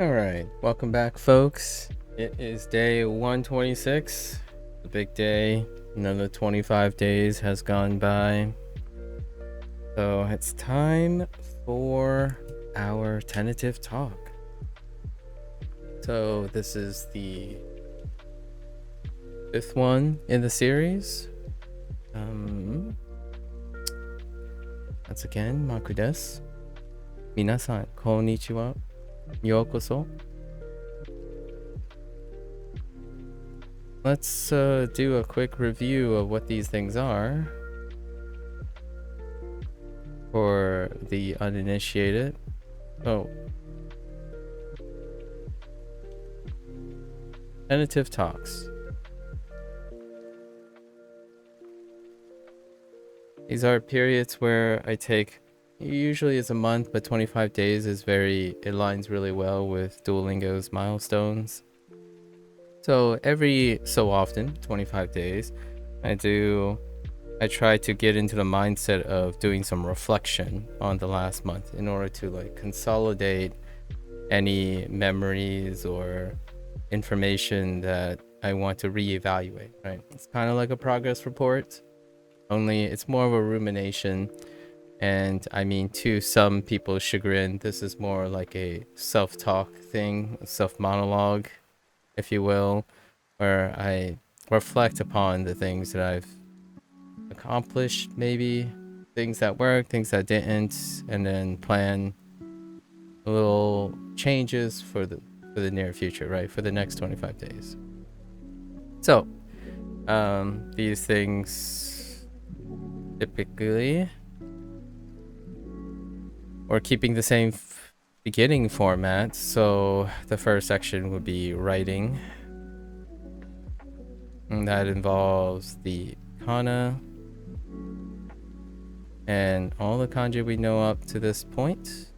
All right, welcome back, folks. It is day 126, the big day. Another 25 days has gone by. So it's time for our tentative talk. So this is the fifth one in the series. Once again, MAKU desu. Minasan, konnichiwa. Yokoso. Let's do a quick review of what these things are for the uninitiated. Oh. Tentative talks. These are periods where I take, usually it's a month, but 25 days it aligns really well with Duolingo's milestones. So every so often, 25 days, I try to get into the mindset of doing some reflection on the last month in order to consolidate any memories or information that I want to reevaluate, right? It's kind of like a progress report, only it's more of a rumination. And I mean, to some people's chagrin, this is more like a self-talk thing, a self-monologue, if you will, where I reflect upon the things that I've accomplished, maybe things that worked, things that didn't, and then plan little changes for the near future, right? For the next 25 days. So, these things typically, we're keeping the same beginning format. So the first section would be writing, and that involves the kana and all the kanji we know up to this point.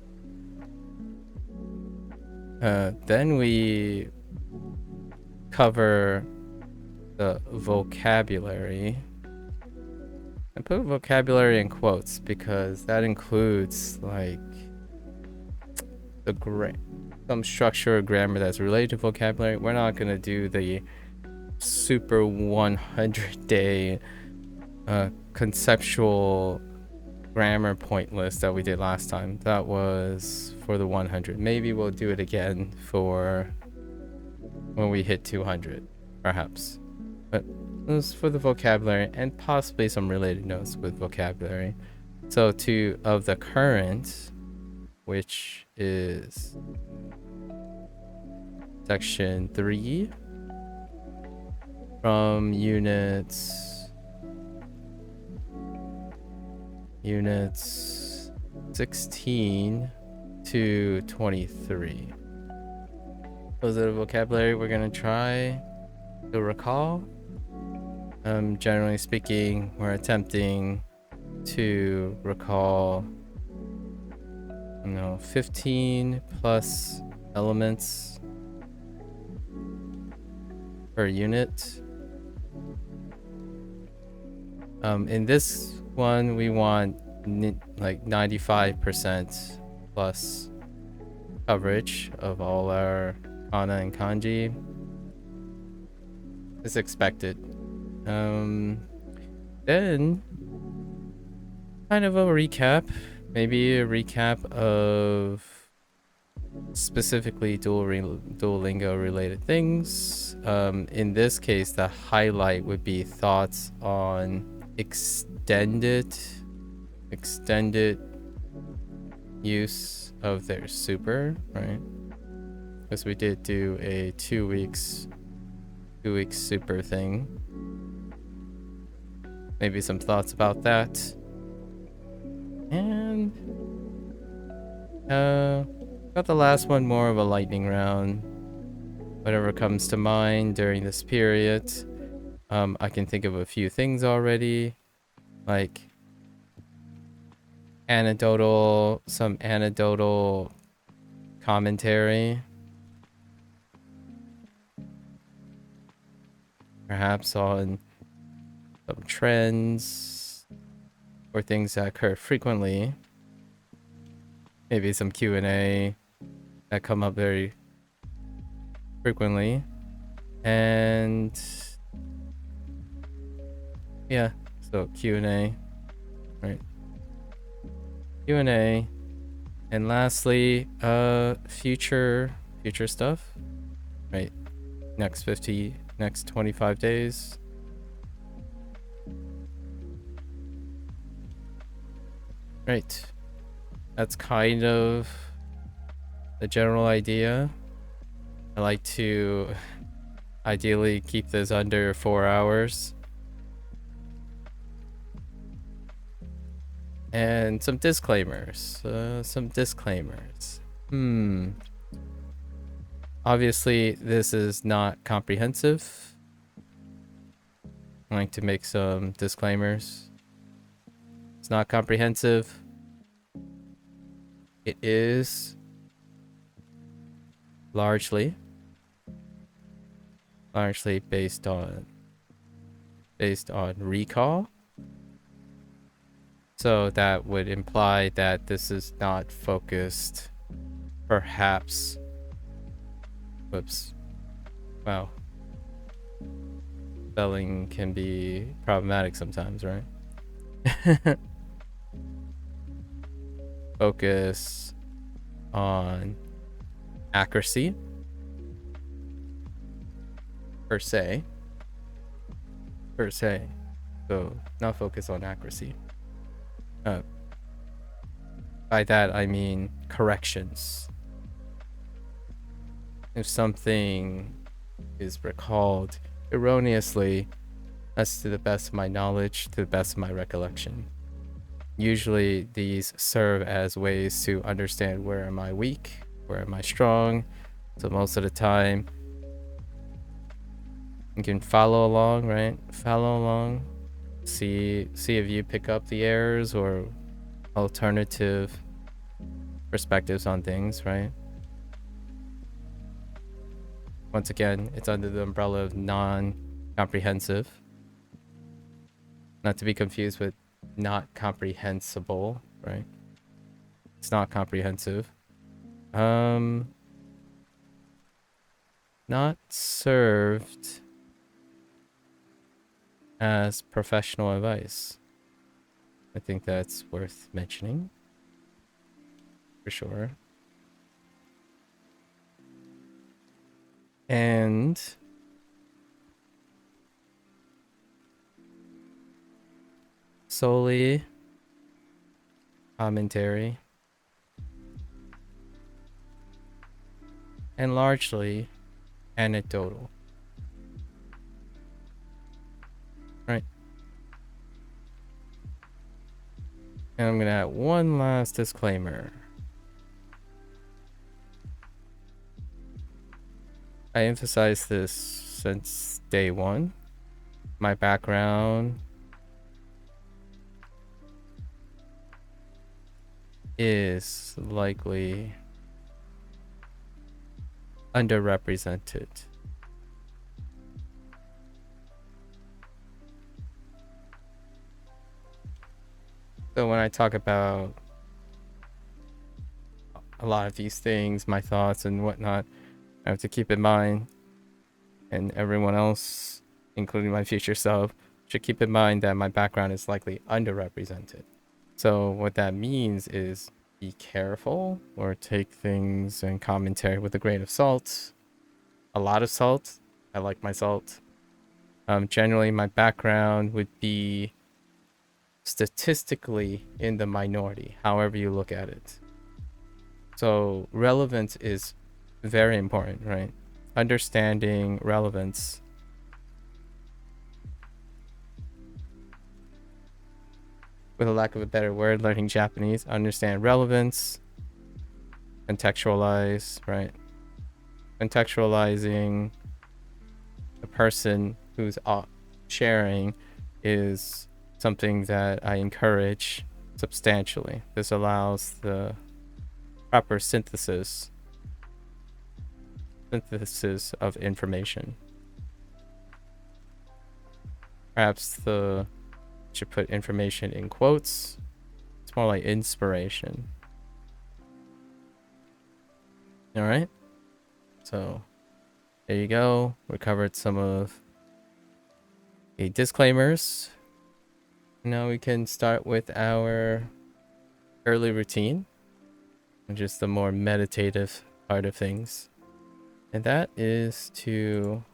Then we cover the vocabulary. I put vocabulary in quotes because that includes some structure or grammar that's related to vocabulary. We're not gonna do the super 100-day conceptual grammar point list that we did last time. That was for the 100. Maybe we'll do it again for when we hit 200, perhaps. But it was for the vocabulary and possibly some related notes with vocabulary. So of the current, which is section 3 from units 16 to 23. Those are the vocabulary we're gonna try to recall. Generally speaking, we're attempting to recall 15 plus elements per unit. In this one, we want 95% plus coverage of all our kana and kanji. It's expected. Then kind of a recap, maybe a recap of specifically Duolingo related things. In this case, the highlight would be thoughts on extended use of their super, right? Because we did do a 2 weeks super thing. Maybe some thoughts about that. And got the last one more of a lightning round. Whatever comes to mind during this period. I can think of a few things already, like some anecdotal commentary, perhaps on some trends or things that occur frequently. Maybe some Q&A that come up very frequently. And yeah, so Q&A, right? Q&A. And lastly, future stuff, right? Next 25 days. Right. That's kind of the general idea. I like to ideally keep this under 4 hours. And some disclaimers. Obviously, this is not comprehensive. I like to make some disclaimers. It's not comprehensive. It is largely based on recall. So that would imply that this is not focused, perhaps. Whoops. Wow. Spelling can be problematic sometimes, right? Focus on accuracy, per se. So not focus on accuracy. By that I mean corrections. If something is recalled erroneously, that's to the best of my knowledge, to the best of my recollection. Usually these serve as ways to understand where am I weak, where am I strong. So most of the time you can follow along, right? See if you pick up the errors or alternative perspectives on things, right? Once again, it's under the umbrella of non-comprehensive. Not to be confused with not comprehensible, right? It's not comprehensive. Not served as professional advice. I think that's worth mentioning. For sure. And solely commentary and largely anecdotal. Right. And I'm gonna add one last disclaimer. I emphasize this since day one. My background is likely underrepresented. So when I talk about a lot of these things, my thoughts and whatnot, I have to keep in mind, and everyone else, including my future self, should keep in mind that my background is likely underrepresented. So what that means is be careful or take things and commentary with a grain of salt. A lot of salt. I like my salt. Generally, my background would be statistically in the minority, however you look at it. So relevance is very important, right? Understanding relevance. With a lack of a better word, learning Japanese, understand relevance, contextualize, right? Contextualizing the person who's sharing is something that I encourage substantially. This allows the proper synthesis of information. Perhaps should put information in quotes. It's more like inspiration. All right. So There you go. We covered some of the disclaimers. Now we can start with our early routine, which is the more meditative part of things. And that is to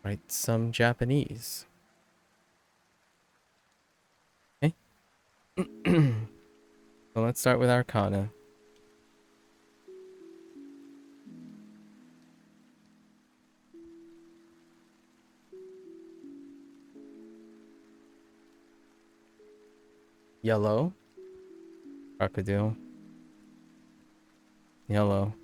write some Japanese. Okay. So let's start with Arcana. Yellow. Crocodile. Yellow.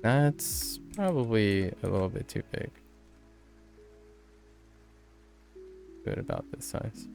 That's probably a little bit too big. Good about this size.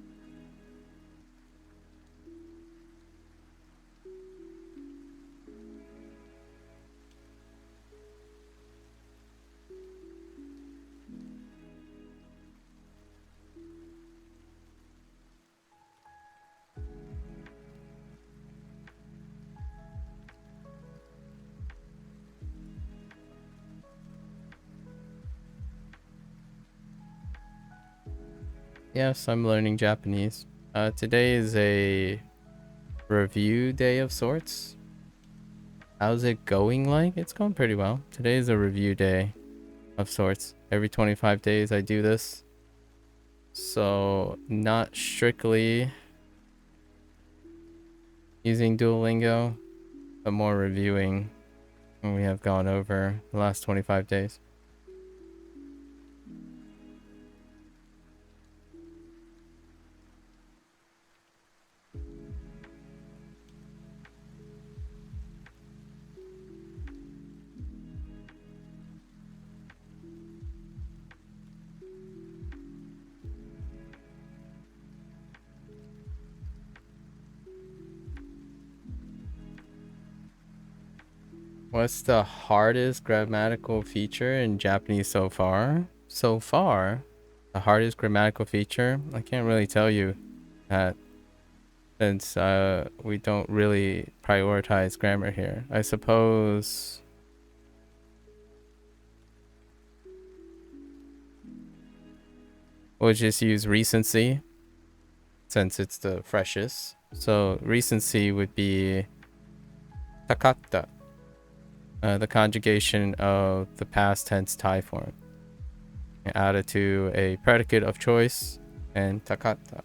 Yes, I'm learning Japanese. Today is a review day of sorts. How's it going like? It's going pretty well. Today is a review day of sorts. Every 25 days I do this. So not strictly using Duolingo, but more reviewing when we have gone over the last 25 days. What's the hardest grammatical feature in Japanese so far? So far, the hardest grammatical feature? I can't really tell you that, since we don't really prioritize grammar here. I suppose we'll just use recency since it's the freshest. So recency would be takatta, the conjugation of the past tense tai form, added to a predicate of choice and takatta.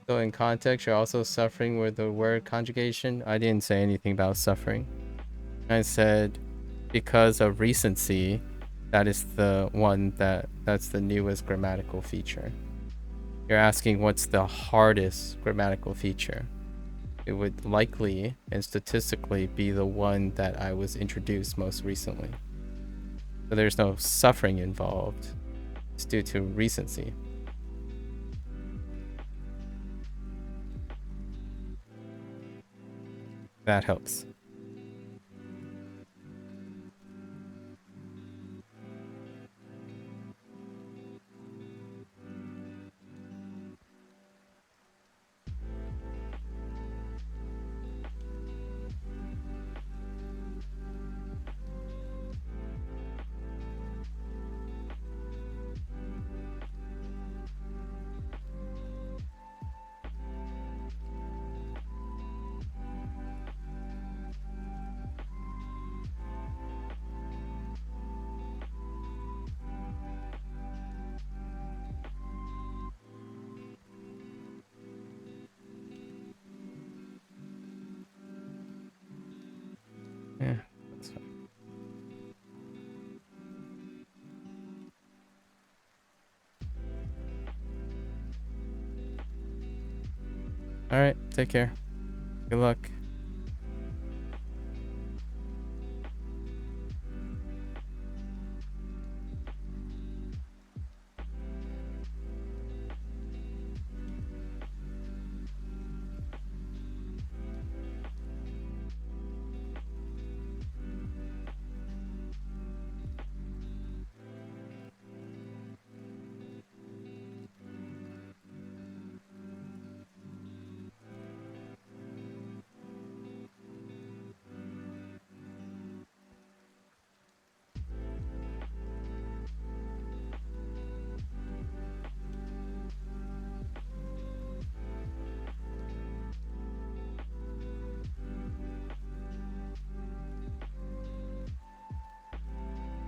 So in context, you're also suffering with the word conjugation. I didn't say anything about suffering. I said because of recency, that is the one that's the newest grammatical feature. You're asking what's the hardest grammatical feature. It would likely and statistically be the one that I was introduced most recently. So there's no suffering involved. It's due to recency. That helps. All right, take care. Good luck.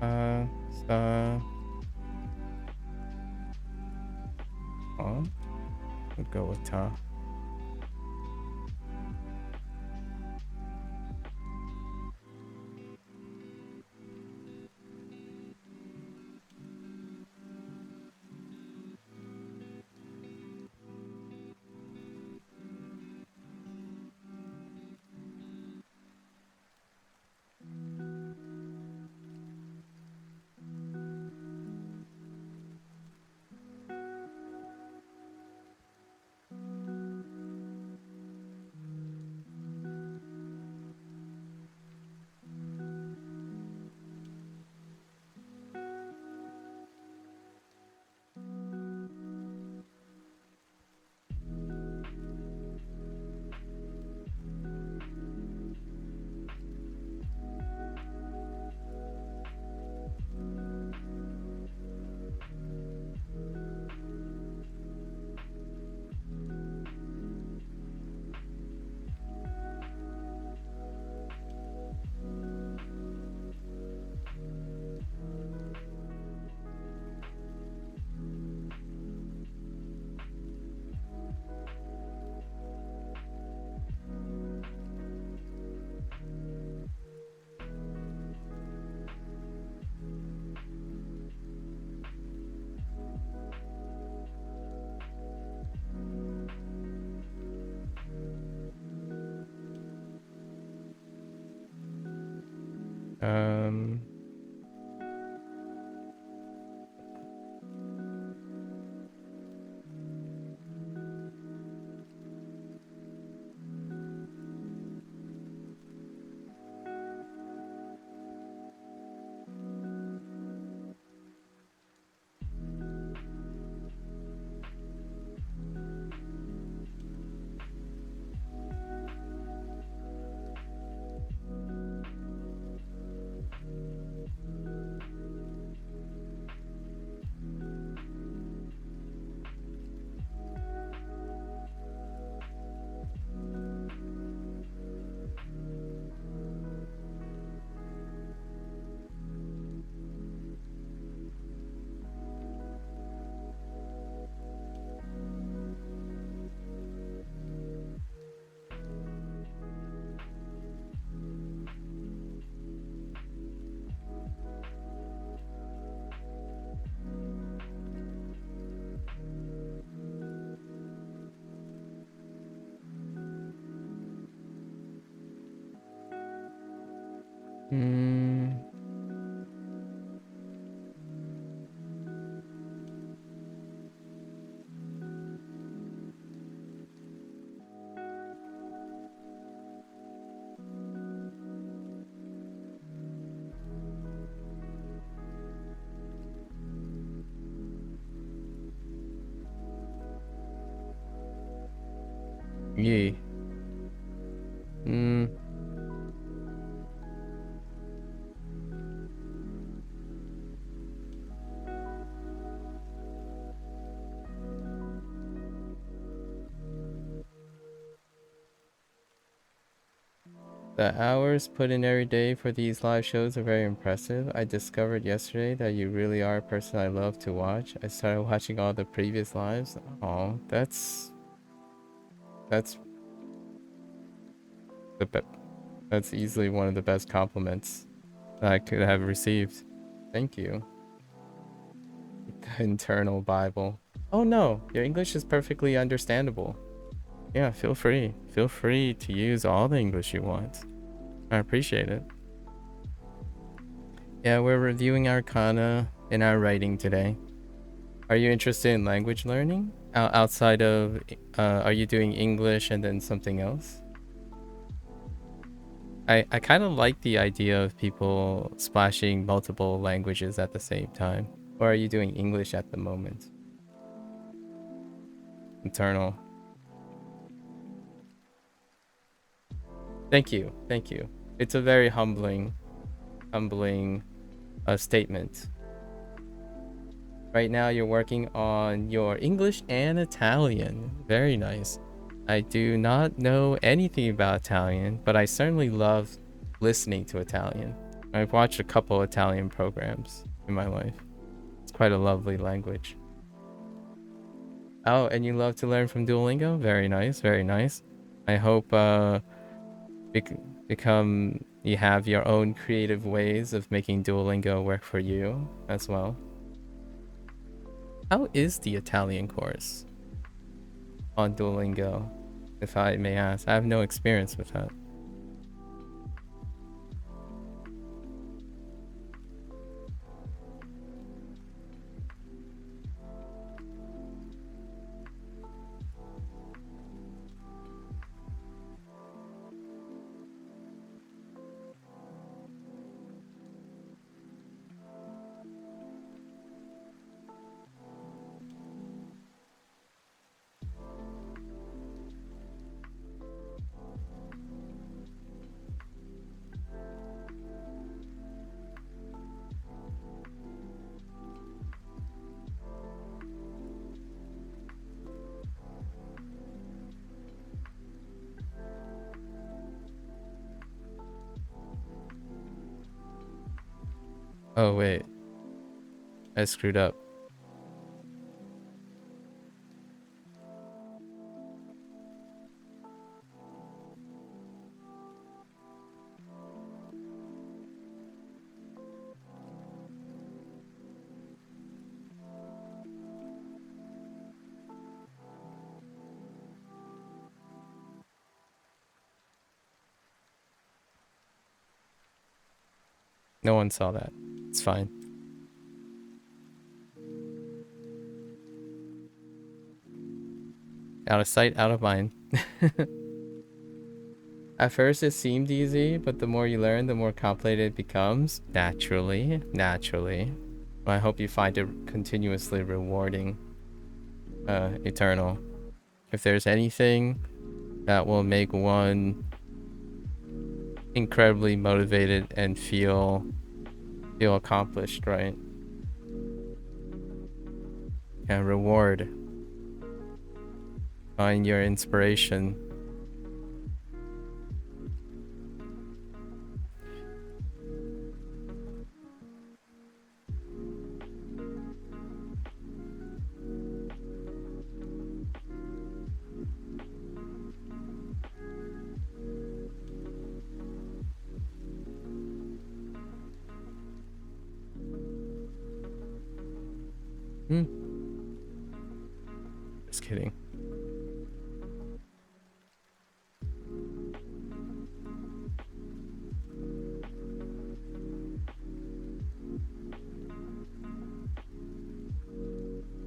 Uh, so, oh, we'll go with ta. Um, mm, yeah. Mm, the hours put in every day for these live shows are very impressive. I discovered yesterday that you really are a person I love to watch. I started watching all the previous lives. Oh, that's the be- that's easily one of the best compliments that I could have received. Thank you. The internal Bible. Oh no, your English is perfectly understandable. Yeah, feel free. Feel free to use all the English you want. I appreciate it. Yeah, we're reviewing Arcana in our writing today. Are you interested in language learning? Outside of, are you doing English and then something else? I kind of like the idea of people splashing multiple languages at the same time. Or are you doing English at the moment? Internal. Thank you. Thank you. It's a very humbling statement. Right now you're working on your English and Italian. Very nice. I do not know anything about Italian, but I certainly love listening to Italian. I've watched a couple Italian programs in my life. It's quite a lovely language. Oh, and you love to learn from Duolingo? Very nice, very nice. I hope become you have your own creative ways of making Duolingo work for you as well. How is the Italian course on Duolingo, if I may ask? I have no experience with that. Oh wait, I screwed up. No one saw that. It's fine. Out of sight, out of mind. At first it seemed easy, but the more you learn, the more complicated it becomes. Naturally, naturally. I hope you find it continuously rewarding, Eternal. If there's anything that will make one incredibly motivated and feel accomplished, right? And reward. Find your inspiration. Hmm. Just kidding.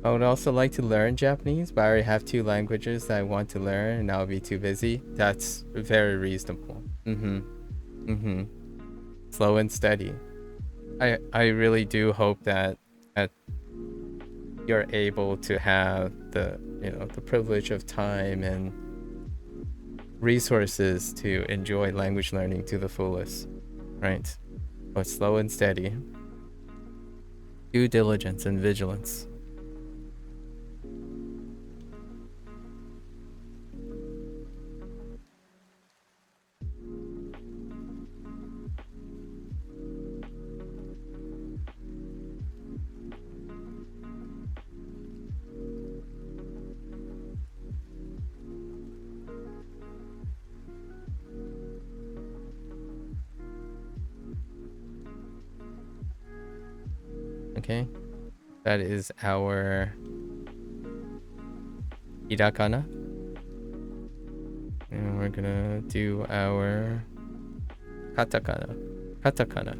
I would also like to learn Japanese, but I already have 2 languages that I want to learn and I'll be too busy. That's very reasonable. Slow and steady. I really do hope that at you're able to have the the privilege of time and resources to enjoy language learning to the fullest, right? But slow and steady. Due diligence and vigilance. Okay, that is our hirakana. And we're gonna do our katakana. Katakana.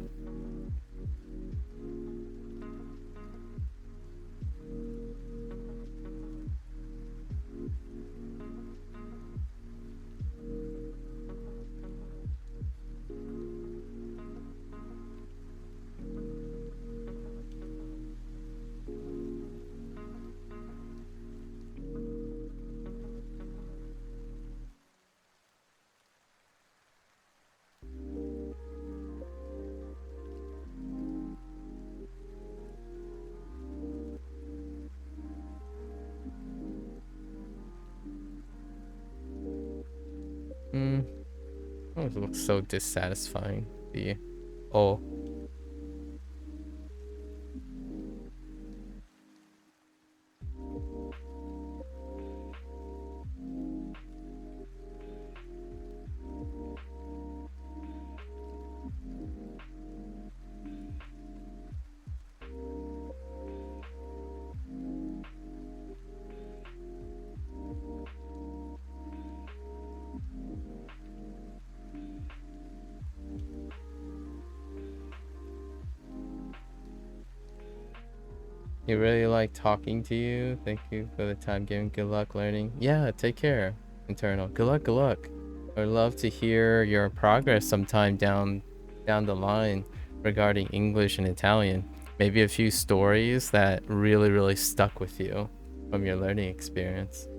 Hmm. Oh, it looks so dissatisfying. The oh. You really like talking to you. Thank you for the time given. Good luck learning. Yeah, take care. Internal. Good luck, good luck. I'd love to hear your progress sometime down the line regarding English and Italian. Maybe a few stories that really stuck with you from your learning experience.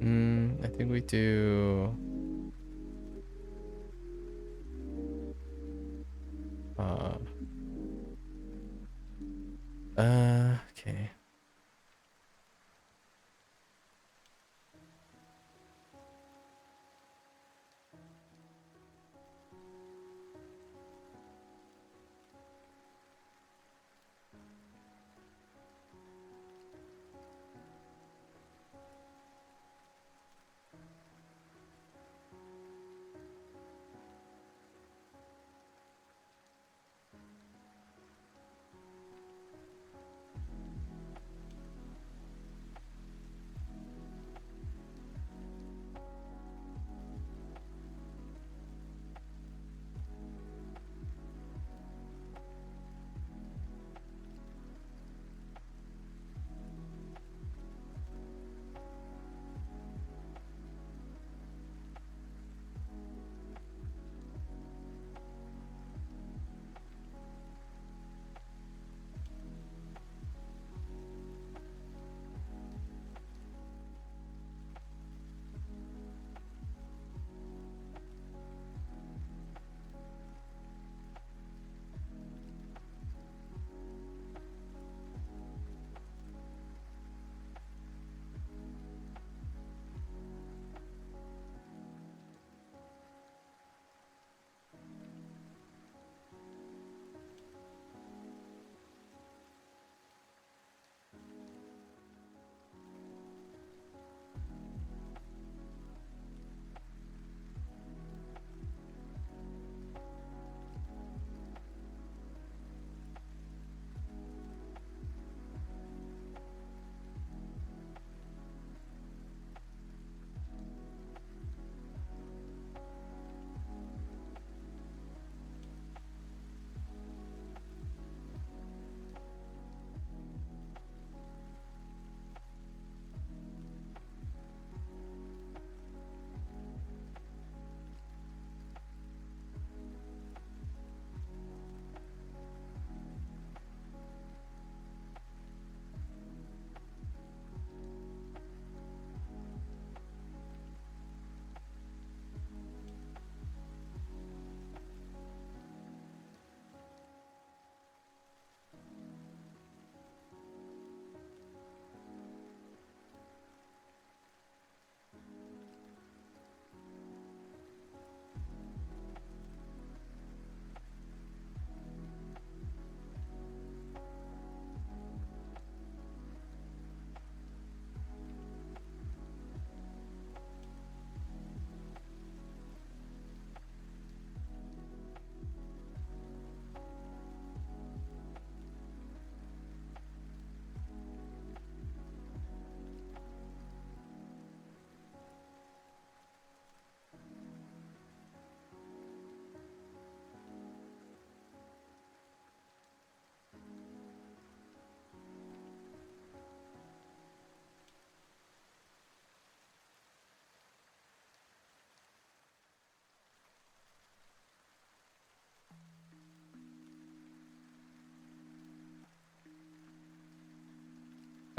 Mm. I think we do uh okay.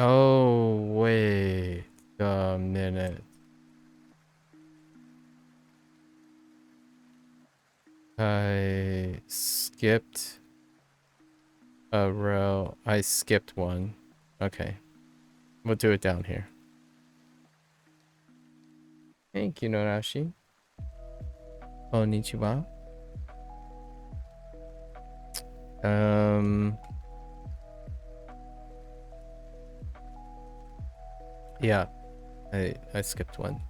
Oh, wait a minute. I skipped a row. I skipped one. Okay. We'll do it down here. Thank you, Norashi. Konnichiwa. Yeah, I skipped one.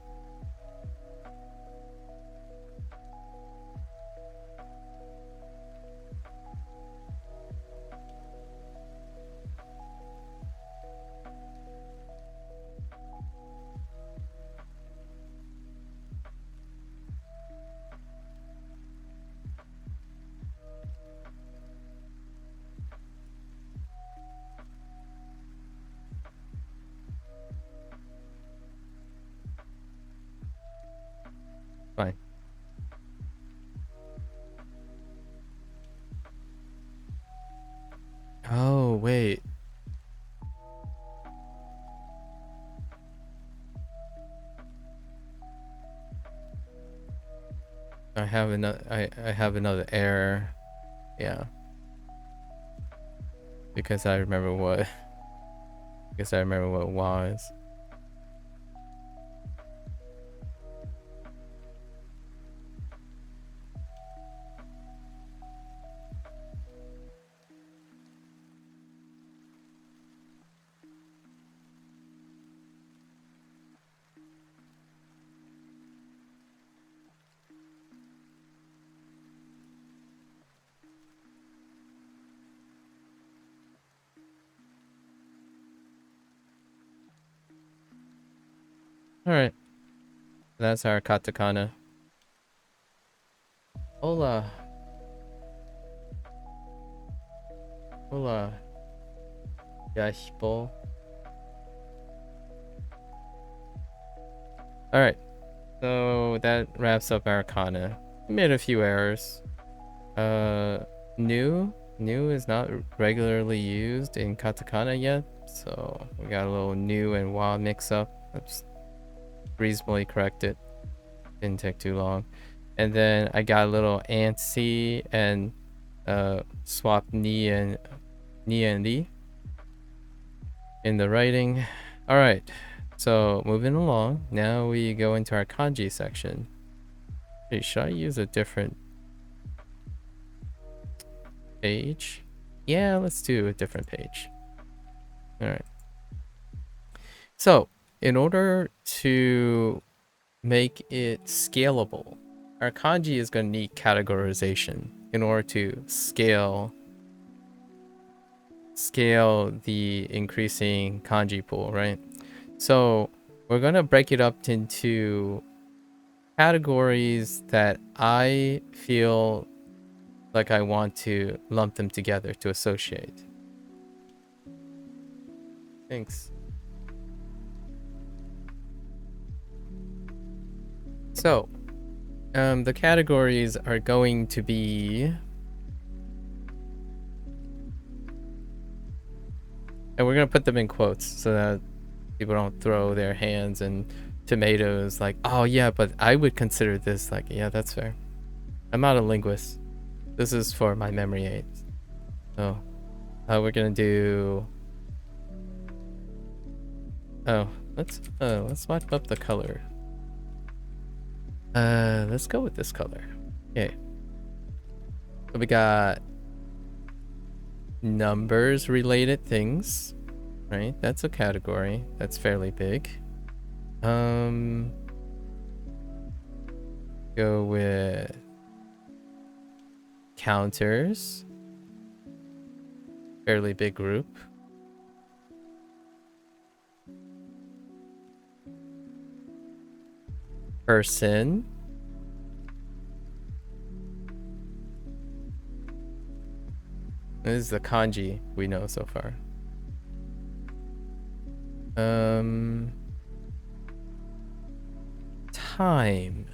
Fine. Oh, wait. I have another I have another error. Yeah. Because I remember what because I remember what was. Alright. That's our katakana. Hola. Hola. Yashipo. Alright. So that wraps up our kana. We made a few errors. New is not regularly used in katakana yet, so we got a little new and wa mix up. That's reasonably corrected. Didn't take too long. And then I got a little antsy and swap ni and li in the writing. All right, so moving along. Now we go into our kanji section. Hey, should I use a different page? Yeah, let's do a different page. All right. So in order to make it scalable, our kanji is going to need categorization in order to scale the increasing kanji pool, right? So we're going to break it up into categories that I feel like I want to lump them together to associate. Thanks. So the categories are going to be, and we're going to put them in quotes so that people don't throw their hands and tomatoes like, oh yeah, but I would consider this like, yeah, that's fair. I'm not a linguist. This is for my memory aids. So we're gonna do, let's swap up the color. Let's go with this color. Okay. So we got numbers related things, right? That's a category. That's fairly big. Go with counters. Fairly big group. Person. This is the kanji we know so far. Time.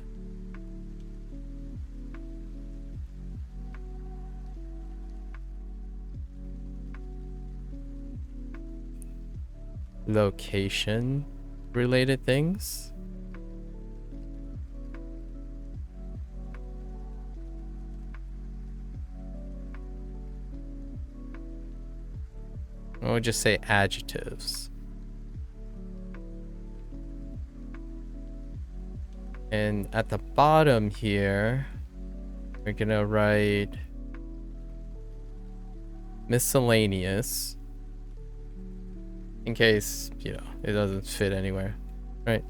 location related things. We'll just say adjectives. And at the bottom here, we're gonna write miscellaneous in case, you know, it doesn't fit anywhere, right?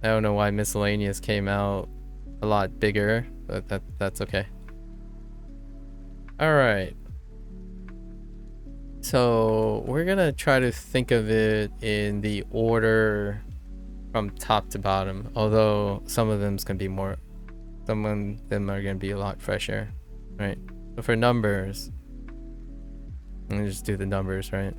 I don't know why miscellaneous came out a lot bigger, but that's okay. All right. So we're gonna try to think of it in the order from top to bottom, although some of them's gonna be more, some of them are gonna be a lot fresher, right? So for numbers, let me just do the numbers, right?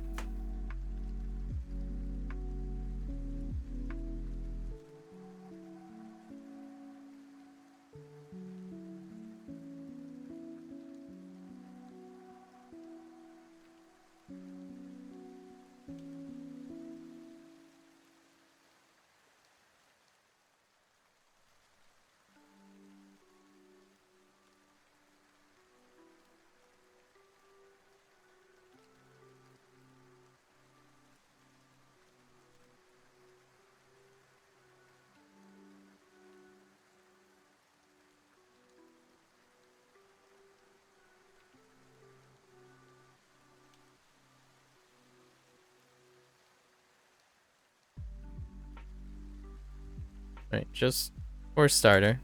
Right, just for starter,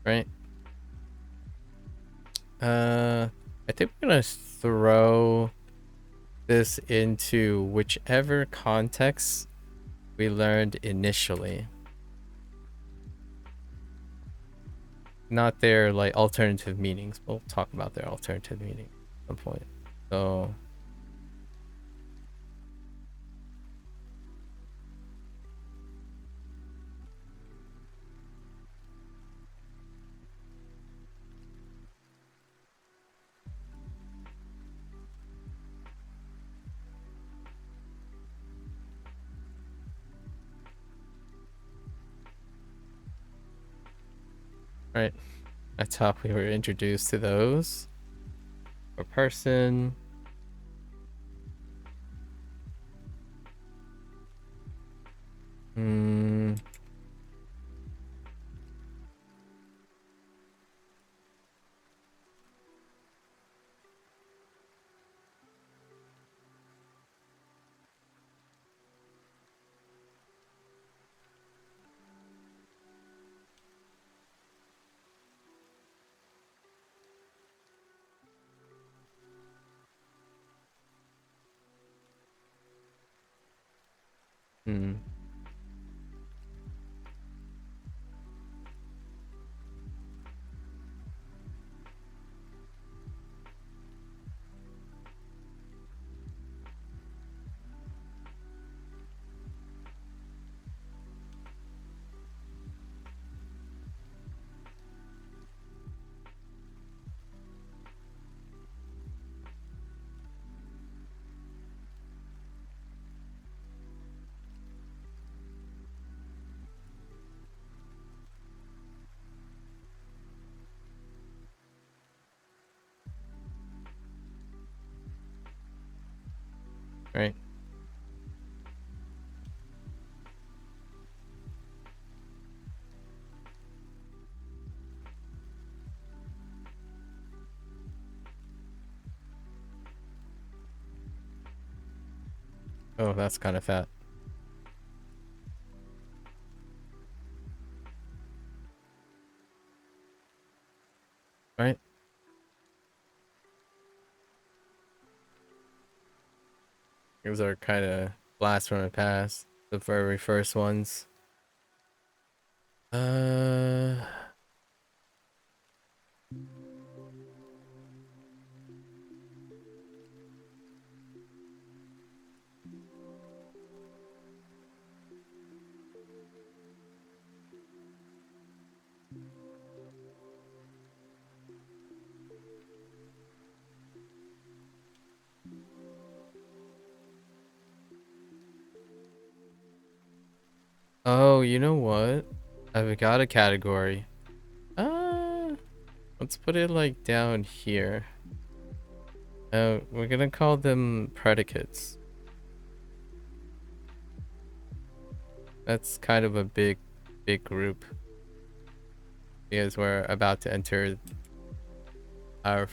right? I think we're gonna throw this into whichever context we learned initially. Not their like alternative meanings. We'll talk about their alternative meaning at some point. So right, that's how we were introduced to those. For person. Hmm. Hmm. Right. Oh, that's kind of fat. Right. Those are kind of blast from the past. The very first ones. Uh. Oh, you know what? I've got a category. Uh, let's put it like down here. We're gonna call them predicates. That's kind of a big group because we're about to enter our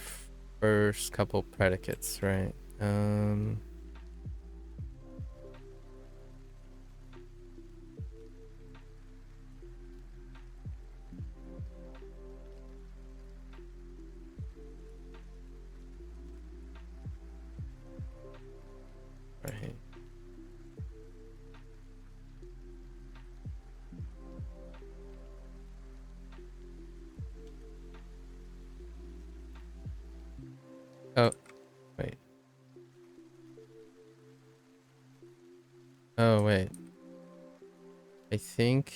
first couple predicates, right? Right. Oh, wait. Oh, wait. I think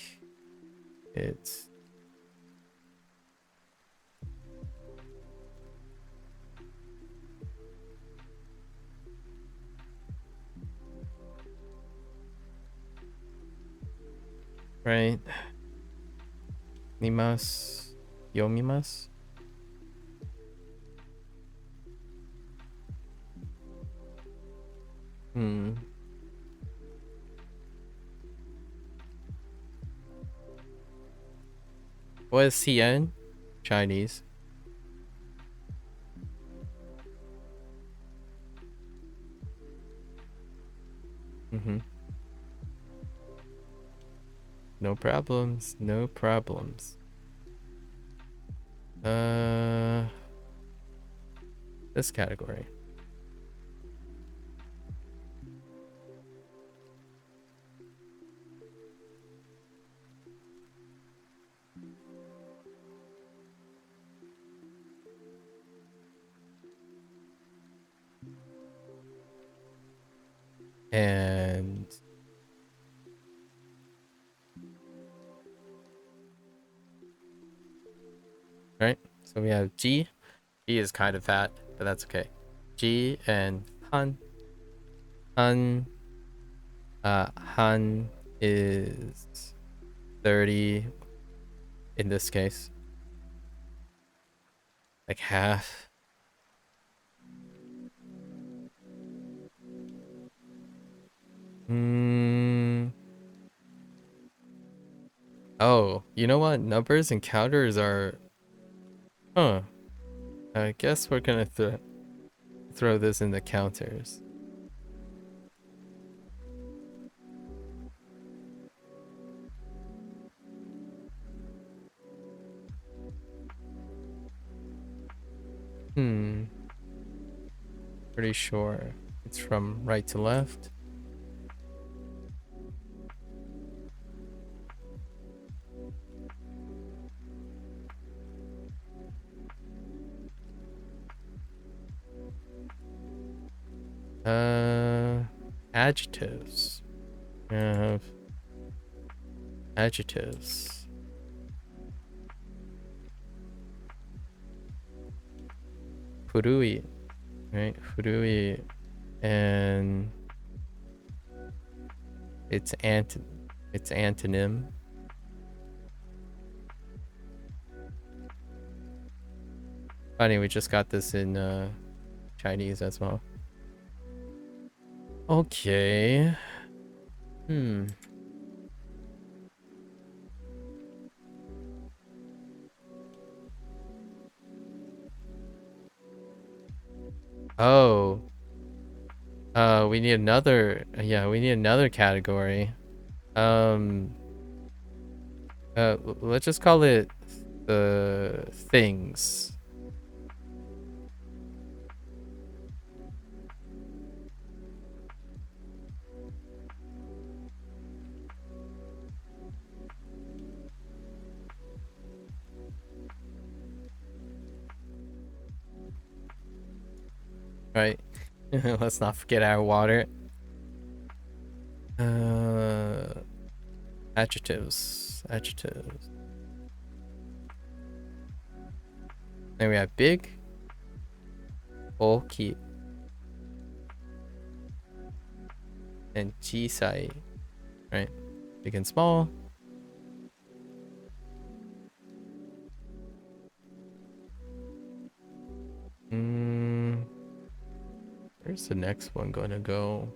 it's right. Nimas, yomimas. Hmm. What is CN? Chinese. Mm-hmm. No problems. No problems. Uh, this category. And right. So we have G. G is kind of fat, but that's okay. G and Han. Han. Han is 30 in this case. Like half. Hmm. Oh, you know what? Numbers and counters are. Huh. I guess we're gonna throw this in the counters. Hmm. Pretty sure it's from right to left. Uh, Adjectives. I have adjectives. Furui, right? Furui, and it's antonym. Funny, we just got this in Chinese as well. Okay. Hmm. Oh. We need another. Yeah, we need another category. Um. Let's just call it the things. Right. Let's not forget our water. Uh, adjectives. Then we have big, bulky, and chisai, right? big and small. Where's the next one gonna go?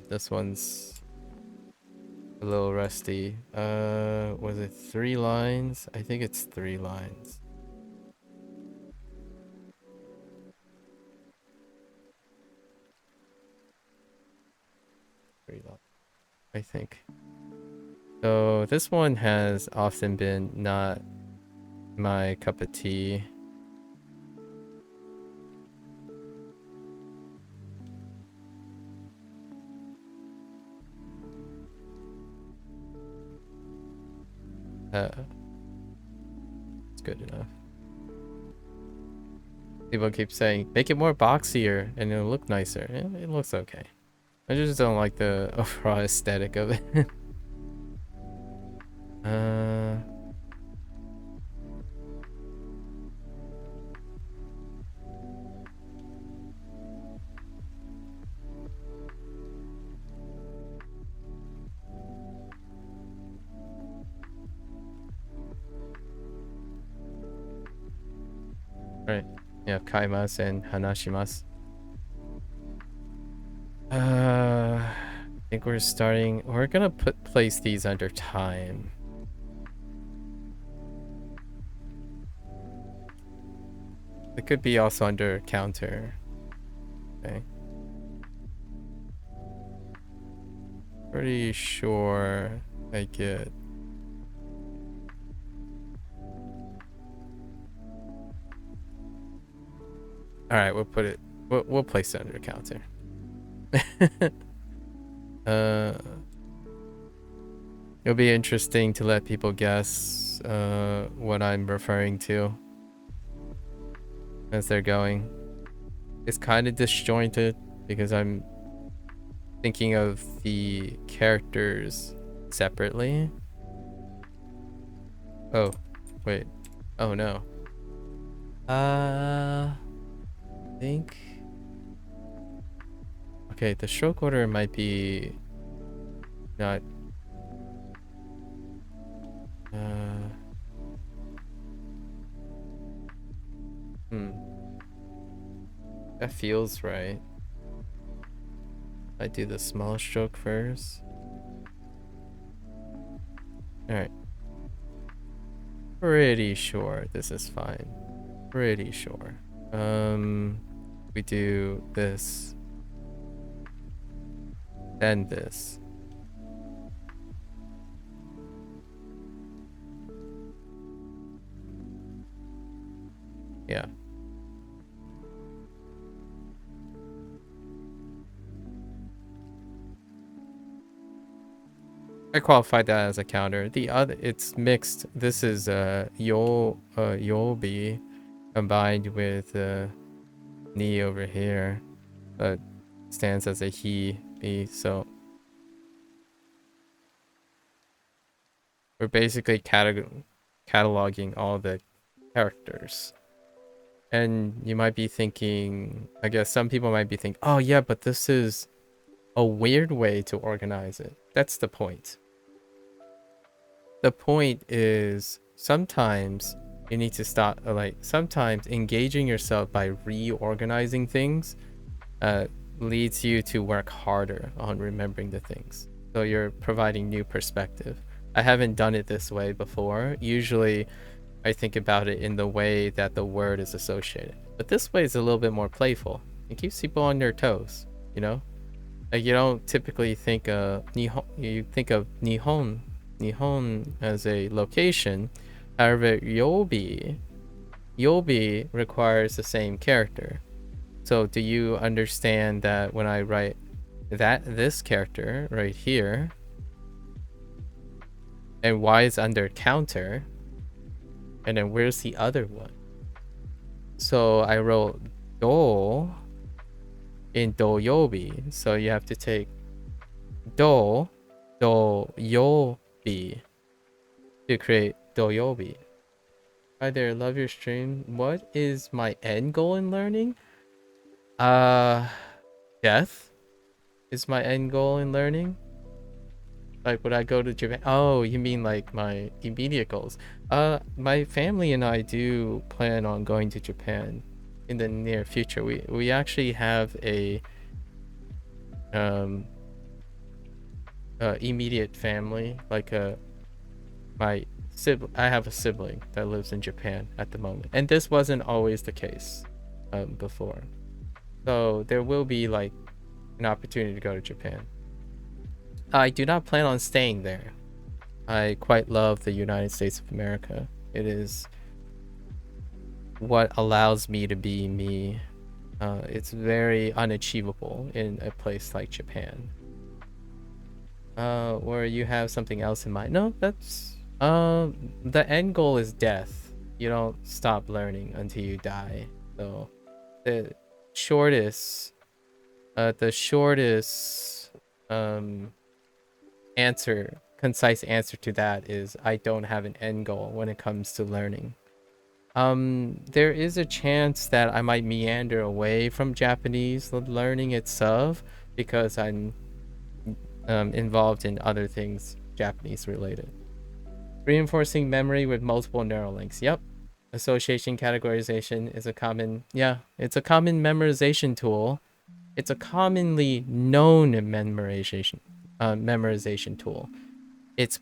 This one's a little rusty. Was it 3 lines? I think it's 3 lines. I think. So this one has often been not my cup of tea. It's good enough. People keep saying, make it more boxier and it'll look nicer. It looks okay. I just don't like the overall aesthetic of it. Right. Yeah, kaimasu and hanashimasu. I think we're starting. We're gonna place these under time. It could be also under counter. Okay. Pretty sure I get. All right, we'll put it. We'll place it under counter. It'll be interesting to let people guess what I'm referring to as they're going. It's kind of disjointed because I'm thinking of the characters separately. Oh, wait. Oh no. I think. Okay, the stroke order might be not. That feels right. I do the small stroke first. Alright. Pretty sure this is fine. Pretty sure. We do this. Then this. Yeah. I qualified that as a counter. The other, it's mixed. This is Yobi combined with Ni over here, but stands as a he, be. So we're basically cataloging all the characters. And you might be thinking, I guess some people might be thinking, oh yeah, but this is a weird way to organize it. That's the point. The point is sometimes you need to stop, sometimes engaging yourself by reorganizing things leads you to work harder on remembering the things. So you're providing new perspective. I haven't done it this way before. Usually I think about it in the way that the word is associated. But this way is a little bit more playful. It keeps people on their toes, you know? Like you don't typically think of Nihon, you think of Nihon as a location. However, Yobi requires the same character. So do you understand that when I write this character right here, and Y is under counter, and then where's the other one? So I wrote Do in Doyobi. So you have to take Do doyobi to create doyobi. Hi there, love your stream. What is my end goal in learning? Uh, death is my end goal in learning. Like, would I go to Japan? Oh, you mean like my immediate goals? My family and I do plan on going to Japan in the near future. We actually have a um immediate family, like I have a sibling that lives in Japan at the moment, and this wasn't always the case before. So there will be like an opportunity to go to Japan. I do not plan on staying there. I quite love the United States of America. It is what allows me to be me. It's very unachievable in a place like Japan. Or you have something else in mind? No, that's the end goal is death. You don't stop learning until you die. So the shortest, the shortest concise answer to that is I don't have an end goal when it comes to learning. There is a chance that I might meander away from Japanese learning itself because I'm involved in other things Japanese related. Reinforcing memory with multiple neural links. Yep. Association categorization is a common, it's a common memorization tool. It's a commonly known memorization tool. It's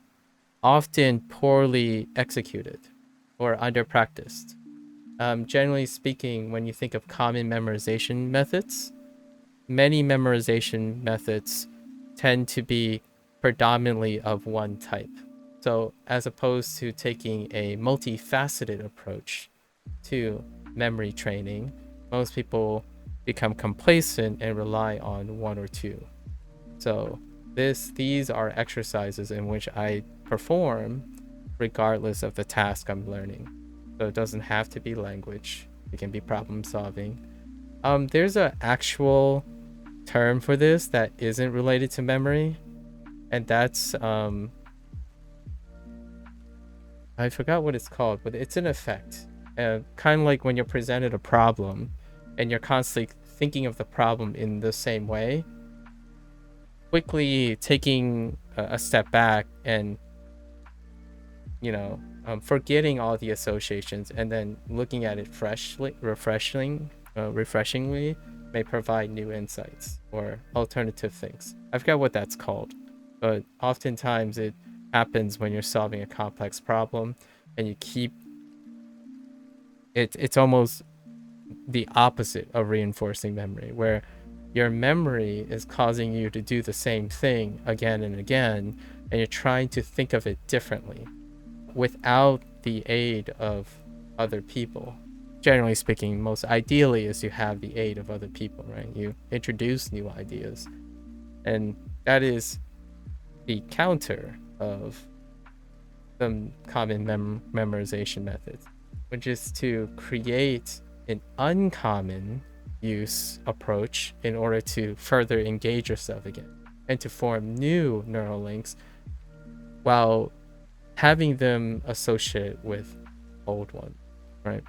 often poorly executed or under practiced. Generally speaking, when you think of common memorization methods, many memorization methods tend to be predominantly of one type. So as opposed to taking a multifaceted approach to memory training, most people become complacent and rely on one or two. So these are exercises in which I perform regardless of the task I'm learning. So it doesn't have to be language. It can be problem solving. There's an actual term for this that isn't related to memory, and that's I forgot what it's called, but it's an effect. Kind of like when you're presented a problem and you're constantly thinking of the problem in the same way, quickly taking a step back and forgetting all the associations and then looking at it refreshingly may provide new insights or alternative things. I forgot what that's called, but oftentimes it happens when you're solving a complex problem and you keep it's almost the opposite of reinforcing memory, where your memory is causing you to do the same thing again and again, and you're trying to think of it differently without the aid of other people. Generally speaking, most ideally is you have the aid of other people, right? You introduce new ideas, and that is the counter of some common memorization methods, which is to create an uncommon use approach in order to further engage yourself again and to form new neural links while having them associate with old ones, right?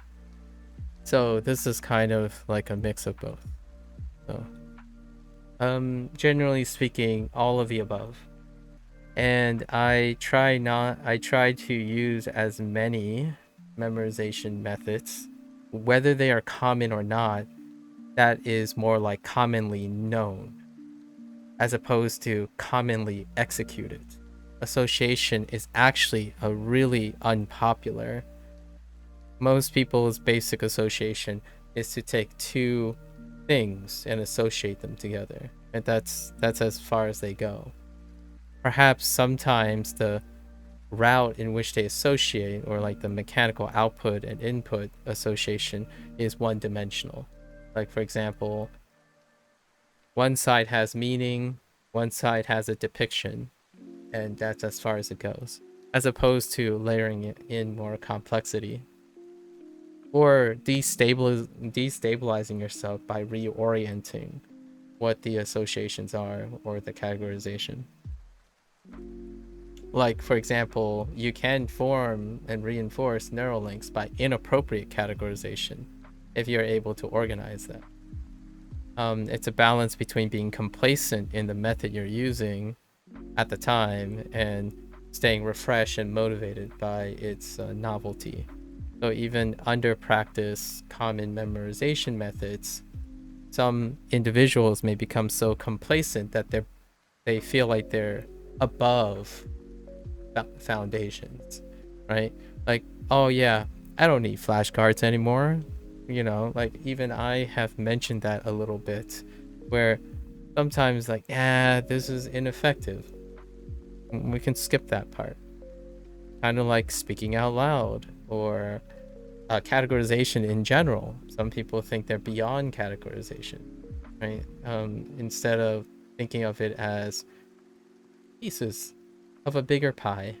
So this is kind of like a mix of both. So generally speaking, all of the above. And I try to use as many memorization methods, whether they are common or not, that is more like commonly known as opposed to commonly executed. Association is actually a really unpopular. Most people's basic association is to take two things and associate them together, and that's as far as they go. Perhaps sometimes the route in which they associate, or like the mechanical output and input association, is one dimensional. Like, for example, one side has meaning, one side has a depiction, and that's as far as it goes, as opposed to layering it in more complexity or destabilizing yourself by reorienting what the associations are or the categorization. Like, for example, you can form and reinforce neural links by inappropriate categorization if you're able to organize that. It's a balance between being complacent in the method you're using at the time and staying refreshed and motivated by its novelty. So even under practice common memorization methods, some individuals may become so complacent that they feel like they're above foundations, right? Like, oh yeah, I don't need flashcards anymore. Like even I have mentioned that a little bit, where sometimes like, yeah, this is ineffective. We can skip that part. Kind of like speaking out loud or categorization in general. Some people think they're beyond categorization, right? Instead of thinking of it as pieces of a bigger pie.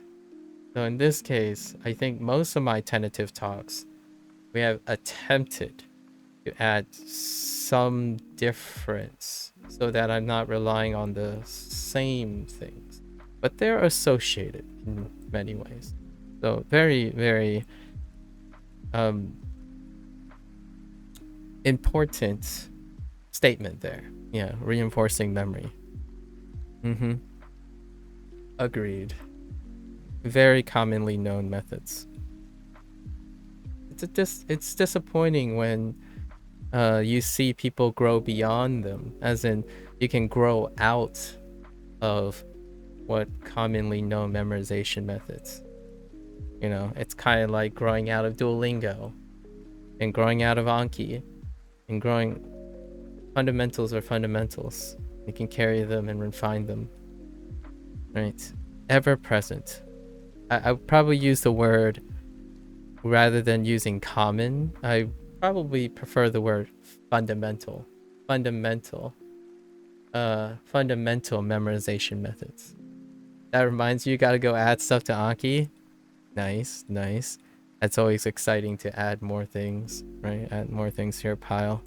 So in this case, I think most of my tentative talks, we have attempted to add some difference so that I'm not relying on the same things, but they're associated in many ways. So very, very important statement there. Yeah, reinforcing memory. Mm-hmm. Agreed. Very commonly known methods. It's disappointing when you see people grow beyond them, as in you can grow out of what commonly known memorization methods. It's kind of like growing out of Duolingo and growing out of Anki and growing. Fundamentals are fundamentals. You can carry them and refine them, right? Ever present. I would probably use the word, rather than using common, I probably prefer the word fundamental. Fundamental. Fundamental memorization methods. That reminds you gotta go add stuff to Anki. Nice, nice. That's always exciting to add more things, right? Add more things to your pile.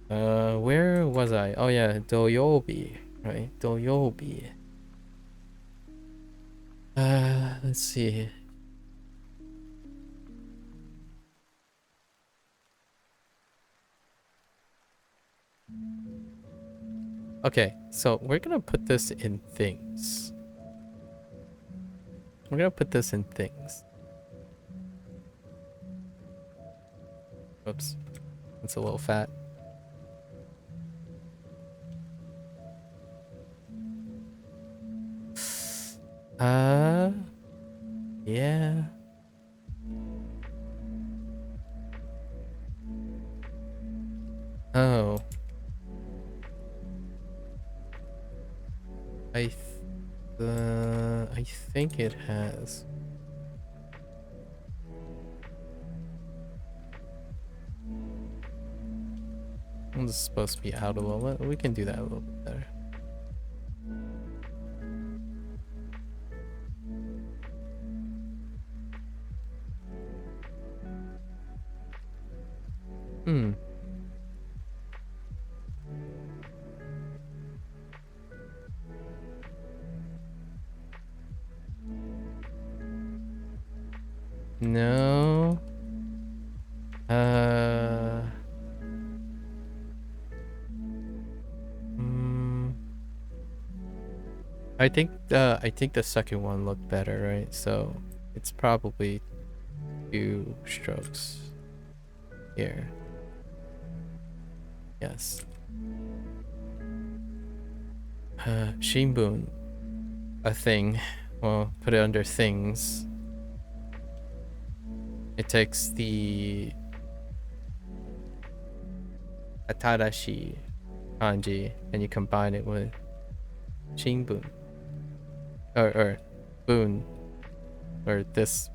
Where was I? Oh yeah, Doyobi, right? Doyobi. Let's see. Okay, so we're gonna put this in things. We're gonna put this in things. Oops, it's a little fat. Yeah. Oh. I think it has. This is supposed to be out a little bit. We can do that a little bit better. No. I think the second one looked better, right? So it's probably 2 strokes here. Yes. Shinbun, a thing. Well, put it under things. It takes the atarashi kanji and you combine it with shinbun. Or bun. Or this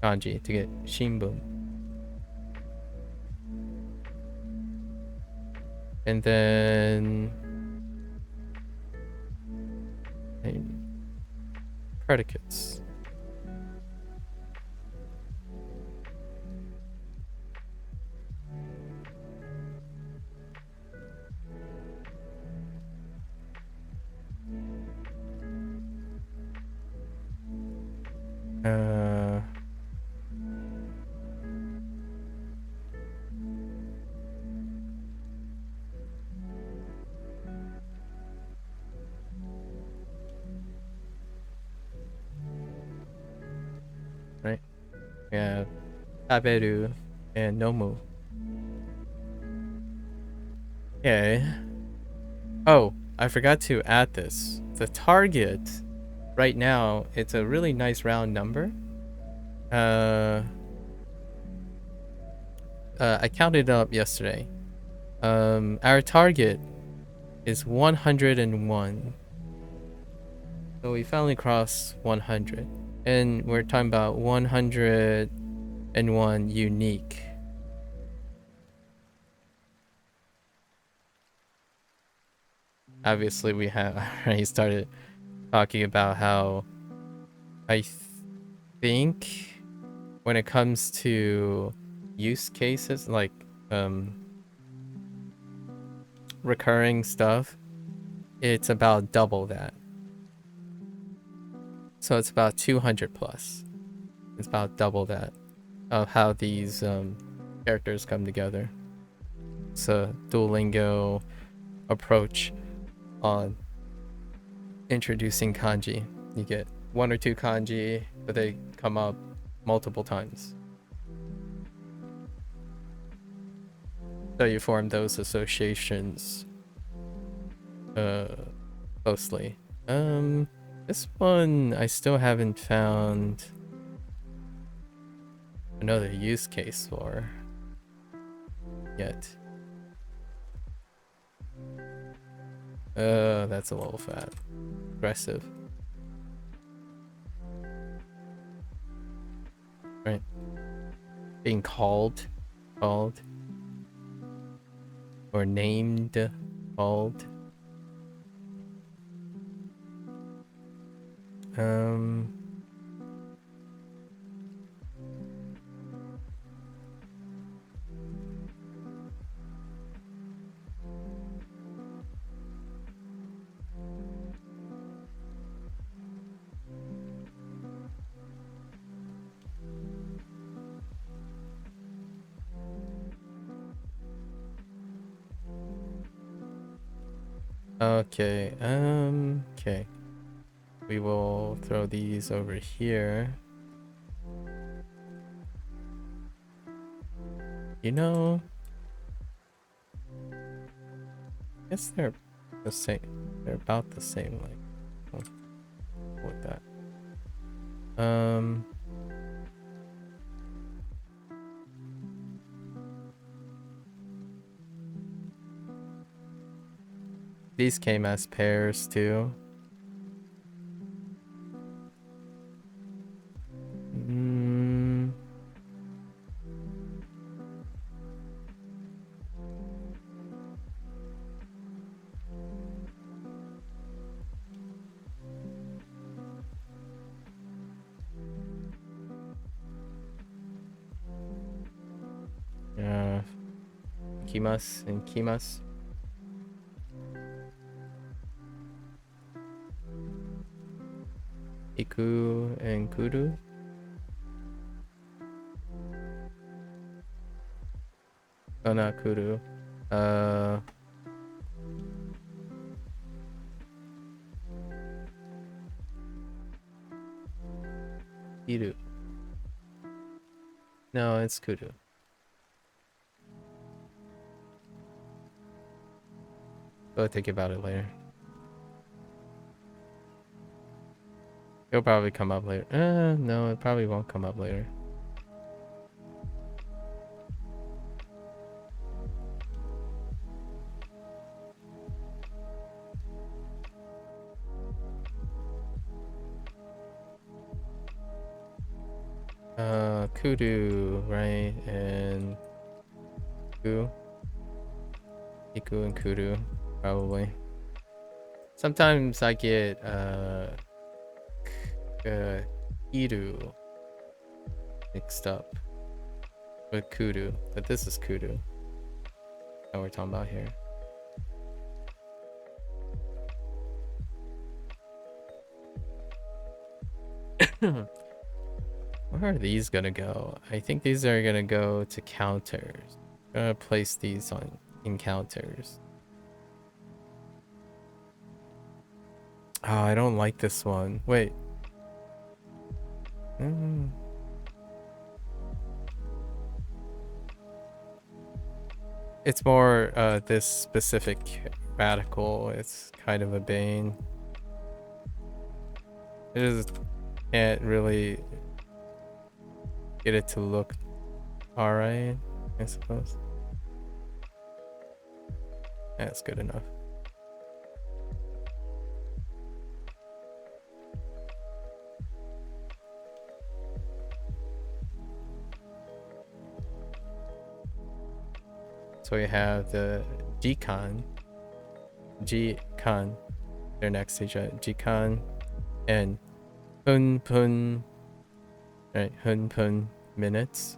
kanji to get shinbun. And then predicates. Uh, right. We have taberu and nomu. Okay. Oh, I forgot to add this. The target right now, it's a really nice round number. I counted it up yesterday. Our target is 101. So we finally crossed 100. And we're talking about 101 unique. Obviously, we have already started talking about how I think when it comes to use cases, like recurring stuff, it's about double that. So it's about 200 plus. It's about double that of how these characters come together. It's a Duolingo approach on introducing kanji. You get one or two kanji, but they come up multiple times. So you form those associations closely. This one I still haven't found another use case for yet. That's a little fat. Aggressive. Right. Being called. Or named. Called. Okay, okay. We will throw these over here. You know, I guess they're the same. They're about the same, like, with that. These came as pairs too. Kimas and Kimas. Iku and Kuru. Oh, not Kuru. Iru. No, it's Kuru. Go think about it later. It'll probably come up later. No, it probably won't come up later. Kudu, right? And Iku and Kudu, probably. Sometimes I get Iru mixed up with Kudu, but this is Kudu that we're talking about here. Where are these gonna go? I think these are gonna go to counters. I'm gonna place these on in counters. Oh, I don't like this one. Wait. Mm. It's more this specific radical. It's kind of a bane. I just can't really get it to look alright, I suppose. That's good enough. So we have the Gcon, they're next to each other, Gcon and Hunpun, right? Hunpun minutes.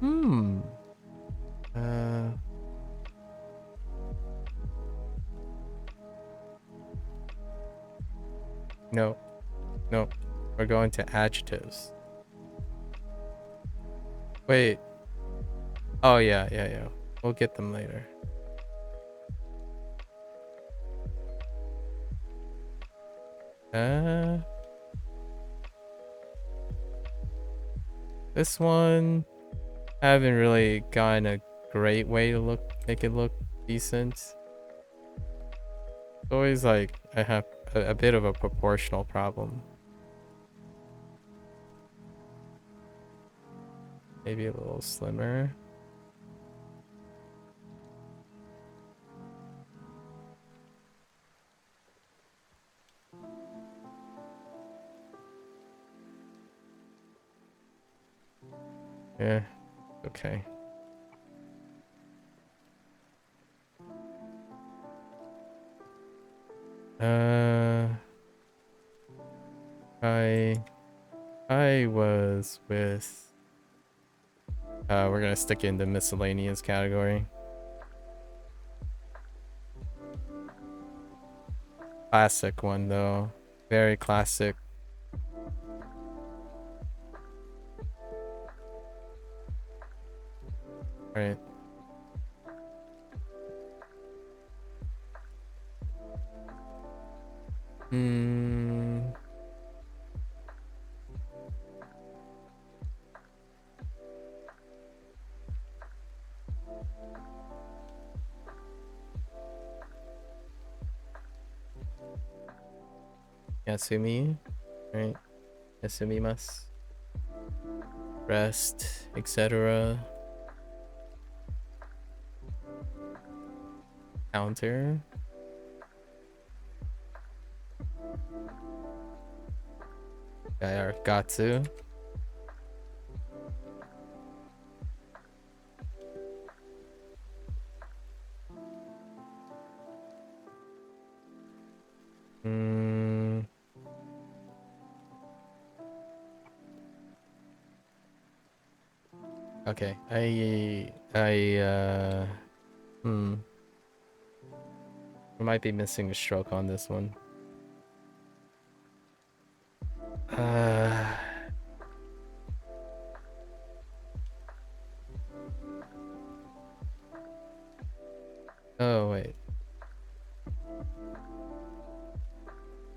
Hmm. No, no, we're going to adjectives. Wait. Oh yeah. We'll get them later. This one I haven't really gotten a great way to make it look decent. It's always like I have a bit of a proportional problem. Maybe a little slimmer. Yeah, okay. I was with we're gonna stick in the miscellaneous category. Classic one though. Very classic. Right. Yasumi, right? Yasumimasu. Rest, etc. Counter. Gatsu. Okay, I might be missing a stroke on this one. Oh wait.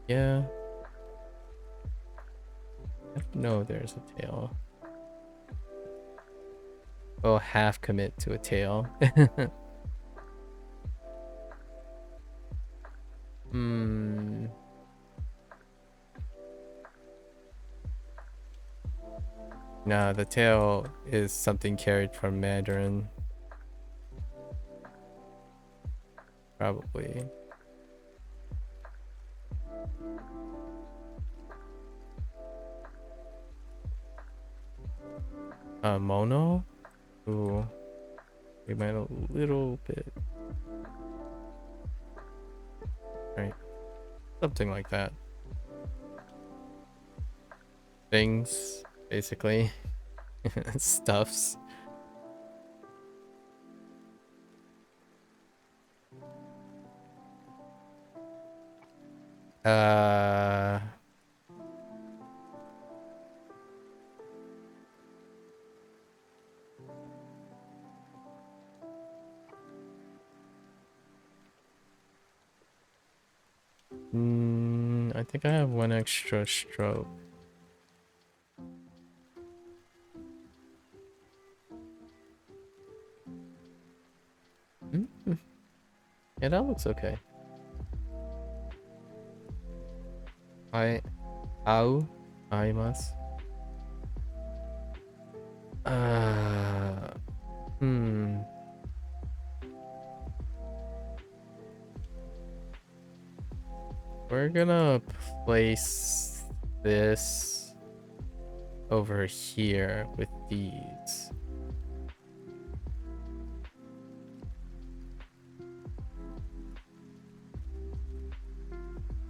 Yeah. No, there's a tail. Oh, half commit to a tail. Nah, the tail is something carried from Mandarin. Probably. Mono? Ooh. We might a little bit. Right. Something like that. Things, basically. Stuffs. Uh, I think I have one extra stroke. Mm, yeah, that looks okay. I, I must. Uh, hmm. We're gonna place this over here with these.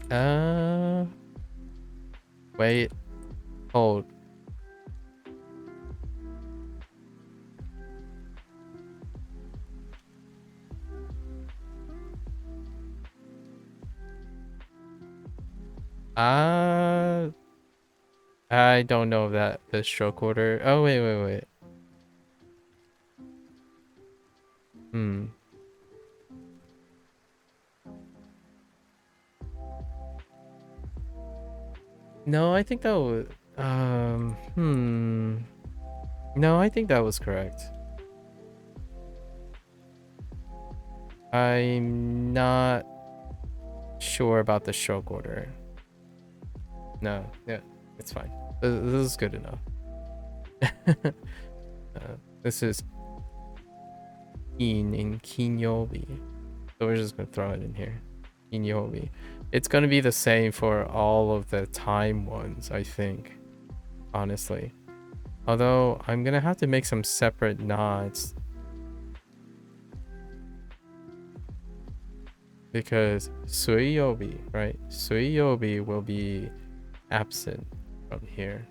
Uh, wait, hold. Uh, I don't know that the stroke order. Oh, wait. Hmm. No, I think that was, no, I think that was correct. I'm not sure about the stroke order. No, yeah, it's fine. This is good enough. This is in Kinyobi. So we're just gonna throw it in here. Kinyobi. It's gonna be the same for all of the time ones, I think. Honestly. Although I'm gonna have to make some separate nods. Because Suiyobi, right? Suiyobi will be absent from here.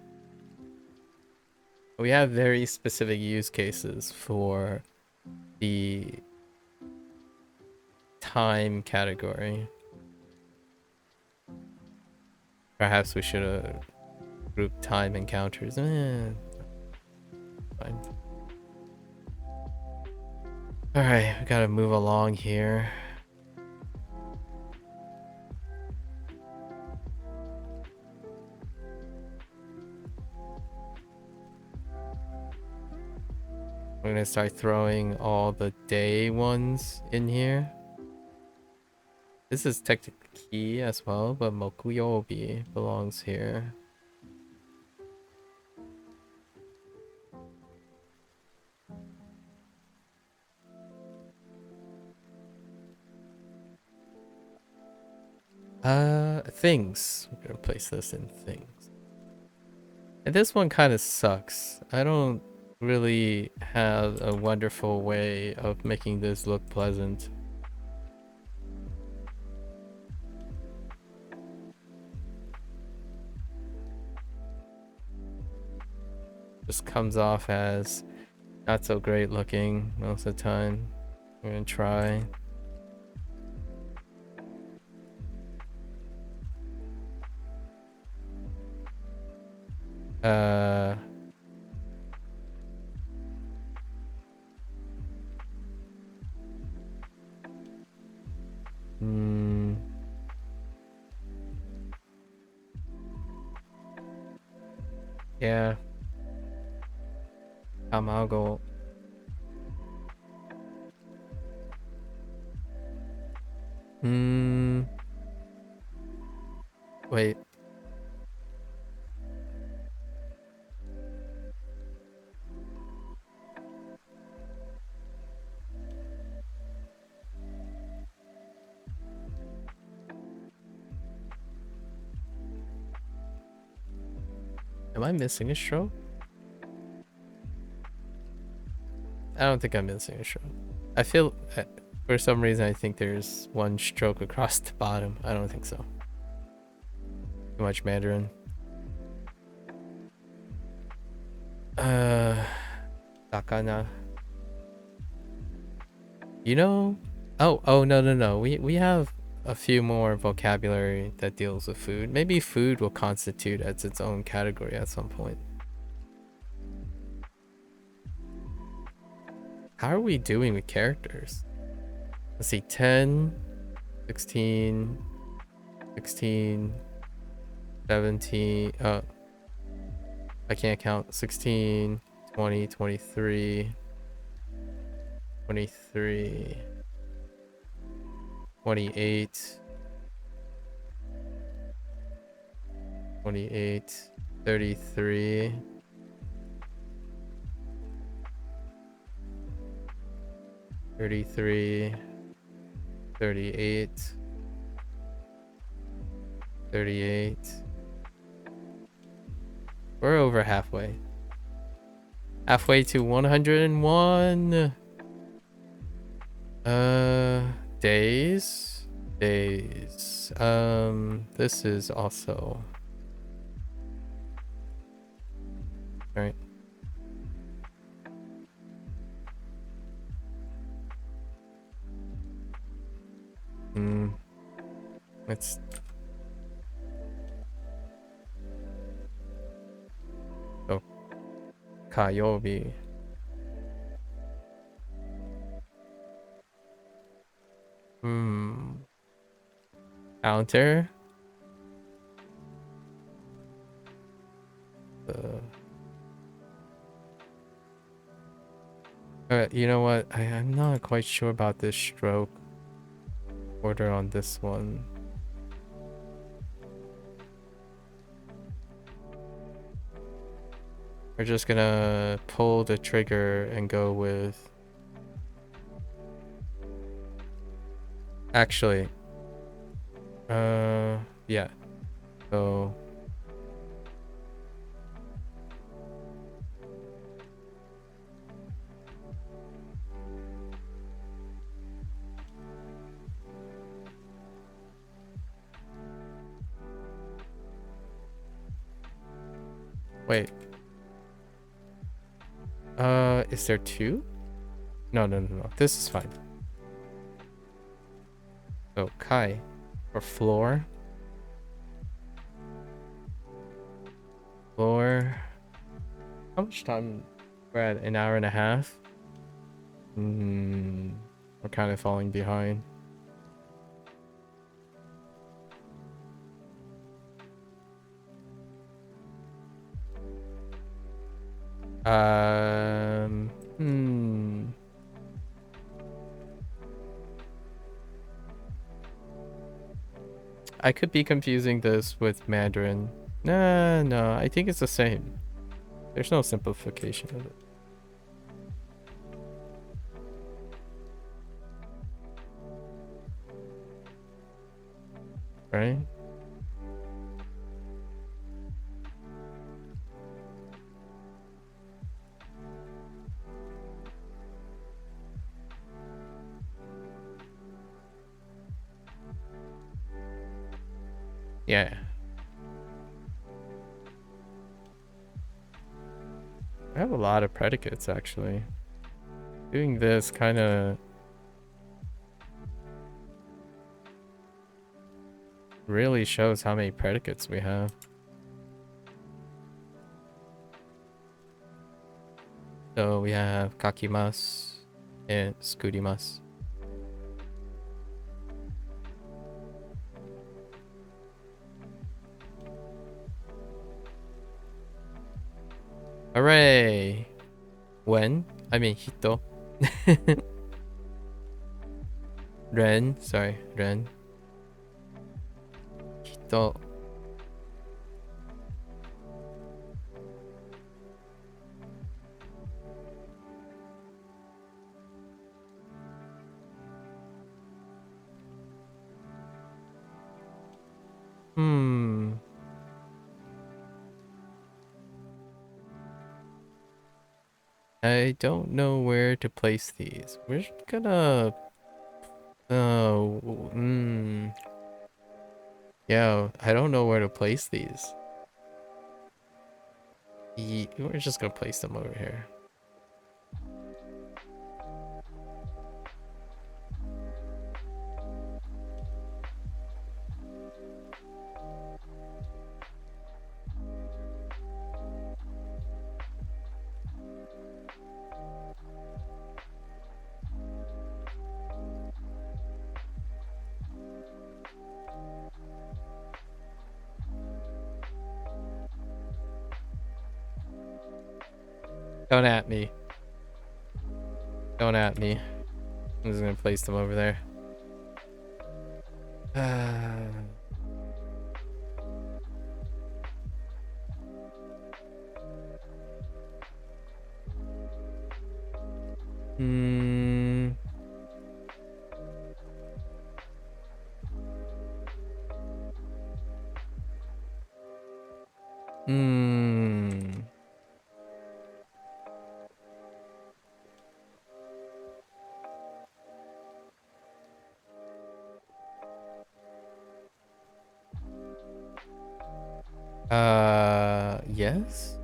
We have very specific use cases for the time category. Perhaps we should have grouped time encounters. Fine. Alright, we gotta move along here. We're gonna start throwing all the day ones in here. This is technically key as well, but Mokuyobi belongs here. Things. We're gonna place this in things. And this one kind of sucks. I don't really have a wonderful way of making this look pleasant. Just comes off as not so great looking most of the time. We're gonna try. Yeah. Tamago. Wait. Am I missing a stroke? I don't think I'm missing a stroke. I feel, for some reason, I think there's one stroke across the bottom. I don't think so. Too much Mandarin. Sakana. You know? Oh, no. We have a few more vocabulary that deals with food. Maybe food will constitute as its own category at some point. How are we doing with characters? Let's see, 10, 16, 16, 17. I can't count. 16, 20, 23, 23, 28, 28, 33, 33, 38, 38. We're over halfway. Halfway to 101. Days. Days. This is also. Right. It's oh, Kayobi. Counter. You know what? I'm not quite sure about this stroke order on this one. We're just gonna pull the trigger and go with... Actually, yeah. So wait. Is there two? No. This is fine. So Kai for floor. Floor. How much time? We're at an hour and a half. We're kind of falling behind. I could be confusing this with Mandarin. No, I think it's the same. There's no simplification of it. Right? Yeah. I have a lot of predicates actually. Doing this kind of really shows how many predicates we have. So we have kakimasu and skurimasu. Hooray! When? I mean hito. Ren, sorry, Ren. Hito. I don't know where to place these. We're gonna... Yeah, I don't know where to place these. We're just gonna place them over here. Don't at me. Don't at me. I'm just gonna place them over there. Hmm. Hmm. Yes.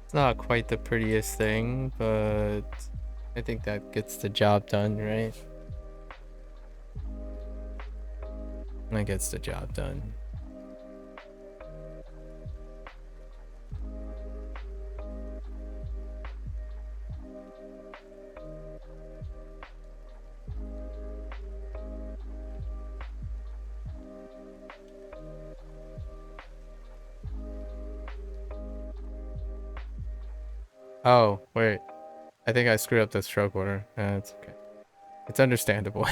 It's not quite the prettiest thing, but I think that gets the job done, right? That gets the job done. Oh, wait. I think I screwed up the stroke order. It's okay. It's understandable.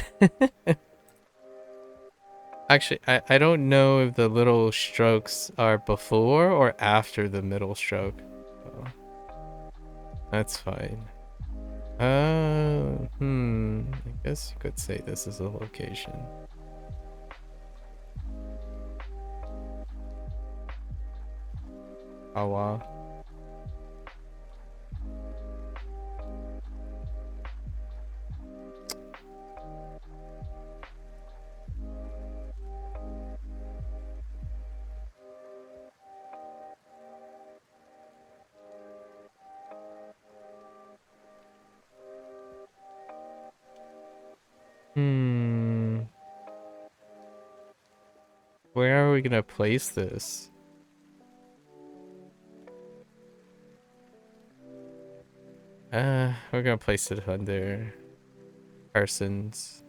Actually, I don't know if the little strokes are before or after the middle stroke. So that's fine. I guess you could say this is a location. Oh wow. Hmm. Where are we gonna place this? We're gonna place it under persons.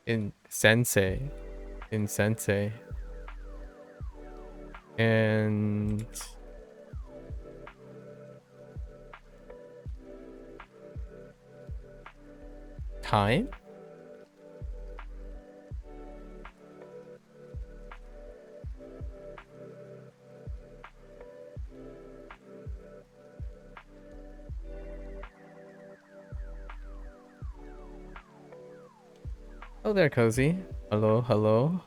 In sensei. In sensei. And time? Oh there, Cozy. Hello, hello.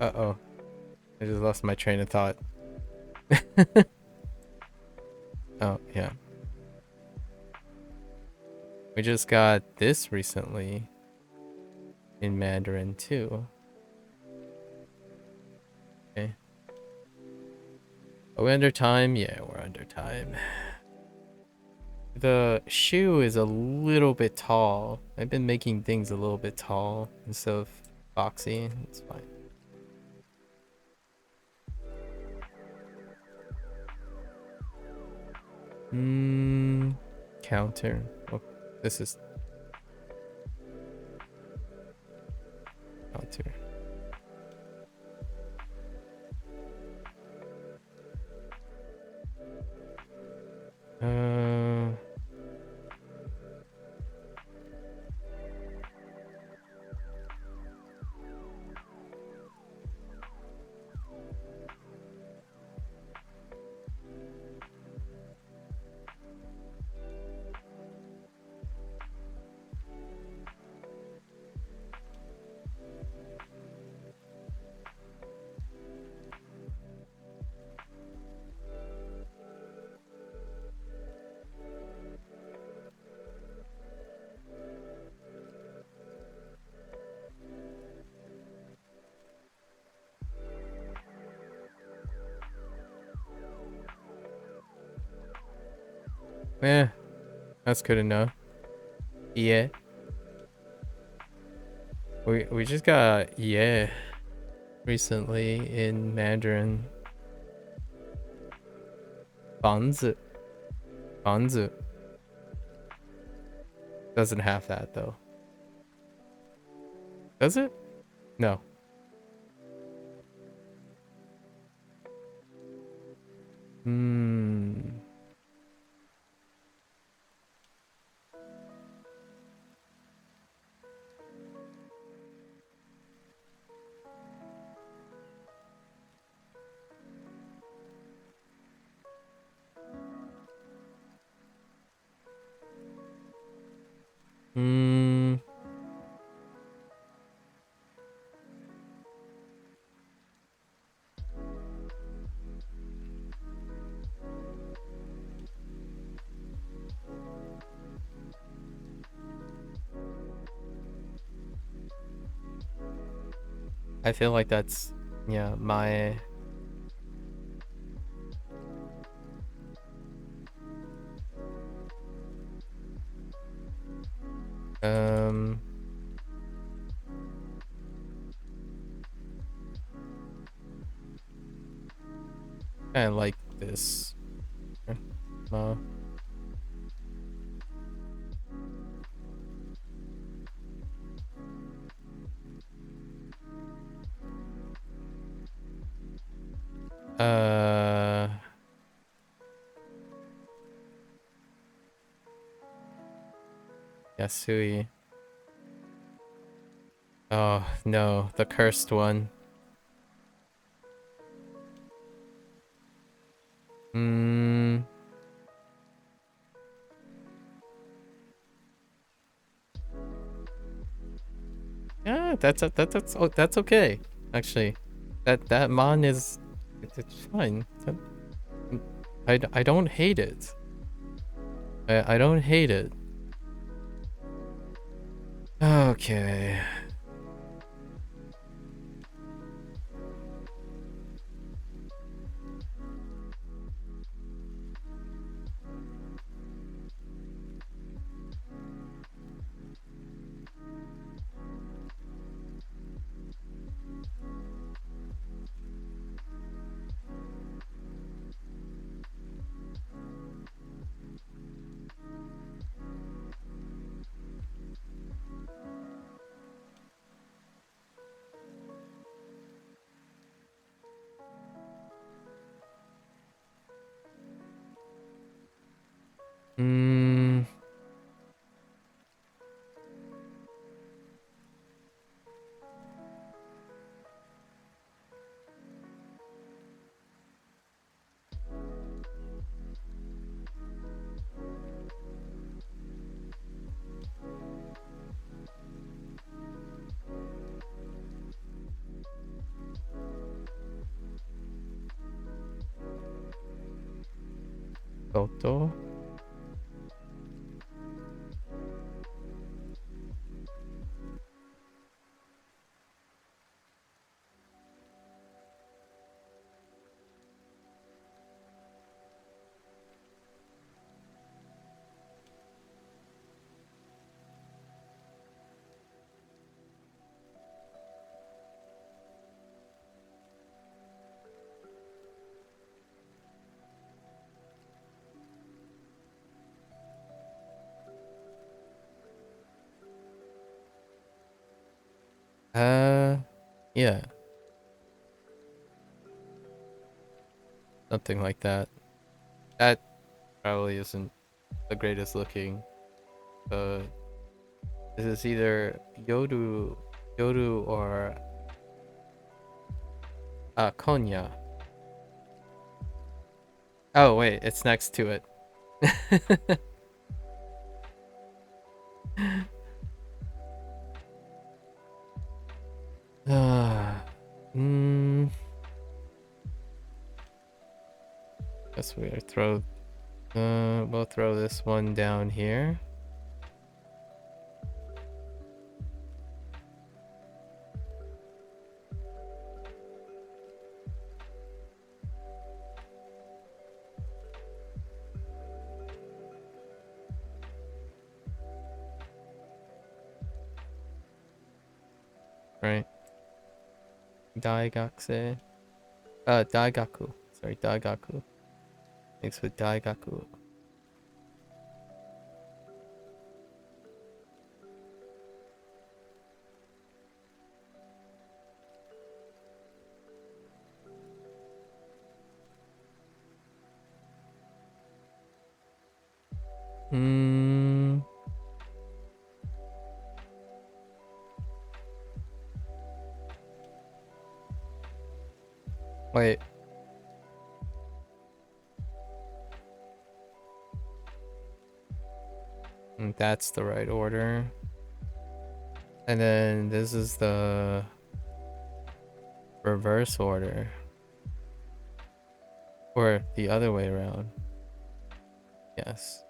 Uh-oh. I just lost my train of thought. Oh, yeah. We just got this recently in Mandarin too. Okay. Are we under time? Yeah, we're under time. The shoe is a little bit tall. I've been making things a little bit tall instead of boxy. It's fine. Counter. Oh, this is counter. Uh, Eh, that's good enough. Yeah. We just got yeah recently in Mandarin. 房子 房子 doesn't have that though. Does it? No. Hmm. Hmm. I feel like that's yeah my um kind of like this. Uh, uh Yasui. Oh no, the cursed one. Hmm. Yeah, that's okay. Actually, that mon is it's fine. I don't hate it. I don't hate it. Okay. Hmm. Toto. Uh, yeah, something like that. That probably isn't the greatest looking. Uh, this is either Yoru or Konya. Oh wait, it's next to it. Ah, mm, guess we'll throw this one down here. Daigaku. Daigaku. Sorry, Daigaku. Mixed with Daigaku. Hmm. Wait. That's the right order. And then this is the reverse order. Or the other way around. Yes.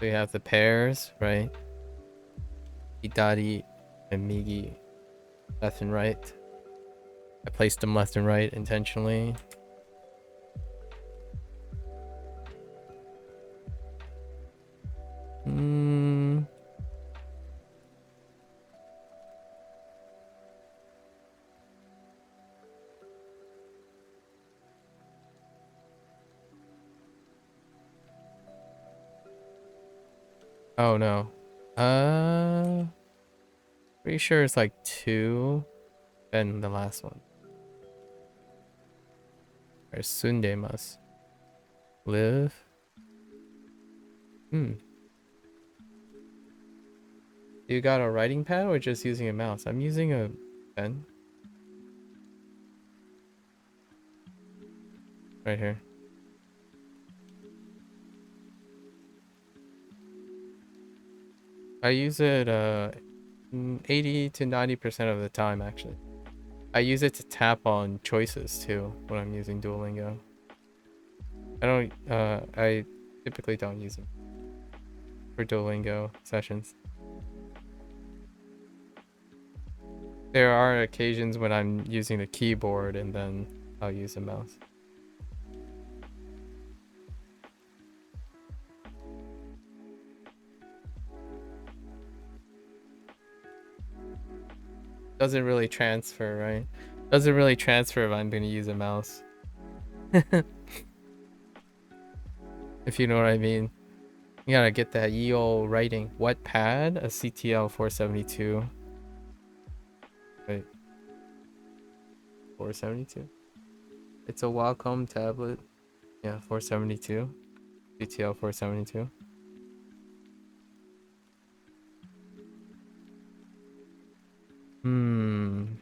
We have the pairs, right? Hidari and Migi. Left and right. I placed them left and right intentionally. Oh no. Pretty sure it's like 2, then the last one. Or Sunde must live. You got a writing pad or just using a mouse? I'm using a pen. Right here. I use it 80 to 90% of the time actually. I use it to tap on choices too when I'm using Duolingo. I typically don't use it for Duolingo sessions. There are occasions when I'm using the keyboard and then I'll use a mouse. Doesn't really transfer, right? Doesn't really transfer if I'm gonna use a mouse. If you know what I mean. You gotta get that ye ol' writing. What pad? A CTL 472. Wait. 472? It's a Wacom tablet. Yeah, 472. CTL 472. Um,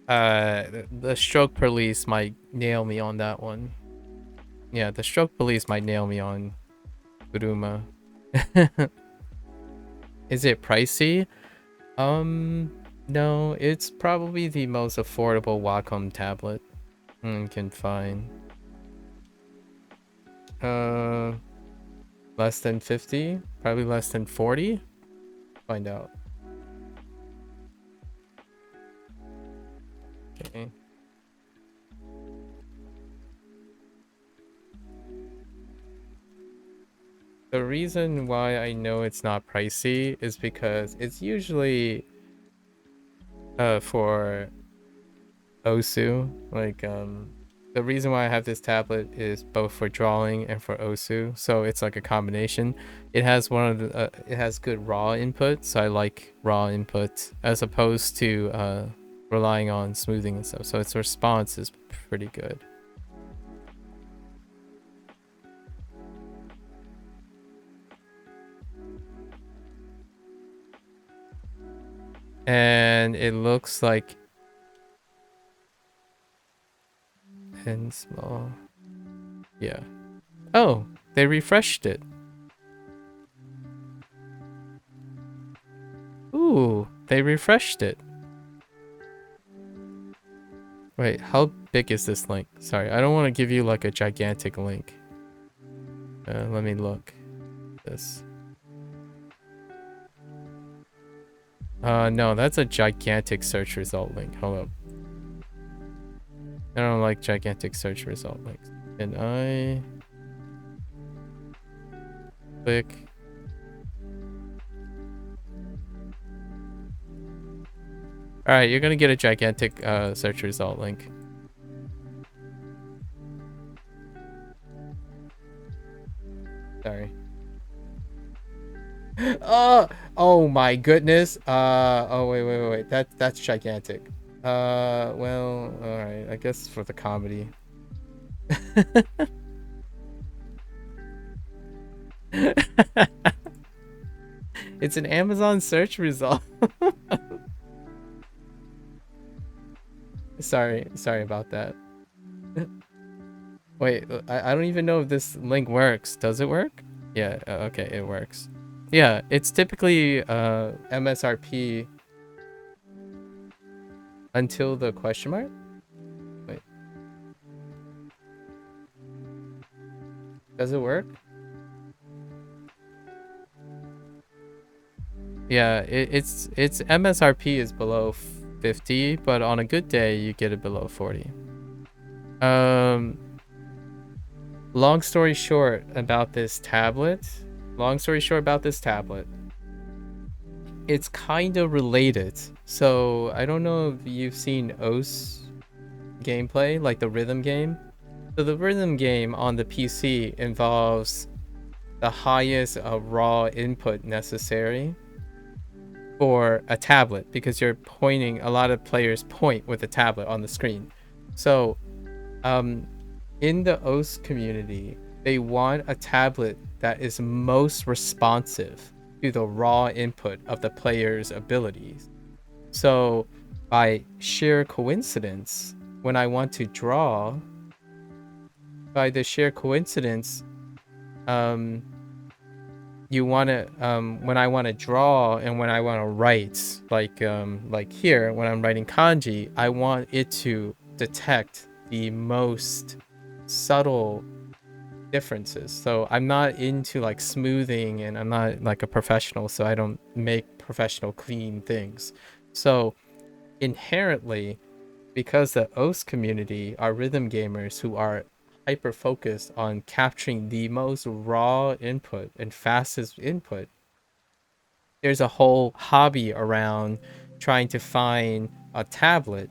the stroke police might nail me on that one. Yeah, the stroke police might nail me on Kuruma. Is it pricey? No, it's probably the most affordable Wacom tablet you can find. Less than 50? Probably less than 40? Find out. Okay. The reason why I know it's not pricey is because it's usually for Osu. Like the reason why I have this tablet is both for drawing and for Osu, so it's like a combination. It has it has good raw input, so I like raw input as opposed to relying on smoothing and stuff. So its response is pretty good. And it looks like and small. Yeah. Oh, they refreshed it. Ooh, they refreshed it. Wait, how big is this link? Sorry, I don't want to give you like a gigantic link. Let me look. This. No, that's a gigantic search result link. Hold up. I don't like gigantic search result links. Can I click? All right, you're gonna get a gigantic search result link. Sorry. Oh my goodness. Oh wait. That's gigantic. Well, all right. I guess for the comedy. It's an Amazon search result. Sorry about that. Wait, I don't even know if this link works. Does it work? Yeah, okay, it works. Yeah, it's typically MSRP until the question mark? Wait. Does it work? Yeah, it's MSRP is below 50, but on a good day you get it below 40. Long story short about this tablet. It's kind of related. So I don't know if you've seen OS gameplay, like the rhythm game. So the rhythm game on the PC involves the highest raw input necessary for a tablet, because you're pointing, a lot of players point with a tablet on the screen. So in the OS community, they want a tablet that is most responsive to the raw input of the player's abilities. So by sheer coincidence, when I want to draw, by the sheer coincidence, you want to when I want to draw and when I want to write, like here when I'm writing kanji, I want it to detect the most subtle differences. So I'm not into like smoothing, and I'm not like a professional, so I don't make professional clean things. So inherently, because the OS community are rhythm gamers who are hyper focused on capturing the most raw input and fastest input, there's a whole hobby around trying to find a tablet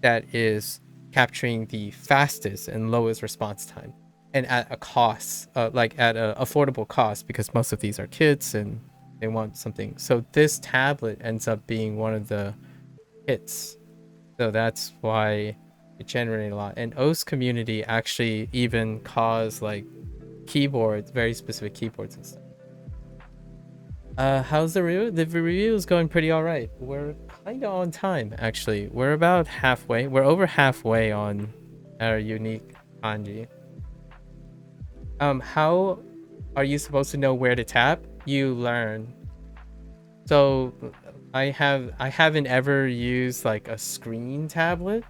that is capturing the fastest and lowest response time, and at a cost, like at an affordable cost, because most of these are kids and they want something. So this tablet ends up being one of the hits. So that's why it generated a lot. And OS community actually even caused like keyboards, very specific keyboards and stuff. How's the review? The review is going pretty all right. We're kind of on time, actually. We're about halfway. We're over halfway on our unique kanji. How are you supposed to know where to tap? You learn. So I haven't ever used like a screen tablet.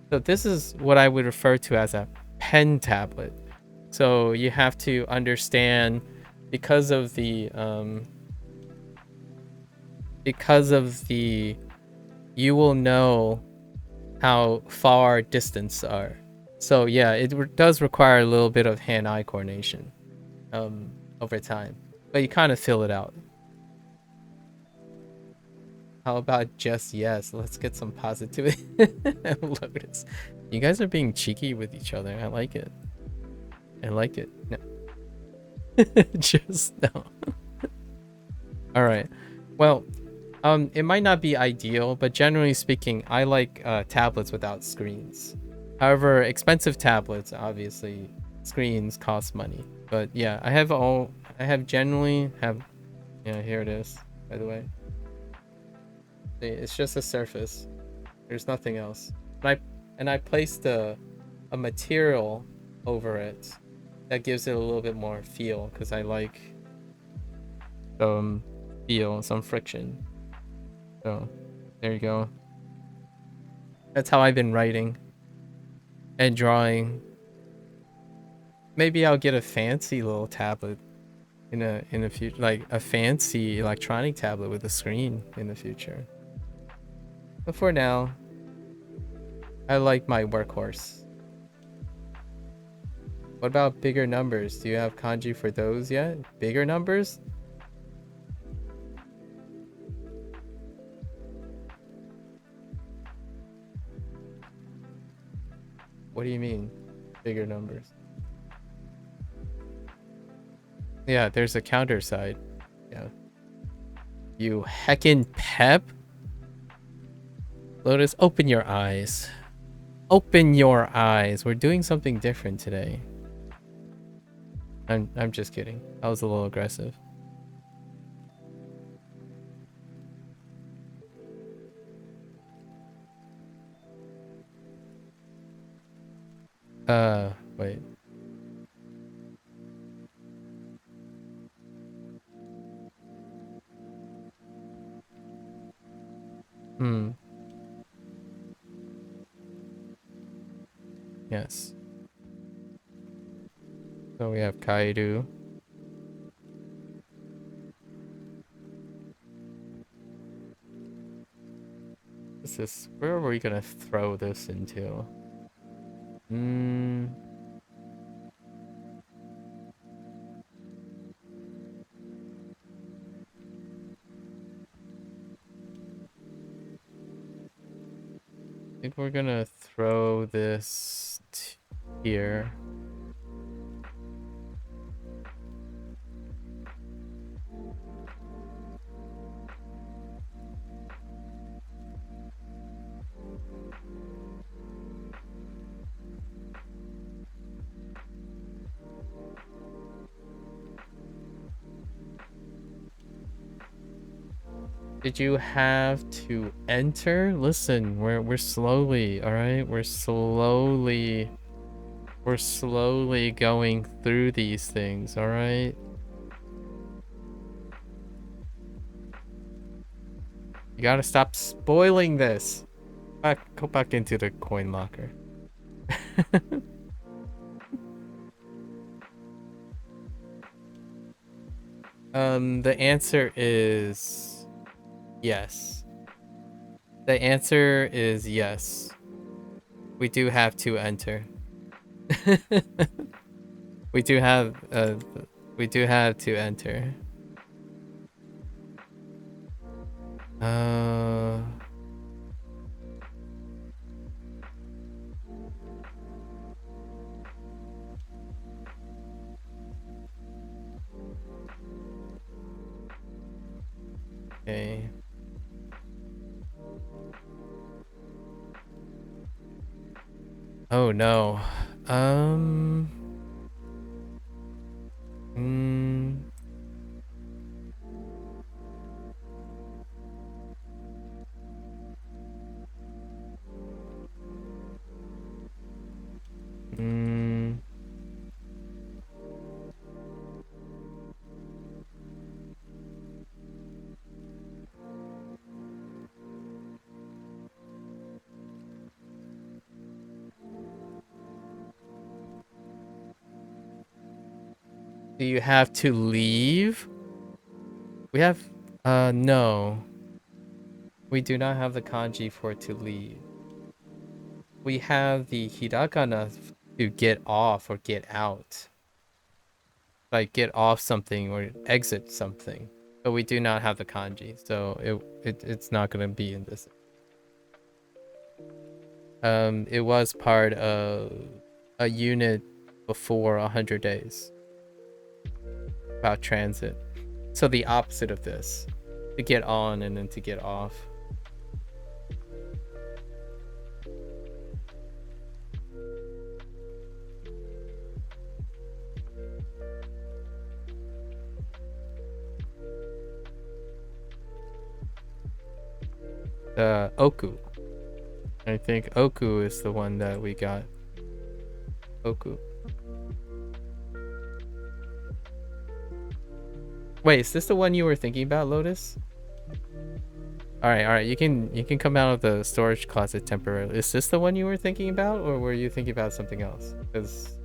So this is what I would refer to as a pen tablet. So you have to understand, because of the you will know how far distance are. So yeah, it does require a little bit of hand-eye coordination over time, but you kind of fill it out. How about just yes? Let's get some positivity. Lotus, you guys are being cheeky with each other. I like it. No. Just no. All right. Well, it might not be ideal, but generally speaking, I like tablets without screens. However, expensive tablets, obviously, screens cost money. But yeah, generally have, yeah, here it is, by the way. See, it's just a surface. There's nothing else. And I placed a material over it that gives it a little bit more feel, because I like feel, some friction. So there you go. That's how I've been writing and drawing. Maybe I'll get a fancy little tablet in a future, like a fancy electronic tablet with a screen in the future. But for now, I like my workhorse. What about bigger numbers? Do you have kanji for those yet? Bigger numbers? What do you mean, bigger numbers? Yeah, there's a counter side. Yeah. You heckin' pep? Lotus, open your eyes. Open your eyes. We're doing something different today. I'm just kidding. I was a little aggressive. Wait. Hmm. Yes. So we have Kaidu. Where are we gonna throw this into? Hmm. I think we're gonna throw this here. Did you have to enter? Listen, we're slowly, all right? We're slowly going through these things, all right? You gotta stop spoiling this. Go back into the coin locker. The answer is yes. The answer is yes. We do have to enter. we do have to enter. Okay. Oh no. Mm, mm, do you have to leave? We have no. We do not have the kanji for to leave. We have the hiragana to get off or get out. Like get off something or exit something. But we do not have the kanji, so it's not gonna be in this. It was part of a unit before 100 days about transit. So the opposite of this, to get on and then to get off. Oku. I think Oku is the one that we got. Oku. Wait, is this the one you were thinking about, Lotus? All right. You can come out of the storage closet temporarily. Is this the one you were thinking about, or were you thinking about something else? Because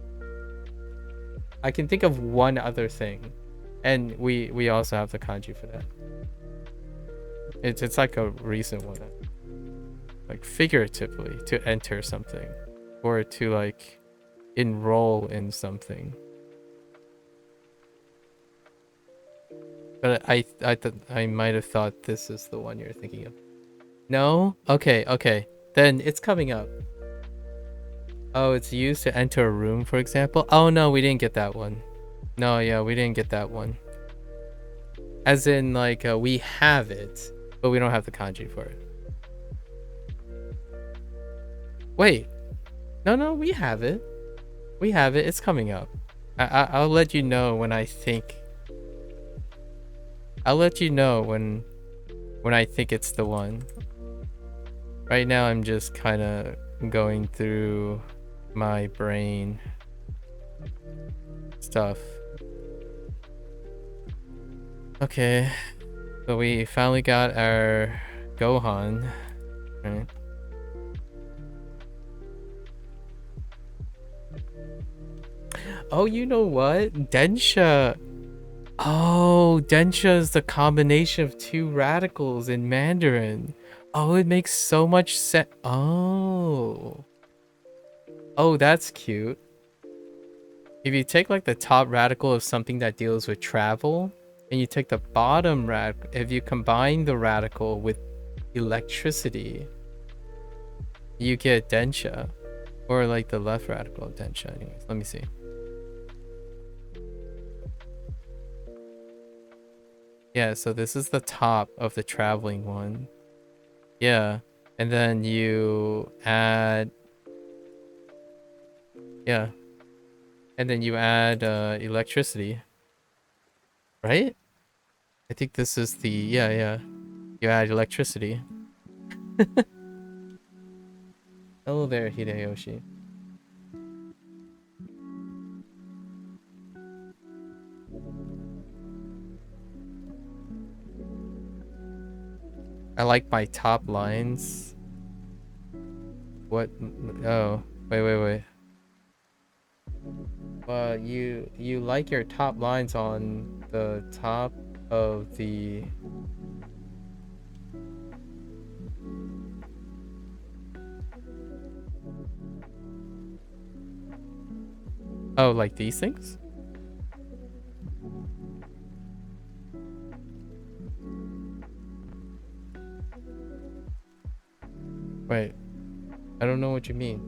I can think of one other thing, and we also have the kanji for that. It's like a recent one, like figuratively to enter something, or to like enroll in something. But I might have thought this is the one you're thinking of. No? Okay. Then it's coming up. Oh, it's used to enter a room, for example. Oh no, we didn't get that one. No, yeah, we didn't get that one. As in, like, we have it, but we don't have the kanji for it. Wait. No, we have it. We have it. It's coming up. I'll let you know when I think. I'll let you know when I think it's the one. Right now, I'm just kind of going through my brain stuff. Okay, so we finally got our Gohan, right? Oh, you know what? Densha. Oh, Densha is the combination of two radicals in Mandarin. Oh, it makes so much sense. Oh. Oh, that's cute. If you take like the top radical of something that deals with travel, and you take the bottom radical, if you combine the radical with electricity, you get Densha. Or like the left radical of Densha. Anyways, let me see. Yeah, so this is the top of the traveling one. Yeah, and then you add... Yeah. And then you add electricity. Right? I think this is the... Yeah. You add electricity. Hello there, Hideyoshi. I like my top lines. What? Oh, wait. You like your top lines on the top of the... Oh, like these things? Wait, I don't know what you mean.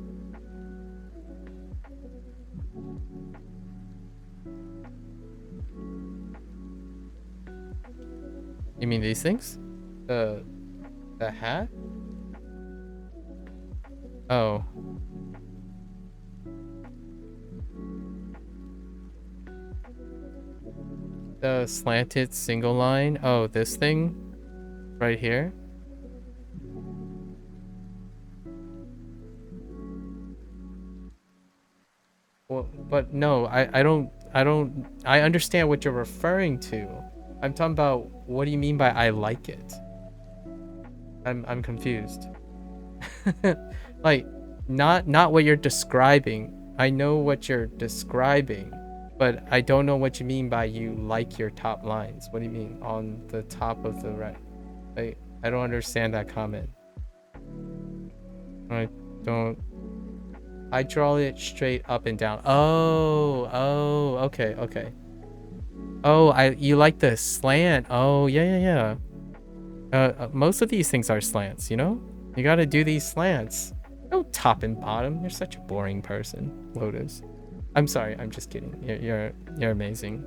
You mean these things? The hat? Oh. The slanted single line? Oh, this thing? Right here? Well, but no, I understand what you're referring to. I'm talking about, what do you mean by I like it? I'm confused. Like, not what you're describing. I know what you're describing, but I don't know what you mean by you like your top lines. What do you mean on the top of the right? Like, I don't understand that comment. I don't. I draw it straight up and down. Oh, okay. Oh, you like the slant. Oh, yeah. Most of these things are slants, you know? You gotta do these slants. No top and bottom. You're such a boring person, Lotus. I'm sorry. I'm just kidding. You're amazing.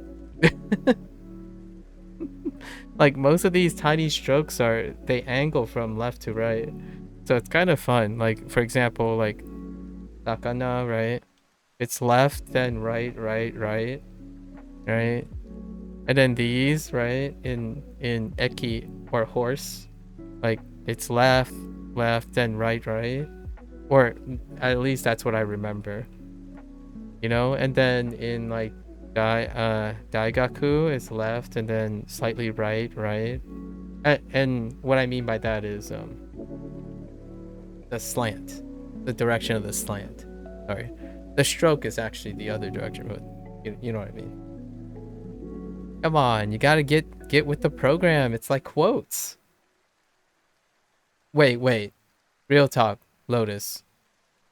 Like, most of these tiny strokes they angle from left to right, so it's kind of fun. Like, for example, like Sakana, right? It's left, then right, right, and then these, right? In Eki or horse, like it's left, then right, or at least that's what I remember. You know, and then in like Daigaku is left and then slightly right. And what I mean by that is the slant, the direction of the slant. Sorry, the stroke is actually the other direction, but You know what I mean? Come on, you gotta get with the program. It's like quotes. Wait. Real talk, Lotus.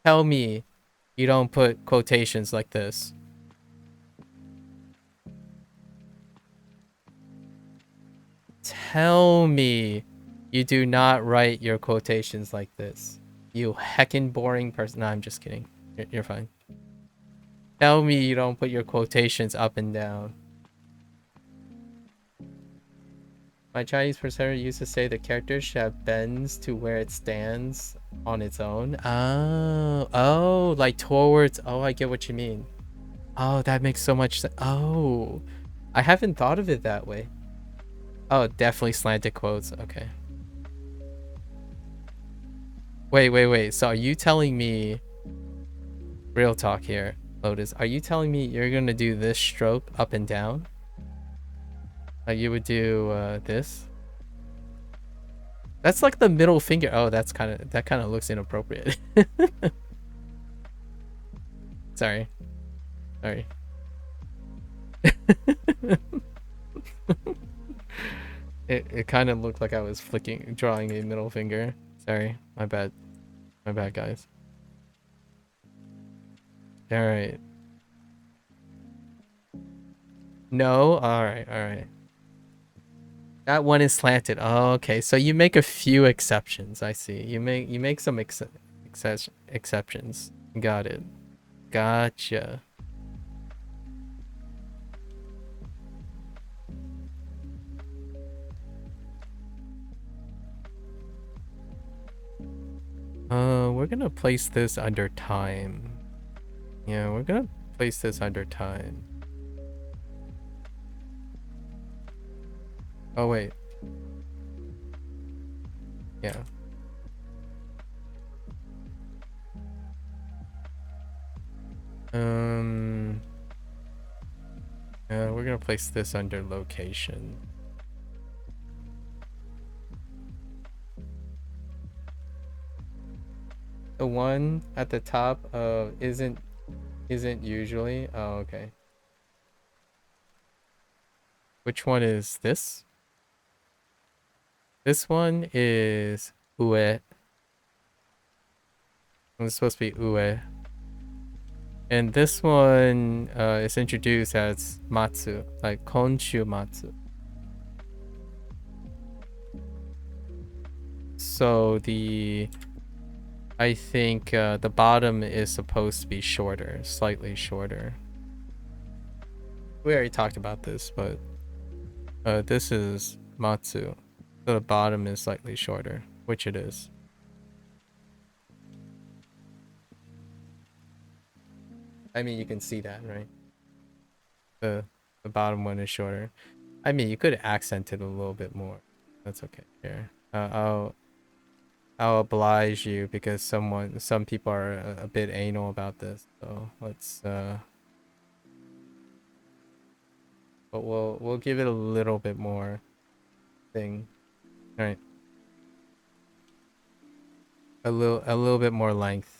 Tell me you don't put quotations like this. Tell me you do not write your quotations like this. You heckin' boring person. No, I'm just kidding. You're fine. Tell me you don't put your quotations up and down. My Chinese professor used to say the character should have bends to where it stands on its own. Oh, like towards. Oh, I get what you mean. Oh, that makes so much sense. Oh, I haven't thought of it that way. Oh, definitely slanted quotes. Okay. Wait. So are you telling me, real talk here, Lotus, are you telling me you're gonna do this stroke up and down? Like you would do this? That's like the middle finger. Oh, that kind of looks inappropriate. Sorry. It kind of looked like I was drawing a middle finger. Sorry, my bad. My bad, guys. All right. No, all right. That one is slanted. Oh, okay. So you make a few exceptions. I see. You make some exceptions. Got it. Gotcha. We're gonna place this under time. Yeah, we're gonna place this under time. Oh, wait. Yeah. We're gonna place this under location. The one at the top isn't usually. Oh, okay. Which one is this? This one is ue. It's supposed to be ue. And this one is introduced as matsu, like konshu matsu. So I think the bottom is supposed to be shorter, slightly shorter. We already talked about this, but this is matsu. So the bottom is slightly shorter, which it is. I mean, you can see that, right? The bottom one is shorter. I mean, you could accent it a little bit more. That's okay. Here, I'll oblige you because some people are a bit anal about this. So let's but we'll give it a little bit more thing. All right. A little bit more length.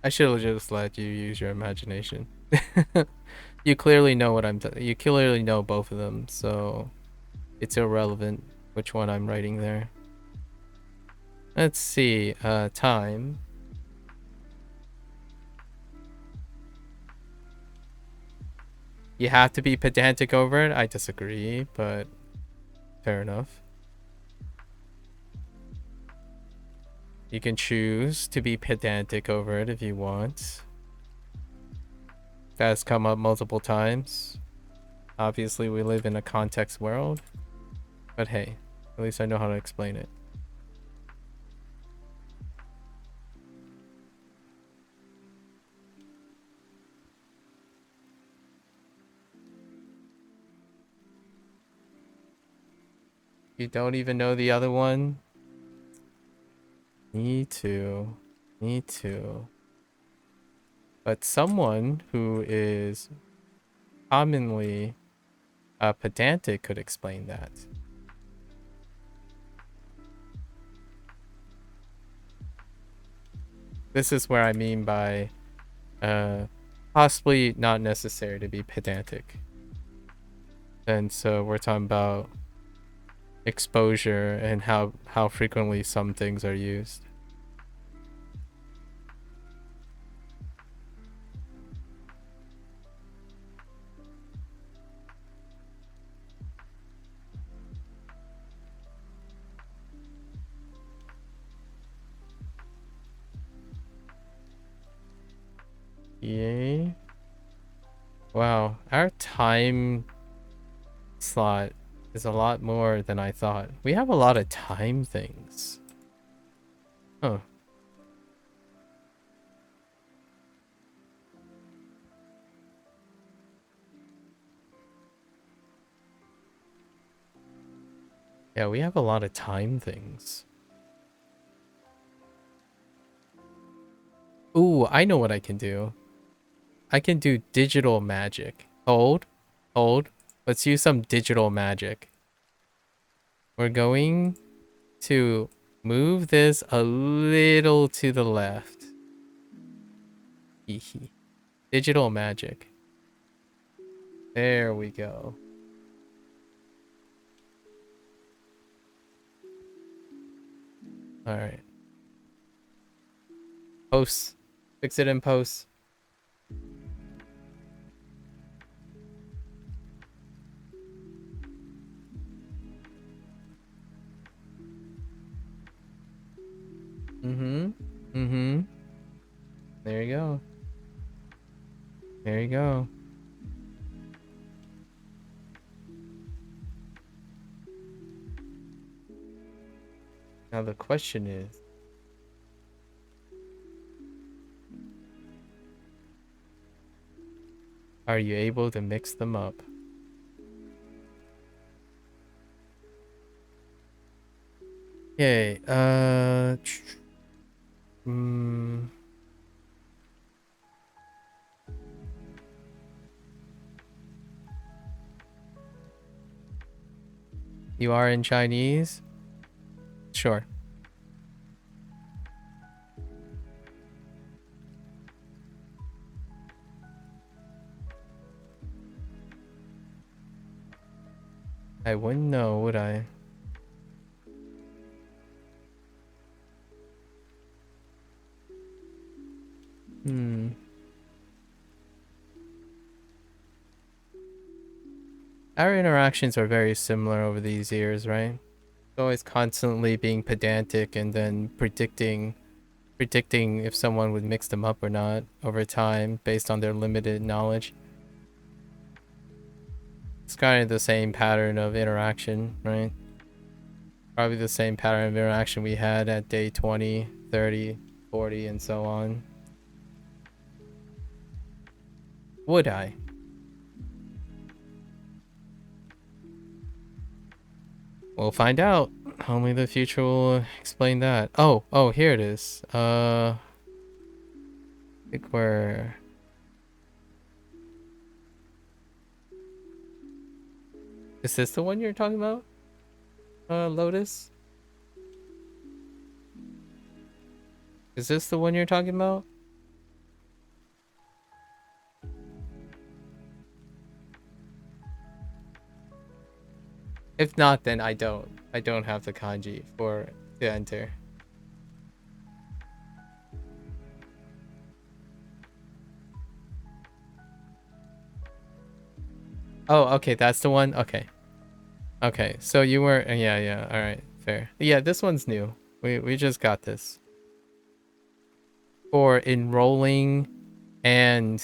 I should have just let you use your imagination. You clearly know what you clearly know both of them, so it's irrelevant which one I'm writing there. Let's see, time. You have to be pedantic over it. I disagree, but fair enough. You can choose to be pedantic over it if you want. That has come up multiple times. Obviously, we live in a context world. But hey, at least I know how to explain it. You don't even know the other one? Me too. Me too. But someone who is commonly pedantic could explain that. this is where I mean by possibly not necessary to be pedantic. And so we're talking about exposure and how frequently some things are used. Yay. Wow, our time slot is a lot more than I thought. We have a lot of time things. Huh. Yeah, we have a lot of time things. Ooh, I know what I can do. I can do digital magic. Hold. Let's use some digital magic. We're going to move this a little to the left. Digital magic. There we go. All right. Post. Fix it in post. There you go. There you go. Now the question is, are you able to mix them up? Okay, you are in Chinese? Sure. I wouldn't know, would I? Our interactions are very similar over these years, right? Always constantly being pedantic and then predicting if someone would mix them up or not over time based on their limited knowledge. It's kind of the same pattern of interaction, right? Probably the same pattern of interaction we had at day 20, 30, 40, and so on. Would I? We'll find out. Only the future will explain that. Oh, here it is. I think we're... Is this the one you're talking about? Lotus? Is this the one you're talking about? If not, then I don't have the kanji to enter. Oh, okay, that's the one. Okay, so you were yeah, all right, fair. Yeah, this one's new. We just got this for enrolling and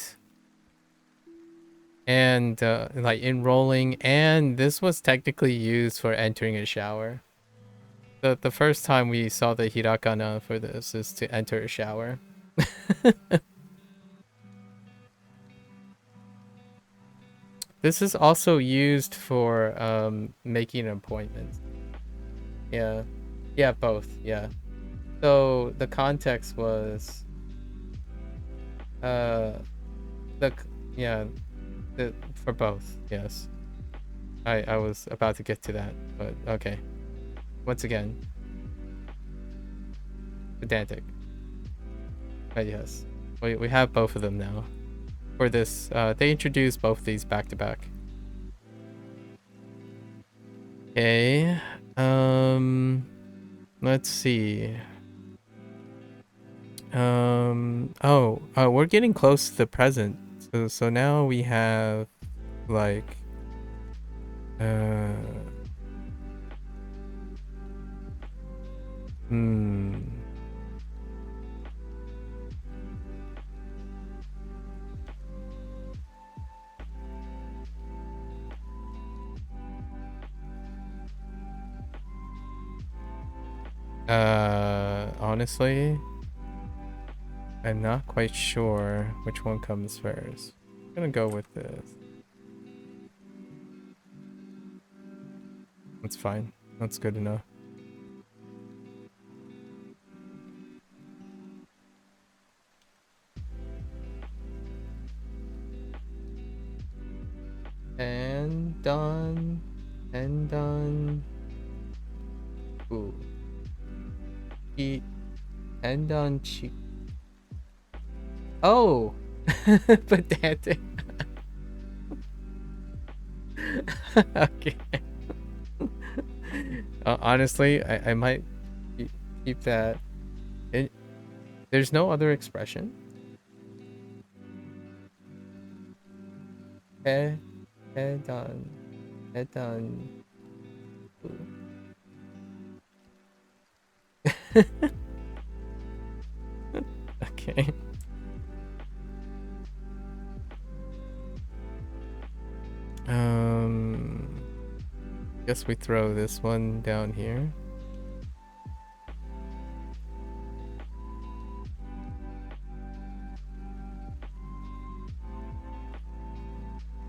like enrolling, and this was technically used for entering a shower. The first time we saw the hiragana for this is to enter a shower. This is also used for making appointments. Yeah, both. Yeah. So the context was for both. Yes. I was about to get to that, but okay. Once again, pedantic. Yes. We have both of them now. For this, they introduced both of these back to back. Okay. Let's see. We're getting close to the present. So now we have like uh hmm honestly, I'm not quite sure which one comes first. I'm gonna go with this. That's fine. That's good enough. And done. And done. Ooh. Eat. And done. Oh! Pedantic. Okay. Honestly, I might keep that. It, there's no other expression. Head, head on, head on. Okay. Um, guess we throw this one down here.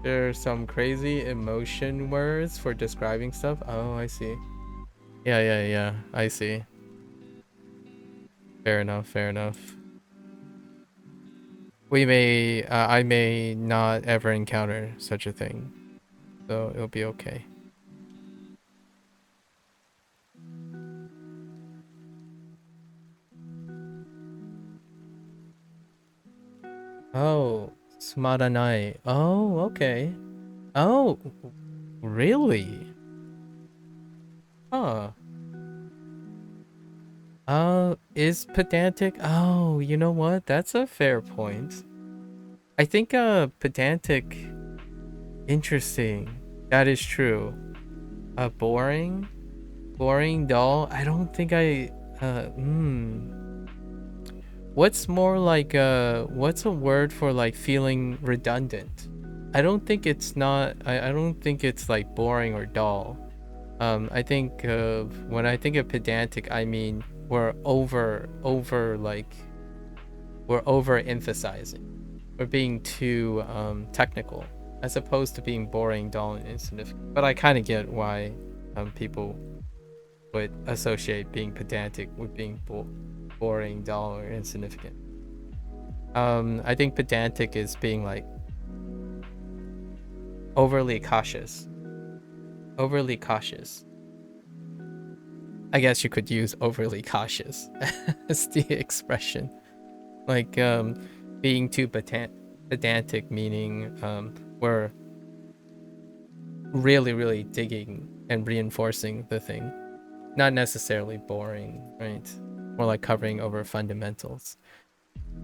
There are some crazy emotion words for describing stuff. Oh, I see. Yeah. I see. Fair enough. Fair enough. I may not ever encounter such a thing, so it'll be okay. Oh, smaranai. Oh, okay. Oh, really? Huh. Is pedantic? Oh, you know what? That's a fair point. I think pedantic. Interesting. That is true. Boring, boring, dull. I don't think I. What's more like what's a word for like feeling redundant? I don't think it's not. I don't think it's like boring or dull. I think of when I think of pedantic, I mean we're over emphasizing. We're being too technical as opposed to being boring, dull, and insignificant. But I kind of get why people would associate being pedantic with being boring, dull, or insignificant. I think pedantic is being like overly cautious. Overly cautious. I guess you could use overly cautious as the expression. Like being too pedantic, meaning we're really digging and reinforcing the thing. Not necessarily boring, right? More like covering over fundamentals.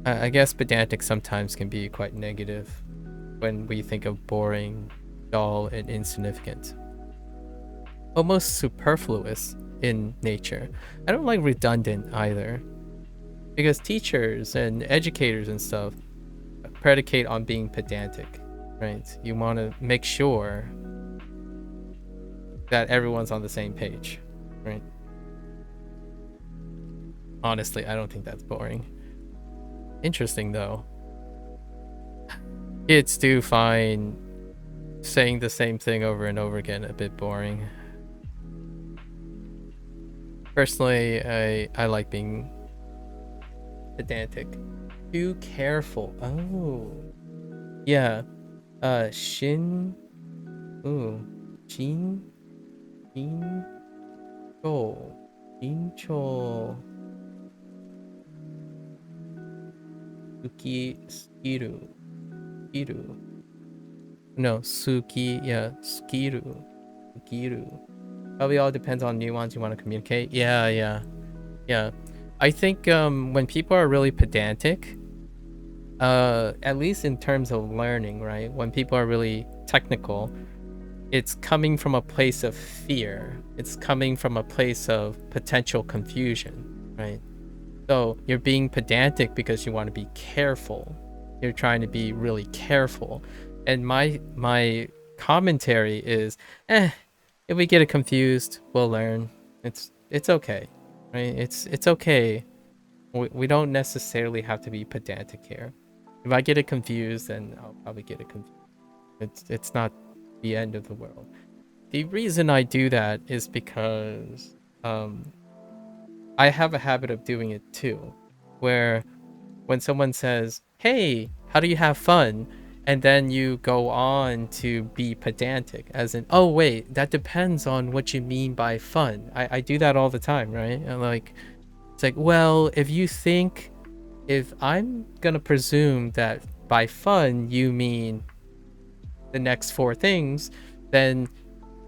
I guess pedantic sometimes can be quite negative when we think of boring, dull, and insignificant. Almost superfluous in nature. I don't like redundant either. Because teachers and educators and stuff predicate on being pedantic, right? You want to make sure that everyone's on the same page, right? Honestly, I don't think that's boring. Interesting though. Kids do find saying the same thing over and over again a bit boring. Personally, I like being pedantic. Too careful. Oh. Yeah. Shin. Ooh. Shin. Shin. Cho. Shin cho. skiru. Skiru. No, suki, yeah, skiru. Skiru. Probably all depends on nuance you want to communicate. Yeah. I think when people are really pedantic, at least in terms of learning, right? When people are really technical, it's coming from a place of fear. It's coming from a place of potential confusion, right? So you're being pedantic because you want to be careful. You're trying to be really careful. And my commentary is, if we get it confused, we'll learn. It's okay, right? It's okay. We don't necessarily have to be pedantic here. If I get it confused, then I'll probably get it confused. It's not the end of the world. The reason I do that is because I have a habit of doing it too, where when someone says, "Hey, how do you have fun?" and then you go on to be pedantic, as in, "Oh wait, that depends on what you mean by fun." I do that all the time, right? And like, it's like, well, if I'm gonna presume that by fun you mean the next four things, then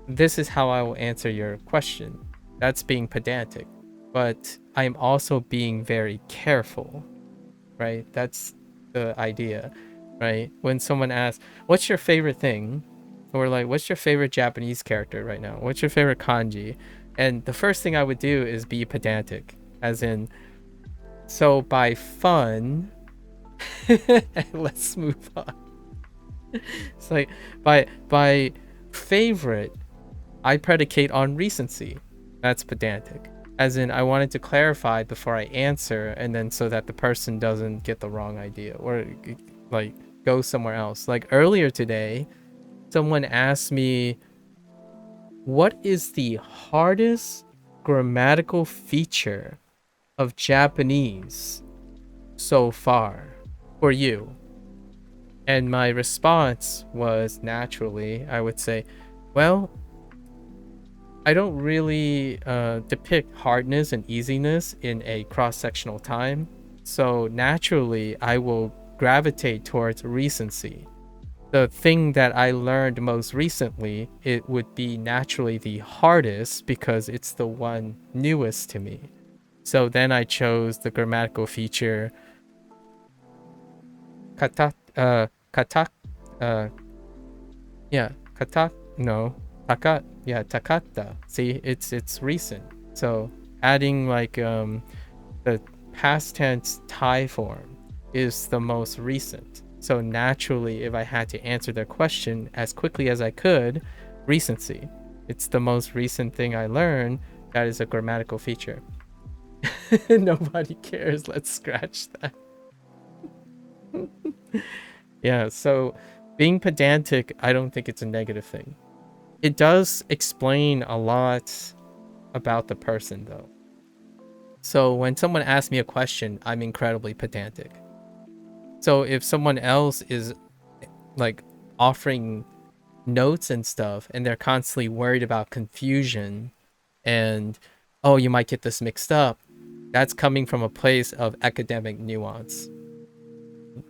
this is how I will answer your question. That's being pedantic, but I'm also being very careful, right? That's the idea, right? When someone asks, "What's your favorite thing?" or like, "What's your favorite Japanese character right now? What's your favorite kanji?" And the first thing I would do is be pedantic, as in, so by fun, let's move on. It's like by favorite, I predicate on recency. That's pedantic. As in, I wanted to clarify before I answer, and then so that the person doesn't get the wrong idea or like go somewhere else. Like earlier today, someone asked me, "What is the hardest grammatical feature of Japanese so far for you?" And my response was, naturally, I would say, well, I don't really depict hardness and easiness in a cross-sectional time. So naturally, I will gravitate towards recency. The thing that I learned most recently, it would be naturally the hardest because it's the one newest to me. So then I chose the grammatical feature kata, katak, yeah, katak, no, takat, yeah, takata. See, it's recent. So adding like the past tense Thai form is the most recent. So naturally, if I had to answer their question as quickly as I could, recency. It's the most recent thing I learned. That is a grammatical feature. Nobody cares. Let's scratch that. Yeah, so being pedantic, I don't think it's a negative thing. It does explain a lot about the person, though. So when someone asks me a question, I'm incredibly pedantic. So if someone else is like offering notes and stuff and they're constantly worried about confusion and, oh, you might get this mixed up, that's coming from a place of academic nuance.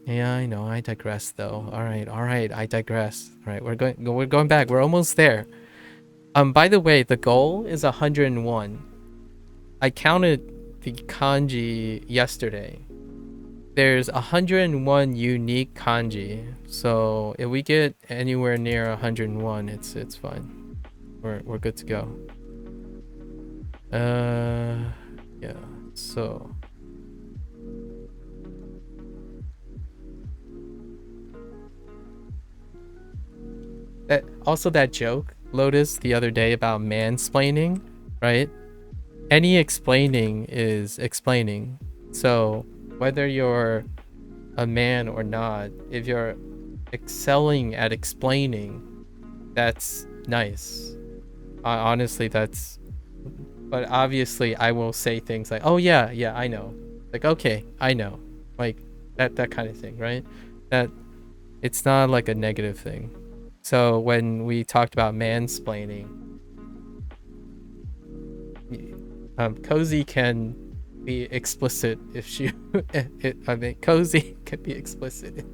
Yeah, I know. I digress, though. All right. I digress. All right, we're going back. We're almost there. By the way, the goal is 101. I counted the kanji yesterday. There's 101 unique kanji. So if we get anywhere near 101, it's fine. We're good to go. Yeah. So that joke, Lotus, the other day about mansplaining, right? Any explaining is explaining. So whether you're a man or not, if you're excelling at explaining, that's nice. Honestly, that's. But obviously, I will say things like, "Oh yeah, I know." Like, okay, I know. Like that kind of thing, right? That it's not like a negative thing. So when we talked about mansplaining, Cozy can be explicit if she. I mean, cozy could be explicit.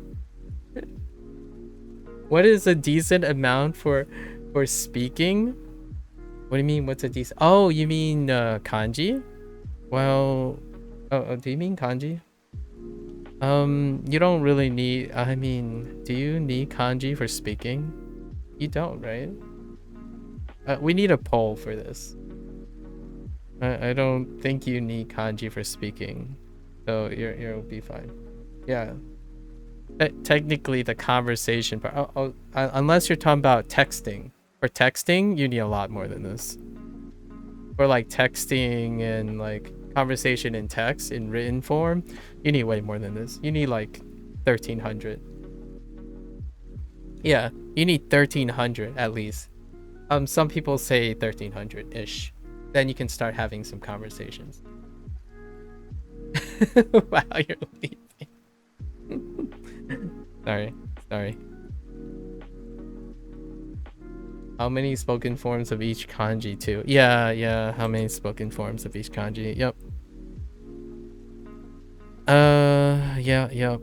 What is a decent amount for speaking? What do you mean? What's a decent? Oh, you mean kanji? Well, do you mean kanji? You don't really need. I mean, do you need kanji for speaking? You don't, right? We need a poll for this. I don't think you need kanji for speaking, so you'll be fine. Yeah. Technically, the conversation part. Unless you're talking about texting. For texting, you need a lot more than this. For like texting and like conversation in text in written form, you need way more than this. You need like 1300. Yeah, you need 1300 at least. Some people say 1300 ish. Then you can start having some conversations. Wow, you're leaving. Sorry. How many spoken forms of each kanji too? Yeah. How many spoken forms of each kanji? Yep. Yeah.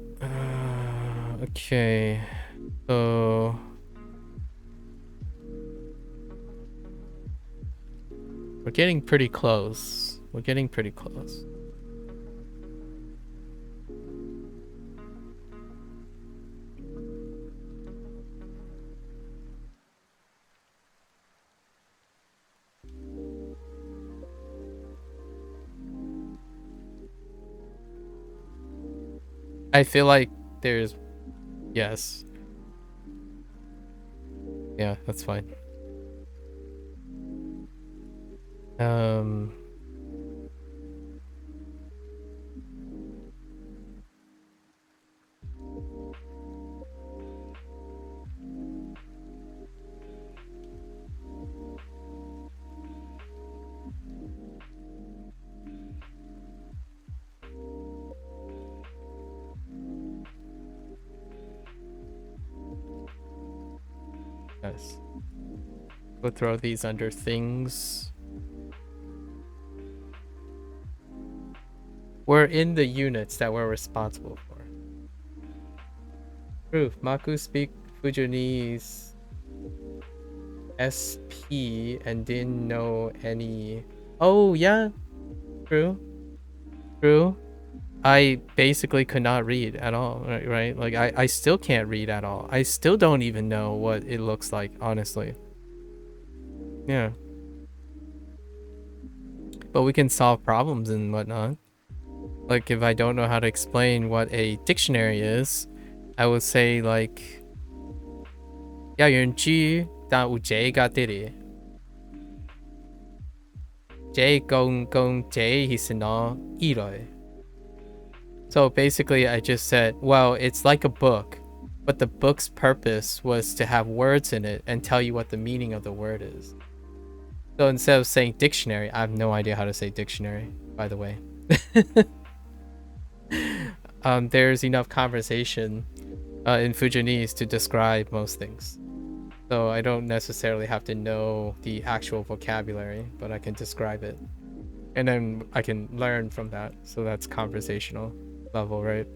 Okay. So we're getting pretty close. I feel like there's yes. Yeah, that's fine. Yes. We'll throw these under things. We're in the units that we're responsible for. Proof. Maku speak Fujianese SP and didn't know any. Oh, yeah. True. I basically could not read at all, right? Like, I still can't read at all. I still don't even know what it looks like, honestly. Yeah. But we can solve problems and whatnot. Like, if I don't know how to explain what a dictionary is, I would say, like, 要有人知但有這個啲嘢這意思呢依來 So basically, I just said, well, it's like a book, but the book's purpose was to have words in it and tell you what the meaning of the word is. So instead of saying dictionary, I have no idea how to say dictionary, by the way. There's enough conversation in Fujianese to describe most things. So I don't necessarily have to know the actual vocabulary, but I can describe it. And then I can learn from that. So that's conversational level, right?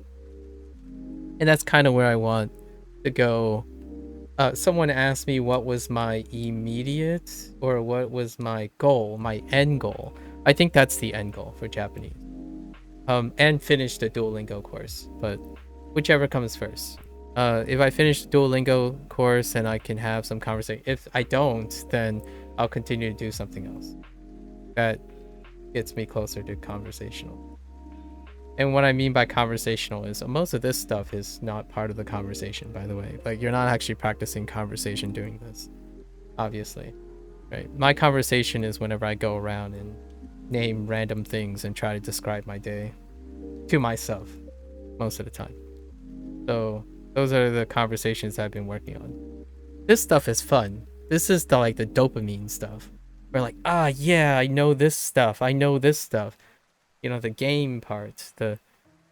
And that's kind of where I want to go. Someone asked me what was my immediate or what was my goal, my end goal. I think that's the end goal for Japanese. And finish the Duolingo course, but whichever comes first. If I finish the Duolingo course and I can have some conversation. If I don't, then I'll continue to do something else. That gets me closer to conversational. And what I mean by conversational is most of this stuff is not part of the conversation, by the way. Like, you're not actually practicing conversation doing this, obviously, right? My conversation is whenever I go around and name random things and try to describe my day to myself most of the time. So those are the conversations I've been working on. This stuff is fun. This is the dopamine stuff. We're like, yeah, I know this stuff. You know, the game part, the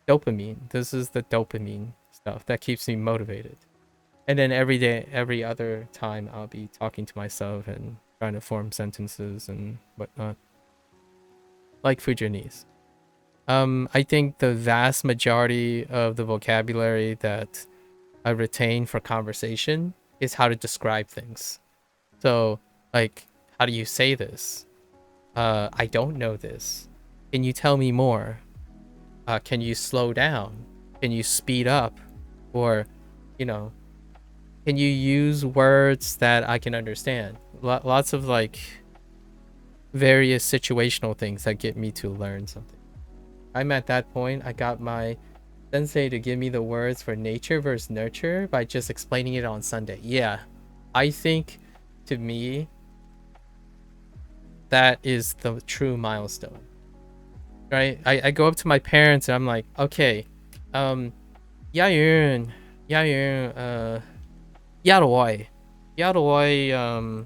dopamine. This is the dopamine stuff that keeps me motivated. And then every day, every other time, I'll be talking to myself and trying to form sentences and whatnot. Like Fujianese. I think the vast majority of the vocabulary that I retain for conversation is how to describe things. So, like, how do you say this? I don't know this. Can you tell me more? Can you slow down? Can you speed up? Or, you know, can you use words that I can understand? Lots of like various situational things that get me to learn something. I'm at that point. I got my sensei to give me the words for nature versus nurture by just explaining it on Sunday. Yeah, I think to me that is the true milestone, right? I go up to my parents and I'm like, okay, um, Yayun, Yayun, Yaroy, Yaroy,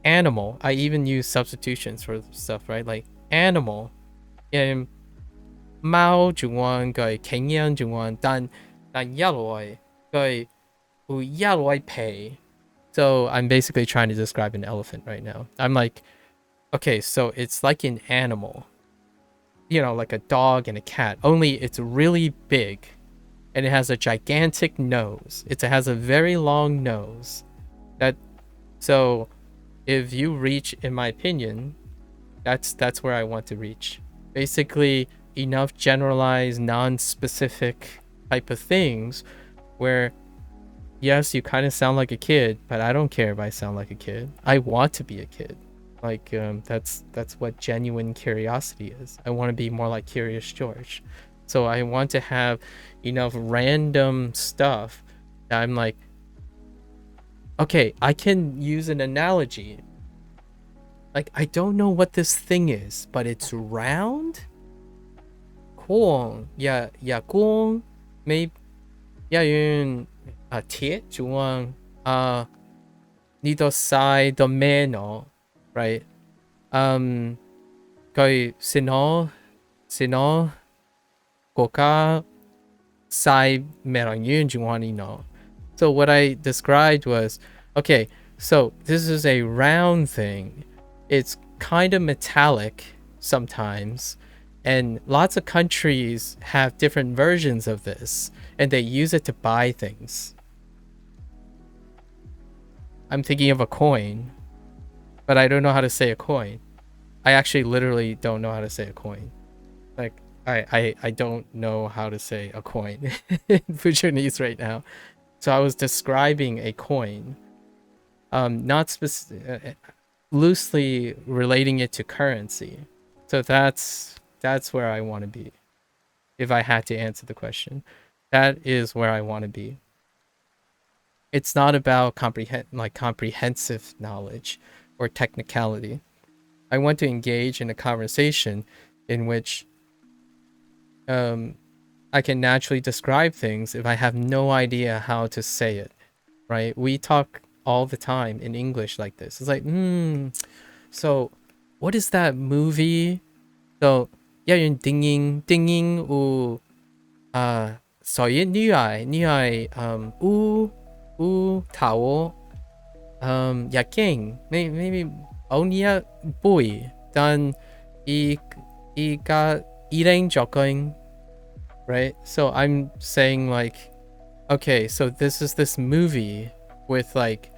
animal. I even use substitutions for stuff, right? Like animal, yeah, 貓仲有佢傾音仲有但人類佢有一皮 so I'm basically trying to describe an elephant right now. I'm like, okay, so it's like an animal, like a dog and a cat, only it's really big and it has a gigantic nose. It has a very long nose. So if you reach, in my opinion, that's where I want to reach. Basically, enough generalized, non-specific type of things where, yes, you kind of sound like a kid, but I don't care if I sound like a kid. I want to be a kid. Like, that's what genuine curiosity is. I want to be more like Curious George. So I want to have enough random stuff that I'm like, okay, I can use an analogy. Like, I don't know what this thing is, but it's round. Cool. Yeah, cool. Maybe. Yeah, yun. Tiet juang. Nito sai domeno. Right. Koi sino koka sai merang yun juani no. So what I described was, okay, so this is a round thing. It's kind of metallic sometimes, and lots of countries have different versions of this, and they use it to buy things. I'm thinking of a coin, but I don't know how to say a coin. I actually literally don't know how to say a coin. Like, I don't know how to say a coin in Fujianese right now. So I was describing a coin, not loosely relating it to currency. So that's where I want to be. If I had to answer the question, that is where I want to be. It's not about comprehensive knowledge or technicality. I want to engage in a conversation in which I can naturally describe things if I have no idea how to say it, right? We talk all the time in English like this. It's like, so what is that movie? So, yeah, yung dinging u so yun ni ai u tao yaking maybe onia boy dan I got eating jogging, right? So I'm saying like, okay, so this is this movie with like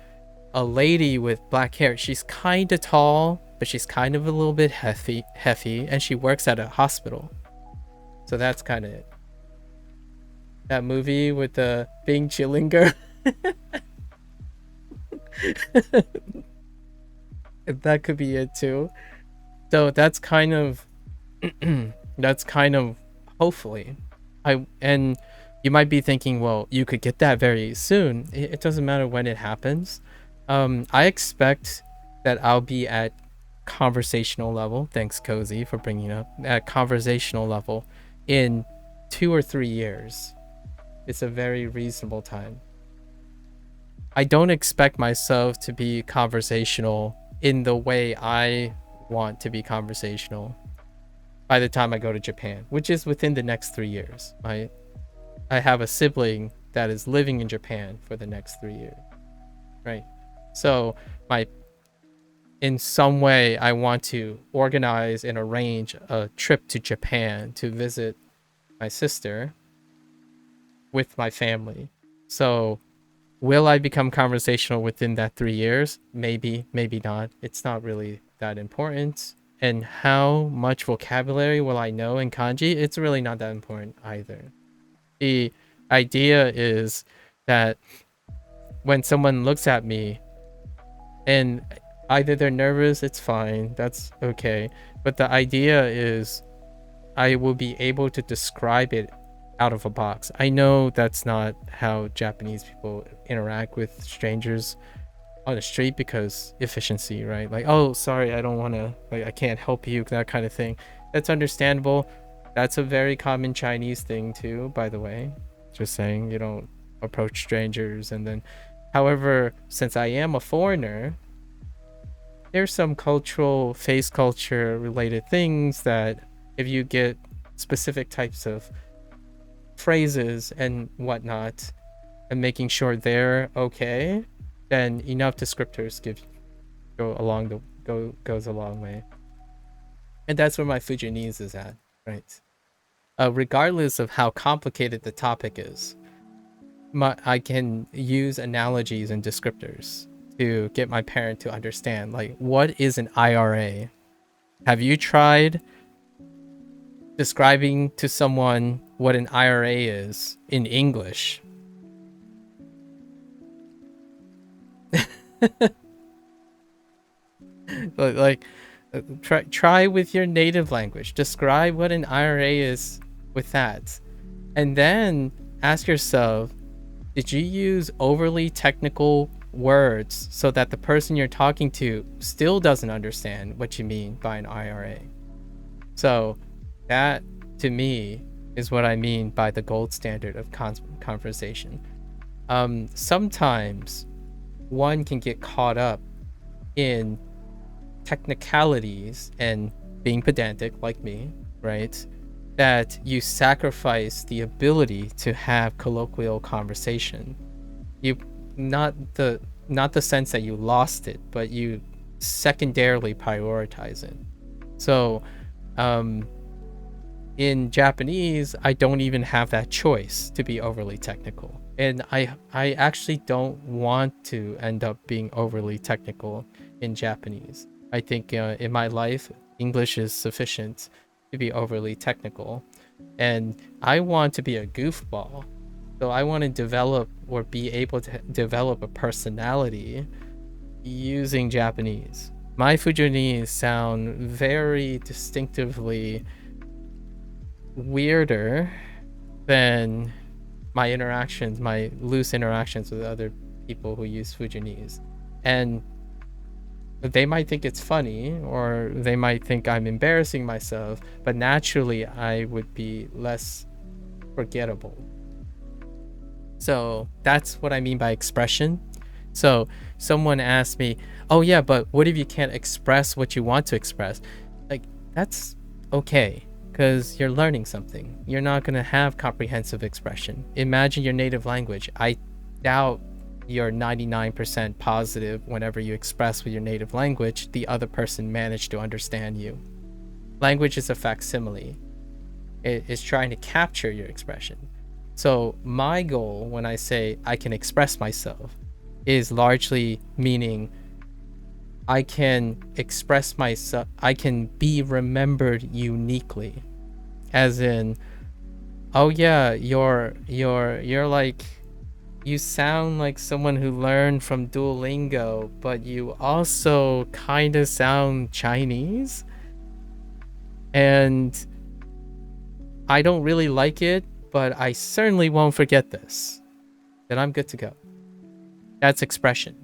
a lady with black hair. She's kind of tall, but she's kind of a little bit hefty, and she works at a hospital. So that's kind of it. That movie with the Bing Chillinger. That could be it too. So that's kind of hopefully. And you might be thinking, well, you could get that very soon. It doesn't matter when it happens. I expect that I'll be at conversational level. Thanks, Cozy, for bringing up at conversational level in 2 or 3 years. It's a very reasonable time. I don't expect myself to be conversational in the way I want to be conversational by the time I go to Japan, which is within the next 3 years. I have a sibling that is living in Japan for the next 3 years, right? So in some way I want to organize and arrange a trip to Japan to visit my sister with my family. So, will I become conversational within that 3 years? Maybe, maybe not. It's not really that important. And how much vocabulary will I know in kanji? It's really not that important either. The idea is that when someone looks at me and either they're nervous, it's fine, that's okay. But the idea is I will be able to describe it out of a box. I know that's not how Japanese people interact with strangers on the street because efficiency, right? Like, oh, sorry, I don't want to, like, I can't help you, that kind of thing. That's understandable. That's a very common Chinese thing too, by the way. Just saying, you don't approach strangers. And then, however, since I am a foreigner, there's some cultural, face culture related things that if you get specific types of phrases and whatnot and making sure they're okay, then enough descriptors goes a long way. And that's where my Fujianese is at, right? Regardless of how complicated the topic is, I can use analogies and descriptors to get my parent to understand, like, what is an IRA? Have you tried describing to someone what an IRA is in English? like try with your native language. Describe what an IRA is with that. And then ask yourself, did you use overly technical words so that the person you're talking to still doesn't understand what you mean by an IRA? So that, to me, is what I mean by the gold standard of conversation. Sometimes one can get caught up in technicalities and being pedantic like me, right? That you sacrifice the ability to have colloquial conversation. You not the sense that you lost it, but you secondarily prioritize it. So in Japanese, I don't even have that choice to be overly technical. And I actually don't want to end up being overly technical in Japanese. I think in my life, English is sufficient to be overly technical. And I want to be a goofball. So I want to develop or be able to develop a personality using Japanese. My Fujianese sound very distinctively weirder than my loose interactions with other people who use Fujianese. And they might think it's funny, or they might think I'm embarrassing myself, but naturally I would be less forgettable. So that's what I mean by expression. So someone asked me, oh yeah, but what if you can't express what you want to express? Like, that's okay, because you're learning something. You're not going to have comprehensive expression. Imagine your native language. I doubt you're 99% positive whenever you express with your native language, the other person managed to understand you. Language is a facsimile. It is trying to capture your expression. So my goal when I say I can express myself is largely meaning I can express myself, I can be remembered uniquely. As in, oh yeah, you're like, you sound like someone who learned from Duolingo, but you also kind of sound Chinese. And I don't really like it, but I certainly won't forget this. Then I'm good to go. That's expression.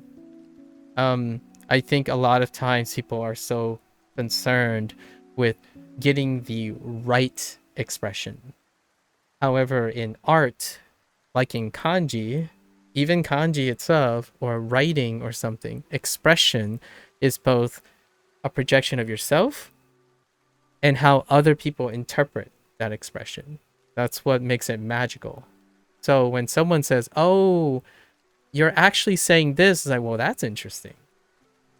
I think a lot of times people are so concerned with getting the right expression. However, in art, like in kanji, even kanji itself, or writing or something, expression is both a projection of yourself and how other people interpret that expression. That's what makes it magical. So when someone says, oh, you're actually saying this, it's like, well, that's interesting.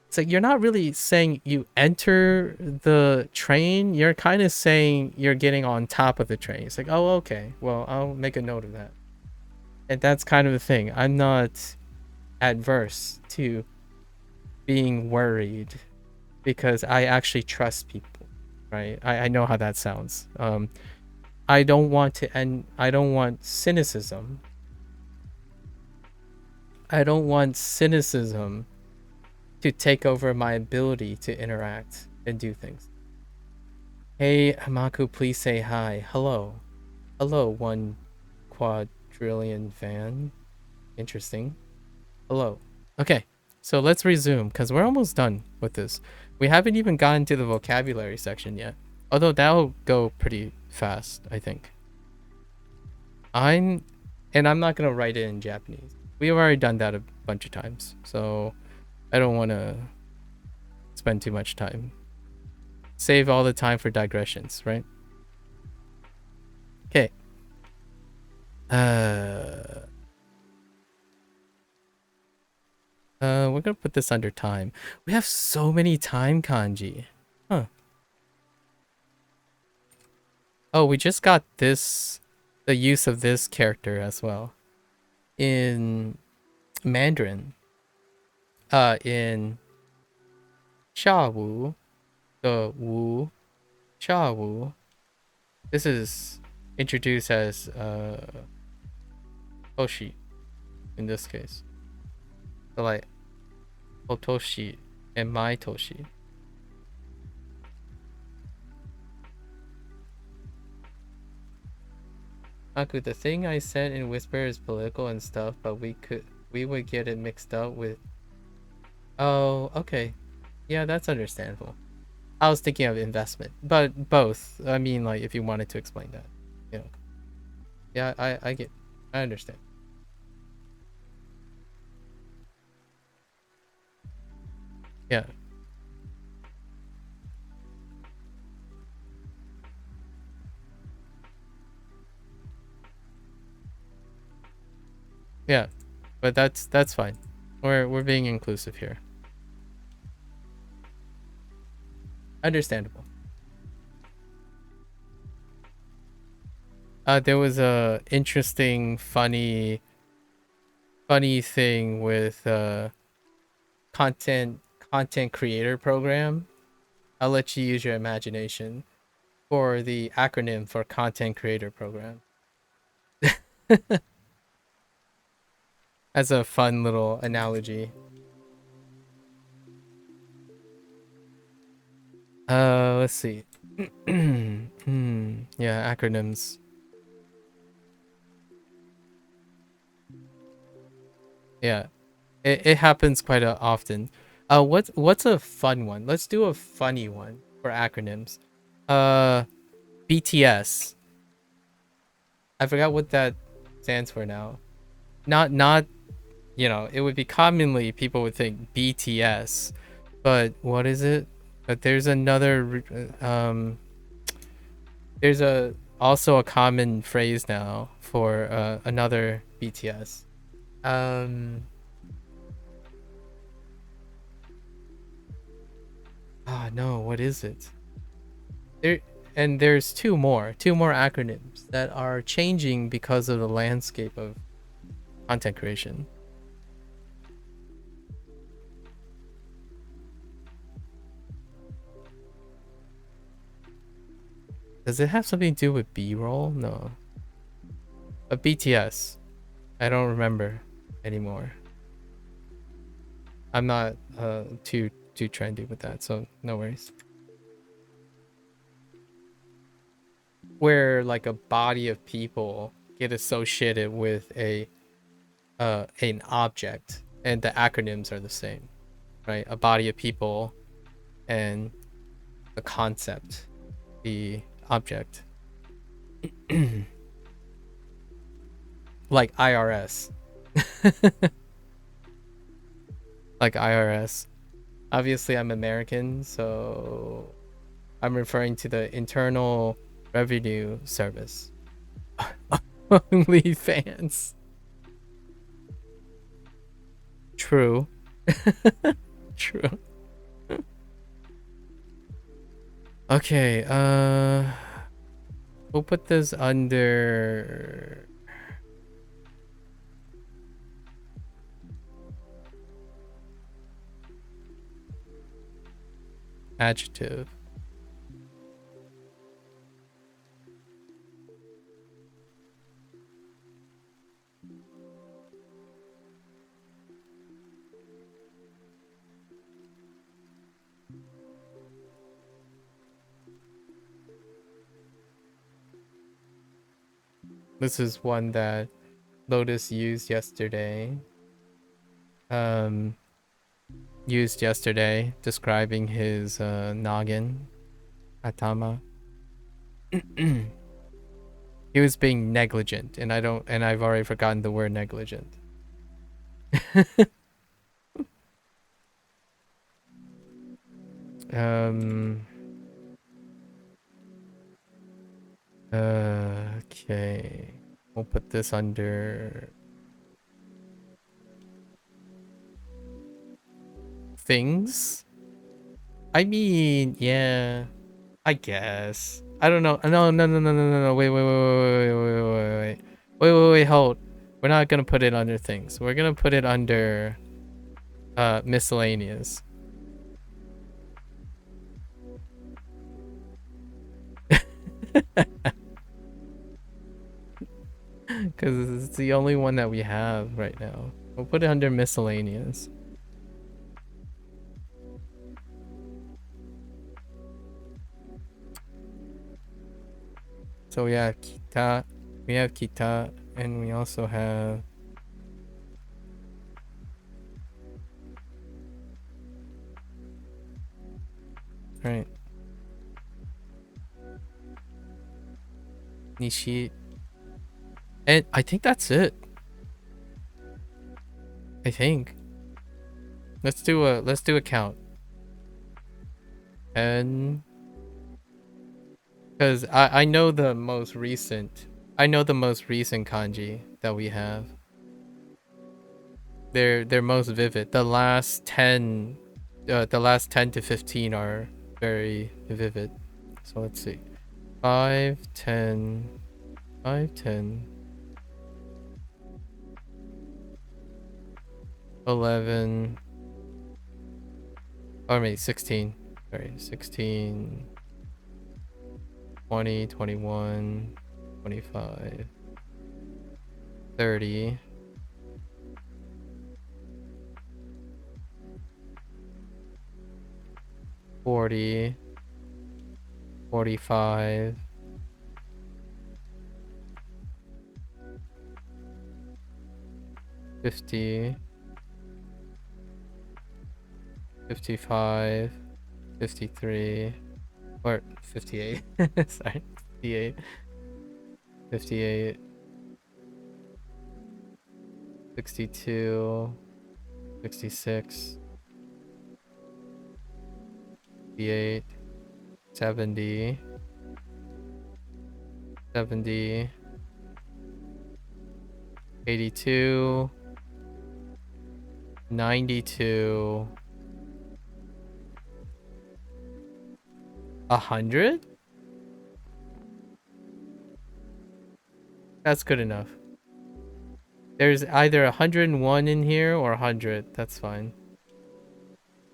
It's like you're not really saying you enter the train. You're kind of saying you're getting on top of the train. It's like, oh, okay. Well, I'll make a note of that. And that's kind of the thing. I'm not adverse to being worried because I actually trust people, right? I know how that sounds. I don't want to end. I don't want cynicism. I don't want cynicism to take over my ability to interact and do things. Hey, Maku, please say hi. Hello. Hello, 1 quadrillion fan. Interesting. Hello. Okay, so let's resume because we're almost done with this. We haven't even gotten to the vocabulary section yet. Although that'll go pretty fast, I think. I'm not gonna write it in Japanese. We've already done that a bunch of times, so I don't want to spend too much time. Save all the time for digressions, right? Okay. We're gonna put this under time. We have so many time kanji. Huh. Oh, we just got this, the use of this character as well. In Mandarin. In Sha Wu, the Wu, Sha Wu. This is introduced as Toshi in this case. So like Otoshi and my Toshi. Aku, the thing I said in Whisper is political and stuff, but we would get it mixed up with. Oh, okay. Yeah, that's understandable. I was thinking of investment, but both. I mean, like, if you wanted to explain that, you know. Yeah, I understand. Yeah. Yeah, but that's fine. We're being inclusive here. Understandable. There was a interesting, funny thing with content creator program. I'll let you use your imagination for the acronym for content creator program. As a fun little analogy. Let's see. Yeah, acronyms. Yeah, it happens quite often. What's a fun one? Let's do a funny one for acronyms. Uh, BTS. I forgot what that stands for now. Not you know, it would be commonly people would think BTS, but what is it? But there's another there's a also a common phrase now for another BTS. Um no, what is it? There and there's two more acronyms that are changing because of the landscape of content creation. Does it have something to do with B-roll? No. But BTS. I don't remember anymore. I'm not too trendy with that, so no worries. Where like a body of people get associated with a an object and the acronyms are the same, right? A body of people and the concept, the object. Like IRS. Like IRS. Obviously I'm American, so I'm referring to the Internal Revenue Service. Only fans. True. True. Okay, we'll put this under adjective. This is one that Lotus used yesterday. Describing his noggin, atama. He was being negligent, and I've already forgotten the word negligent. um. Okay. We'll put this under things. I mean, yeah. I guess. I don't know. No. Wait, hold. We're not gonna put it under things. We're gonna put it under miscellaneous. Because it's the only one that we have right now. We'll put it under miscellaneous. So we have kita, and we also have right. Nishi. And I think that's it. I think. Let's do a count. And because I know the most recent kanji that we have. They're most vivid. The last 10 to 15 are very vivid. So let's see. 5, 10, 5, 10, 11, or maybe 16. Sorry, 16, 20, 21, 25, 30, 40, 45, 50, 55, 53, or 58. Sorry, 58, 58, 62, 66, 68, 70, 70, 82, 92, 100? That's good enough. There's either 101 in here or 100. That's fine.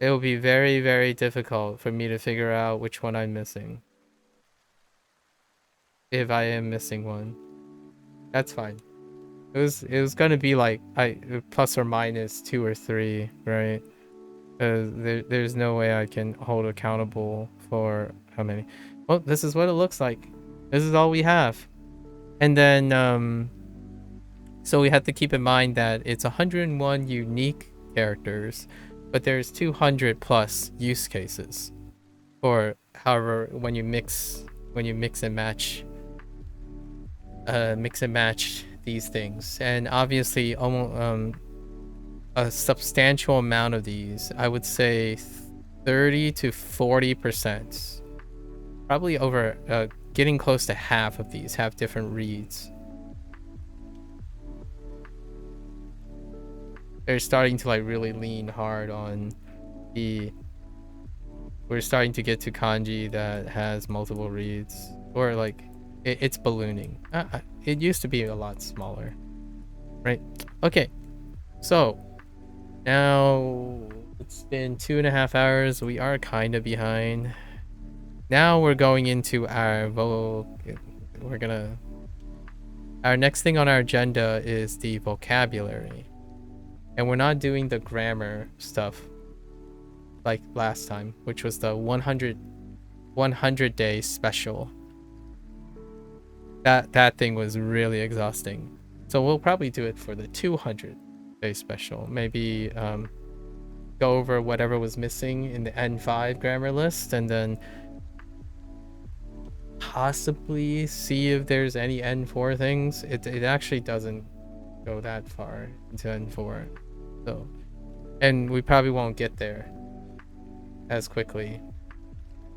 It will be very, very difficult for me to figure out which one I'm missing. If I am missing one. That's fine. It was gonna be like plus or minus 2 or 3, right? There's no way I can hold accountable for how many. Well, this is what it looks like. This is all we have. And then so we have to keep in mind that it's 101 unique characters, but there's 200 plus use cases. Or however, when you mix and match these things. And obviously almost a substantial amount of these, I would say 30 to 40%, probably over getting close to half of these have different reads. They're starting to like really lean hard on the we're starting to get to kanji that has multiple reads, or like it's ballooning. It used to be a lot smaller, right? Okay, so now it's been 2.5 hours. We are kind of behind. Now we're going into our our next thing on our agenda is the vocabulary, and we're not doing the grammar stuff like last time, which was the 100 day special. That thing was really exhausting. So we'll probably do it for the 200 day special. Maybe go over whatever was missing in the N5 grammar list, and then possibly see if there's any N4 things. It actually doesn't go that far into N4. So, and we probably won't get there as quickly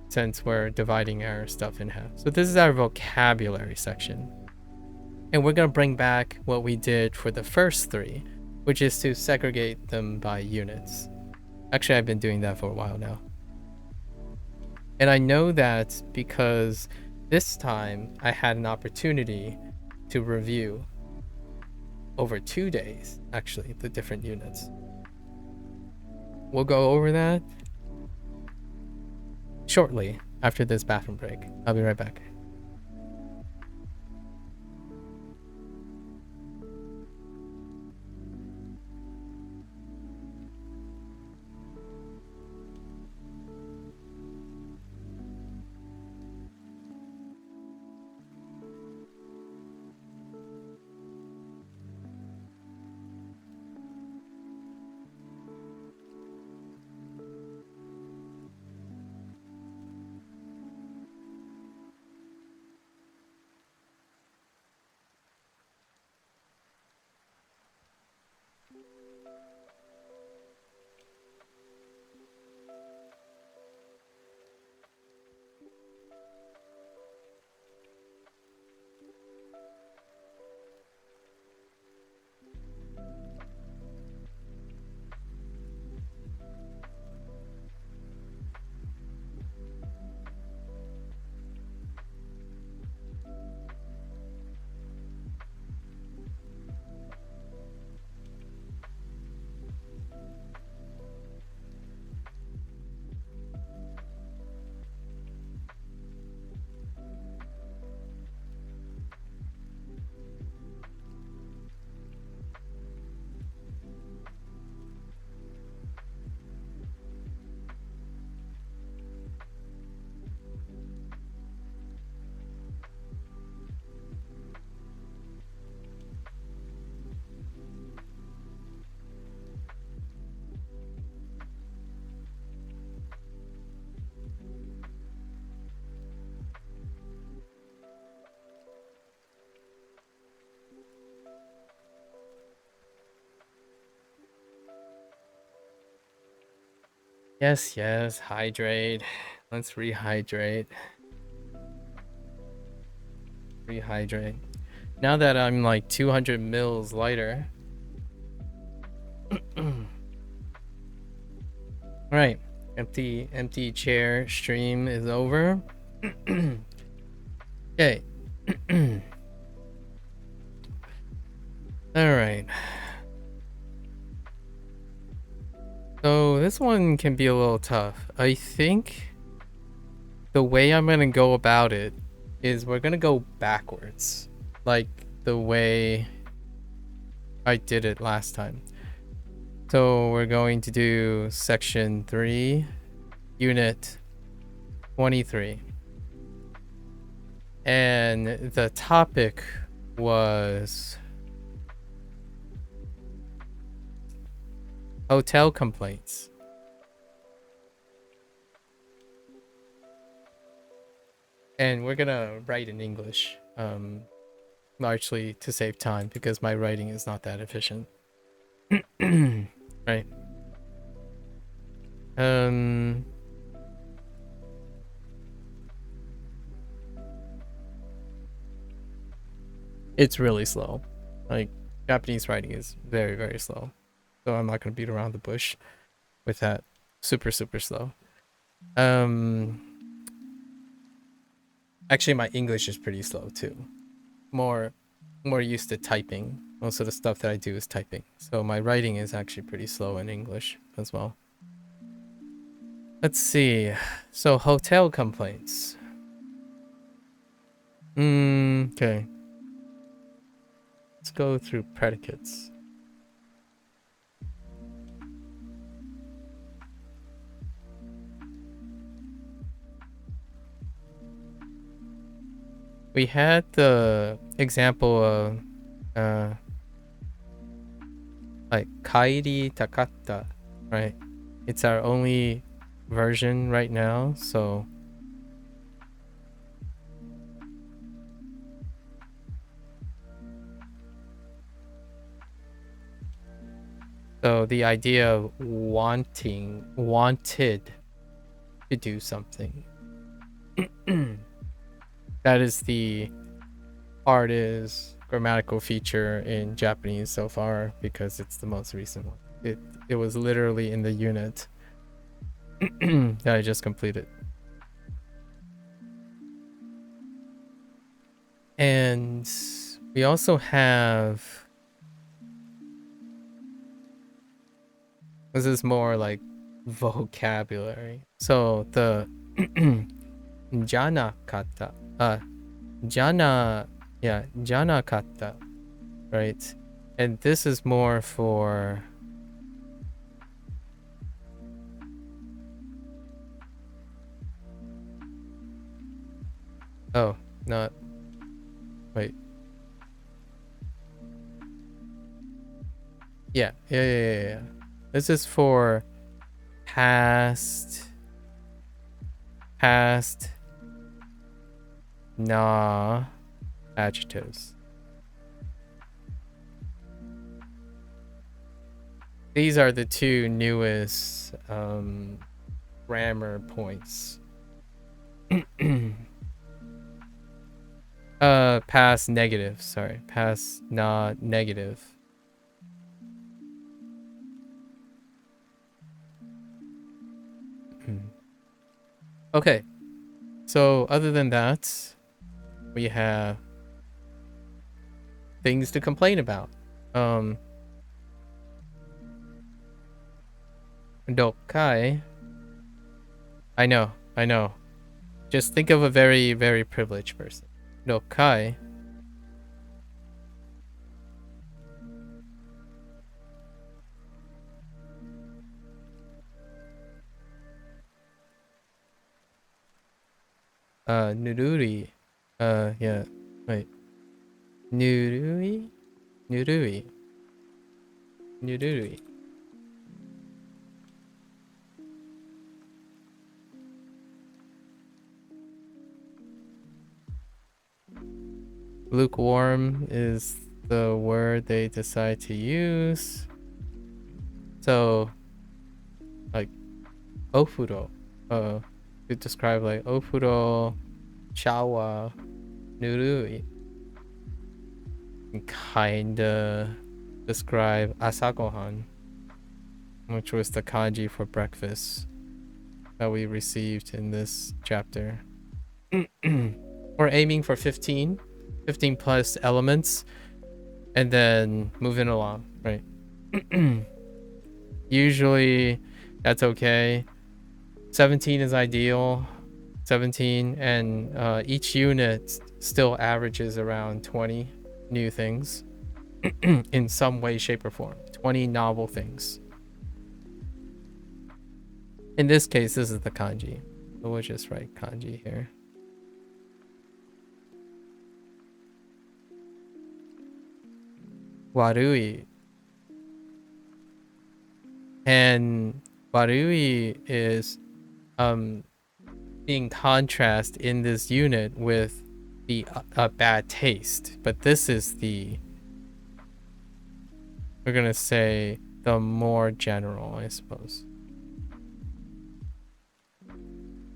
since we're dividing our stuff in half. So this is our vocabulary section. And we're going to bring back what we did for the first 3, which is to segregate them by units. Actually, I've been doing that for a while now. And I know that because this time I had an opportunity to review over 2 days, actually, the different units. We'll go over that shortly after this bathroom break. I'll be right back. Yes, hydrate. Let's rehydrate. Now that I'm like 200 mils lighter. Alright, empty chair stream is over. Okay. Alright. So this one can be a little tough. I think the way I'm gonna go about it is we're gonna go backwards, like the way I did it last time. So we're going to do section 3, unit 23. And the topic was hotel complaints. And we're gonna write in English, largely to save time because my writing is not that efficient. Right. It's really slow. Like, Japanese writing is very, very slow. So I'm not gonna beat around the bush with that. Super slow. Um, actually, my English is pretty slow too. More, more used to typing. Most of the stuff that I do is typing, so my writing is actually pretty slow in English as well. Let's see. So hotel complaints. Okay. Let's go through predicates. We had the example of like kairi takatta, right? It's our only version right now, so the idea of wanted to do something. That is the hardest grammatical feature in Japanese so far because it's the most recent one. It was literally in the unit that I just completed. And we also have, this is more like vocabulary. So the janakata, janakata, right? And this is more for not wait. Yeah. This is for past na adjectives. These are the two newest grammar points. Past negative, sorry. Past na negative. Okay. So other than that, we have things to complain about. Dokai. I know. Just think of a very, very privileged person. Dokai. Nururi. Yeah. Wait. Nurui? Nurui. Lukewarm is the word they decide to use. So, like, ofuro. To describe like ofuro, shower, nurui. Kinda describe asagohan, which was the kanji for breakfast that we received in this chapter. We're aiming for 15 plus elements and then moving along, right? Usually that's okay. 17 is ideal. 17, and each unit still averages around 20 new things in some way, shape, or form. 20 novel things. In this case, this is the kanji. So we'll just write kanji here. Warui. And warui is being contrast in this unit with the bad taste. But this is the, we're gonna say, the more general, I suppose.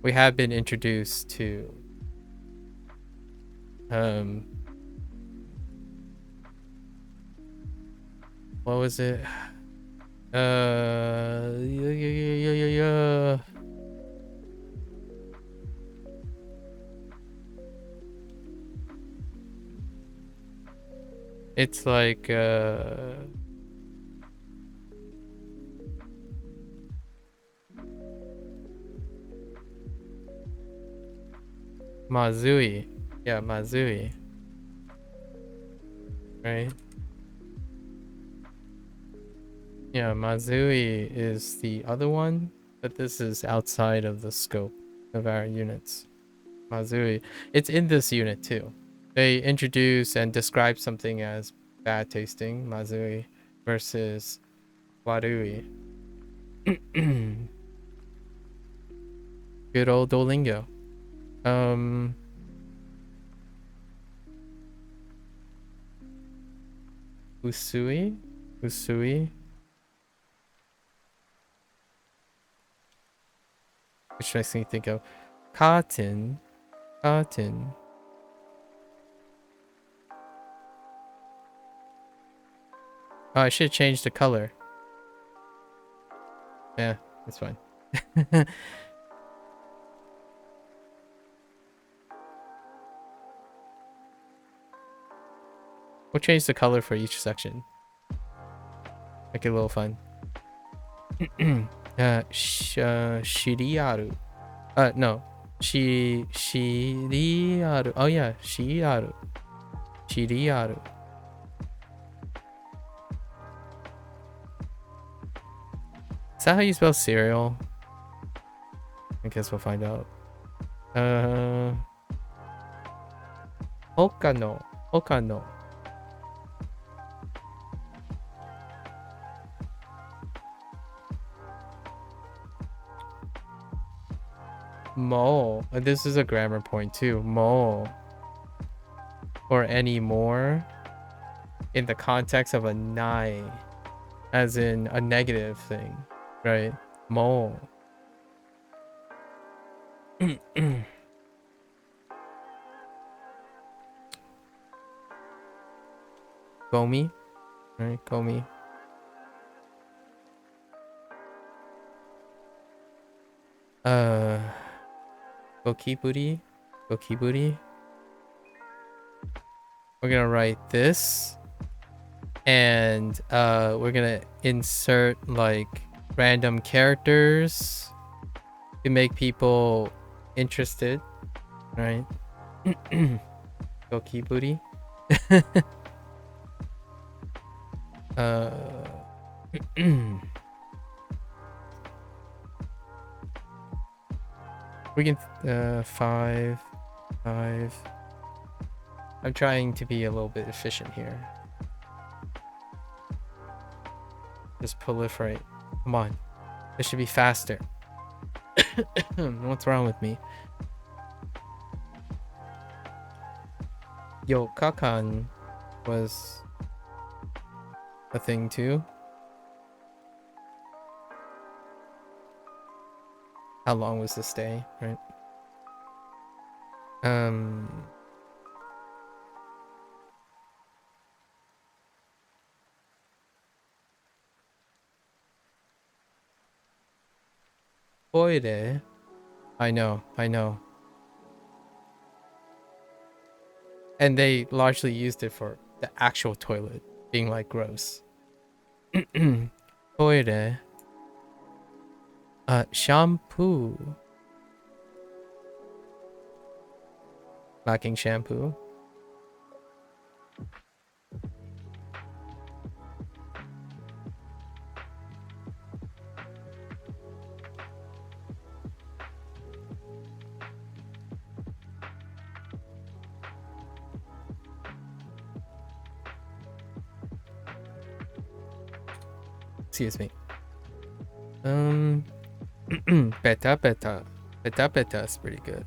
We have been introduced to what was it? It's like Mazui. Yeah, Mazui. Right? Yeah, Mazui is the other one, but this is outside of the scope of our units. Mazui. It's in this unit too. They introduce and describe something as bad tasting, Mazui, versus Warui. Good old Duolingo. Usui? Usui? Which makes me think of cotton. Cotton. Oh, I should have changed the color. Yeah, that's fine. We'll change the color for each section. Make it a little fun. Shiriaru. No. Shiriaru. Oh yeah, Shiriaru. Shiriaru. Is that how you spell cereal? I guess we'll find out. Okano. Okano. Mo. This is a grammar point too. Mo. Or any more in the context of a nai, as in a negative thing, right? Mo. Gomi, right? Gomi. Gokiburi. Gokiburi. We're gonna write this, and we're gonna insert like random characters to make people interested, right? Gokiburi. We can 5. I'm trying to be a little bit efficient here. Just proliferate. Come on. This should be faster. What's wrong with me? Yo, Kakan was a thing too. How long was the stay, right? Toire. I know. And they largely used it for the actual toilet being like gross. Toire. Shampoo. Lacking shampoo. Excuse me. Beta beta. Beta beta is pretty good.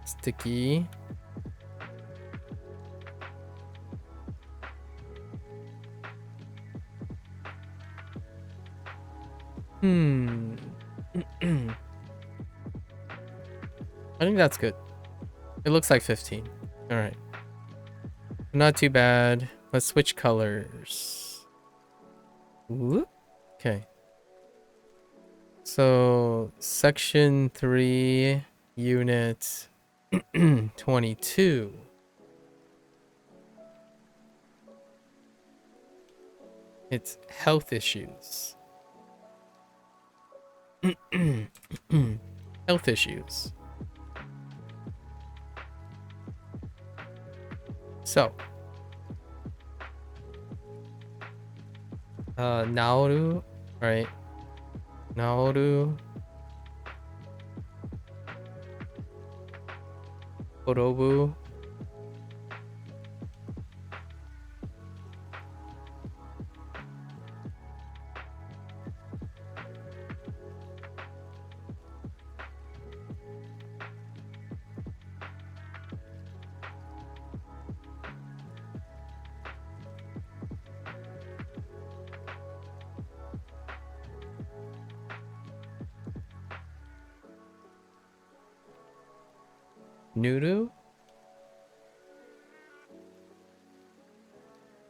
Sticky. I think that's good. It looks like 15. All right. Not too bad. Let's switch colors. Whoop. Okay. So, section 3, unit 22. It's health issues. Health issues. So, naoru, right? Naoru, korobu, nuru.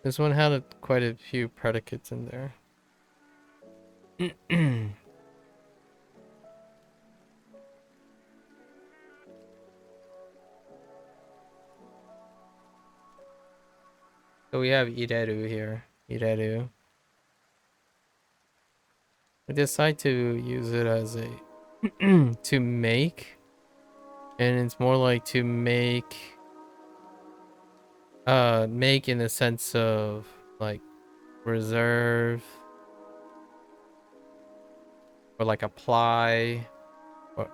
This one had quite a few predicates in there. So we have ireru here. Ireru. I decide to use it as a to make, and it's more like to make make in the sense of like reserve or like apply or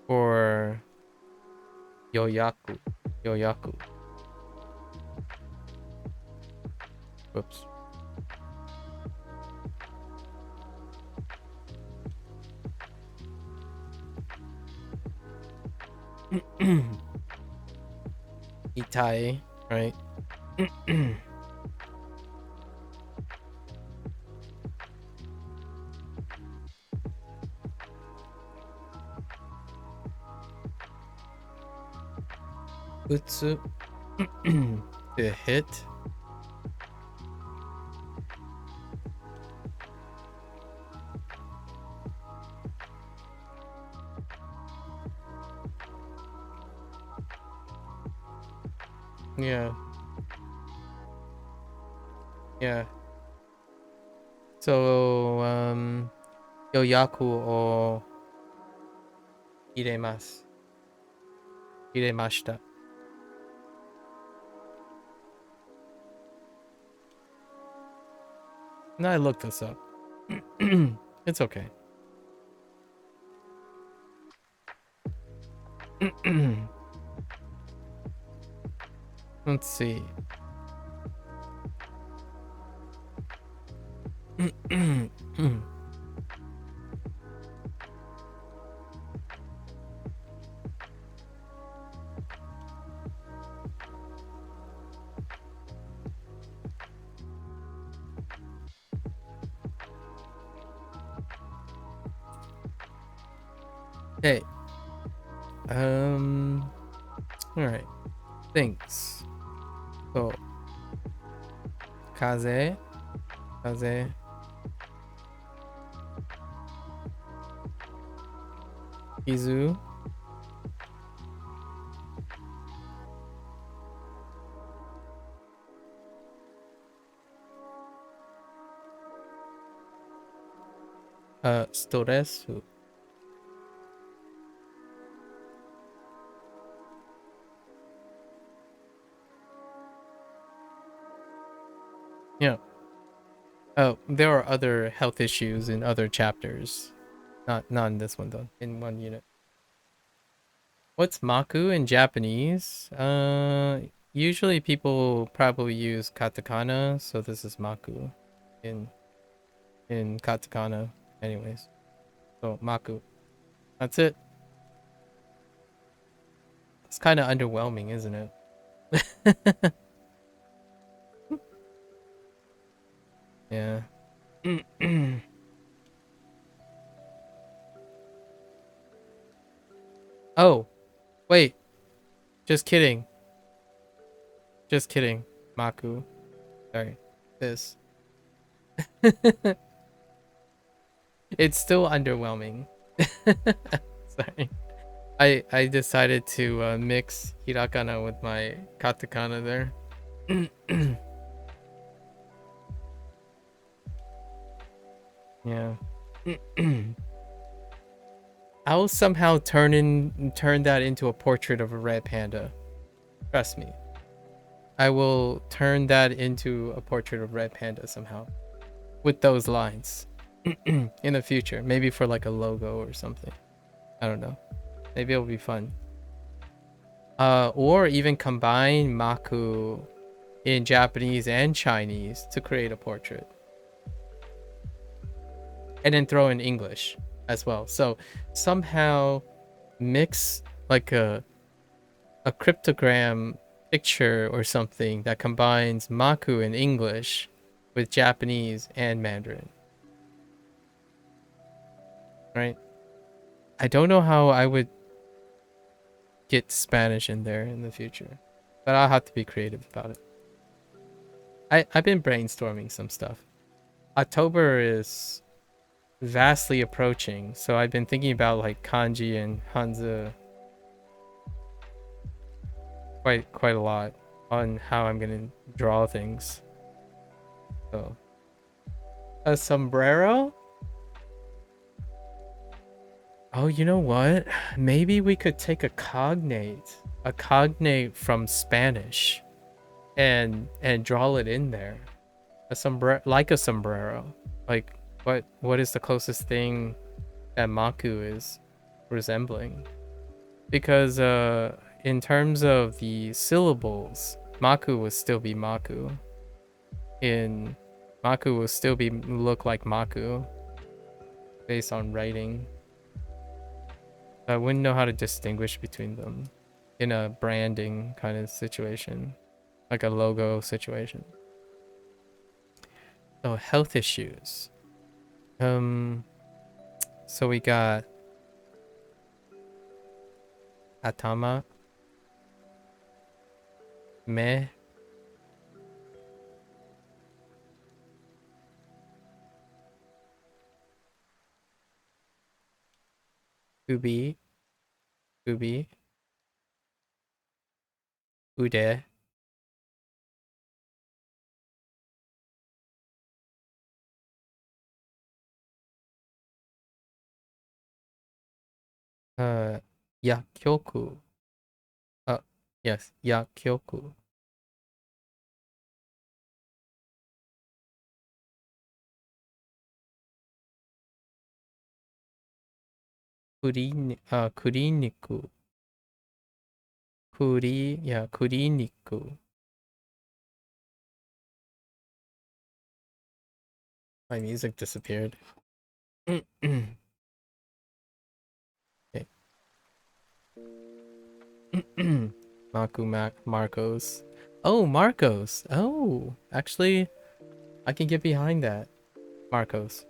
or yoyaku. Yoyaku. Whoops. Itai, right? Utsu. To hit. Yeah. Yeah. So, yoyaku o iremasu. Iremashita. No, I looked this up. It's okay. Let's see. Hey. All right. Things. So, kaze, kaze, kizu, storesu. Yeah. Oh, there are other health issues in other chapters. Not in this one though. In one unit. What's MAKU in Japanese? Usually people probably use katakana, so this is MAKU in katakana anyways. So MAKU. That's it. It's kind of underwhelming, isn't it? Yeah. Oh, wait. Just kidding. Just kidding. Maku. Sorry. This. It's still underwhelming. Sorry. I decided to mix hiragana with my katakana there. Yeah. I'll somehow turn that into a portrait of a red panda. Trust me. I will turn that into a portrait of red panda somehow with those lines in the future. Maybe for like a logo or something. I don't know. Maybe it'll be fun. Or even combine Maku in Japanese and Chinese to create a portrait. And then throw in English as well. So somehow mix like a cryptogram picture or something that combines Maku in English with Japanese and Mandarin. Right? I don't know how I would get Spanish in there in the future, but I'll have to be creative about it. I've been brainstorming some stuff. October is vastly approaching, so I've been thinking about like kanji and hanzi quite a lot on how I'm gonna draw things. So a sombrero. Oh, you know what? Maybe we could take a cognate from Spanish, and draw it in there. A sombrero, like a sombrero. Like what is the closest thing that Maku is resembling? Because in terms of the syllables, Maku would still be Maku. In Maku will still be look like Maku based on writing. I wouldn't know how to distinguish between them in a branding kind of situation, like a logo situation. So health issues. So we got atama, me, ubi, ubi, ude, uh, yakyoku. Yes, yakyoku. Kuriniku. Kuriniku. My music disappeared. Okay. Marcos. Oh, Marcos. Oh, actually, I can get behind that. Marcos.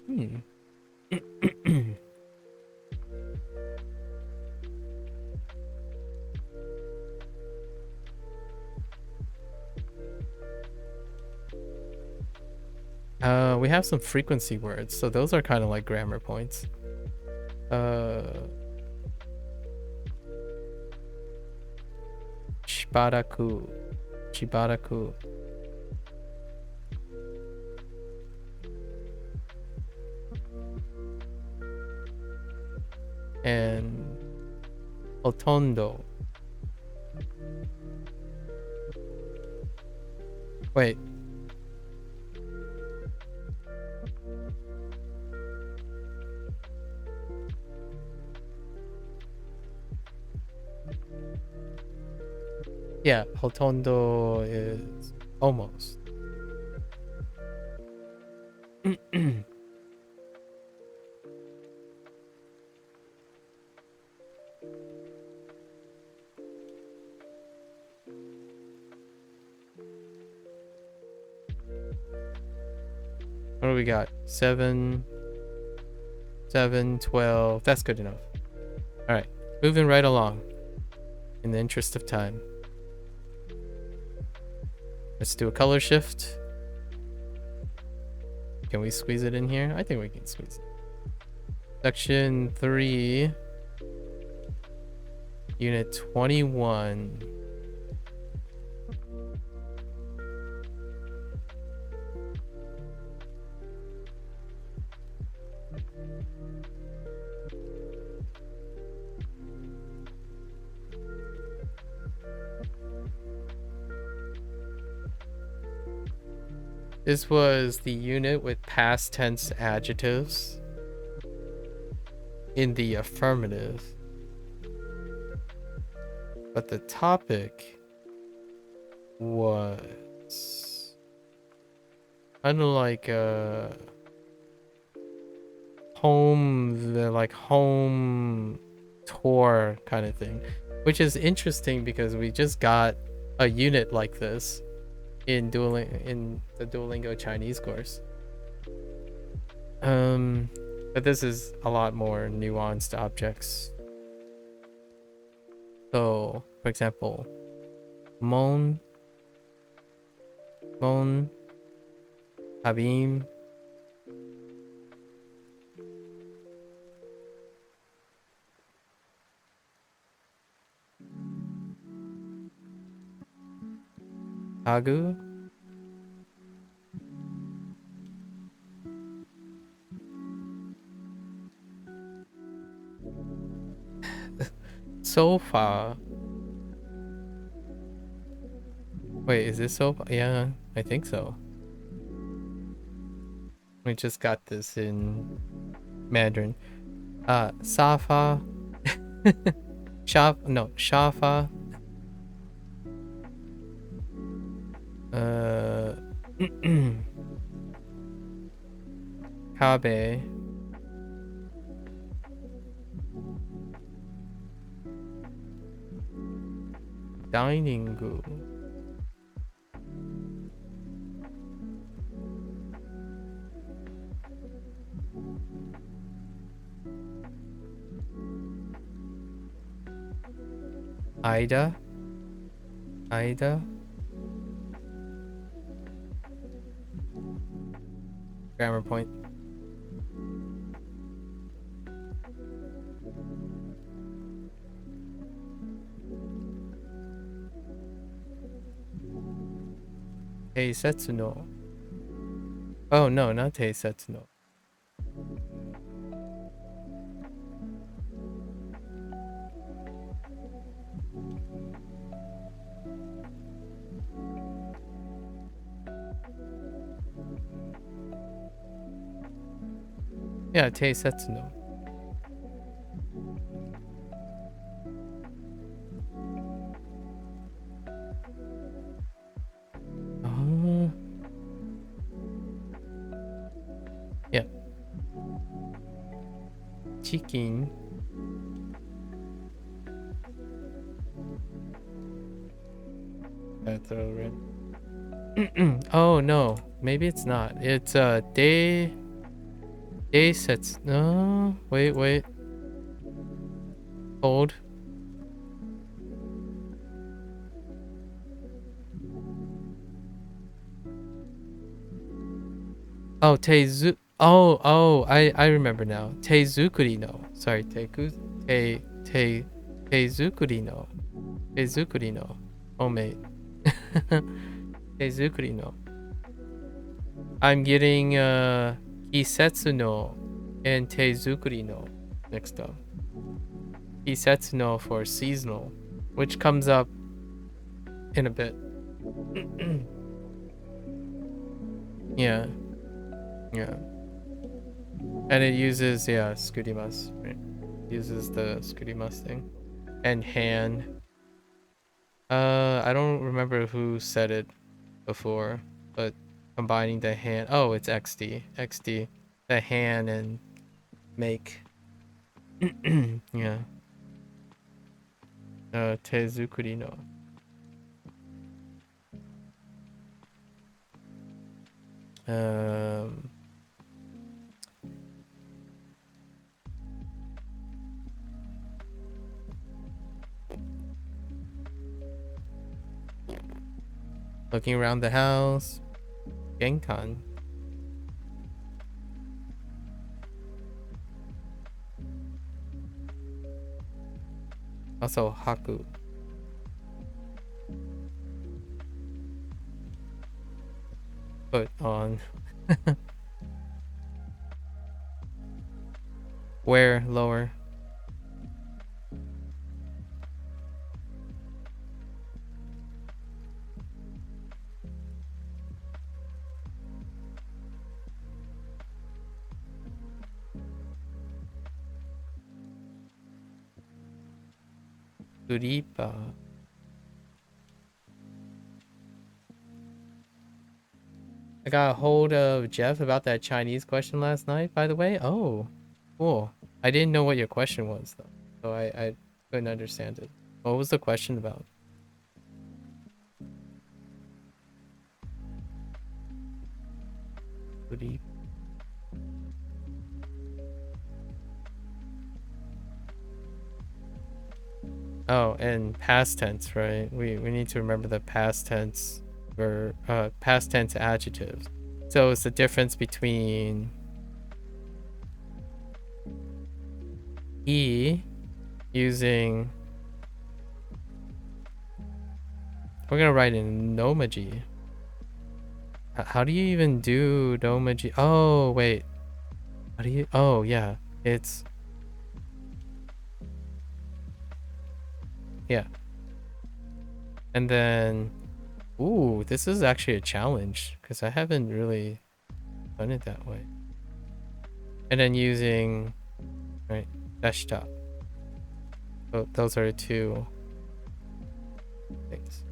Hmm. We have some frequency words, so those are kind of like grammar points. Shibaraku. Shibaraku. And Otondo. Wait. Yeah, Hotondo is almost. What do we got? 7, 7, 12. That's good enough. All right, moving right along in the interest of time. Let's do a color shift. Can we squeeze it in here? I think we can squeeze it. Section 3, Unit 21. This was the unit with past tense adjectives in the affirmative. But the topic was kind of like home tour kind of thing, which is interesting because we just got a unit like this in the Duolingo Chinese course. But this is a lot more nuanced objects. So, for example, mon, habim, hagu, sofa. Wait, is this sofa? Yeah, I think so. We just got this in Mandarin. Safa. Shafa. Kabe. Dining room. Ida. Grammar point. Teisetsu no. Oh no, not teisetsu no. Yeah, teisetsu no. Yeah. Chicken. That's over. Oh no, maybe it's not. It's day sets. No, wait. Hold. Oh, teizu. Oh, I remember now. Teizukuri no. Sorry, teizukuri no. Teizukuri no. Oh mate. Teizukuri no. I'm getting Kisetsu no and Teizukuri no next up. Kisetsu no for seasonal, which comes up in a bit. Yeah. And it uses, skurimasu. Right? Uses the skurimasu thing. And han. I don't remember who said it before, but combining the han. Oh, it's XD. The han and make. Yeah. Teizukuri no. Looking around the house. Genkan. Also haku. Put on. Where lower? Turipa. I got a hold of Jeff about that Chinese question last night, by the way. Oh, cool. I didn't know what your question was, though. So I couldn't understand it. What was the question about? Turipa. Oh, and past tense, right? We need to remember the past tense or past tense adjectives. So it's the difference between e using. We're gonna write in nomaji. How do you even do nomaji? Oh wait, how do you? Oh yeah, it's yeah, and then ooh, this is actually a challenge because I haven't really done it that way. And then using right desktop. So those are two things.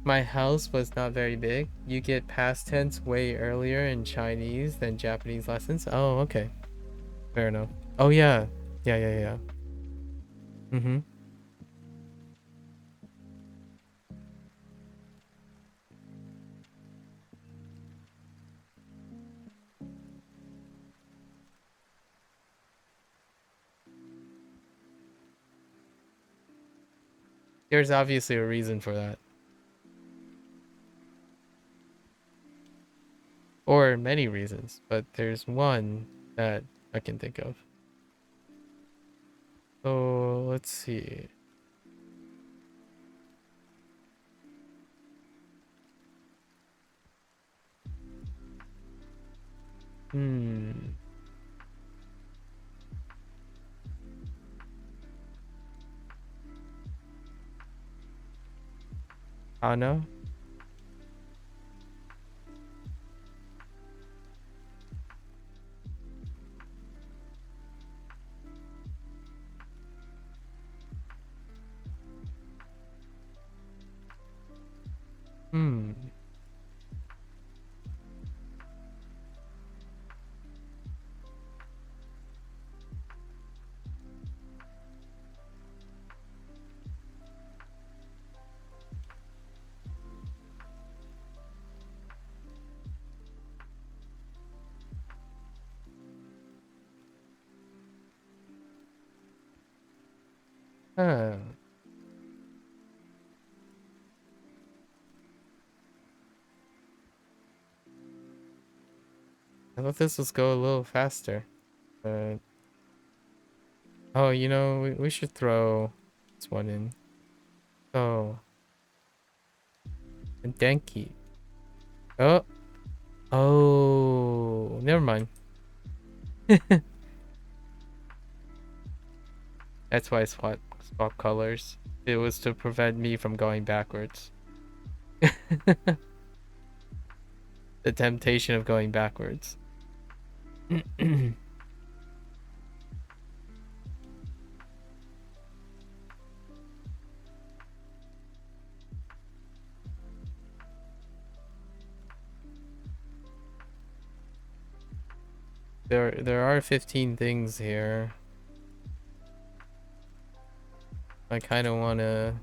My house was not very big. You get past tense way earlier in Chinese than Japanese lessons. Oh, okay. Fair enough. Oh yeah. Yeah. Mm-hmm. There's obviously a reason for that. Or many reasons, but there's one that I can think of. So let's see. Hmm. Anna? Hmm. Huh. I thought this was go a little faster. But oh, we should throw this one in. Oh, and Denki. Oh, oh, never mind. That's why I swap colors. It was to prevent me from going backwards. The temptation of going backwards. There are 15 things here. I kind of wanna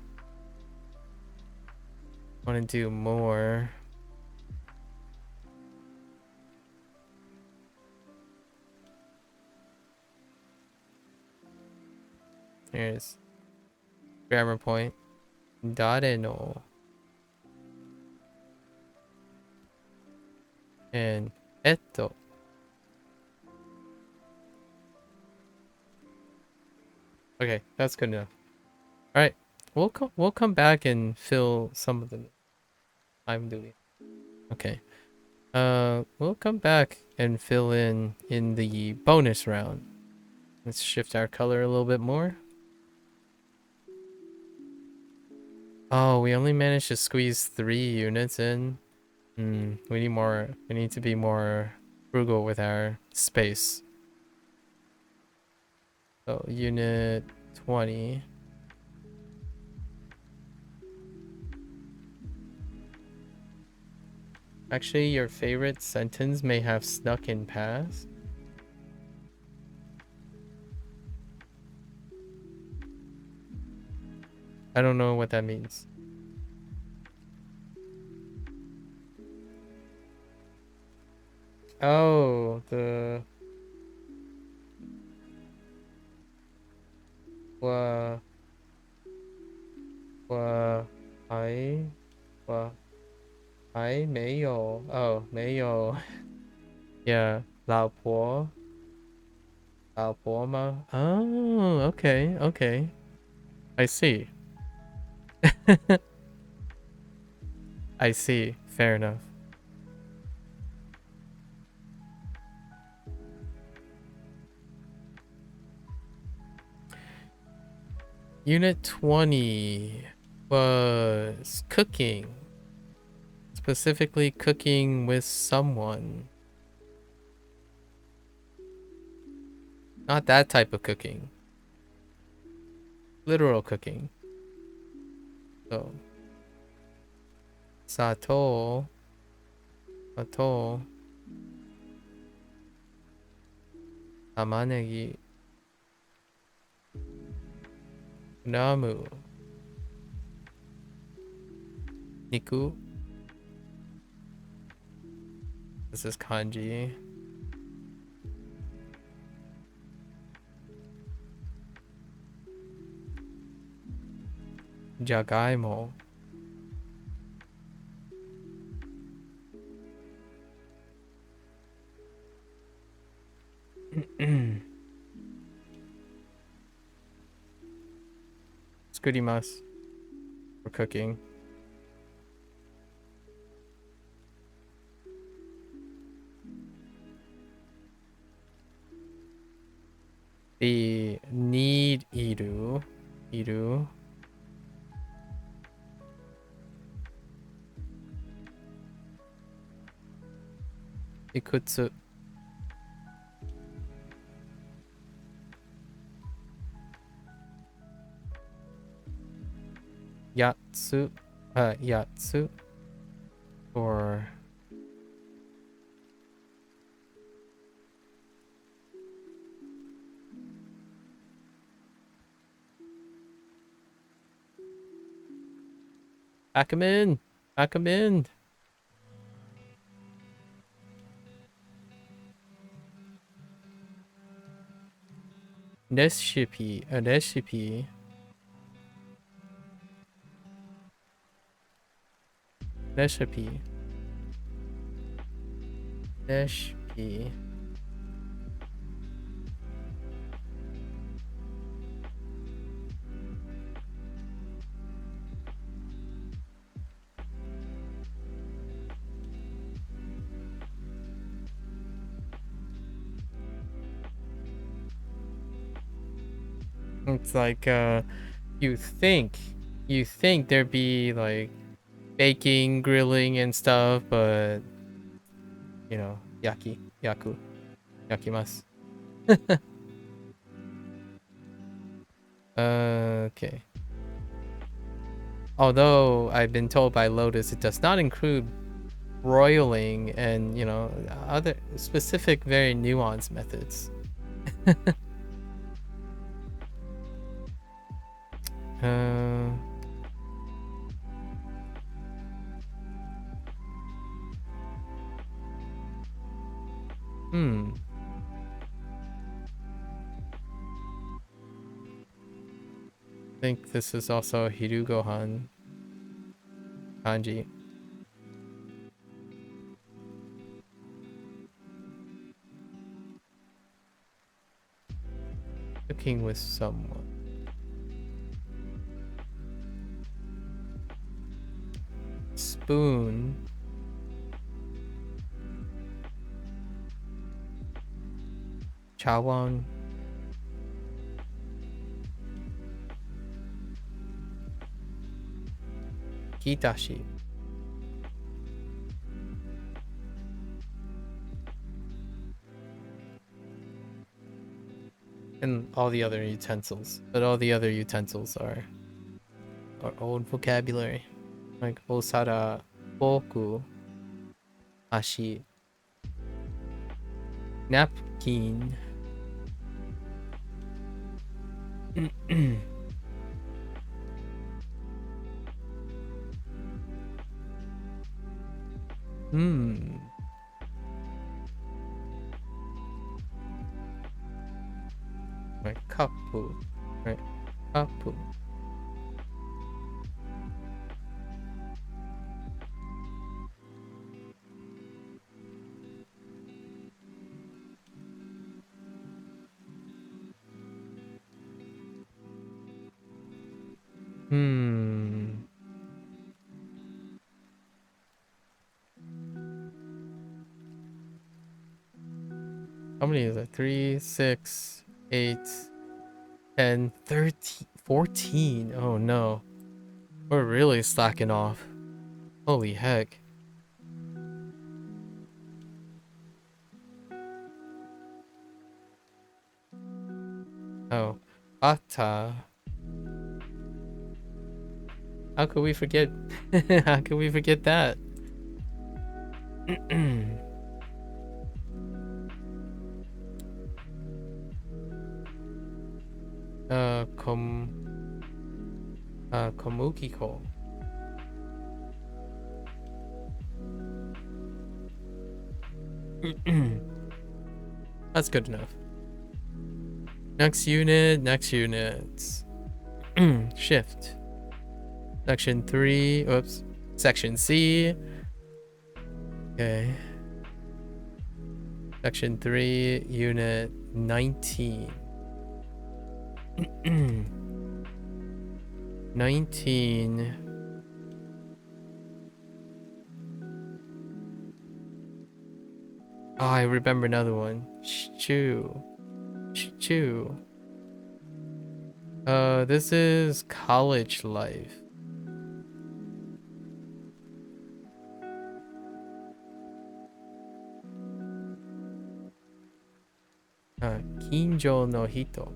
do more. Here's grammar point. Dare no and etto. Okay, that's good enough. All right, we'll come back and fill some of the I'm doing. Okay. We'll come back and fill in the bonus round. Let's shift our color a little bit more. Oh, we only managed to squeeze 3 units in. We need more. We need to be more frugal with our space. So unit 20. Actually, your favorite sentence may have snuck in past. I don't know what that means. Oh, the wa wa I wa I 没有 oh 没有 yeah 老婆吗 oh okay okay I see I see fair enough. Unit 20 was cooking, specifically cooking with someone. Not that type of cooking. Literal cooking. So, sato, sato, tamanegi, namu, niku. This is kanji. Jagaimo. Skurimasu for cooking. The need iru. Ikutsu. Yatsu. Yatsu. Or pack 'em in. Pack 'em in. Recipe. A recipe. Recipe. Recipe. It's like you think there'd be like baking, grilling and stuff, but you know, yakimasu. Okay. Although I've been told by Lotus it does not include broiling and, you know, other specific very nuanced methods. uh hmm. I think this is also Hiru Gohan kanji. Cooking with someone. Spoon. Chawon. Kitashi. And all the other utensils. But all the other utensils are old vocabulary. Like osara, boku, ashi, napkin. Hmm. Right, kapu. Right, kapu. Hmm. How many is it? 3, 6, 8, 10, 13, 14. Oh no. We're really slacking off. Holy heck. Oh. Ata. How could we forget? How could we forget that? Komukiko. That's good enough. Next unit, next unit. Shift. Section 3, oops. Section C. Okay. Section 3, unit 19. 19. Oh, I remember another one. Chew. Chew. This is college life. Kinjo no hito.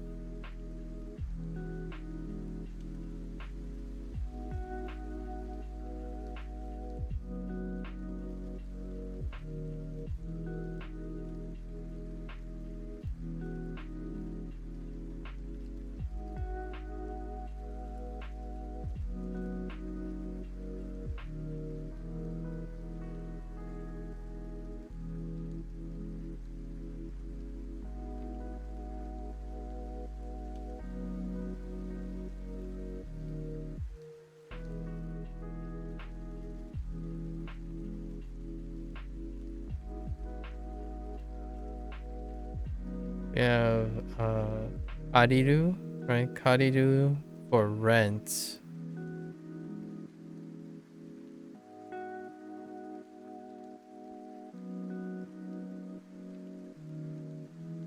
We have kariru, right? Kariru for rent.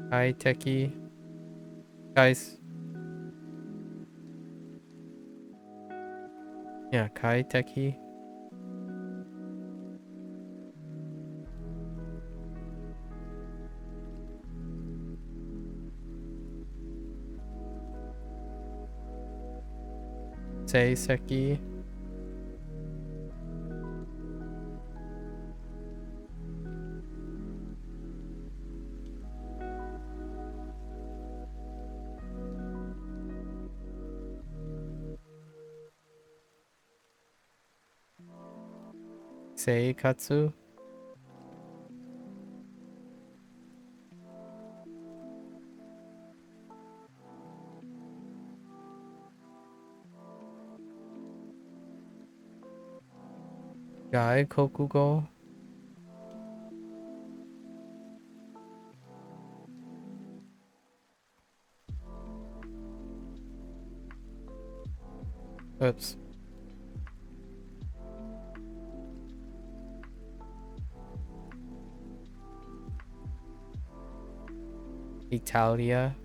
Kaiteki. Guys. Yeah, kaiteki. Seiseki. Seikatsu. Gaikokugo. Oops. Italia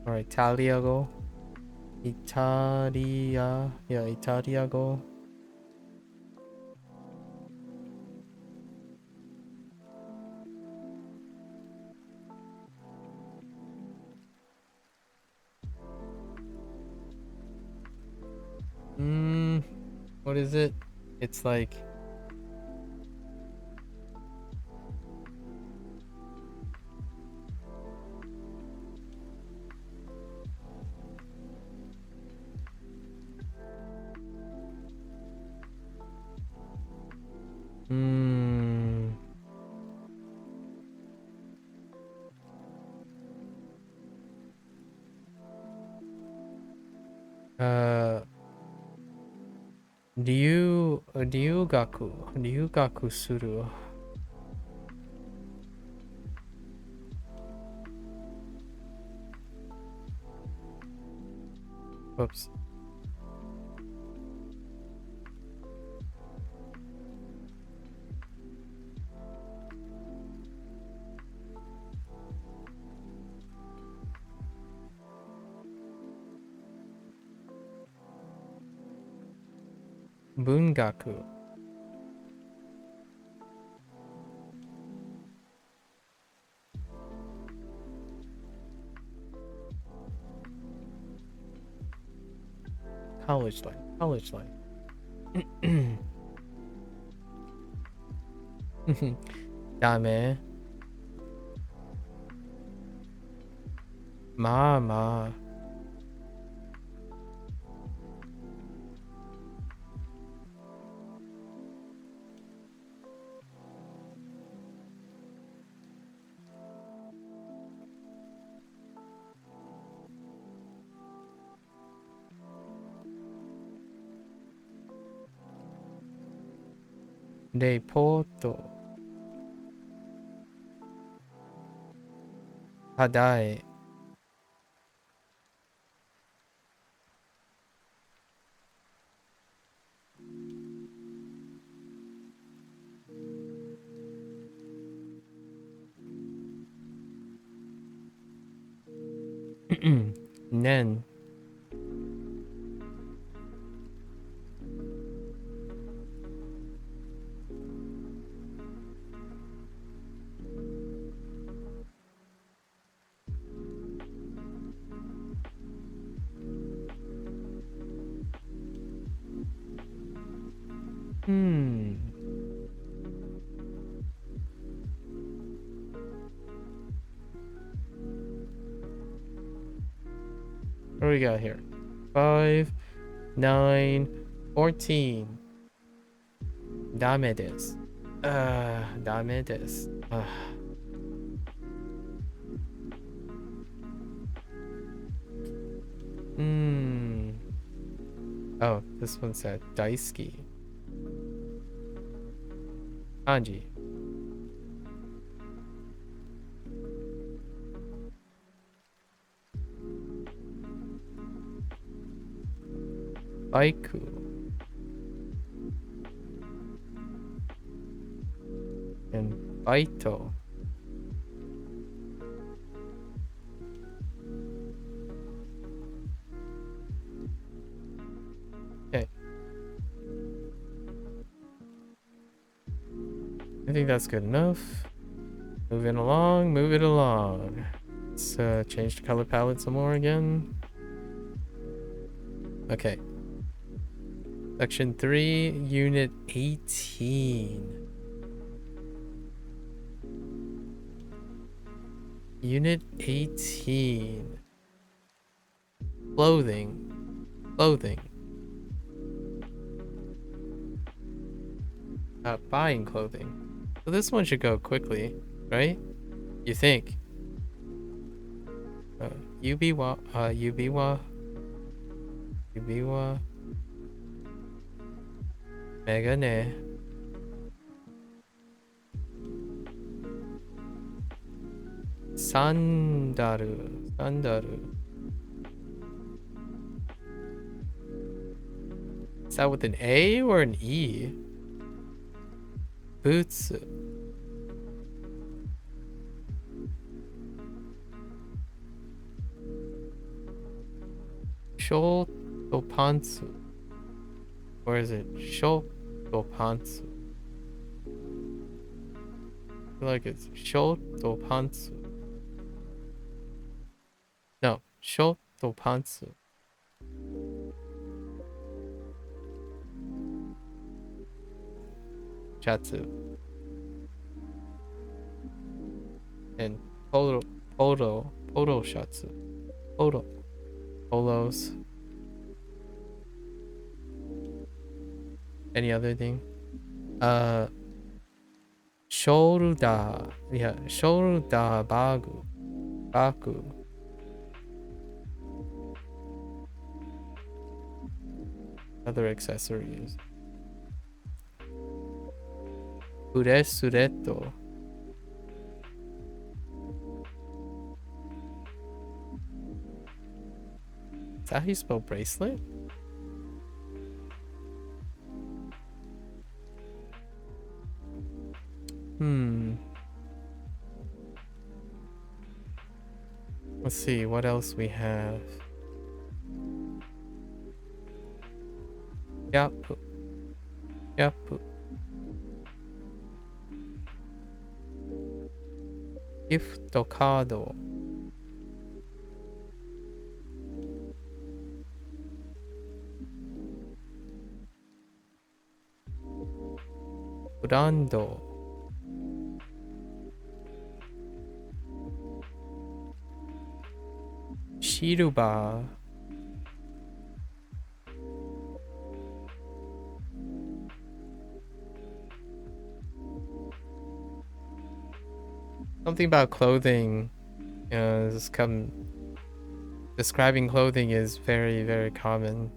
or Italiago. Italia, yeah, Italiago. What is it? It's like uh ryugaku suru. Whoops. Bungaku. College life. College life. 다음에 마. 레포토. 바다에. nen. What do we got here? 5, 9, 14. Dame desu. Dame desu. Oh, this one said daisuki. Kanji. Baiku. And baito. Okay. I think that's good enough. Moving along, move it along. Let's change the color palette some more again. Okay. Section 3, Unit 18. Unit 18. Clothing. Buying clothing. So this one should go quickly, right? You think? Yubiwa. Megane. Sandaru. Is that with an A or an E? boots. Shoto pantsu. Where is it? Shoto pantsu. I feel like it's shoto pantsu. No, shoto pantsu. Chatsu. And poro shatsu. Poro. Polos. Any other thing? Shoulder. Yeah, shoulder bagu. Baku. Other accessories. Uresureto. Is that how you spell bracelet? Let's see what else we have. Yapu. Yapu. Gift card. Brando. Shiruba. Something about clothing, describing clothing is very, very common.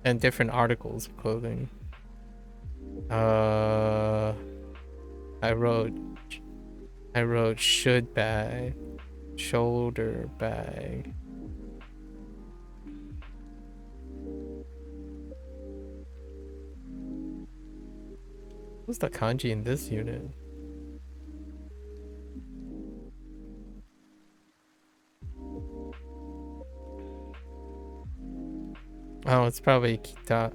And different articles of clothing. I wrote should bag, shoulder bag. What's the kanji in this unit? Oh, it's probably kita.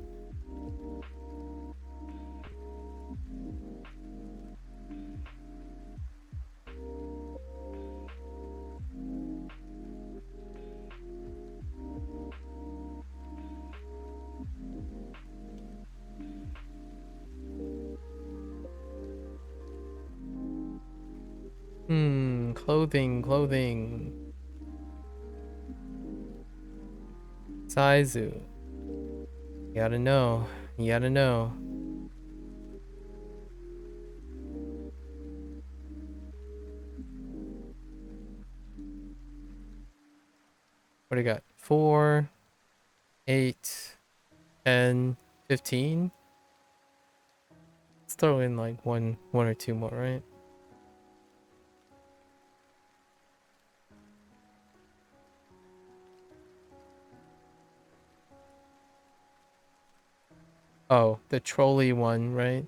Clothing. Saizu. You gotta know. What do you got? 4, 8, 10, 15. Let's throw in like one or two more, right? Oh, the trolley one, right?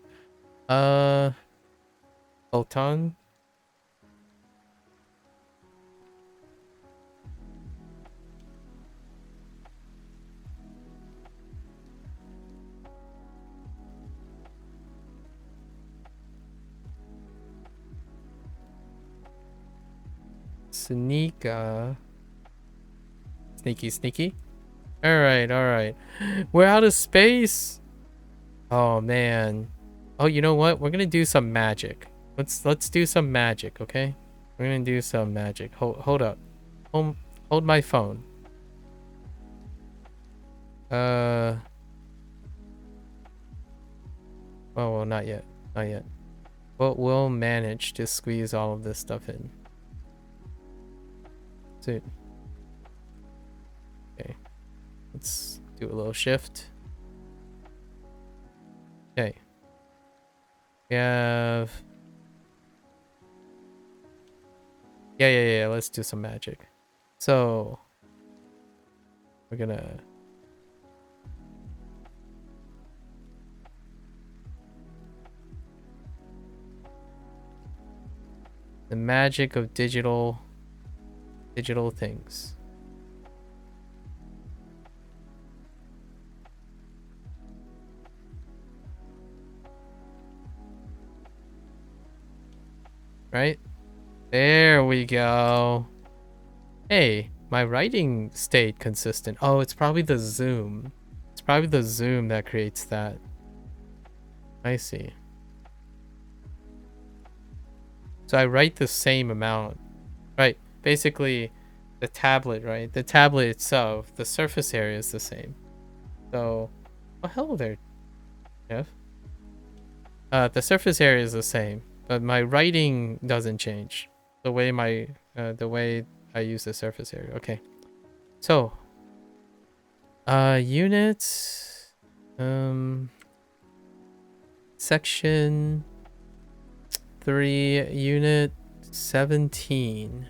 Bolton. Sneaker. Sneaky. All right. We're out of space. Oh man. Oh, you know what? We're gonna do some magic. Let's do some magic, okay? We're gonna do some magic. Hold up. Hold my phone. Well, not yet. But we'll manage to squeeze all of this stuff in. Soon. Okay. Let's do a little shift. Okay. We have... Yeah. Let's do some magic. So... We're gonna... The magic of digital things. Right? There we go. Hey, my writing stayed consistent. Oh, it's probably the zoom. It's probably the zoom that creates that. I see. So I write the same amount. Right. Basically, the tablet, right? The tablet itself, the surface area is the same. So, oh, hello there, Jeff. The surface area is the same, but my writing doesn't change. The way I use the surface area. Okay. So, units, section 3, unit 17.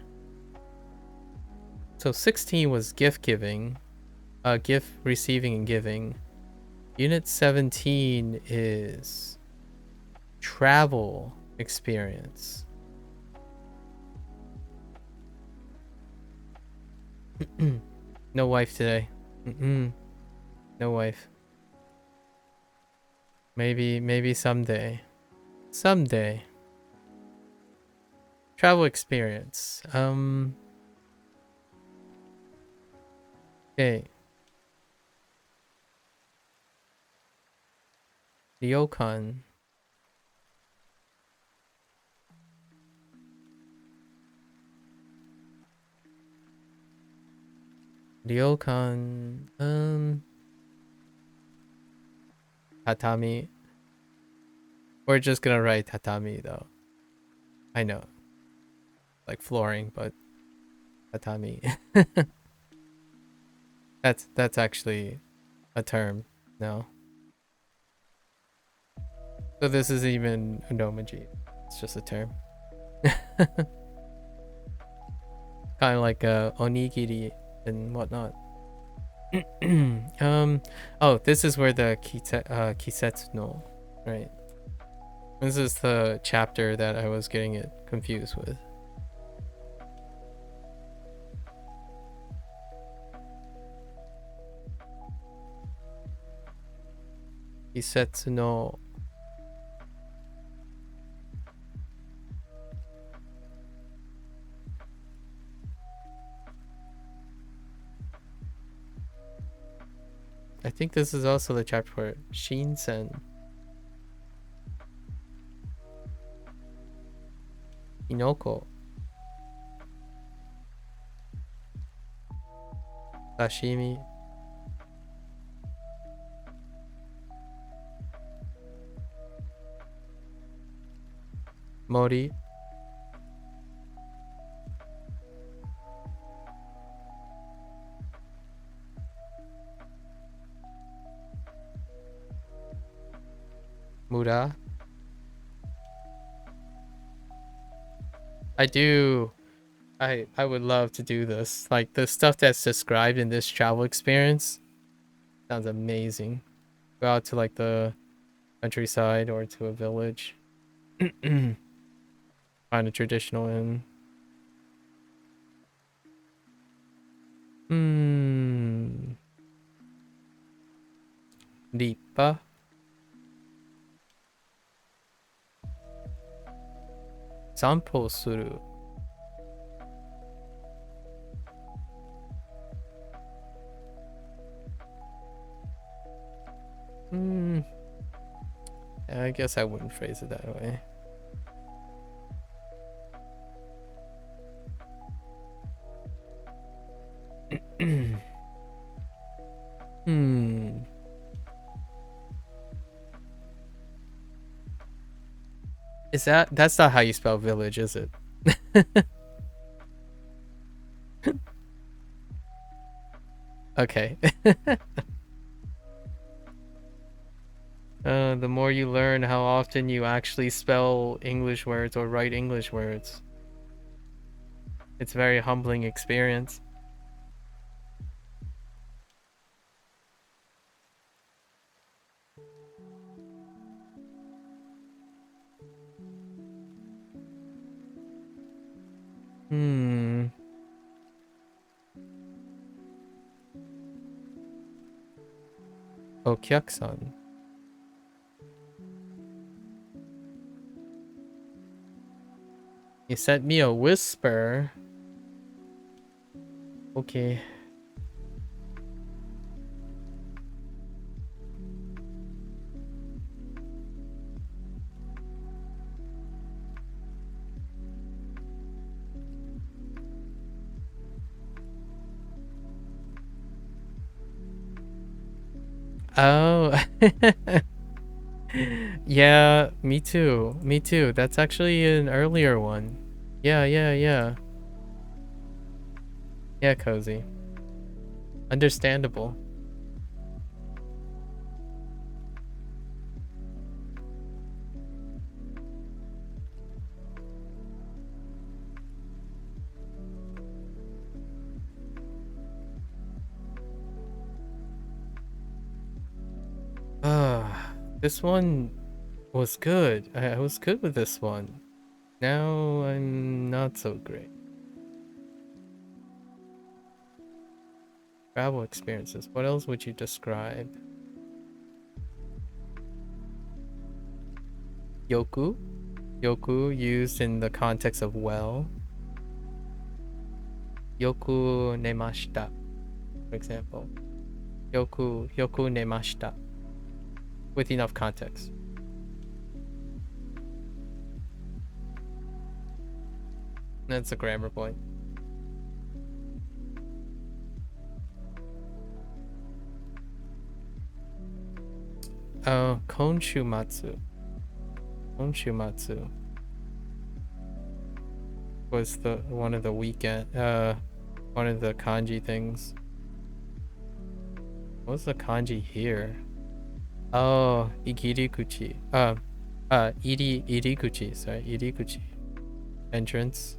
So 16 was gift giving, gift receiving and giving. Unit 17 is travel experience. No wife today. No wife. Maybe someday. Someday. Travel experience. Okay. Ryokan. Ryokan. Tatami. We're just gonna write tatami though. I know. Like flooring, but tatami. That's actually a term. No. So this is even unomaji. It's just a term. Kind of like onigiri and whatnot. Oh, this is where the kisetsu no, right? This is the chapter that I was getting it confused with. Kisetsu no. I think this is also the chapter for Shinsen. Inoko. Sashimi. Mori. Mura. I would love to do this. Like the stuff that's described in this travel experience sounds amazing. Go out to like the countryside or to a village. Find a traditional inn. Ripa. Sanpo suru. I guess I wouldn't phrase it that way. Is that's not how you spell village, is it? Okay. The more you learn how often you actually spell English words or write English words. It's a very humbling experience. Okyaku-san. You sent me a whisper. Okay. Oh. Yeah, me too. Me too. That's actually an earlier one. Yeah, yeah, yeah. Yeah, Cozy. Understandable. This one was good. I was good with this one. Now I'm not so great. Travel experiences. What else would you describe? Yoku? Yoku used in the context of well. Yoku nemashita, for example. Yoku nemashita. With enough context. That's a grammar point. Konshumatsu. Konshumatsu was the one of the one of the kanji things. What's the kanji here? Oh, igirikuchi. Irikuchi, sorry, irikuchi. Entrance.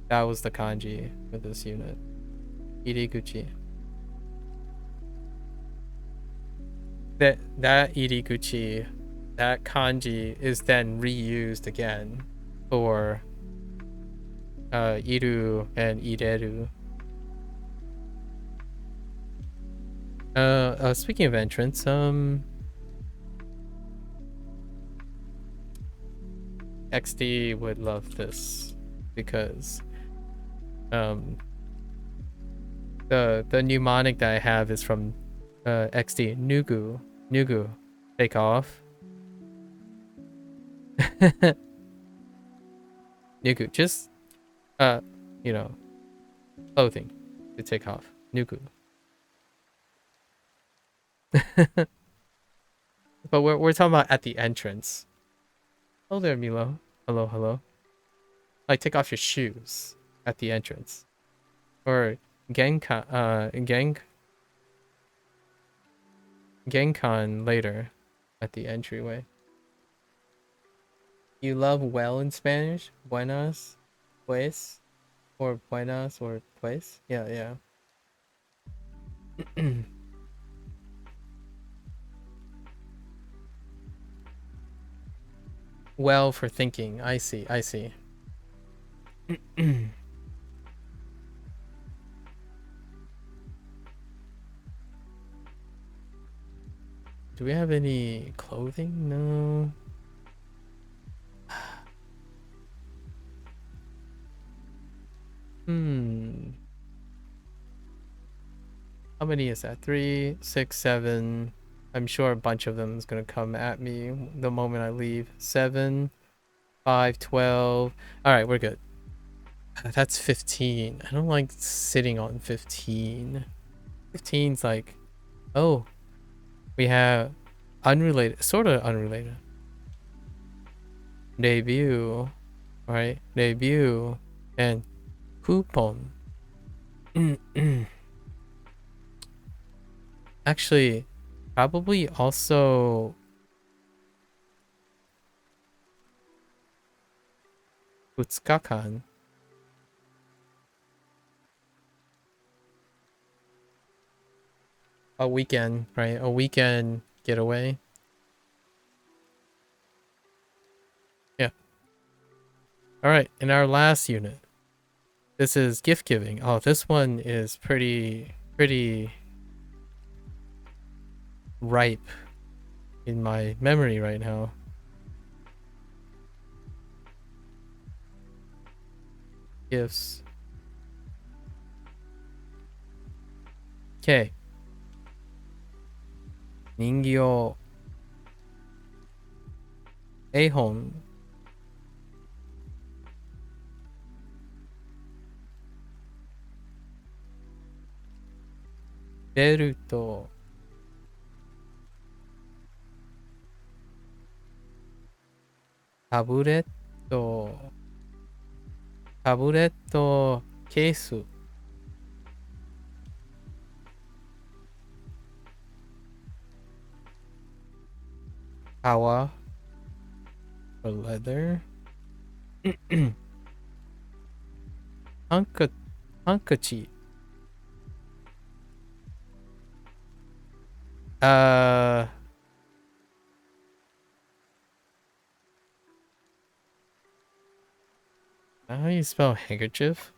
That was the kanji for this unit. Irikuchi. That irikuchi, that kanji is then reused again for iru and ireru. Speaking of entrance, XD would love this because the mnemonic that I have is from XD. Nugu, take off. Nugu, just you know, clothing to take off. Nugu. But we're talking about at the entrance. Oh there, Milo. Hello, hello. Like take off your shoes at the entrance. Or Genkan later at the entryway. You love well in Spanish? Buenas, pues, or buenas or pues? Yeah, yeah. Well for thinking. I see. Do we have any clothing? No. How many is that? 3, 6, 7. I'm sure a bunch of them is gonna come at me the moment I leave. 7, 5, 12. All right, we're good. That's 15. I don't like sitting on 15. 15's like, oh, we have unrelated, sort of unrelated. Debut, right? Debut and coupon. Actually, probably also Utsukakan. A weekend, right? A weekend getaway. Yeah. All right, in our last unit, this is gift giving. Oh, this one is pretty ripe in my memory right now. Gifts. Okay. 人形。絵本。ベルト。タブレット。タブレットケース。革。or leather. ハンカ、ハンカチ。Uh, how do you spell handkerchief?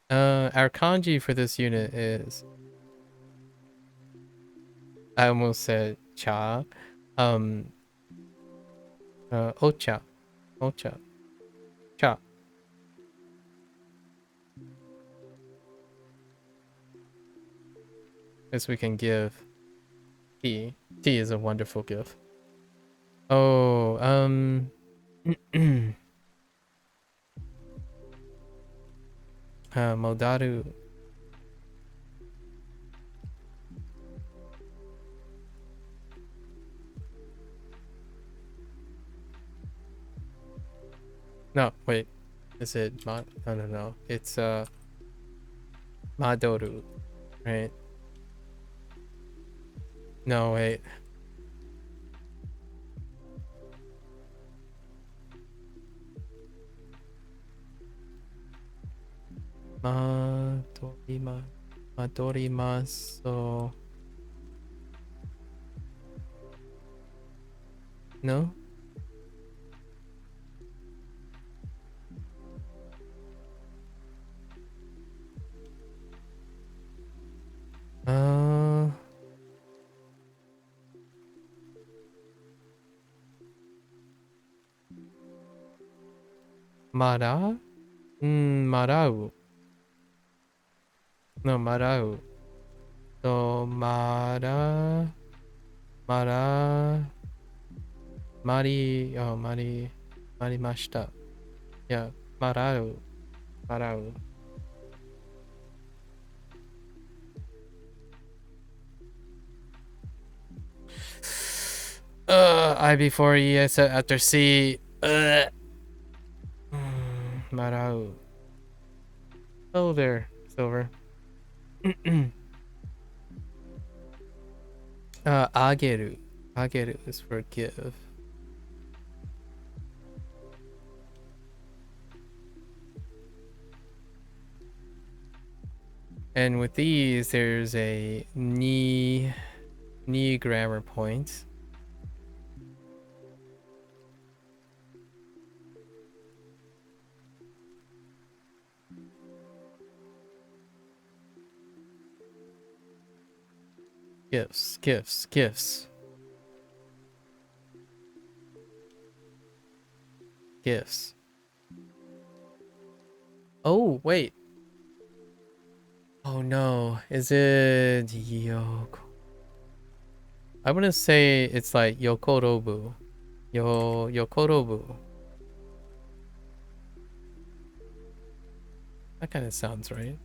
Our kanji for this unit is, I almost said cha. Um, ocha, ocha, cha. As we can give tea. Tea is a wonderful gift. Oh, Modaru. No, wait. Is it no, no. It's Madoru, right? No, wait. Madorimaso. No? Uh, Mara? Marau. No, Marau. So, Marimashita. Yeah, Marau. I before E, I said after C. Marau. Oh, there, Silver. Ageru. Ageru is for give. And with these, there's a knee grammar point. Gifts. Oh, wait. Oh no, is it Yoko? I'm gonna say it's like Yokorobu. Yokorobu. That kind of sounds right.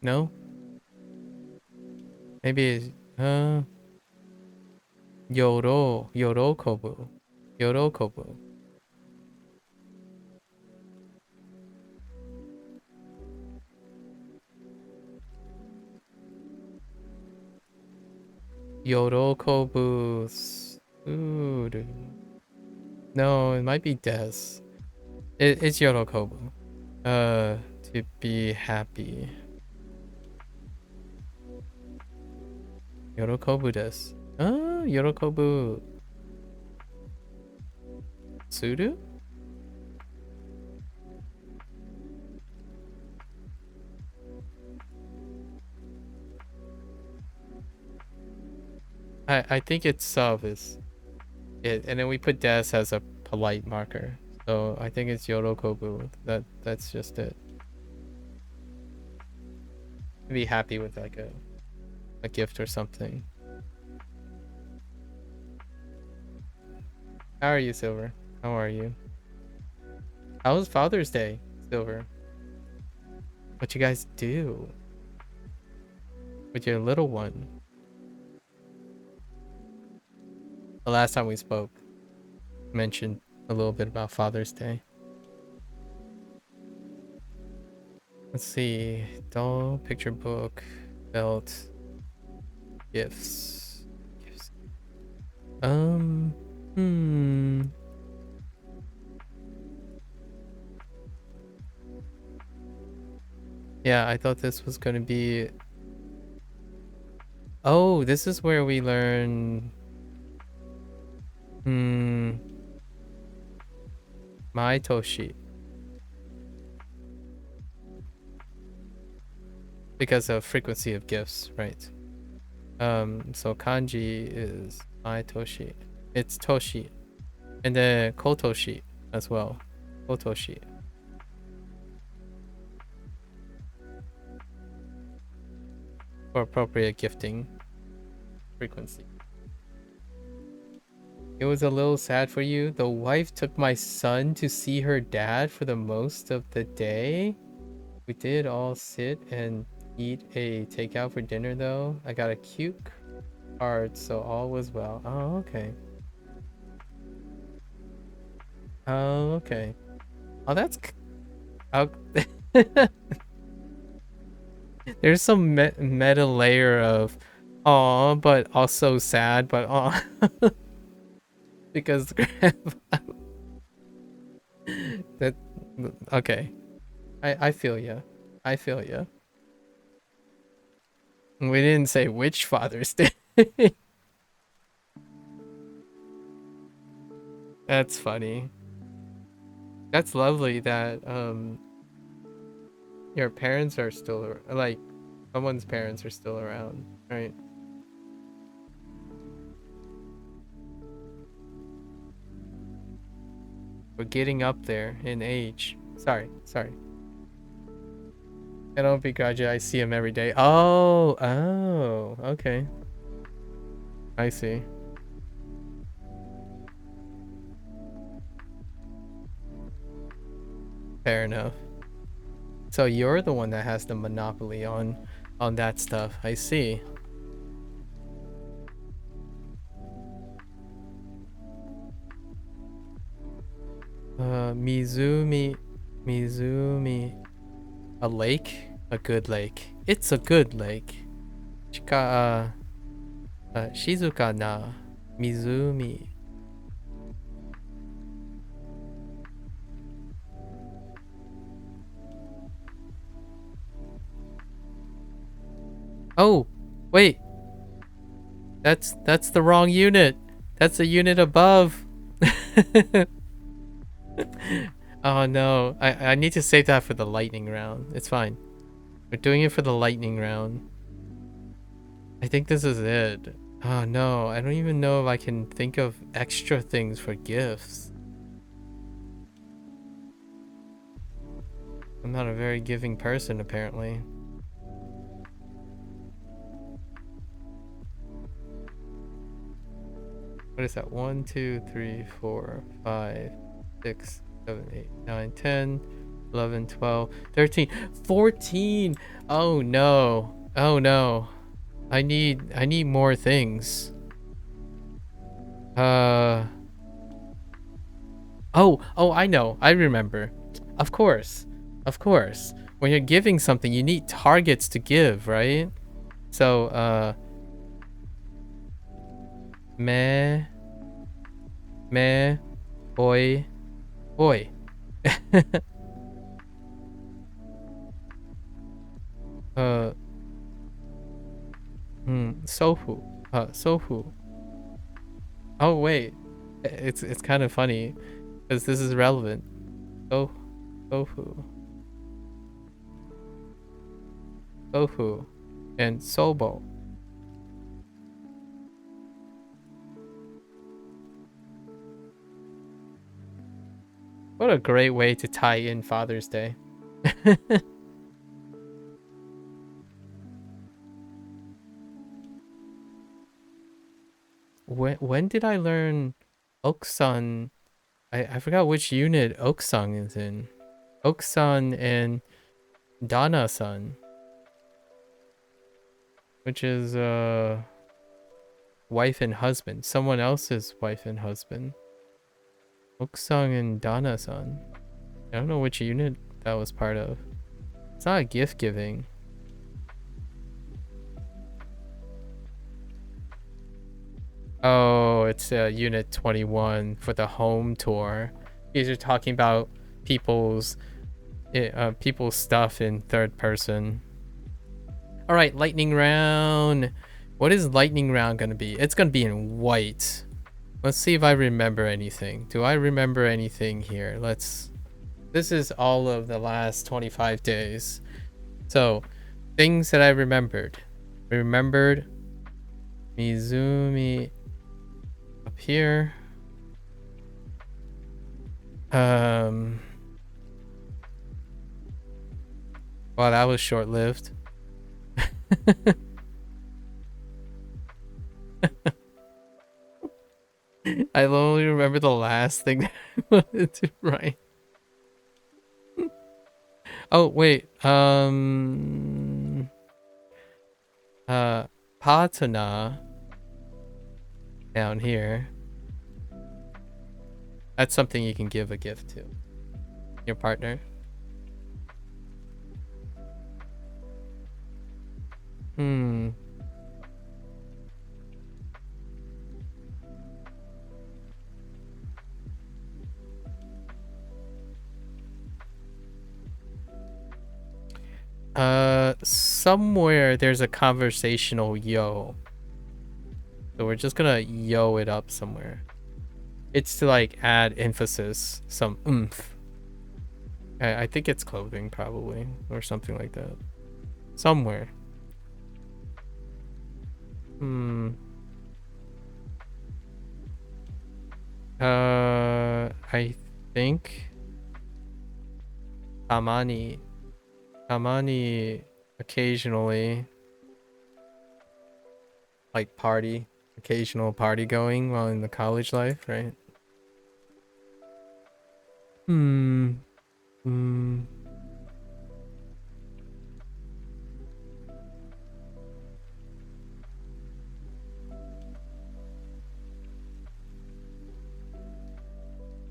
No? Maybe Yorokobu. Yorokobu Suru. No, it might be Des. It's Yorokobu. To be happy. Yorokobu desu. Yorokobu. Sudu? I think it's sub is it, and then we put des as a polite marker. So I think it's Yorokobu. That's just it. Be happy with like a gift or something. How are you, Silver? How are you? How was Father's Day, Silver? What you guys do with your little one? The last time we spoke, mentioned a little bit about Father's Day. Let's see. Doll, picture book, belt, gifts. Gifts. Hmm. Yeah, I thought this was gonna be. Oh, this is where we learn. My Toshi. Because of frequency of gifts, right? So kanji is my Toshi. It's Toshi. And then Kotoshi as well. Kotoshi. For appropriate gifting frequency. It was a little sad for you. The wife took my son to see her dad for the most of the day. We did all sit and eat a takeout for dinner though. I got a cute card, so all was well. Oh, okay. Oh, okay. Oh, that's... Oh. There's some meta layer of aw, but also sad, but aw. Because that... Okay. I feel ya. I feel ya. We didn't say which Father's Day. That's funny. That's lovely that your parents are still like someone's parents are still around, right? We're getting up there in age. Sorry. I don't begrudge it. I see him every day. Oh, okay. I see. Fair enough. So you're the one that has the monopoly on that stuff. I see. Mizumi. A lake? A good lake. It's a good lake. Shizuka na Mizumi. Oh, wait. That's the wrong unit. That's a unit above. Oh no. I need to save that for the lightning round. It's fine. We're doing it for the lightning round. I think this is it. Oh no, I don't even know if I can think of extra things for gifts. I'm not a very giving person, apparently. What is that? 1, 2, 3, 4, 5, 6, 7, 8, 9, 10, 11, 12, 13, 14. Oh no. Oh no. I need more things. Oh, I know. I remember. Of course. When you're giving something, you need targets to give, right? So, meh, boy. uh, sofu. Oh wait, it's kind of funny. Because this is relevant. Go, Gofu, Gofu, and Sobo. What a great way to tie in Father's Day. When did I learn Oksan? I forgot which unit Oksung is in. Oksan and Dana-san, which is wife and husband. Someone else's wife and husband. Oksung and Dana-san. I don't know which unit that was part of. It's not a gift giving. Oh, it's unit 21 for the home tour. These are talking about people's people's stuff in third person. All right, lightning round. What is lightning round gonna be? It's gonna be in white. Let's see if I remember anything. Do I remember anything here? This is all of the last 25 days. So, things that I remembered. I remembered Mizumi up here. Well, that was short-lived. I only remember the last thing that I wanted to write. Oh, wait. Partner down here. That's something you can give a gift to your partner. Somewhere there's a conversational yo. So we're just gonna yo it up somewhere. It's to like add emphasis, some oomph. I think it's clothing probably, or something like that. Somewhere. I think Tamani occasionally, like occasional party going while in the college life, right?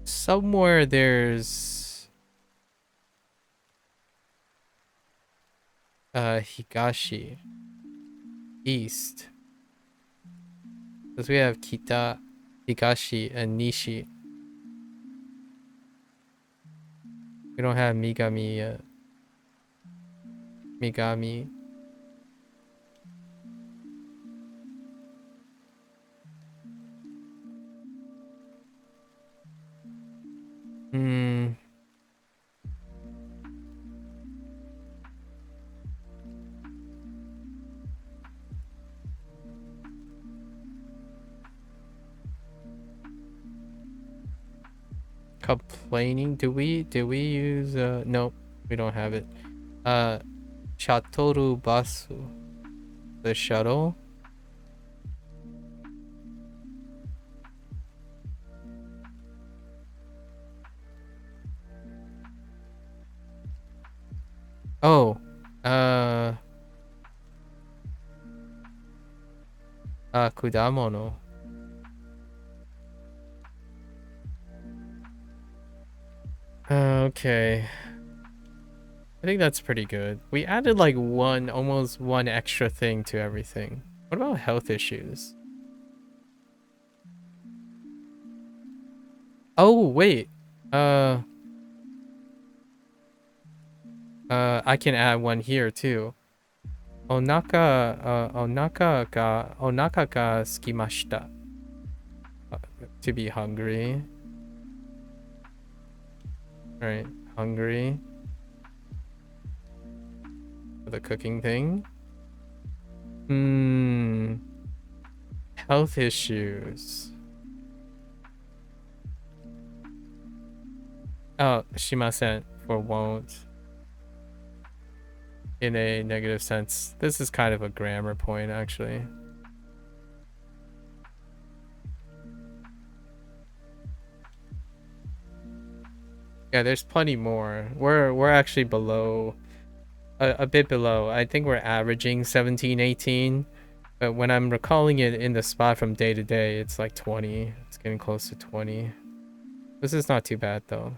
Somewhere there's Higashi, east, because we have Kita, Higashi, and Nishi. We don't have Migami yet. Migami. Complaining? Do we use nope, we don't have it. Shatoru basu. The shuttle. Oh, kudamono. Okay. I think that's pretty good. We added like almost one extra thing to everything. What about health issues? Oh, wait. I can add one here too. Onaka ga skimashita. To be hungry. All right, Hungary for the cooking thing. Health issues. Oh, shimasen for won't. In a negative sense. This is kind of a grammar point, actually. Yeah, there's plenty more. We're actually below, a bit below. I think we're averaging 17, 18. But when I'm recalling it in the spot from day to day, it's like 20. It's getting close to 20. This is not too bad, though.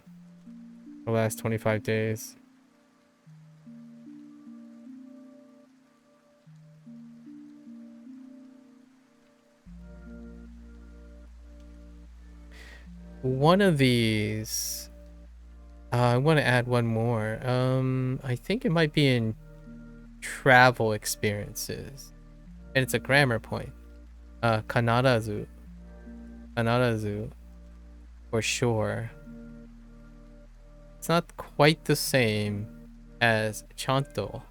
The last 25 days. One of these... I want to add one more. I think it might be in travel experiences. And it's a grammar point. Kanarazu. Kanarazu. For sure. It's not quite the same as chanto.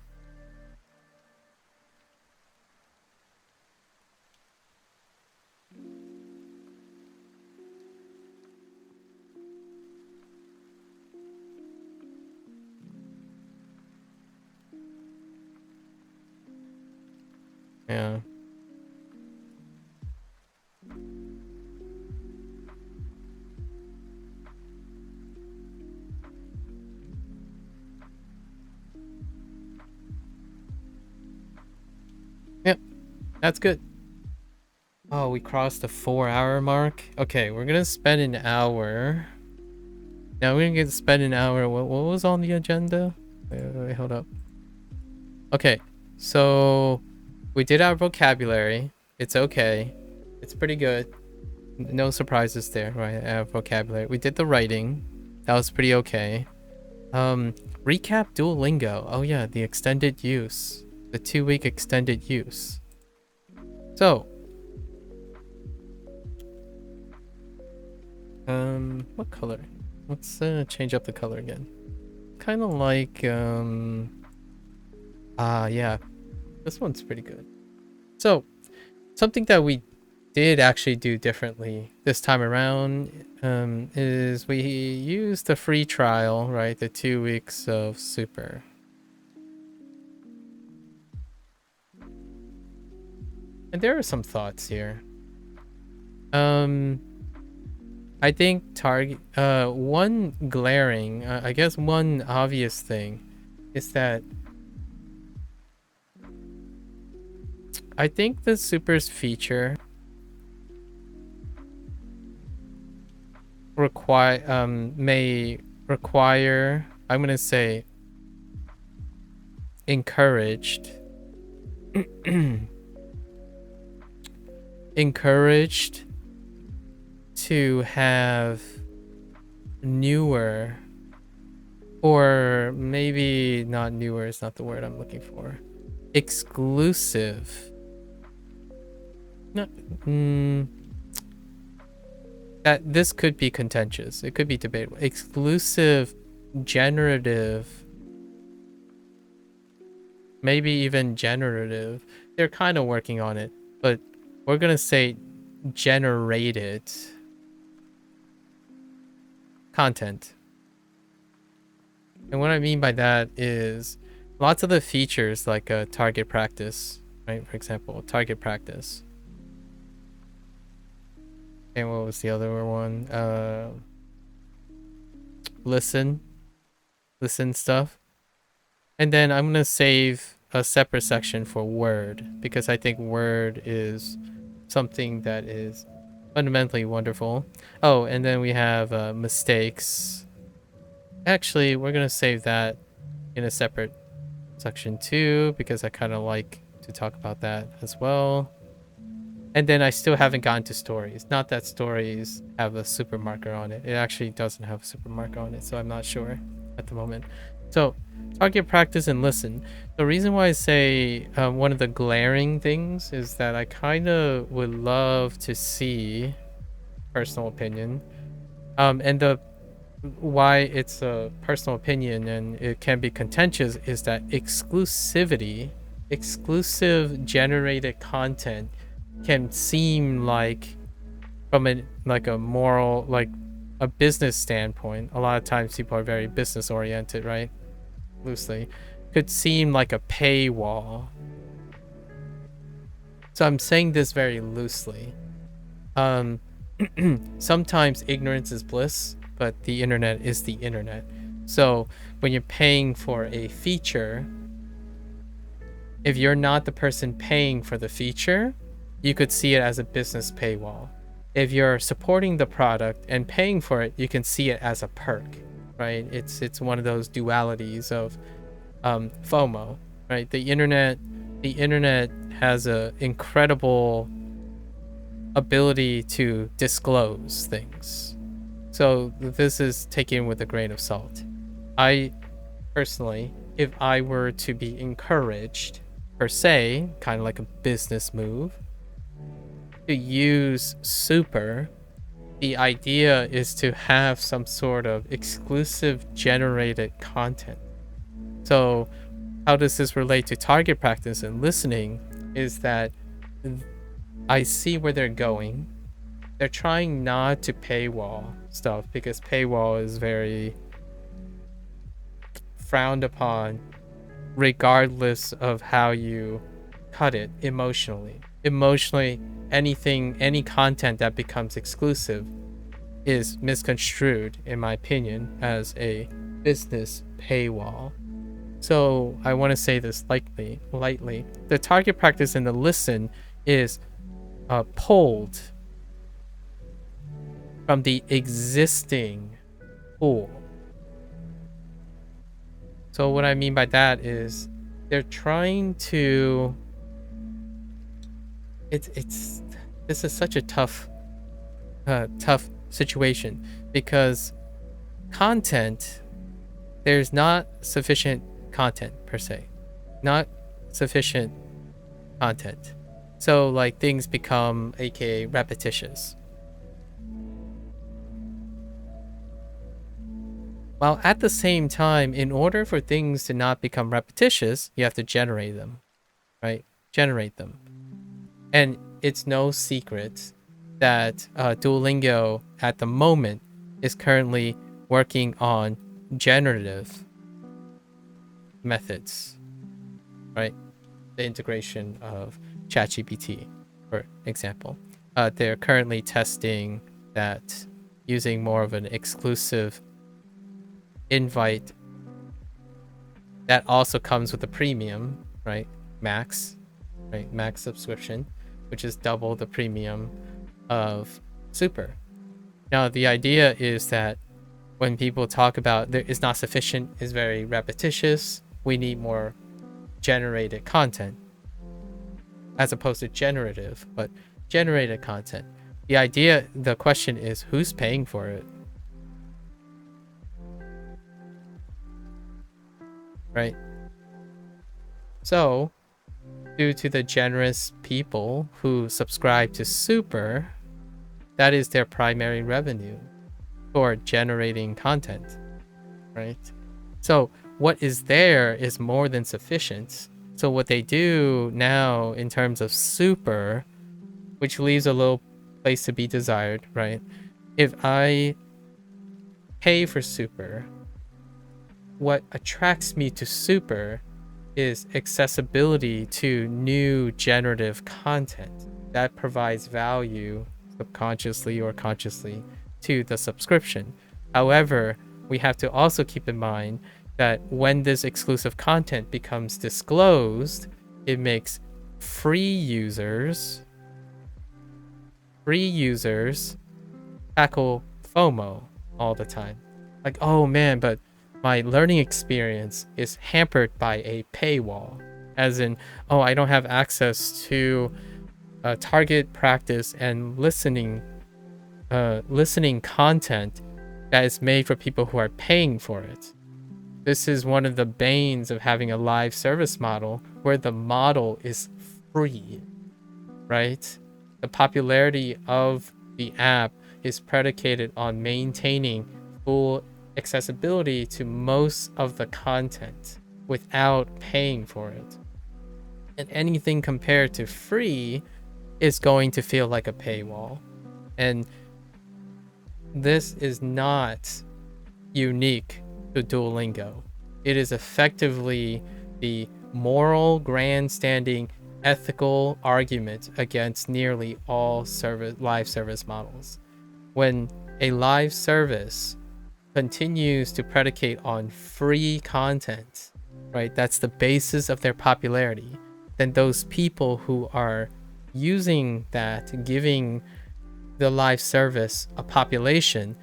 Yeah. Yep, that's good. Oh, we crossed the 4-hour mark. Okay, we're gonna spend an hour. Now we're gonna spend an hour. What was on the agenda? Wait, hold up. Okay, so we did our vocabulary. It's okay. It's pretty good. No surprises there, right? Our vocabulary. We did the writing. That was pretty okay. Recap Duolingo. Oh yeah, the extended use. The 2-week extended use. So, what color? Let's change up the color again. Kind of like, yeah, this one's pretty good. So, something that we did actually do differently this time around is we used the free trial, right? The 2 weeks of super. And there are some thoughts here. I think one glaring, I guess one obvious thing is that I think the super's feature may require, I'm gonna say, encouraged encouraged to have newer, or maybe not newer is not the word I'm looking for, exclusive, no, that this could be contentious, it could be debatable, exclusive generative, maybe even generative, they're kind of working on it, but we're gonna say generated content. And what I mean by that is lots of the features like target practice, right? For example, target practice. And what was the other one? Listen stuff. And then I'm gonna save a separate section for word, because I think word is something that is fundamentally wonderful. Oh, and then we have mistakes. Actually, we're gonna save that in a separate section too, because I kind of like to talk about that as well. And then I still haven't gotten to stories. Not that stories have a super marker on it. It actually doesn't have a super marker on it, so I'm not sure at the moment. So, target practice and listen. The reason why I say one of the glaring things is that I kind of would love to see, personal opinion, and the why it's a personal opinion and it can be contentious is that exclusive generated content can seem like, from a moral, like a business standpoint, a lot of times people are very business oriented, right? Loosely, could seem like a paywall. So I'm saying this very loosely. Sometimes ignorance is bliss, but the internet is the internet. So when you're paying for a feature, if you're not the person paying for the feature, you could see it as a business paywall. If you're supporting the product and paying for it, you can see it as a perk, right? It's one of those dualities of FOMO, right? The internet has a incredible ability to disclose things. So this is taken with a grain of salt. I personally, if I were to be encouraged, per se, kind of like a business move, to use Super, the idea is to have some sort of exclusive generated content. So how does this relate to target practice and listening is that I see where they're going. They're trying not to paywall stuff because paywall is very frowned upon regardless of how you cut it emotionally. Emotionally, any content that becomes exclusive is misconstrued, in my opinion, as a business paywall. So I want to say this lightly. The target practice and the listen is pulled from the existing pool. So what I mean by that is they're trying to. This is such a tough situation because there's not sufficient content per se, not sufficient content. So like things become aka repetitious. While at the same time, in order for things to not become repetitious, you have to generate them, right? Generate them. And it's no secret that Duolingo at the moment is currently working on generative methods, right? The integration of ChatGPT, for example. They're currently testing that using more of an exclusive invite that also comes with a premium, right? Max subscription, which is double the premium of Super. Now, the idea is that when people talk about there is not sufficient, is very repetitious, we need more generated content as opposed to generative, but generated content. The question is who's paying for it? Right? So, due to the generous people who subscribe to Super, that is their primary revenue for generating content, right? So what is there is more than sufficient. So what they do now in terms of Super, which leaves a little place to be desired, right? If I pay for Super, what attracts me to Super is accessibility to new generative content that provides value subconsciously or consciously to the subscription. However, we have to also keep in mind that when this exclusive content becomes disclosed, it makes free users tackle FOMO all the time. Like, oh man, but my learning experience is hampered by a paywall. As in, oh, I don't have access to target practice and listening content that is made for people who are paying for it. This is one of the banes of having a live service model where the model is free, right? The popularity of the app is predicated on maintaining full accessibility to most of the content without paying for it. And anything compared to free is going to feel like a paywall. And this is not unique to Duolingo. It is effectively the moral, grandstanding, ethical argument against nearly all live service models. When a live service continues to predicate on free content, right, that's the basis of their popularity, then those people who are using that, giving the live service a population,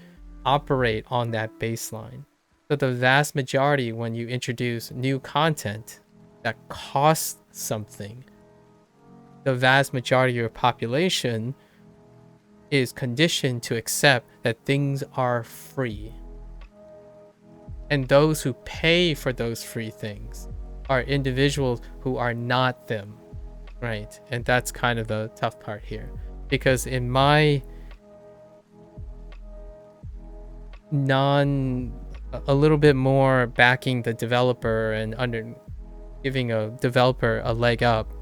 operate on that baseline. So the vast majority, when you introduce new content that costs something, the vast majority of your population is conditioned to accept that things are free. And those who pay for those free things are individuals who are not them, right? And that's kind of the tough part here. Because in my a little bit more backing the developer and giving a developer a leg up,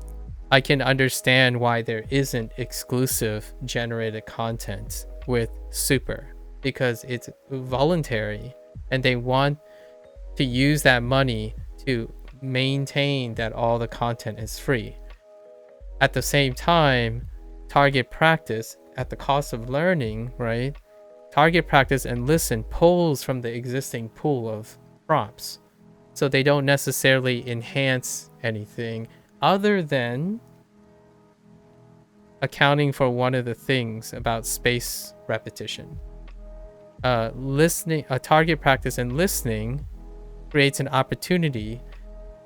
I can understand why there isn't exclusive generated content with Super, because it's voluntary and they want to use that money to maintain that all the content is free. At the same time, target practice at the cost of learning, right? Target practice and listen pulls from the existing pool of prompts. So they don't necessarily enhance anything other than accounting for one of the things about space repetition. Target practice and listening creates an opportunity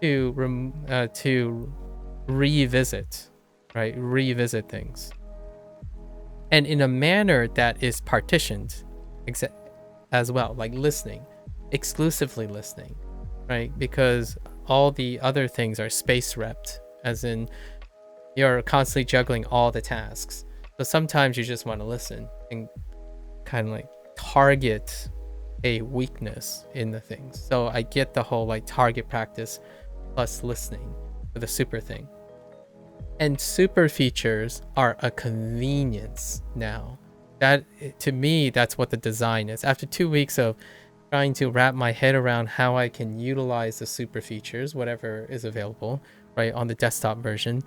to revisit, right? Revisit things. And in a manner that is partitioned as well, like listening, exclusively listening, right? Because all the other things are space repped, as in you're constantly juggling all the tasks. So sometimes you just want to listen and kind of like target a weakness in the things. So I get the whole like target practice plus listening for the super thing. And super features are a convenience now. That, to me, that's what the design is. After 2 weeks of trying to wrap my head around how I can utilize the super features, whatever is available, right, on the desktop version,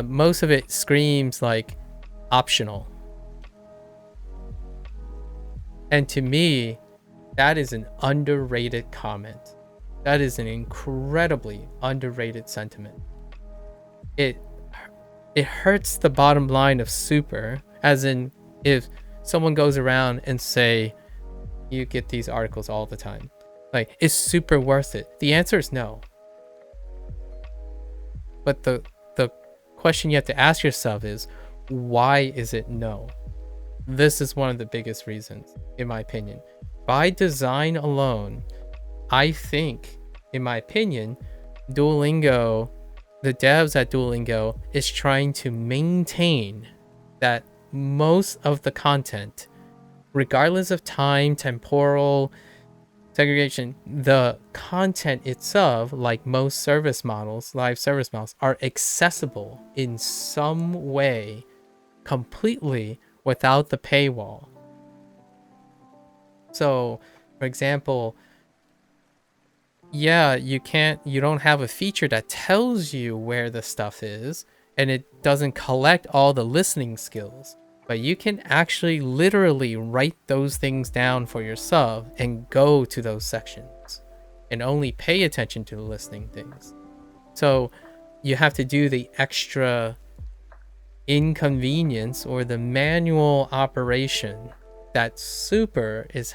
most of it screams like optional. And to me, that is an underrated comment. That is an incredibly underrated sentiment. It hurts the bottom line of super, as in if someone goes around and say, you get these articles all the time, like, is super worth it? The answer is no. But the question you have to ask yourself is, why is it no? This is one of the biggest reasons, in my opinion. By design alone, I think, in my opinion, Duolingo, the devs at Duolingo is trying to maintain that most of the content, regardless of time, temporal segregation, the content itself, like most service models, live service models, are accessible in some way completely without the paywall. So, for example, yeah, you don't have a feature that tells you where the stuff is, and it doesn't collect all the listening skills, but you can actually literally write those things down for yourself and go to those sections and only pay attention to the listening things. So you have to do the extra inconvenience or the manual operation that super is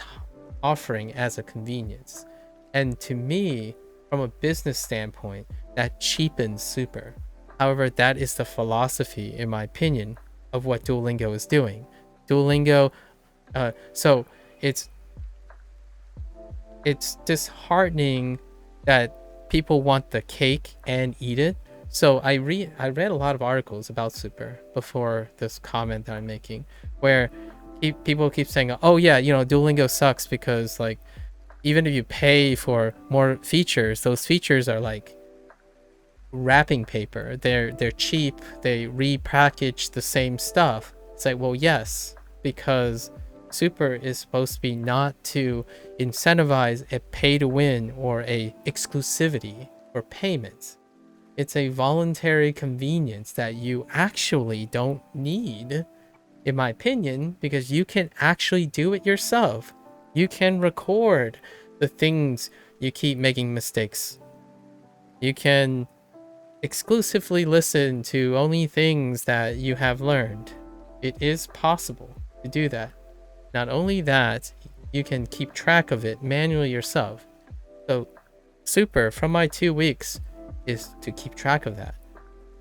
offering as a convenience. And to me, from a business standpoint, that cheapens super. However, that is the philosophy, in my opinion, of what Duolingo is doing. Duolingo, so it's disheartening that people want the cake and eat it. So I read a lot of articles about super before this comment that I'm making, where people keep saying, oh yeah, Duolingo sucks because like even if you pay for more features, those features are like wrapping paper. They're cheap. They repackage the same stuff. It's like, well, yes, because Super is supposed to be not to incentivize a pay to win or a exclusivity or payments. It's a voluntary convenience that you actually don't need, in my opinion, because you can actually do it yourself. You can record the things you keep making mistakes. You can exclusively listen to only things that you have learned. It is possible to do that. Not only that, you can keep track of it manually yourself. So Super from my 2 weeks is to keep track of that.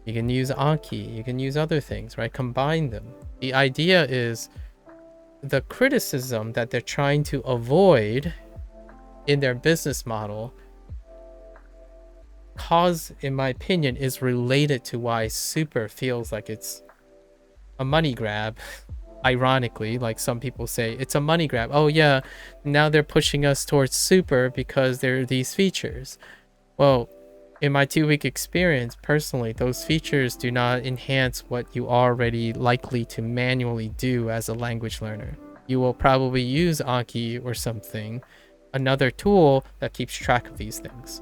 You can use Anki, you can use other things, right? Combine them. The idea is the criticism that they're trying to avoid in their business model, cause, in my opinion, is related to why Super feels like it's a money grab. Ironically, like some people say, it's a money grab. Oh yeah, now they're pushing us towards Super because there are these features. Well, in my 2-week experience, personally, those features do not enhance what you are already likely to manually do as a language learner. You will probably use Anki or something, another tool that keeps track of these things.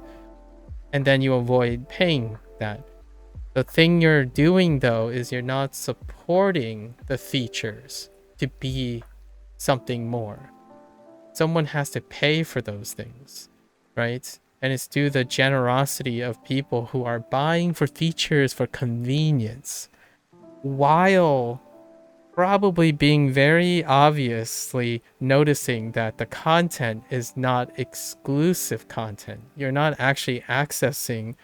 And then you avoid paying that. The thing you're doing, though, is you're not supporting the features to be something more. Someone has to pay for those things, right? And it's due to the generosity of people who are buying for features for convenience, while probably being very obviously noticing that the content is not exclusive content. You're not actually accessing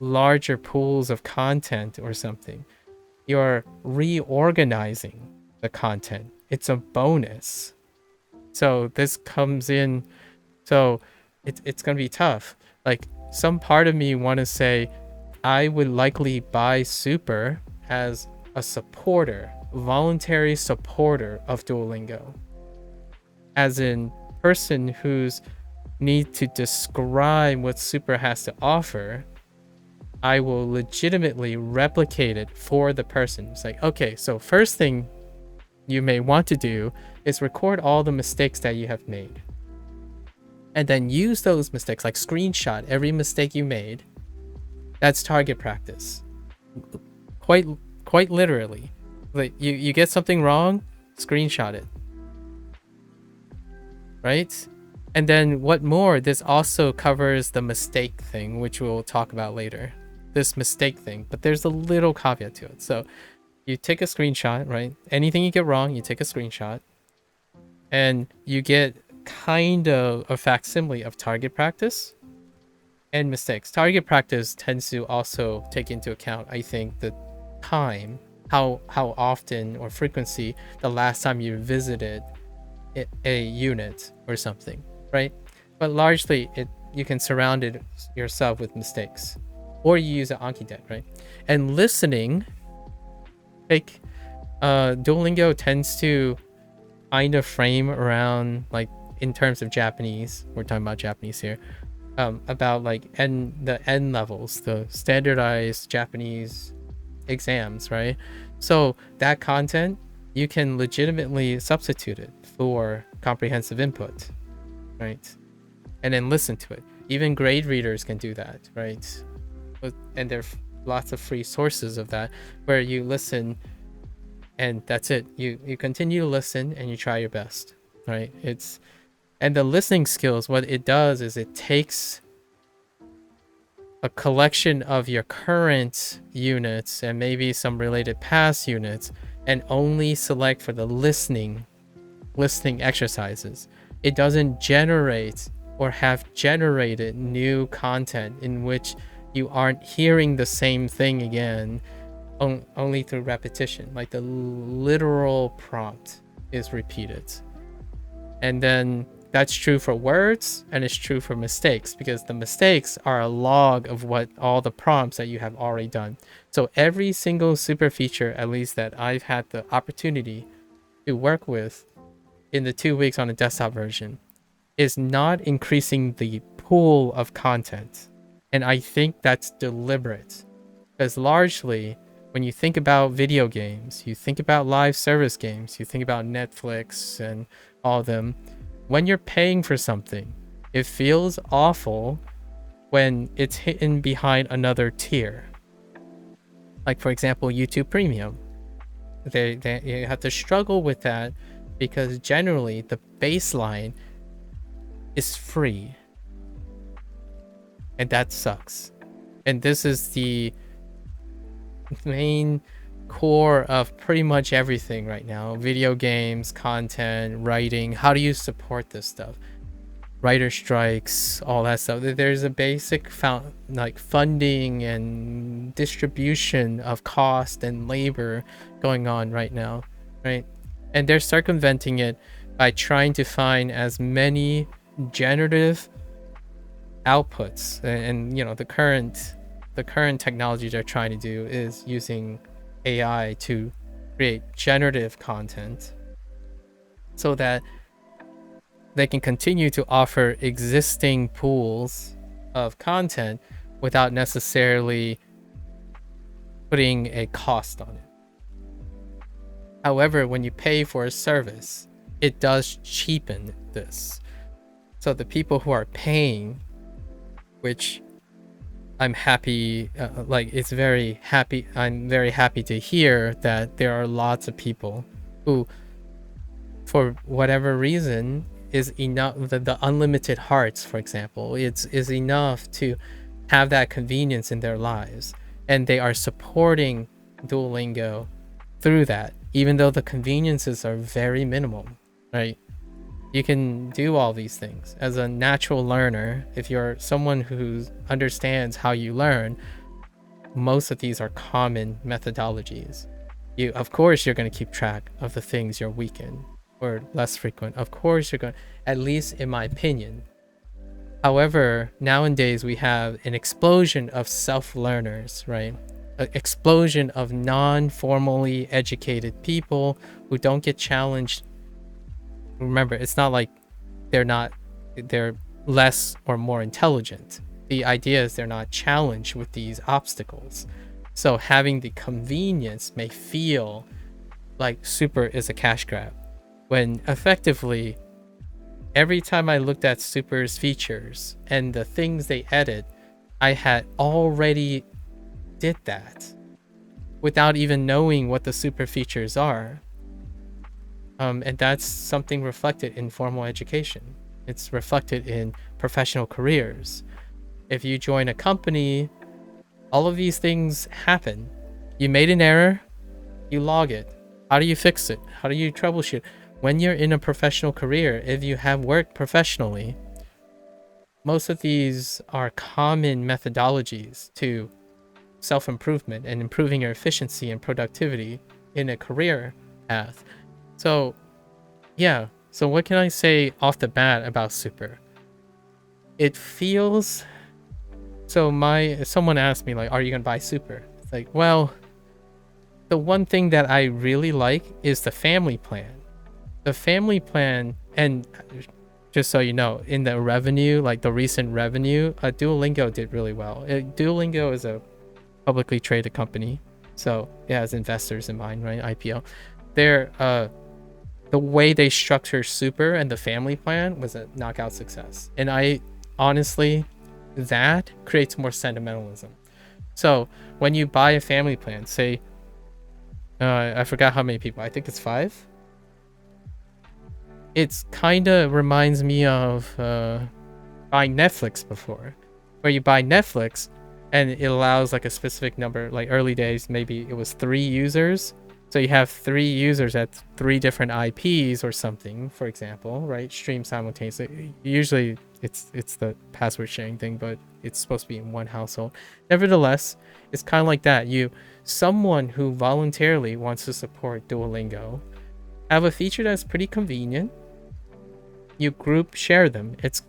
larger pools of content or something. You're reorganizing the content. It's a bonus. So this comes in. So it's gonna be tough. Like, some part of me want to say I would likely buy Super as a supporter, voluntary supporter of Duolingo, as in person who's need to describe what Super has to offer. I will legitimately replicate it for the person. It's like, okay, so first thing you may want to do is record all the mistakes that you have made, and then use those mistakes, like screenshot every mistake you made. That's target practice. Quite literally. Like, you get something wrong, screenshot it. Right? And then what more, this also covers the mistake thing, which we'll talk about later. This mistake thing, but there's a little caveat to it. So you take a screenshot, right? Anything you get wrong, you take a screenshot, and you get kind of a facsimile of target practice and mistakes. Target practice tends to also take into account, I think, the time, how often or frequency the last time you visited a unit or something, right? But largely, you can surround it yourself with mistakes, or you use an Anki deck, right? And listening, like, Duolingo tends to kind of frame around, like, in terms of Japanese, we're talking about Japanese here, about like the N levels, the standardized Japanese exams, right? So that content, you can legitimately substitute it for comprehensive input, right? And then listen to it. Even grade readers can do that, right? And there are lots of free sources of that where you listen and that's it. You continue to listen and you try your best, right? And the listening skills, what it does is it takes a collection of your current units and maybe some related past units and only select for the listening exercises. It doesn't generate or have generated new content in which you aren't hearing the same thing again, only through repetition. Like, the literal prompt is repeated. And then that's true for words, and it's true for mistakes, because the mistakes are a log of what all the prompts that you have already done. So every single super feature, at least that I've had the opportunity to work with in the 2 weeks on a desktop version, is not increasing the pool of content. And I think that's deliberate. Because largely, when you think about video games, you think about live service games, you think about Netflix and all of them, when you're paying for something, it feels awful when it's hidden behind another tier. Like, for example, YouTube Premium. You have to struggle with that because generally the baseline is free. And that sucks. And this is the main core of pretty much everything right now. Video games, content, writing. How do you support this stuff? Writer strikes, all that stuff. There's a basic funding and distribution of cost and labor going on right now, right? And they're circumventing it by trying to find as many generative outputs. And you know, the current technology they're trying to do is using AI to create generative content so that they can continue to offer existing pools of content without necessarily putting a cost on it. However, when you pay for a service, it does cheapen this. So the people who are paying, which I'm happy, I'm very happy to hear that there are lots of people who, for whatever reason, is enough, the unlimited hearts, for example, is enough to have that convenience in their lives, and they are supporting Duolingo through that, even though the conveniences are very minimal, right? You can do all these things as a natural learner. If you're someone who understands how you learn, most of these are common methodologies. Of course you're going to keep track of the things you're weak in or less frequent. Of course you're going, at least in my opinion. However, nowadays we have an explosion of self-learners, right? An explosion of non-formally educated people who don't get challenged. Remember, it's not like they're less or more intelligent. The idea is they're not challenged with these obstacles. So having the convenience may feel like super is a cash grab, when effectively every time I looked at Super's features and the things they edit, I had already did that without even knowing what the Super features are. And that's something reflected in formal education. It's reflected in professional careers. If you join a company, all of these things happen. You made an error, you log it. How do you fix it? How do you troubleshoot? When you're in a professional career, if you have worked professionally, most of these are common methodologies to self-improvement and improving your efficiency and productivity in a career path. So, yeah. So what can I say off the bat about Super? It feels... So someone asked me, like, are you going to buy Super? It's like, well, the one thing that I really like is the family plan. The family plan, and just so you know, in the revenue, like the recent revenue, Duolingo did really well. Duolingo is a publicly traded company, so it has investors in mind, right? IPO. The way they structure Super and the family plan was a knockout success. And I honestly, that creates more sentimentalism. So when you buy a family plan, say, I forgot how many people, I think it's 5. It's kind of reminds me of buying Netflix before, where you buy Netflix and it allows like a specific number, like early days, maybe it was 3 users. So you have 3 users at 3 different IPs or something, for example, right? Stream simultaneously. Usually it's the password sharing thing, but it's supposed to be in one household. Nevertheless, it's kind of like that. Someone who voluntarily wants to support Duolingo have a feature that's pretty convenient. You group share them. It's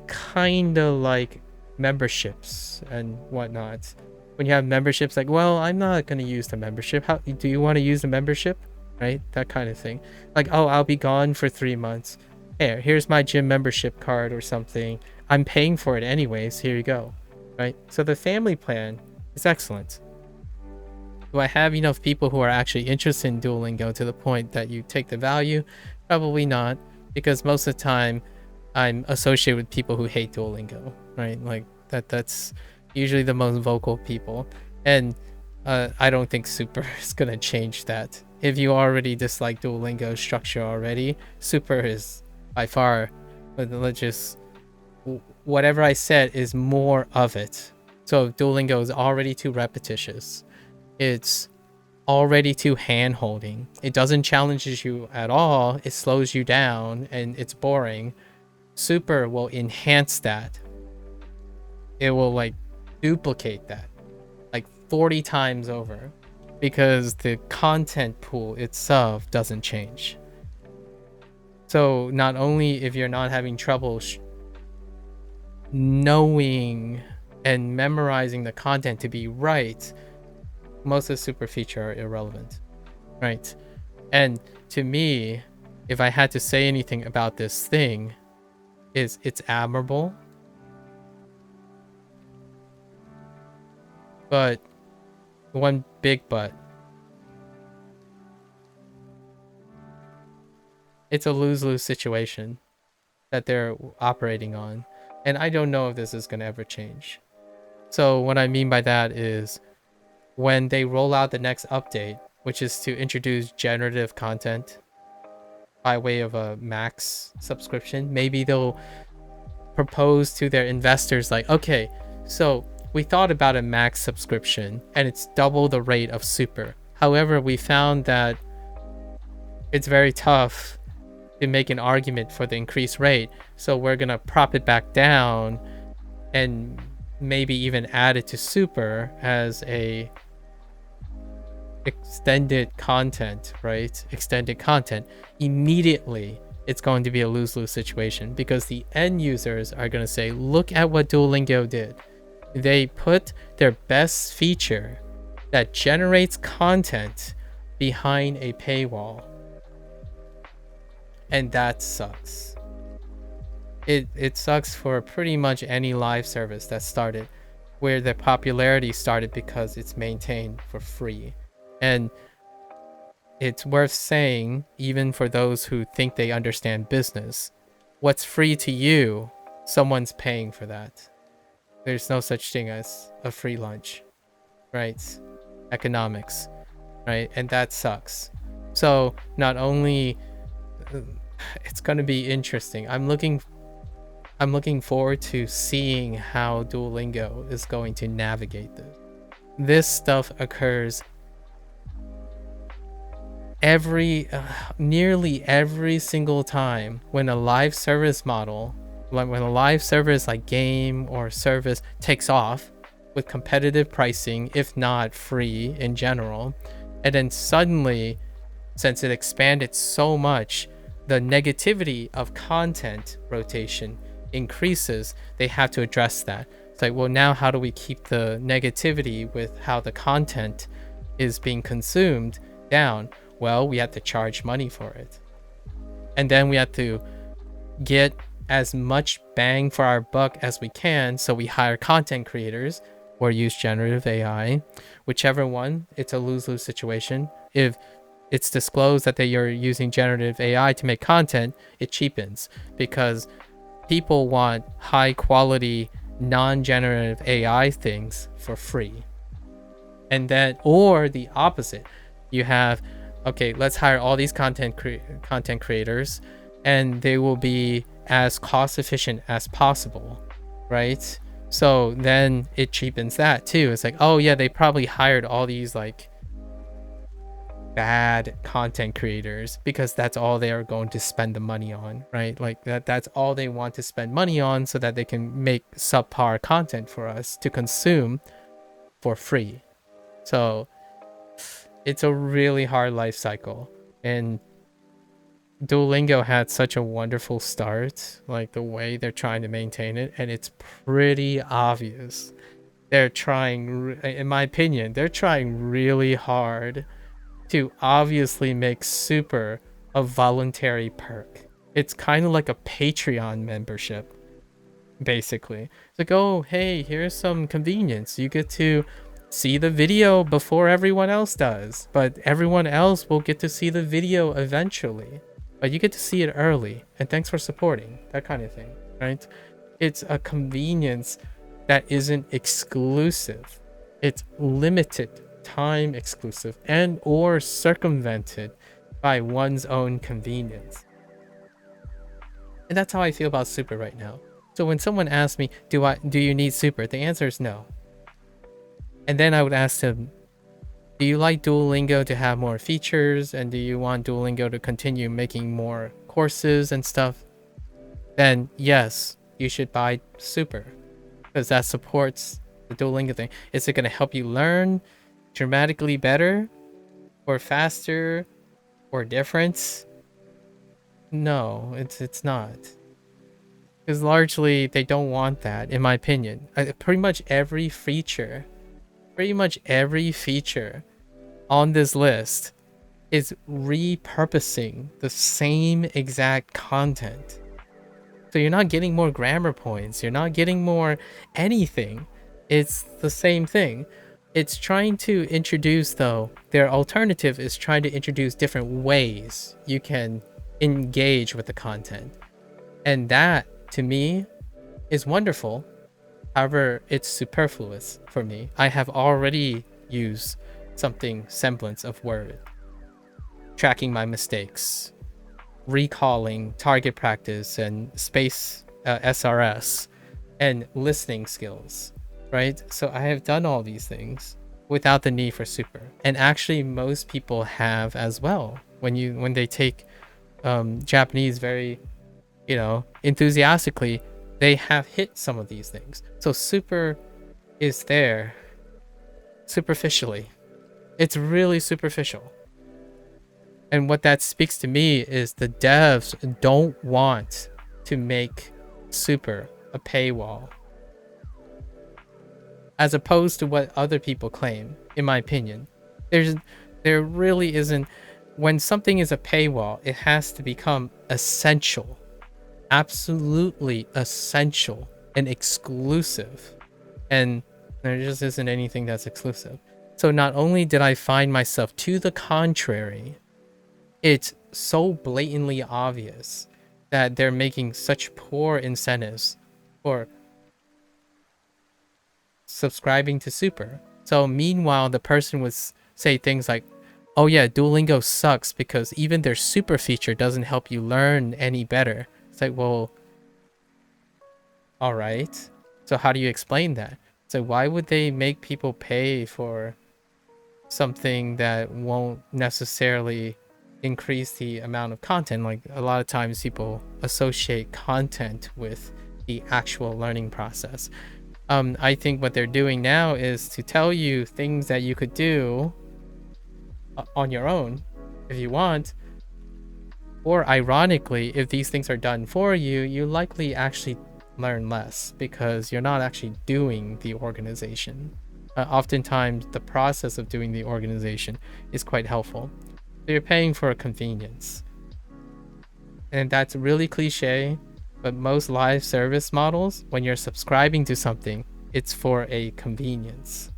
kind of like memberships and whatnot. When you have memberships, like, well, I'm not going to use the membership. How do you want to use the membership? Right? That kind of thing. Like, oh, I'll be gone for 3 months. here's my gym membership card or something. I'm paying for it anyways. Here you go. Right? So the family plan is excellent. Do I have enough people who are actually interested in Duolingo to the point that you take the value? Probably not, because most of the time I'm associated with people who hate Duolingo, right? Like that's usually the most vocal people. And I don't think Super is going to change that. If you already dislike Duolingo structure already, Super is by far, let's just, whatever I said is more of it. So Duolingo is already too repetitious. It's already too hand-holding. It doesn't challenge you at all. It slows you down and it's boring. Super will enhance that. It will like duplicate that like 40 times over because the content pool itself doesn't change. So not only if you're not having trouble knowing and memorizing the content to be right, most of the super feature are irrelevant, right? And to me, if I had to say anything about this thing, is it's admirable, but one big but, it's a lose-lose situation that they're operating on, and I don't know if this is going to ever change. So what I mean by that is when they roll out the next update, which is to introduce generative content by way of a max subscription, maybe they'll propose to their investors like, okay, so we thought about a max subscription and it's double the rate of super. However, we found that it's very tough to make an argument for the increased rate, so we're gonna prop it back down and maybe even add it to super as a extended content, right? Extended content. Immediately it's going to be a lose-lose situation because the end users are going to say, look at what Duolingo did. They put their best feature that generates content behind a paywall, and that sucks. It sucks for pretty much any live service that started, where the popularity started because it's maintained for free. And it's worth saying, even for those who think they understand business, what's free to you, someone's paying for that. There's no such thing as a free lunch, right? Economics, right? And that sucks. So not only it's going to be interesting. I'm looking forward to seeing how Duolingo is going to navigate this. This stuff occurs nearly every single time when a live service model, when a live service like game or service takes off with competitive pricing, if not free in general, and then suddenly, since it expanded so much, the negativity of content rotation increases. They have to address that. It's like, well, now how do we keep the negativity with how the content is being consumed down? Well, we have to charge money for it. And then we have to get as much bang for our buck as we can. So we hire content creators or use generative AI. Whichever one, it's a lose-lose situation. If it's disclosed that they are using generative AI to make content, it cheapens because people want high quality, non-generative AI things for free. And then, or the opposite, you have, okay, let's hire all these content creators and they will be as cost efficient as possible, right? So then it cheapens that too. It's like, oh yeah, they probably hired all these like bad content creators because that's all they are going to spend the money on, right? Like that's all they want to spend money on so that they can make subpar content for us to consume for free. So it's a really hard life cycle, and Duolingo had such a wonderful start, like the way they're trying to maintain it, and it's pretty obvious they're trying, in my opinion, they're trying really hard to obviously make super a voluntary perk. It's kind of like a Patreon membership, basically. It's like, oh, hey, here's some convenience. You get to see the video before everyone else does, but everyone else will get to see the video eventually. But you get to see it early, and thanks for supporting, that kind of thing, right? It's a convenience that isn't exclusive. It's limited time exclusive and or circumvented by one's own convenience. And that's how I feel about Super right now. So when someone asks me, do you need Super? The answer is no. And then I would ask them, do you like Duolingo to have more features? And do you want Duolingo to continue making more courses and stuff? Then yes, you should buy Super, because that supports the Duolingo thing. Is it going to help you learn dramatically better or faster or different? No, it's not. Because largely they don't want that, in my opinion. Pretty much every feature on this list is repurposing the same exact content. So you're not getting more grammar points, you're not getting more anything. It's the same thing. It's trying to introduce, though, their alternative is trying to introduce different ways you can engage with the content. And that, to me, is wonderful. However, it's superfluous for me. I have already used something semblance of Word, tracking my mistakes, recalling target practice and space SRS, and listening skills, right? So I have done all these things without the need for Super. And actually most people have as well. When they take Japanese very, enthusiastically, they have hit some of these things. So Super is there superficially. It's really superficial. And what that speaks to me is the devs don't want to make Super a paywall, as opposed to what other people claim, in my opinion. There really isn't. When something is a paywall, it has to become essential, absolutely essential and exclusive. And there just isn't anything that's exclusive. So not only did I find myself to the contrary, it's so blatantly obvious that they're making such poor incentives for subscribing to Super. So meanwhile, the person would say things like, oh yeah, Duolingo sucks because even their Super feature doesn't help you learn any better. It's like, well, all right. So how do you explain that? So why would they make people pay for something that won't necessarily increase the amount of content? Like, a lot of times people associate content with the actual learning process. I think what they're doing now is to tell you things that you could do on your own if you want, or ironically, if these things are done for you, you likely actually learn less because you're not actually doing the organization. Oftentimes the process of doing the organization is quite helpful. So you're paying for a convenience, and that's really cliche, but most live service models, when you're subscribing to something, it's for a convenience.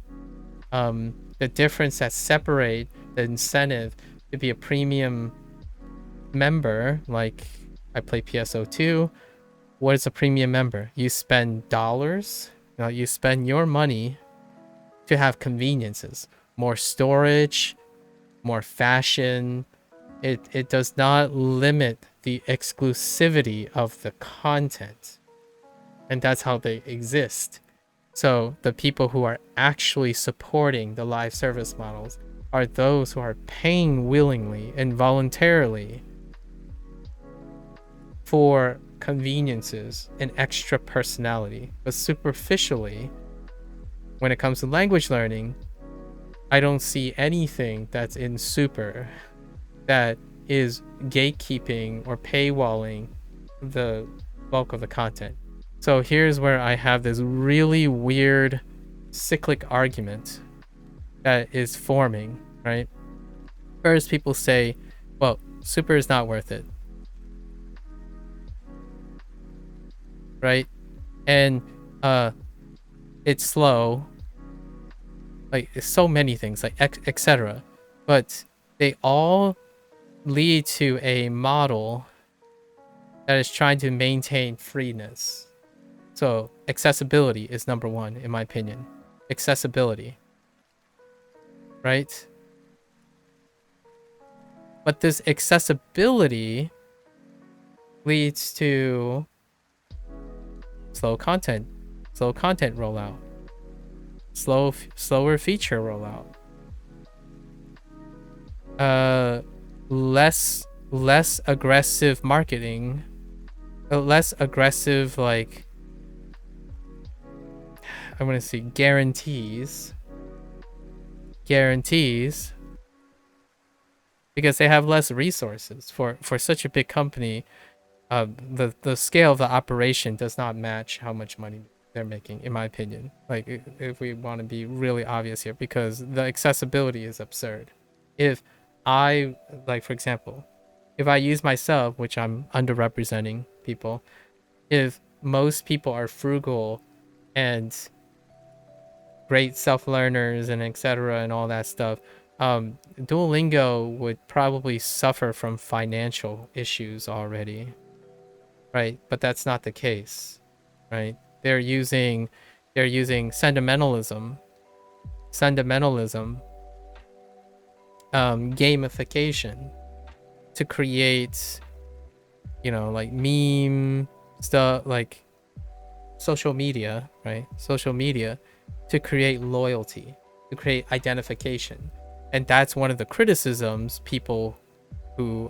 The difference that separate the incentive to be a premium member, like I play PSO2, what is a premium member? You spend dollars, you spend your money to have conveniences, more storage, more fashion. It does not limit the exclusivity of the content, and that's how they exist. So the people who are actually supporting the live service models are those who are paying willingly and voluntarily for conveniences and extra personality. But superficially, when it comes to language learning, I don't see anything that's in Super that is gatekeeping or paywalling the bulk of the content. So here's where I have this really weird cyclic argument that is forming, right? First, people say, well, Super is not worth it. right? And it's slow, like it's so many things, like etc. But they all lead to a model that is trying to maintain freeness. So accessibility is number one, in my opinion. Accessibility, right? But this accessibility leads to slow content rollout, slower feature rollout, less aggressive marketing, less aggressive, like, I'm gonna say guarantees, because they have less resources. For such a big company, the scale of the operation does not match how much money they're making, in my opinion. Like, if we want to be really obvious here, because the accessibility is absurd. If I, like, for example, if I use myself, which I'm underrepresenting people, if most people are frugal and great self-learners and etc. and all that stuff, Duolingo would probably suffer from financial issues already, right? But that's not the case, right? They're using sentimentalism, gamification to create, like meme stuff, like social media, right? Social media to create loyalty, to create identification. And that's one of the criticisms people who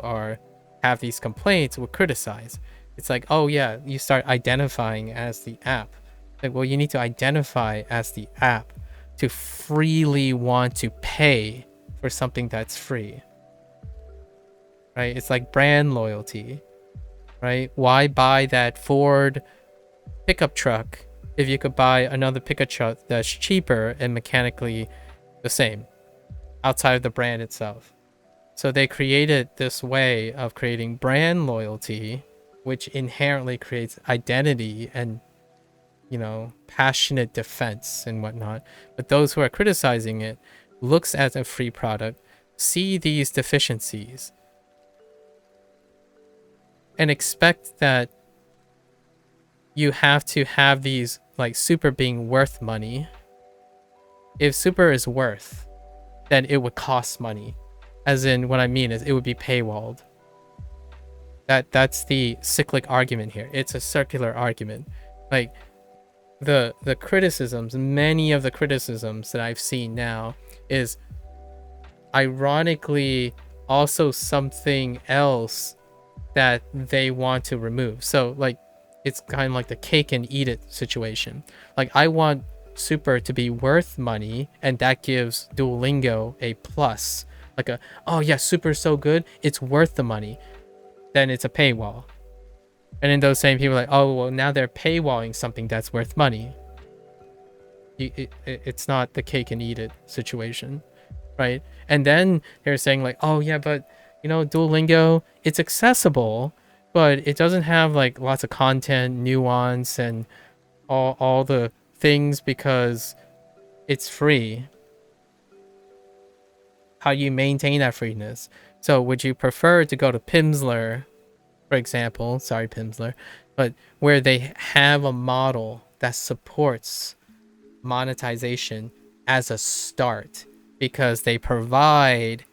have these complaints will criticize. It's like, oh yeah, you start identifying as the app. Like, well, you need to identify as the app to freely want to pay for something that's free, right? It's like brand loyalty, right? Why buy that Ford pickup truck if you could buy another pickup truck that's cheaper and mechanically the same outside of the brand itself? So they created this way of creating brand loyalty, which inherently creates identity and, passionate defense and whatnot. But those who are criticizing it looks at a free product, see these deficiencies, and expect that you have to have these, like, super being worth money. If super is worth, then it would cost money. As in, what I mean is it would be paywalled. That's the cyclic argument here. It's a circular argument. Like, the criticisms, many of the criticisms that I've seen now is ironically also something else that they want to remove. So, like, it's kind of like the cake and eat it situation. Like, I want super to be worth money, and that gives Duolingo a plus. Like, oh yeah, super is so good, it's worth the money. Then it's a paywall. And then those same people are like, oh, well, now they're paywalling something that's worth money. It's not the cake and eat it situation, right? And then they're saying like, oh yeah, but Duolingo, it's accessible, but it doesn't have like lots of content, nuance, and all the things because it's free. How do you maintain that freeness? So would you prefer to go to Pimsleur, for example, sorry Pimsleur, but where they have a model that supports monetization as a start because they provide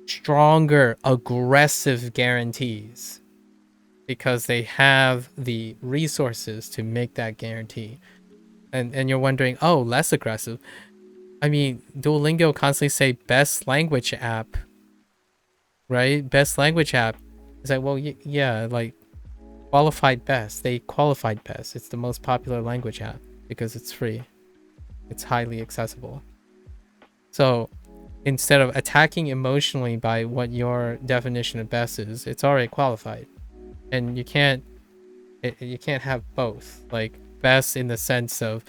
stronger, aggressive guarantees because they have the resources to make that guarantee. And you're wondering, oh, less aggressive. I mean, Duolingo constantly say best language app, right? Best language app. It's like, well, yeah, like qualified best. They qualified best. It's the most popular language app because it's free. It's highly accessible. So instead of attacking emotionally by what your definition of best is, it's already qualified. And you can't have both. Like, best in the sense of,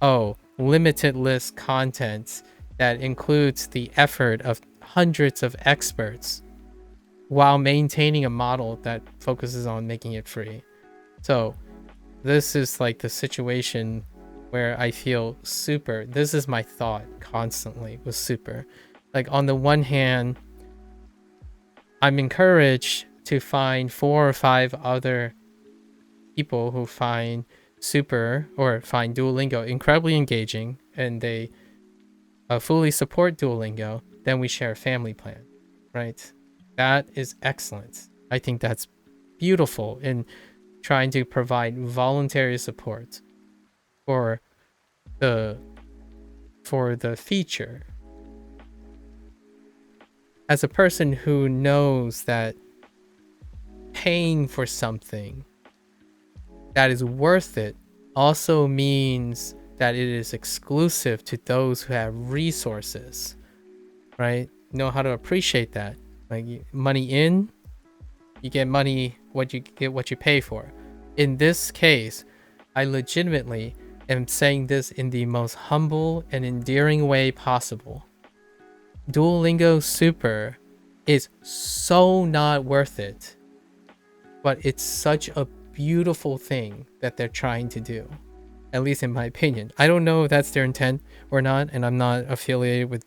oh, limited list content that includes the effort of hundreds of experts while maintaining a model that focuses on making it free. So this is like the situation where I feel super. This is my thought constantly with super. Like, on the one hand, I'm encouraged to find 4 or 5 other people who find super or find Duolingo incredibly engaging, and they fully support Duolingo. Then we share a family plan, right? That is excellent. I think that's beautiful in trying to provide voluntary support for the feature. As a person who knows that paying for something that is worth it also means that it is exclusive to those who have resources, right? Know how to appreciate that. Like, money in, you get money, what you pay for. In this case, I legitimately am saying this in the most humble and endearing way possible. Duolingo Super is so not worth it, but it's such a beautiful thing that they're trying to do, at least in my opinion. I don't know if that's their intent or not, and I'm not affiliated with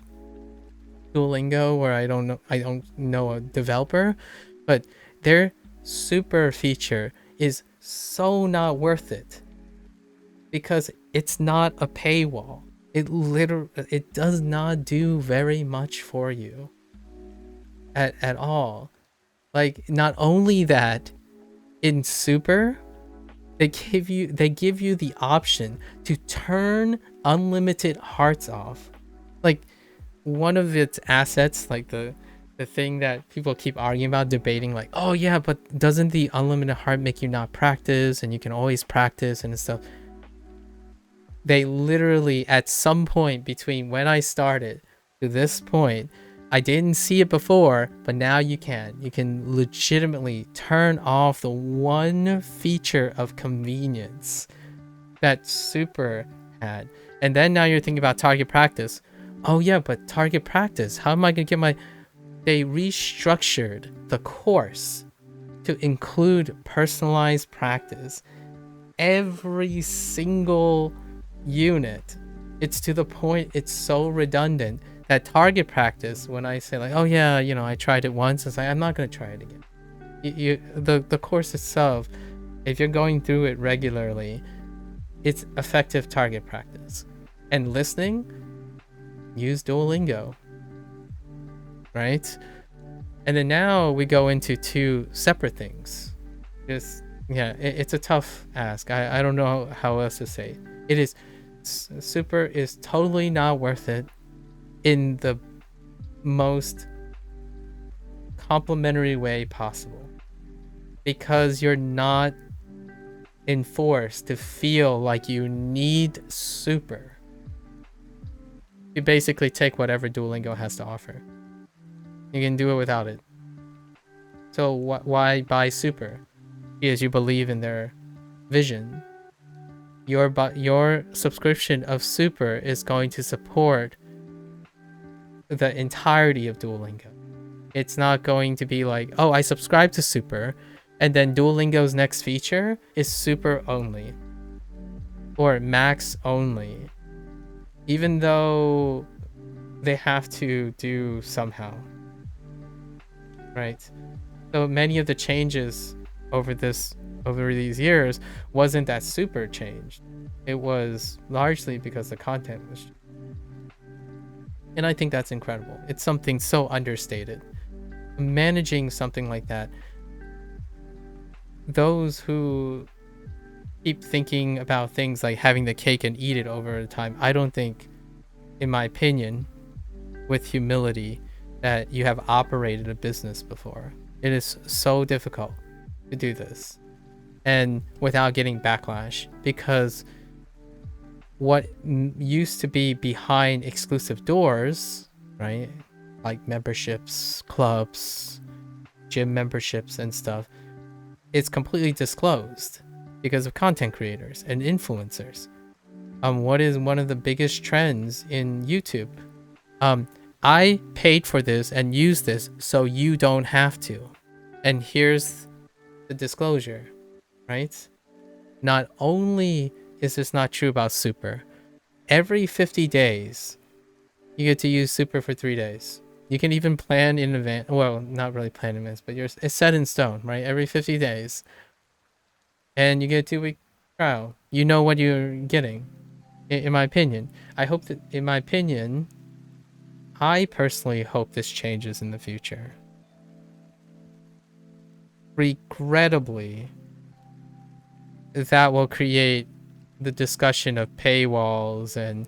Duolingo, or I don't know a developer, but their super feature is so not worth it because it's not a paywall. It does not do very much for you at all. Like, not only that, in super, they give you the option to turn unlimited hearts off. Like, one of its assets, like the thing that people keep arguing about, debating, like, oh yeah, but doesn't the unlimited heart make you not practice, and you can always practice and stuff? They literally, at some point between when I started to this point, I didn't see it before, but now you can legitimately turn off the one feature of convenience that super had. And then now you're thinking about target practice. Oh yeah, but target practice, how am I gonna get my... They restructured the course to include personalized practice. Every single unit. It's to the point it's so redundant that target practice, when I say like, oh yeah, I tried it once, it's like, I'm not gonna try it again. The course itself, if you're going through it regularly, it's effective target practice. And listening, use Duolingo, right? And then now we go into 2 separate things. It's a tough ask. I don't know how else to say. It is... super is totally not worth it in the most complimentary way possible, because you're not enforced to feel like you need super. You basically take whatever Duolingo has to offer. You can do it without it. So why buy super? Because you believe in their vision. Your subscription of super is going to support the entirety of Duolingo. It's not going to be like, oh, I subscribe to super, and then Duolingo's next feature is super only or max only, even though they have to do somehow, right? So many of the changes over these years wasn't that super changed. It was largely because the content was changed. And I think that's incredible. It's something so understated. Managing something like that, those who keep thinking about things like having the cake and eat it over time, I don't think, in my opinion, with humility, that you have operated a business before. It is so difficult to do this, and without getting backlash, because what used to be behind exclusive doors, right, like memberships, clubs, gym memberships and stuff, it's completely disclosed because of content creators and influencers. What is one of the biggest trends in YouTube? I paid for this and used this so you don't have to. And here's the disclosure, right? not only is this not true about Super, every 50 days, you get to use Super for 3 days. You can even plan in advance. Well, not really plan in advance, but it's set in stone, right? Every 50 days. And you get a 2-week trial. You know what you're getting, in my opinion. I hope that, in my opinion, I personally hope this changes in the future. Regrettably, that will create the discussion of paywalls and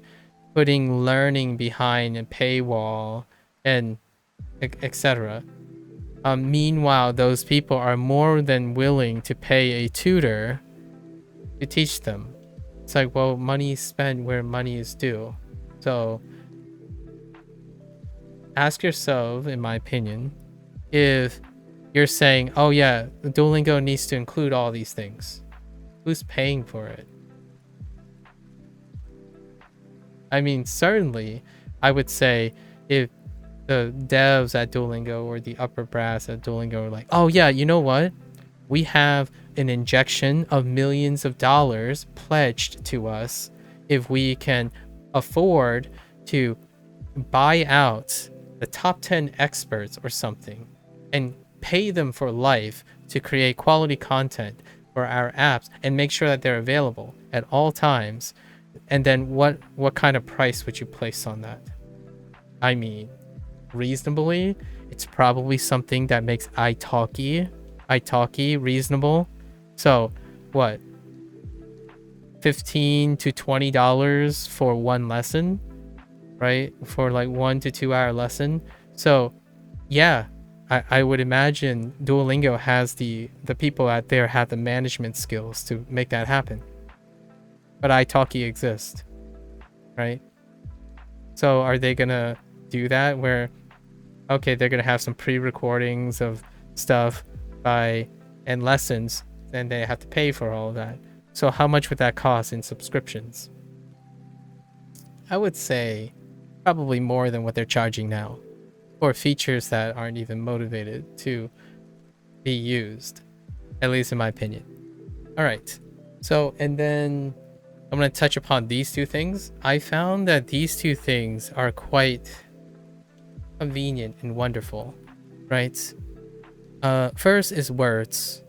putting learning behind a paywall and etc. Meanwhile, those people are more than willing to pay a tutor to teach them. It's like, well, money is spent where money is due. So ask yourself, in my opinion, if you're saying, oh yeah, Duolingo needs to include all these things, who's paying for it? I mean, certainly, I would say if the devs at Duolingo or the upper brass at Duolingo are like, oh yeah, you know what? We have an injection of millions of dollars pledged to us if we can afford to buy out the top 10 experts or something and pay them for life to create quality content for our apps and make sure that they're available at all times. And then what kind of price would you place on that? I mean, reasonably, it's probably something that makes italki reasonable. So what, $15 to $20 for one lesson, right? For like 1 to 2 hour lesson. So yeah, I would imagine Duolingo has the people out there have the management skills to make that happen. But italki exists, right? So are they gonna do that where, okay, they're gonna have some pre-recordings of stuff and lessons, and they have to pay for all of that? So how much would that cost in subscriptions? I would say probably more than what they're charging now for features that aren't even motivated to be used, at least in my opinion. All right, so and then I'm going to touch upon these two things. I found that these two things are quite convenient and wonderful, right? First is words.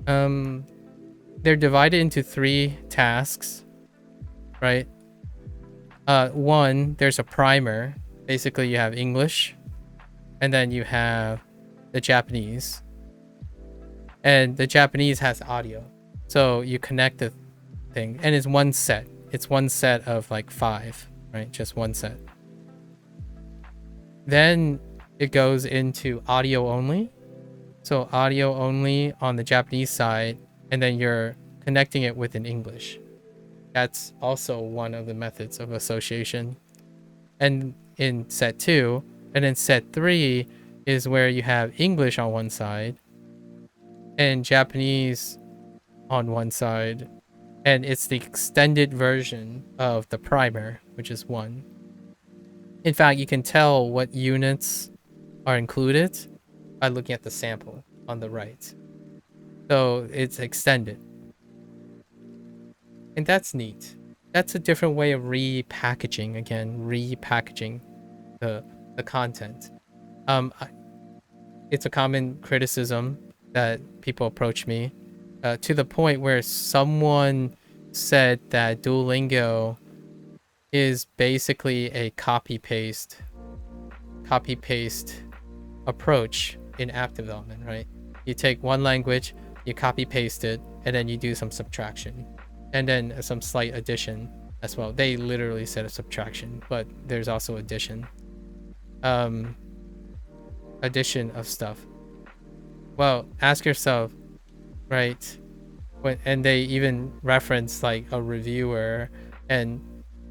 They're divided into 3 tasks, right? One, there's a primer. Basically, you have English, and then you have the Japanese. And the Japanese has audio. So you connect the thing, and it's one set. It's one set of like 5, right? Just one set. Then it goes into audio only. So audio only on the Japanese side, and then you're connecting it with an English. That's also one of the methods of association. And in set 2, and then set 3 is where you have English on one side and Japanese on one side, and it's the extended version of the primer, which is 1. In fact, you can tell what units are included by looking at the sample on the right. So it's extended. And that's neat. That's a different way of repackaging the content. It's a common criticism that people approach me to the point where someone said that Duolingo is basically a copy paste approach in app development, right? You take one language, you copy paste it, and then you do some subtraction, and then some slight addition as well. They literally said a subtraction, but there's also addition. Addition of stuff. Well, ask yourself, right? And they even reference like a reviewer and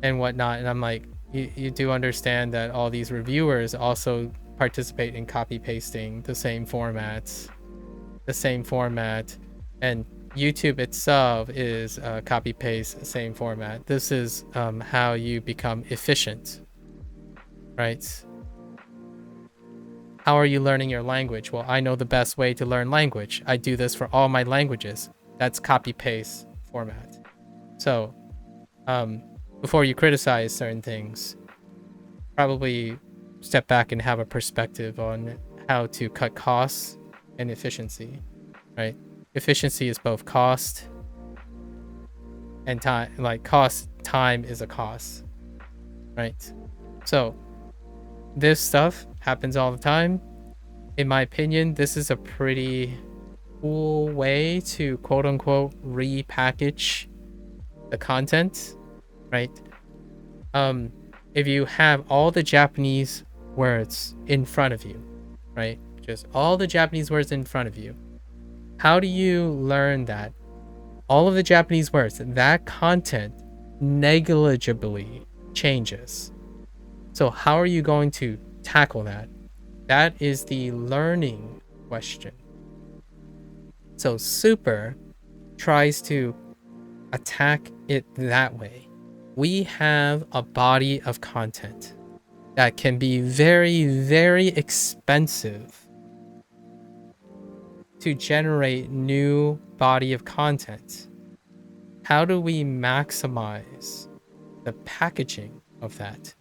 whatnot, and I'm like, you do understand that all these reviewers also participate in copy pasting the same format, and YouTube itself is copy paste same format. This is how you become efficient, right? How are you learning your language? Well, I know the best way to learn language. I do this for all my languages. That's copy paste format. So before you criticize certain things, probably step back and have a perspective on how to cut costs and efficiency, right? Efficiency is both cost and time. Like time is a cost, right? So this stuff happens all the time. In my opinion, this is a pretty cool way to quote unquote repackage the content, right? If you have all the Japanese words in front of you, right? Just all the Japanese words in front of you. How do you learn that? All of the Japanese words, that content negligibly changes. So how are you going to tackle that? That is the learning question. So Super tries to attack it that way. We have a body of content that can be very, very expensive to generate new body of content. How do we maximize the packaging of that?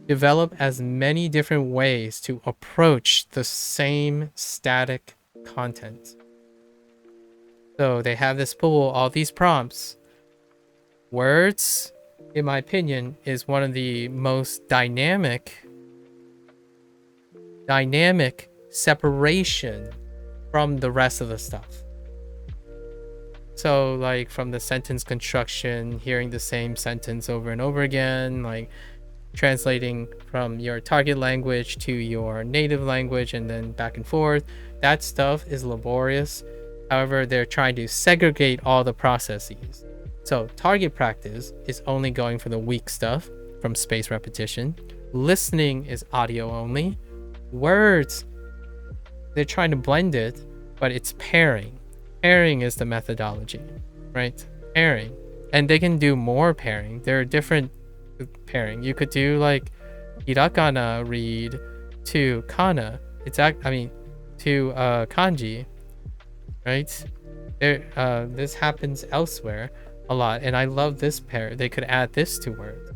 Develop as many different ways to approach the same static content. So they have this pool, all these prompts. Words, in my opinion, is one of the most dynamic separation from the rest of the stuff. So like from the sentence construction, hearing the same sentence over and over again, like translating from your target language to your native language and then back and forth, that stuff is laborious. However, they're trying to segregate all the processes. So target practice is only going for the weak stuff from spaced repetition. Listening is audio only. Words, they're trying to blend it, but it's pairing. Pairing is the methodology, right? Pairing. And they can do more pairing. There are different pairing. You could do like hiragana read to kana. To kanji, right? This happens elsewhere a lot, and I love this pair. They could add this to words.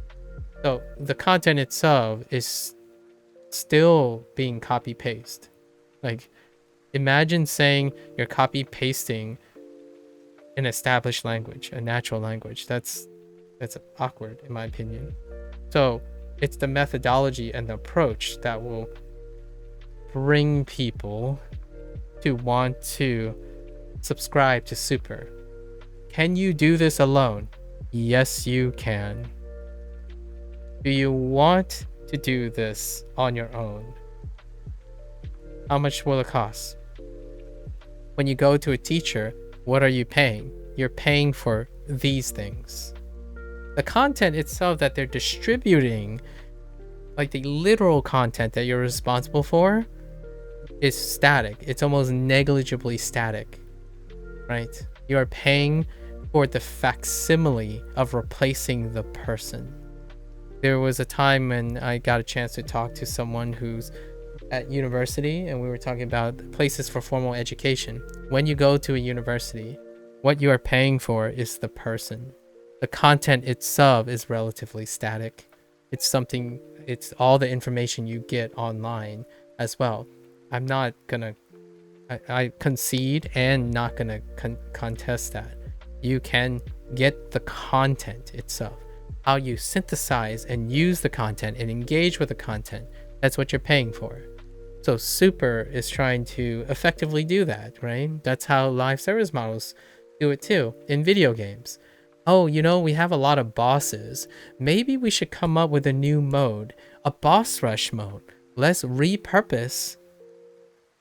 So the content itself is still being copy paste. Like imagine saying you're copy pasting an established language, a natural language. That's awkward in my opinion. So it's the methodology and the approach that will bring people to want to subscribe to Super. Can you do this alone? Yes, you can. Do you want to do this on your own? How much will it cost? When you go to a teacher, what are you paying? You're paying for these things. The content itself that they're distributing, like the literal content that you're responsible for, is static. It's almost negligibly static, right? You are paying for the facsimile of replacing the person. There was a time when I got a chance to talk to someone who's at university, and we were talking about places for formal education. When you go to a university, what you are paying for is the person. The content itself is relatively static. It's all the information you get online as well. I'm not gonna, I concede and not gonna contest that. You can get the content itself. How you synthesize and use the content and engage with the content, that's what you're paying for. So Super is trying to effectively do that, right? That's how live service models do it too in video games. Oh, we have a lot of bosses. Maybe we should come up with a new mode, a boss rush mode. Let's repurpose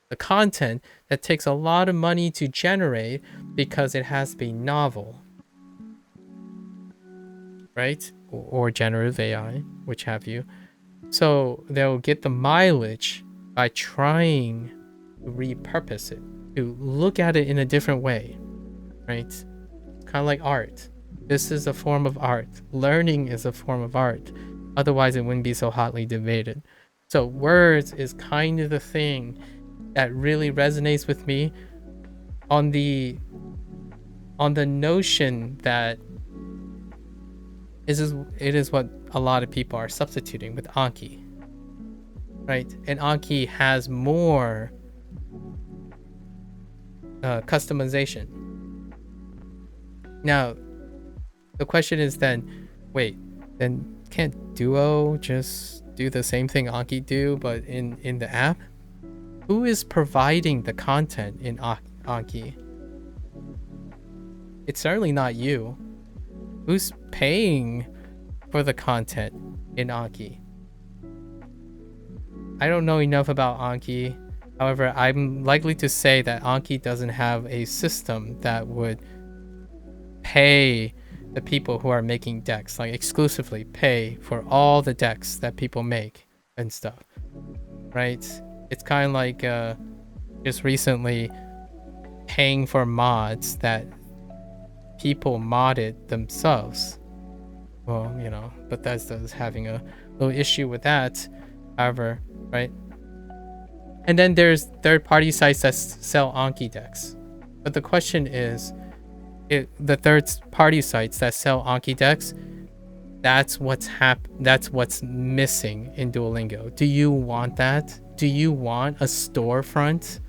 the content that takes a lot of money to generate because it has to be novel, right? Or generative AI, which have you. So they'll get the mileage by trying to repurpose it, to look at it in a different way, right? Kind of like art. This is a form of art. Learning is a form of art. Otherwise, it wouldn't be so hotly debated. So words is kind of the thing that really resonates with me on the on the notion that it is what a lot of people are substituting with Anki, right? And Anki has more customization. Now, the question is then, wait, then can't Duo just do the same thing Anki do, but in the app? Who is providing the content in Anki? It's certainly not you. Who's paying for the content in Anki? I don't know enough about Anki. However, I'm likely to say that Anki doesn't have a system that would pay the people who are making decks, like exclusively pay for all the decks that people make and stuff, right? It's kind of like just recently paying for mods that people modded themselves. Well, you know, Bethesda's having a little issue with that. However, right? And then there's third-party sites that sell Anki decks. But the question is, the third-party sites that sell Anki decks, that's what's missing in Duolingo. Do you want that? Do you want a storefront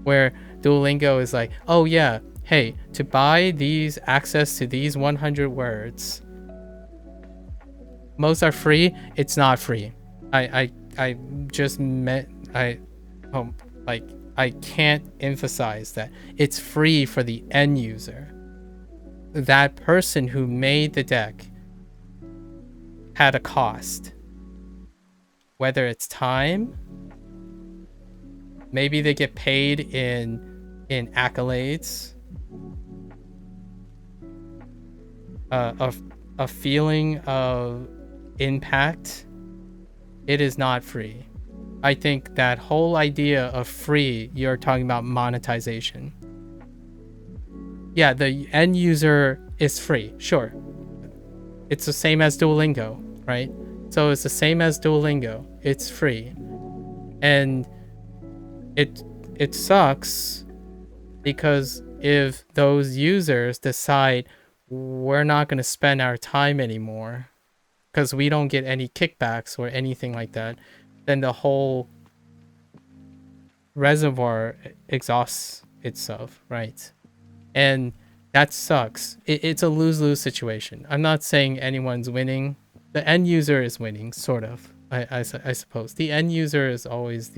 where Duolingo is like, oh yeah, hey, to buy these access to these 100 words, most are free. It's not free. I just meant I can't emphasize that it's free for the end user. That person who made the deck had a cost, whether it's time, maybe they get paid in accolades, a feeling of impact. It is not free. I think that whole idea of free, you're talking about monetization. Yeah, the end user is free, sure. It's the same as Duolingo, right? So it's the same as Duolingo. It's free. And it sucks because if those users decide we're not going to spend our time anymore because we don't get any kickbacks or anything like that, then the whole reservoir exhausts itself, right? And that sucks. It's a lose-lose situation. I'm not saying anyone's winning. The end user is winning, sort of. I suppose the end user is always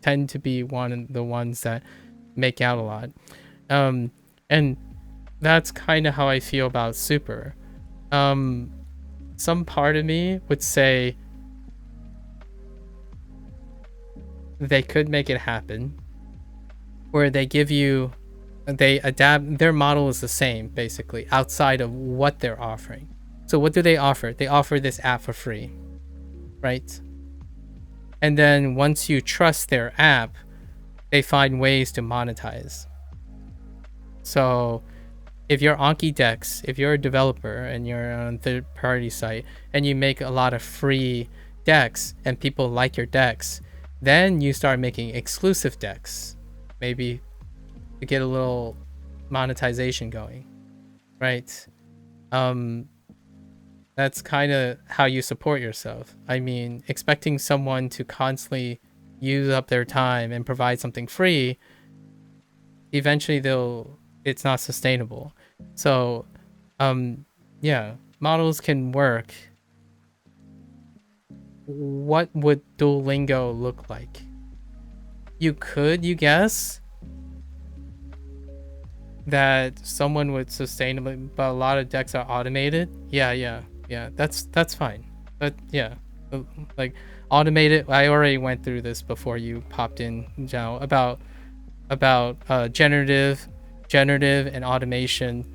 tend to be one of the ones that make out a lot, and that's kind of how I feel about Super. Some part of me would say they could make it happen where they adapt. Their model is the same basically outside of what they're offering. So what do they offer? They offer this app for free, right? And then once you trust their app, they find ways to monetize. So if you're Anki Decks, if you're a developer and you're on a third-party site and you make a lot of free decks and people like your decks, then you start making exclusive decks, maybe to get a little monetization going, right? That's kind of how you support yourself. I mean, expecting someone to constantly use up their time and provide something free, eventually it's not sustainable. So, yeah, models can work. What would Duolingo look like? You guess that someone would sustainably, but a lot of decks are automated. Yeah, that's fine. But yeah, like automated. I already went through this before you popped in, Zhao, about generative and automation.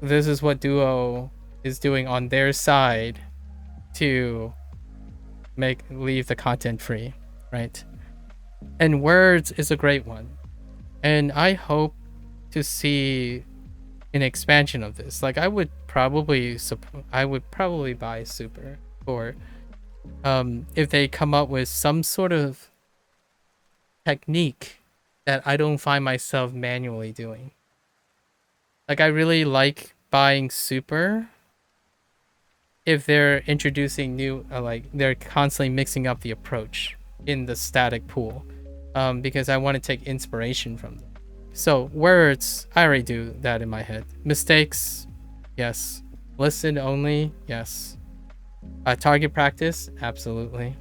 This is what Duo is doing on their side to leave the content free, right? And words is a great one, and I hope to see an expansion of this. Like I would probably buy Super, or if they come up with some sort of technique that I don't find myself manually doing. Like, I really like buying super if they're introducing new, like they're constantly mixing up the approach in the static pool, because I want to take inspiration from them. So words, I already do that in my head. Mistakes, yes. Listen only, yes. Target practice, absolutely.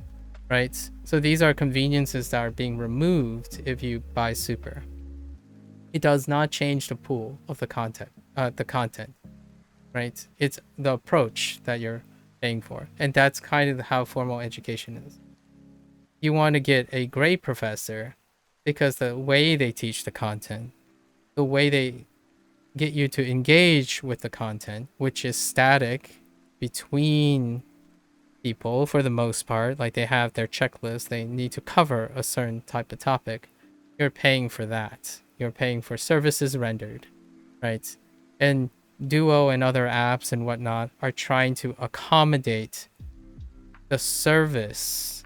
Right? So these are conveniences that are being removed if you buy super. It does not change the pool of the content. Right? It's the approach that you're paying for. And that's kind of how formal education is. You want to get a great professor because the way they teach the content, the way they get you to engage with the content, which is static between people for the most part, like they have their checklist, they need to cover a certain type of topic. You're paying for that. You're paying for services rendered, right? And Duo and other apps and whatnot are trying to accommodate the service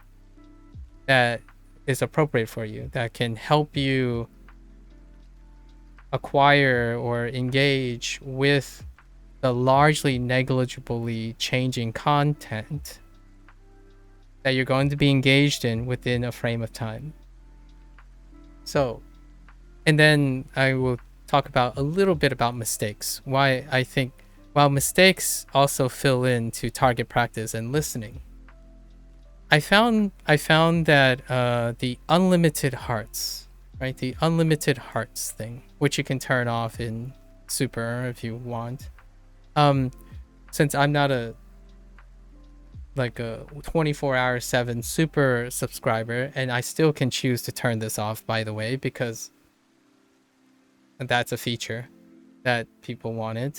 that is appropriate for you, that can help you acquire or engage with the largely negligibly changing content that you're going to be engaged in within a frame of time. So, and then I will talk about a little bit about mistakes. Why I think, while mistakes also fill into target practice and listening, I found that the unlimited hearts, right? The unlimited hearts thing, which you can turn off in super if you want. Since I'm not a 24/7 super subscriber, and I still can choose to turn this off, by the way, because that's a feature that people wanted.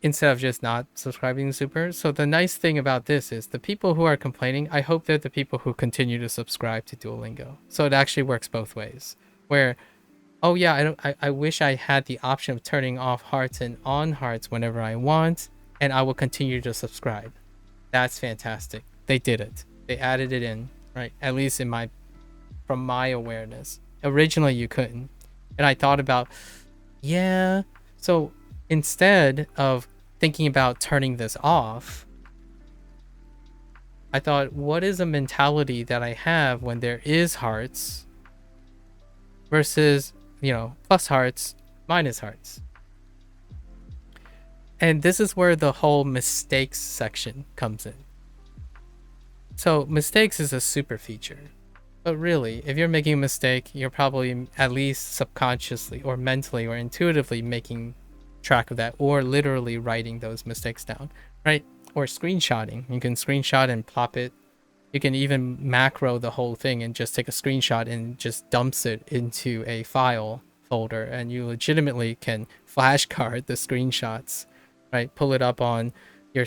Instead of just not subscribing to super. So the nice thing about this is the people who are complaining, I hope they're the people who continue to subscribe to Duolingo. So it actually works both ways. Where, oh yeah, I wish I had the option of turning off hearts and on hearts whenever I want, and I will continue to subscribe. That's fantastic. They did it. They added it in, right? At least from my awareness. Originally you couldn't. And I thought about, yeah, so instead of thinking about turning this off, I thought, what is a mentality that I have when there is hearts versus, plus hearts, minus hearts? And this is where the whole mistakes section comes in. So mistakes is a super feature. But really, if you're making a mistake, you're probably at least subconsciously or mentally or intuitively making track of that, or literally writing those mistakes down, right? Or screenshotting. You can screenshot and plop it. You can even macro the whole thing and just take a screenshot and just dumps it into a file folder, and you legitimately can flashcard the screenshots, right? Pull it up on your,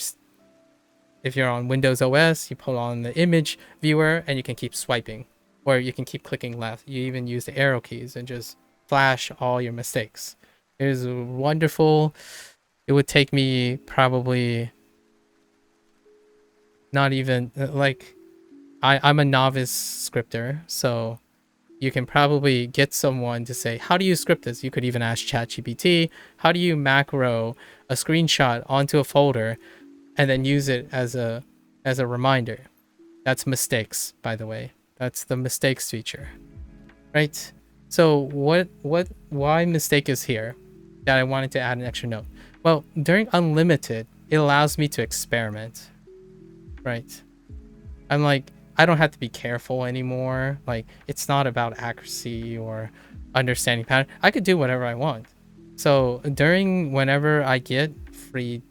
if you're on Windows OS, you pull on the image viewer and you can keep swiping, or you can keep clicking left. You even use the arrow keys and just flash all your mistakes. It is wonderful. It would take me probably not even I'm a novice scripter, so you can probably get someone to say, how do you script this? You could even ask ChatGPT, how do you macro a screenshot onto a folder and then use it as a reminder? That's mistakes, by the way. That's the mistakes feature, right? So why mistake is here that I wanted to add an extra note? Well, during unlimited, it allows me to experiment, right? I'm like, I don't have to be careful anymore. Like, it's not about accuracy or understanding pattern. I could do whatever I want. So whenever I get free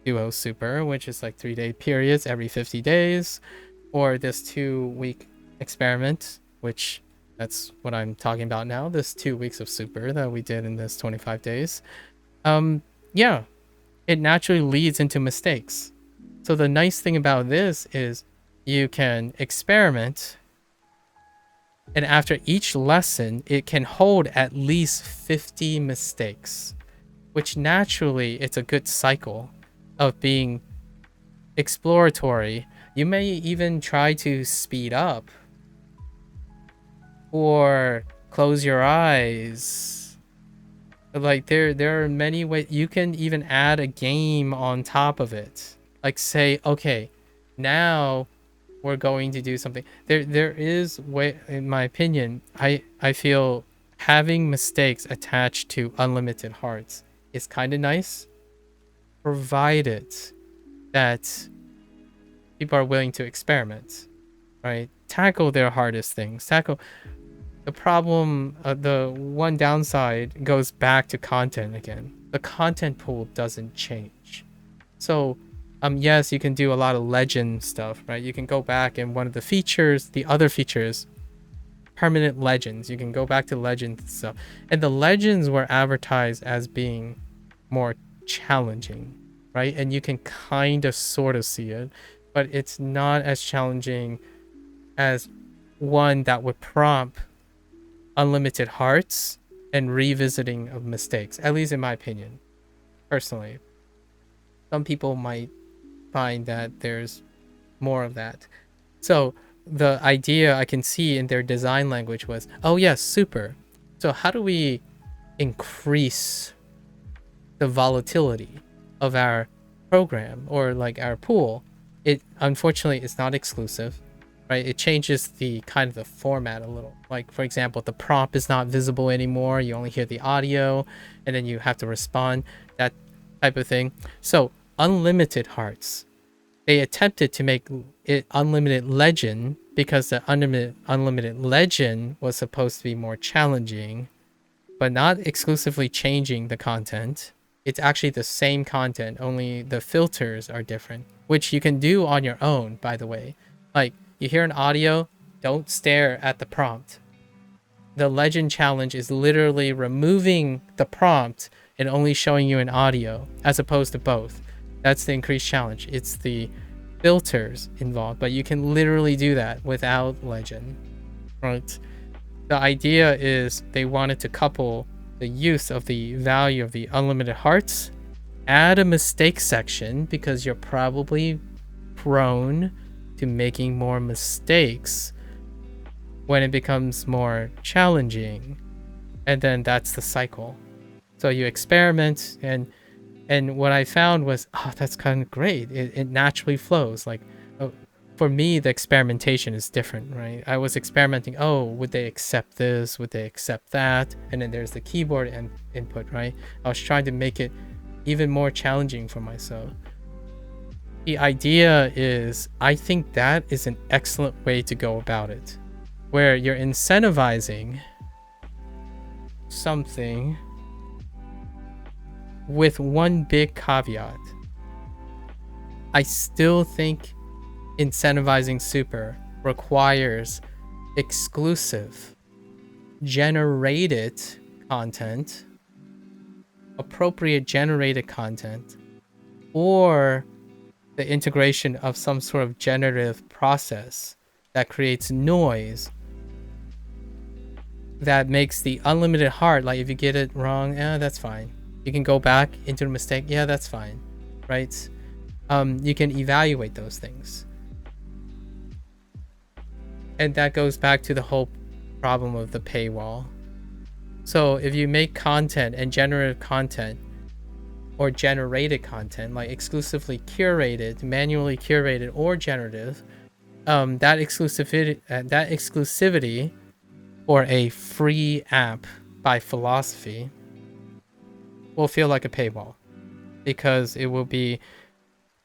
Duo Super, which is like 3-day periods every 50 days, or this 2-week experiment, which that's what I'm talking about now, this 2 weeks of super that we did in this 25 days. Yeah, it naturally leads into mistakes. So the nice thing about this is you can experiment, and after each lesson, it can hold at least 50 mistakes, which naturally it's a good cycle of being exploratory. You may even try to speed up or close your eyes Like there are many ways you can even add a game on top of it. Like say, okay, now we're going to do something. There is way, in my opinion, I feel having mistakes attached to unlimited hearts is kind of nice, provided that people are willing to experiment, right? Tackle their hardest things. Tackle the problem. The one downside goes back to content again. The content pool doesn't change. So, yes, you can do a lot of legend stuff, right? You can go back and one of the features, the other features, permanent legends. You can go back to legends and stuff. And the legends were advertised as being more challenging, right? And you can kind of sort of see it, but it's not as challenging as one that would prompt unlimited hearts and revisiting of mistakes, at least in my opinion, personally. Some people might find that there's more of that. So the idea I can see in their design language was, oh yes, super. So how do we increase the volatility of our program or like our pool? It unfortunately is not exclusive, right? It changes the kind of the format a little. Like for example, the prompt is not visible anymore. You only hear the audio and then you have to respond, that type of thing. So unlimited hearts, they attempted to make it unlimited legend because the unlimited legend was supposed to be more challenging, but not exclusively changing the content. It's actually the same content, only the filters are different, which you can do on your own, by the way. Like you hear an audio, don't stare at the prompt. The legend challenge is literally removing the prompt and only showing you an audio as opposed to both. That's the increased challenge. It's the filters involved, but you can literally do that without legend, right? The idea is they wanted to couple the use of the value of the unlimited hearts, add a mistake section because you're probably prone to making more mistakes when it becomes more challenging, and then that's the cycle. So you experiment, and what I found was, oh, that's kind of great. It naturally flows. Like, for me, the experimentation is different, right? I was experimenting. Oh, would they accept this? Would they accept that? And then there's the keyboard input, right? I was trying to make it even more challenging for myself. The idea is, I think that is an excellent way to go about it, where you're incentivizing something with one big caveat. I still think incentivizing super requires exclusive generated content, appropriate generated content, or the integration of some sort of generative process that creates noise that makes the unlimited heart, like if you get it wrong, that's fine. You can go back into the mistake, that's fine, right? You can evaluate those things. And that goes back to the whole problem of the paywall. So if you make content and generative content or generated content, like exclusively curated, manually curated, or generative, that exclusivity for a free app by philosophy will feel like a paywall, because it will be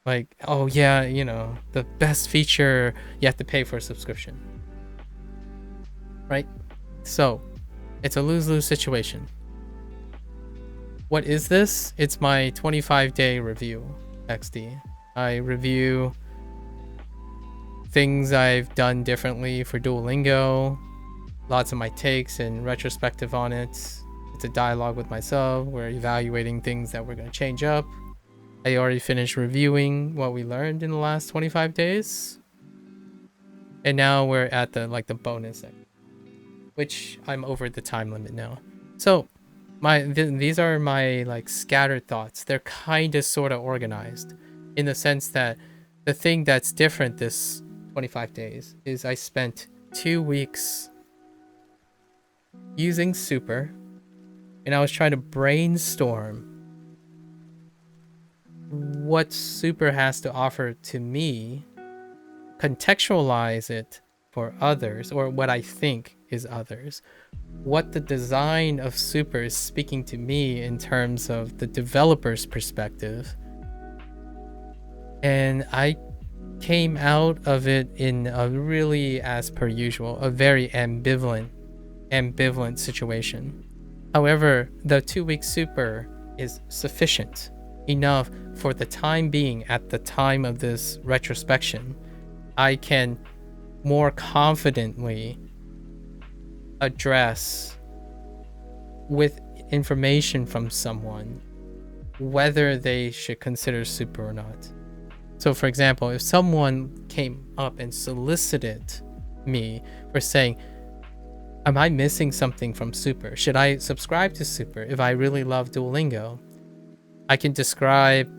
like, oh yeah, the best feature, you have to pay for a subscription, right? So it's a lose-lose situation. What is this? It's my 25-day review, XD. I review things I've done differently for Duolingo, lots of my takes and retrospective on it. It's a dialogue with myself. We're evaluating things that we're going to change up. I already finished reviewing what we learned in the last 25 days. And now we're at the bonus section, which I'm over the time limit now. So these are my scattered thoughts. They're kind of sort of organized in the sense that the thing that's different this 25 days is I spent 2 weeks using super and I was trying to brainstorm what Super has to offer to me, contextualize it for others, or what I think is others, what the design of Super is speaking to me in terms of the developer's perspective. And I came out of it in a really, as per usual, a very ambivalent situation. However, the 2-week Super is sufficient enough for the time being. At the time of this retrospection, I can more confidently address with information from someone whether they should consider Super or not. So for example, if someone came up and solicited me for saying, am I missing something from Super? Should I subscribe to Super if I really love Duolingo? I can describe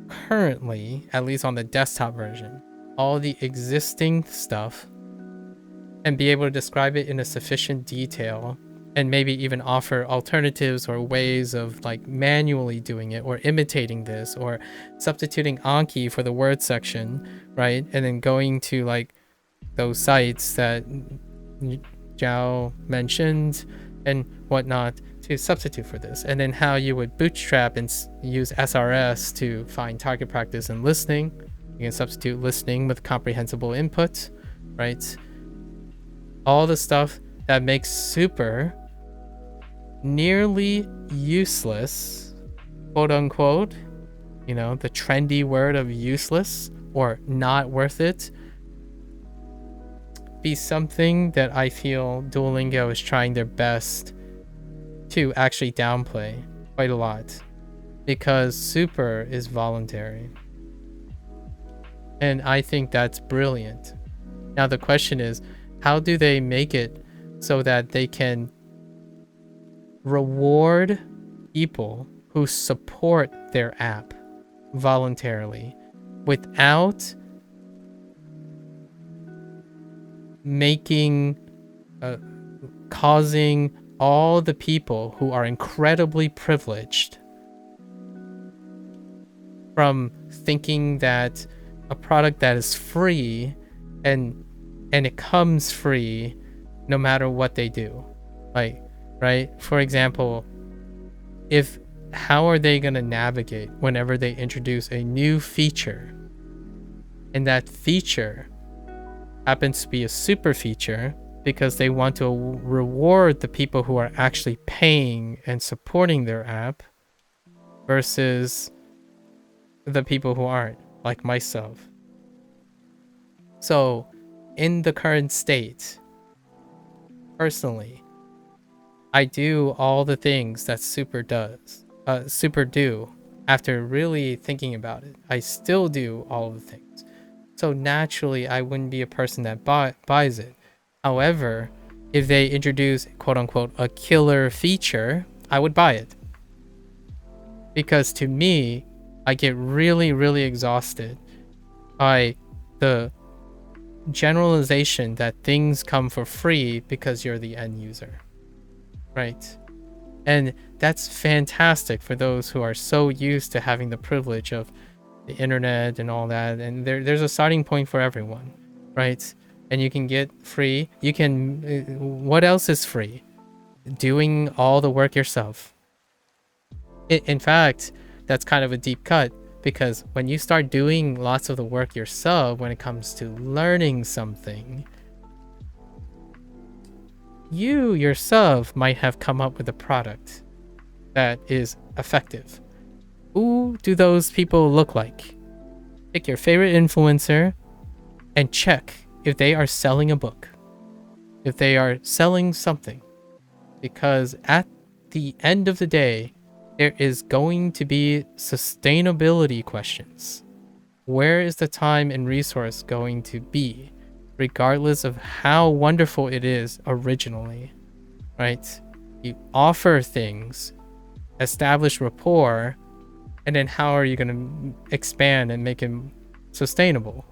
currently, at least on the desktop version, all the existing stuff and be able to describe it in a sufficient detail, and maybe even offer alternatives or ways of like manually doing it or imitating this or substituting Anki for the word section, right? And then going to like those sites that Zhao mentioned and whatnot to substitute for this, and then how you would bootstrap and use SRS to find target practice and listening. You can substitute listening with comprehensible input, right? All the stuff that makes Super nearly useless, quote unquote, you know, the trendy word of useless or not worth it, be something that I feel Duolingo is trying their best to actually downplay quite a lot, because Super is voluntary. And I think that's brilliant. Now the question is, how do they make it so that they can reward people who support their app voluntarily without making causing all the people who are incredibly privileged from thinking that a product that is free and it comes free no matter what they do, like, right? For example, how are they going to navigate whenever they introduce a new feature and that feature happens to be a super feature because they want to reward the people who are actually paying and supporting their app versus the people who aren't, like myself. So in the current state, personally, I do all the things that Super do. After really thinking about it, I still do all of the things. So naturally, I wouldn't be a person that buys it. However, if they introduce, quote unquote, a killer feature, I would buy it. Because to me, I get really, really exhausted by the generalization that things come for free because you're the end user, right? And that's fantastic for those who are so used to having the privilege of the internet and all that, and there's a starting point for everyone, right? And you can get free. You can what else is free? Doing all the work yourself. In fact, that's kind of a deep cut, because when you start doing lots of the work yourself when it comes to learning something, you yourself might have come up with a product that is effective. Who do those people look like? Pick your favorite influencer and check if they are selling a book, if they are selling something, because at the end of the day, there is going to be sustainability questions. Where is the time and resource going to be, regardless of how wonderful it is originally, right? You offer things, establish rapport, and then how are you going to expand and make it sustainable?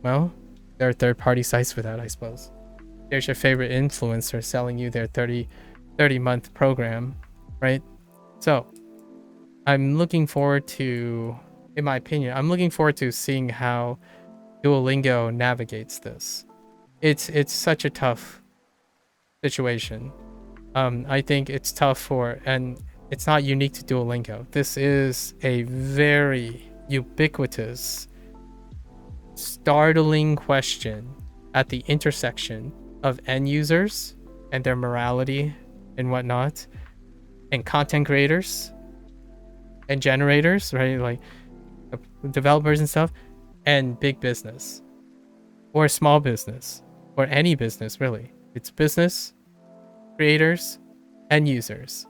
Well, there are third-party sites for that, I suppose. There's your favorite influencer selling you their 30-month program, right? So I'm looking forward to, in my opinion, I'm looking forward to seeing how Duolingo navigates this. It's such a tough situation. I think it's tough and it's not unique to Duolingo. This is a very ubiquitous, startling question at the intersection of end users and their morality and whatnot, and content creators and generators, right? Like developers and stuff, and big business or small business or any business, really. It's business, creators, and users,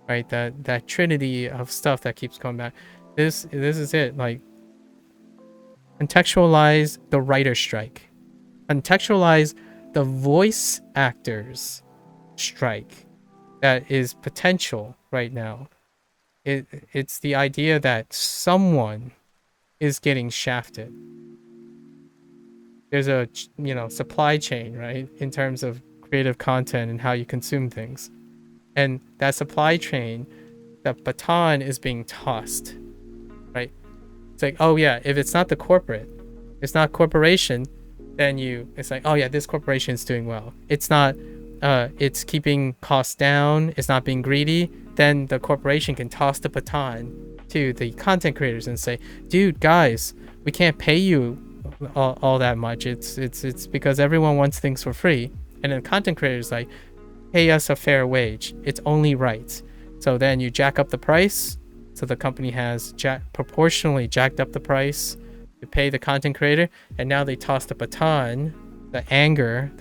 right? That trinity of stuff that keeps coming back. This is it. Like, contextualize the writer strike, contextualize the voice actors strike that is potential right now. It's the idea that someone is getting shafted. There's a supply chain, right, in terms of creative content and how you consume things, and that supply chain, that baton is being tossed, right? It's like, oh yeah, if it's not the corporate, it's not corporation, then it's like, oh yeah, this corporation is doing well. It's not, it's keeping costs down, it's not being greedy. Then the corporation can toss the baton to the content creators and say, dude, guys, we can't pay you all that much. It's because everyone wants things for free. And then content creators like, pay us a fair wage. It's only right. So then you jack up the price. So the company has proportionally jacked up the price to pay the content creator. And now they toss the baton, the anger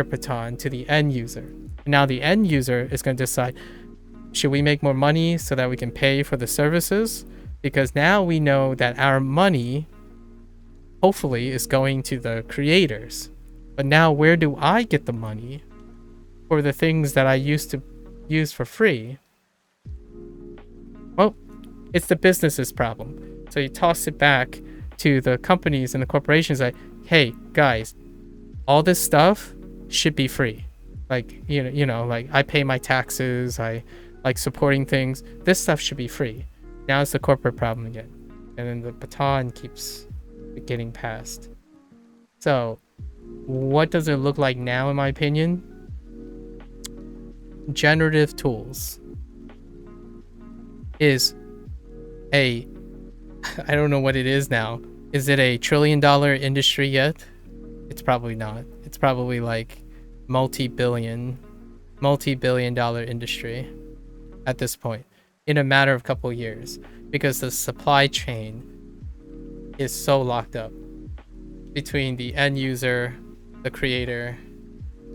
baton, to the end user. And now the end user is going to decide, should we make more money so that we can pay for the services? Because now we know that our money hopefully is going to the creators. But now where do I get the money for the things that I used to use for free? Well, it's the business's problem. So you toss it back to the companies and the corporations like, hey guys, all this stuff should be free. Like, like I pay my taxes, I like supporting things. This stuff should be free. Now it's the corporate problem again. And then the baton keeps getting passed. So what does it look like now, in my opinion? Generative tools is I don't know what it is now. Is it a $1 trillion industry yet? It's probably not. It's probably like multi-billion dollar industry at this point, in a matter of a couple of years, because the supply chain is so locked up between the end user, the creator,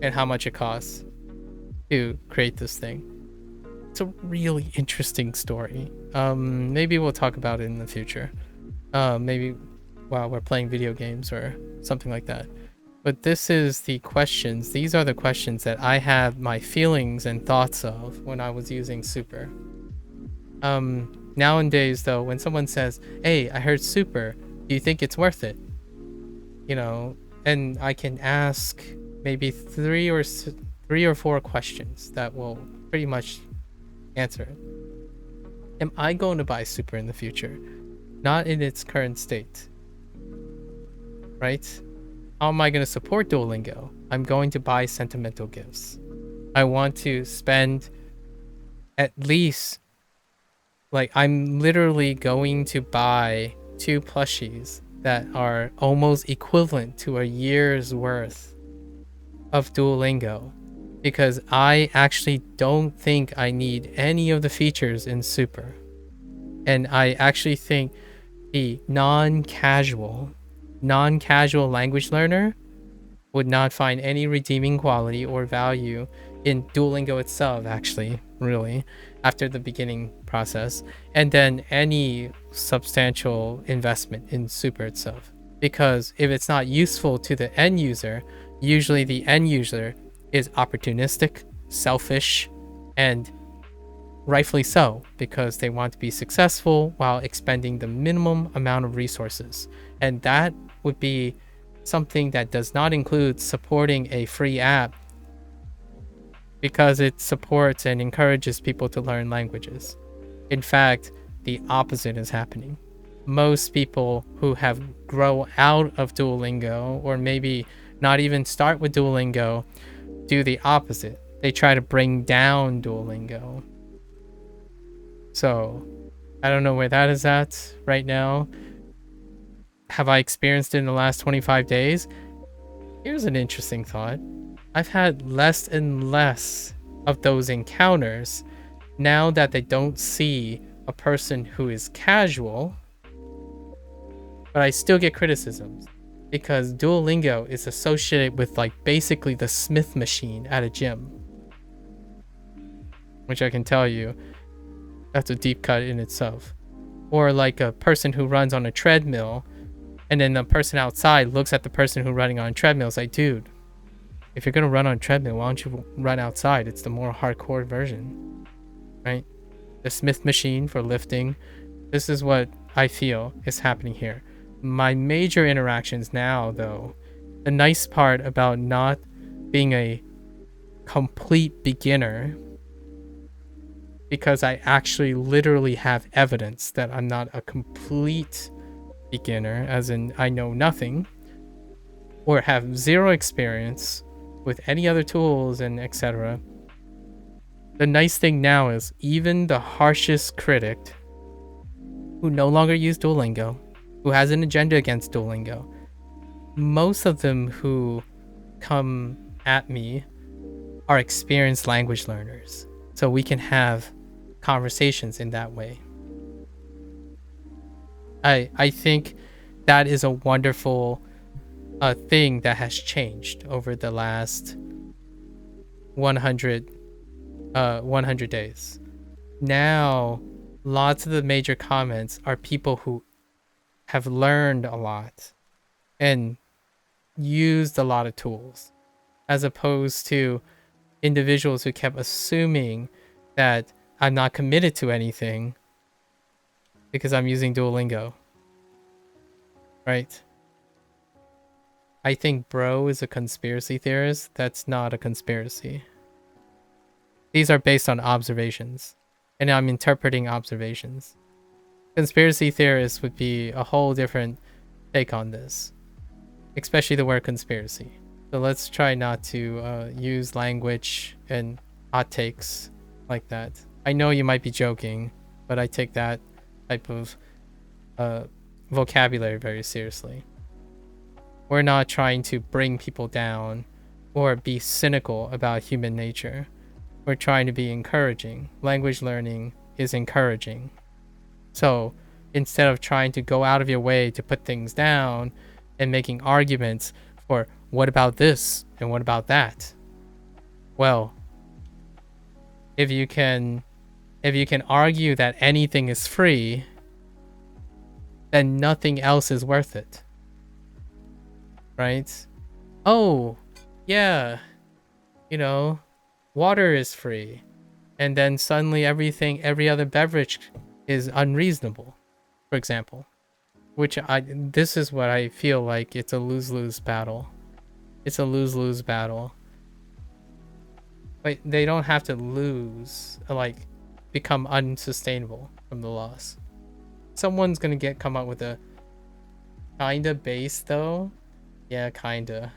and how much it costs to create this thing. It's a really interesting story. Maybe we'll talk about it in the future. Maybe while we're playing video games or something like that. But this is the questions. These are the questions that I had my feelings and thoughts of when I was using Super. Nowadays, though, when someone says, hey, I heard Super, do you think it's worth it? And I can ask maybe three or four questions that will pretty much answer it. Am I going to buy Super in the future? Not in its current state, right? How am I going to support Duolingo? I'm going to buy sentimental gifts. I want to spend at least, like, I'm literally going to buy 2 plushies that are almost equivalent to a year's worth of Duolingo, because I actually don't think I need any of the features in Super. And I actually think the non-casual language learner would not find any redeeming quality or value in Duolingo itself, actually, really, after the beginning process, and then any substantial investment in Super itself. Because if it's not useful to the end user, usually the end user is opportunistic, selfish, and rightfully so, because they want to be successful while expending the minimum amount of resources. And that would be something that does not include supporting a free app because it supports and encourages people to learn languages. In fact, the opposite is happening. Most people who have grow out of Duolingo, or maybe not even start with Duolingo, do the opposite. They try to bring down Duolingo. So I don't know where that is at right now. Have I experienced it in the last 25 days? Here's an interesting thought. I've had less and less of those encounters now that they don't see a person who is casual, but I still get criticisms because Duolingo is associated with like basically the Smith machine at a gym, which I can tell you that's a deep cut in itself. Or like a person who runs on a treadmill, and then the person outside looks at the person who's running on a treadmill. It's like, dude, if you're gonna run on a treadmill, why don't you run outside? It's the more hardcore version, right? The Smith machine for lifting. This is what I feel is happening here. My major interactions now, though, the nice part about not being a complete beginner, because I actually literally have evidence that I'm not a complete beginner, as in I know nothing or have zero experience with any other tools and etc. The nice thing now is even the harshest critic who no longer use Duolingo, who has an agenda against Duolingo, most of them who come at me are experienced language learners. So we can have conversations in that way. I think that is a wonderful thing that has changed over the last 100 days. Now, lots of the major comments are people who have learned a lot and used a lot of tools, as opposed to individuals who kept assuming that I'm not committed to anything because I'm using Duolingo, right? I think bro is a conspiracy theorist. That's not a conspiracy. These are based on observations, and I'm interpreting observations. Conspiracy theorists would be a whole different take on this, especially the word conspiracy. So let's try not to use language and hot takes like that. I know you might be joking, but I take that type of vocabulary very seriously. We're not trying to bring people down or be cynical about human nature. We're trying to be encouraging. Language learning is encouraging. So instead of trying to go out of your way to put things down and making arguments for what about this and what about that, well, if you can argue that anything is free, then nothing else is worth it, right? Oh, yeah, water is free, and then suddenly every other beverage is unreasonable, for example. This is what I feel like it's a lose-lose battle. It's a lose-lose battle. But they don't have to lose, like become unsustainable from the loss. Someone's gonna come up with a kinda base though. Yeah, kinda.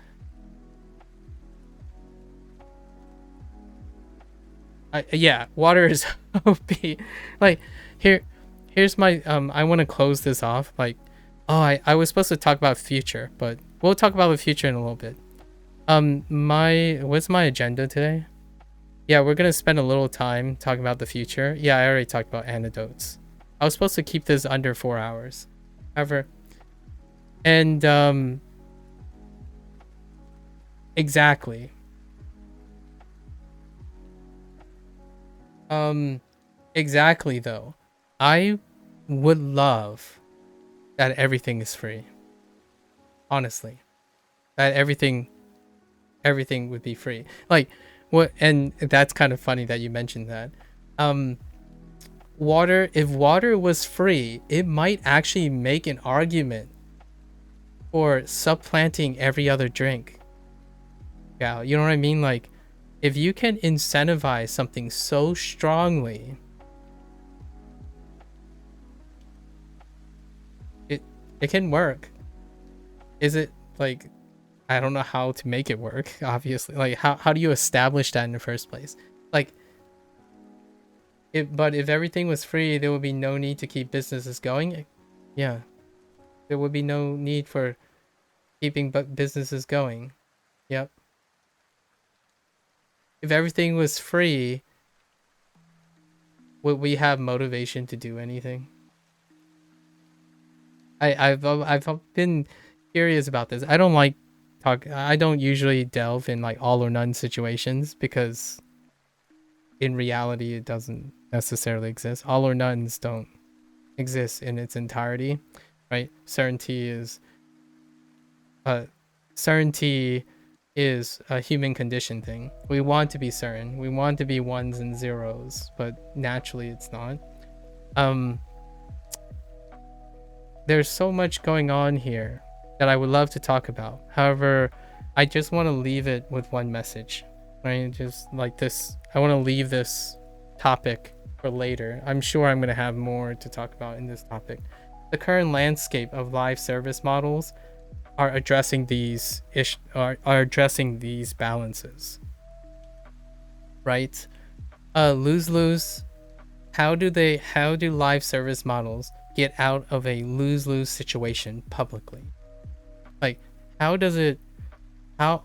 Yeah, water is OP. Like here's my I want to close this off. Like, oh, I was supposed to talk about future, but we'll talk about the future in a little bit. What's my agenda today? Yeah, we're gonna spend a little time talking about the future. Yeah, I already talked about anecdotes. I was supposed to keep this under 4 hours. However, and exactly. Exactly though. I would love that everything is free. Honestly. That everything would be free. Like what, and that's kind of funny that you mentioned that. If water was free, it might actually make an argument for supplanting every other drink. Yeah, you know what I mean? Like if you can incentivize something so strongly, it can work. Is it like, I don't know how to make it work, obviously. Like how do you establish that in the first place? Like but if everything was free, there would be no need to keep businesses going. Yeah. There would be no need for keeping businesses going. Yep. If everything was free, would we have motivation to do anything? I've been curious about this. I don't usually delve in like all or none situations because in reality it doesn't necessarily exist. All or nones don't exist in its entirety, right? Certainty is a human condition thing. We want to be certain. We want to be ones and zeros, but naturally it's not. There's so much going on here that I would love to talk about. However, I just want to leave it with one message, right? Just like this, I want to leave this topic for later. I'm sure I'm going to have more to talk about in this topic. The current landscape of live service models are addressing these are addressing these balances, right? Lose-lose. How do live service models get out of a lose-lose situation publicly? Like,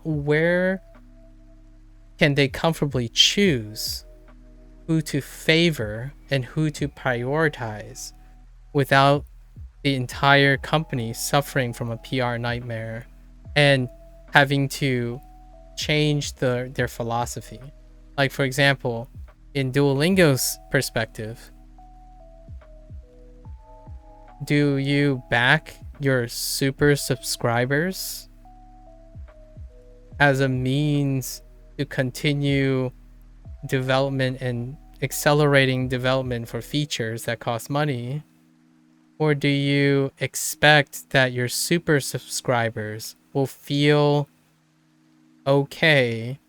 where can they comfortably choose who to favor and who to prioritize without the entire company suffering from a PR nightmare and having to change their philosophy? Like, for example, in Duolingo's perspective, do you back your super subscribers as a means to continue development and accelerating development for features that cost money? Or do you expect that your super subscribers will feel okay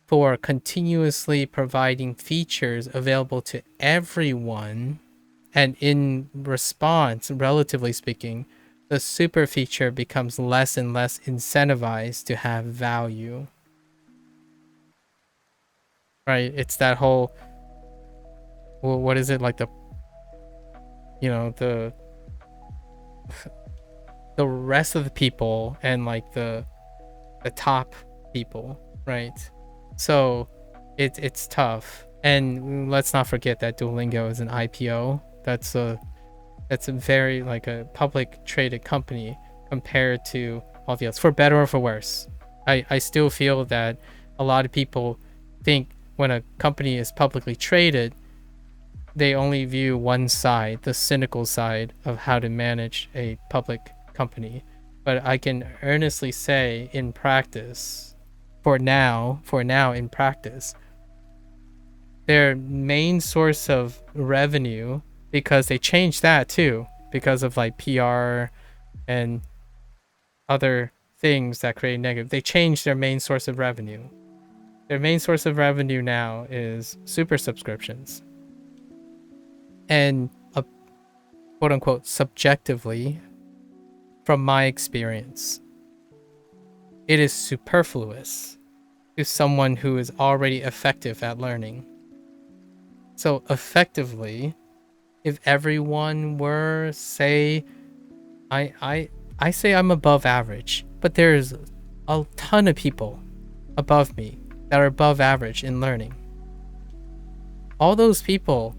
for continuously providing features available to everyone, and in response, relatively speaking, the super feature becomes less and less incentivized to have value? Right? It's that whole, well, what is it, like the rest of the people and like the top people, right? So it's tough. And let's not forget that Duolingo is an IPO. That's a very like a public traded company compared to all the others, for better or for worse. I still feel that a lot of people think when a company is publicly traded, they only view one side, the cynical side of how to manage a public company. But I can earnestly say in practice, for now in practice, their main source of revenue, because they changed that too, because of like PR and other things that create negative, they changed their main source of revenue. Their main source of revenue now is super subscriptions. And quote unquote subjectively, from my experience, it is superfluous to someone who is already effective at learning. So effectively, if everyone were, say, I say I'm above average, but there's a ton of people above me that are above average in learning. All those people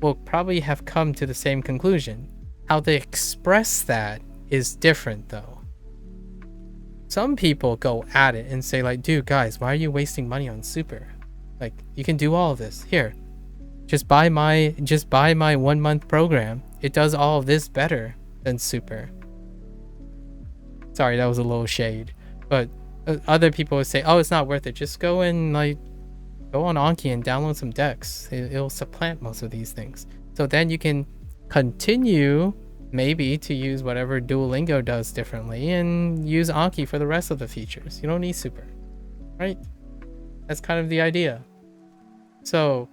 will probably have come to the same conclusion. How they express that is different though. Some people go at it and say like, dude, guys, why are you wasting money on super? Like, you can do all of this. Here, just buy my 1 month program. It does all of this better than super. Sorry, that was a little shade. But other people would say, oh, it's not worth it. Just go on Anki and download some decks. It'll supplant most of these things. So then you can continue maybe to use whatever Duolingo does differently and use Anki for the rest of the features. You don't need super, right? That's kind of the idea. So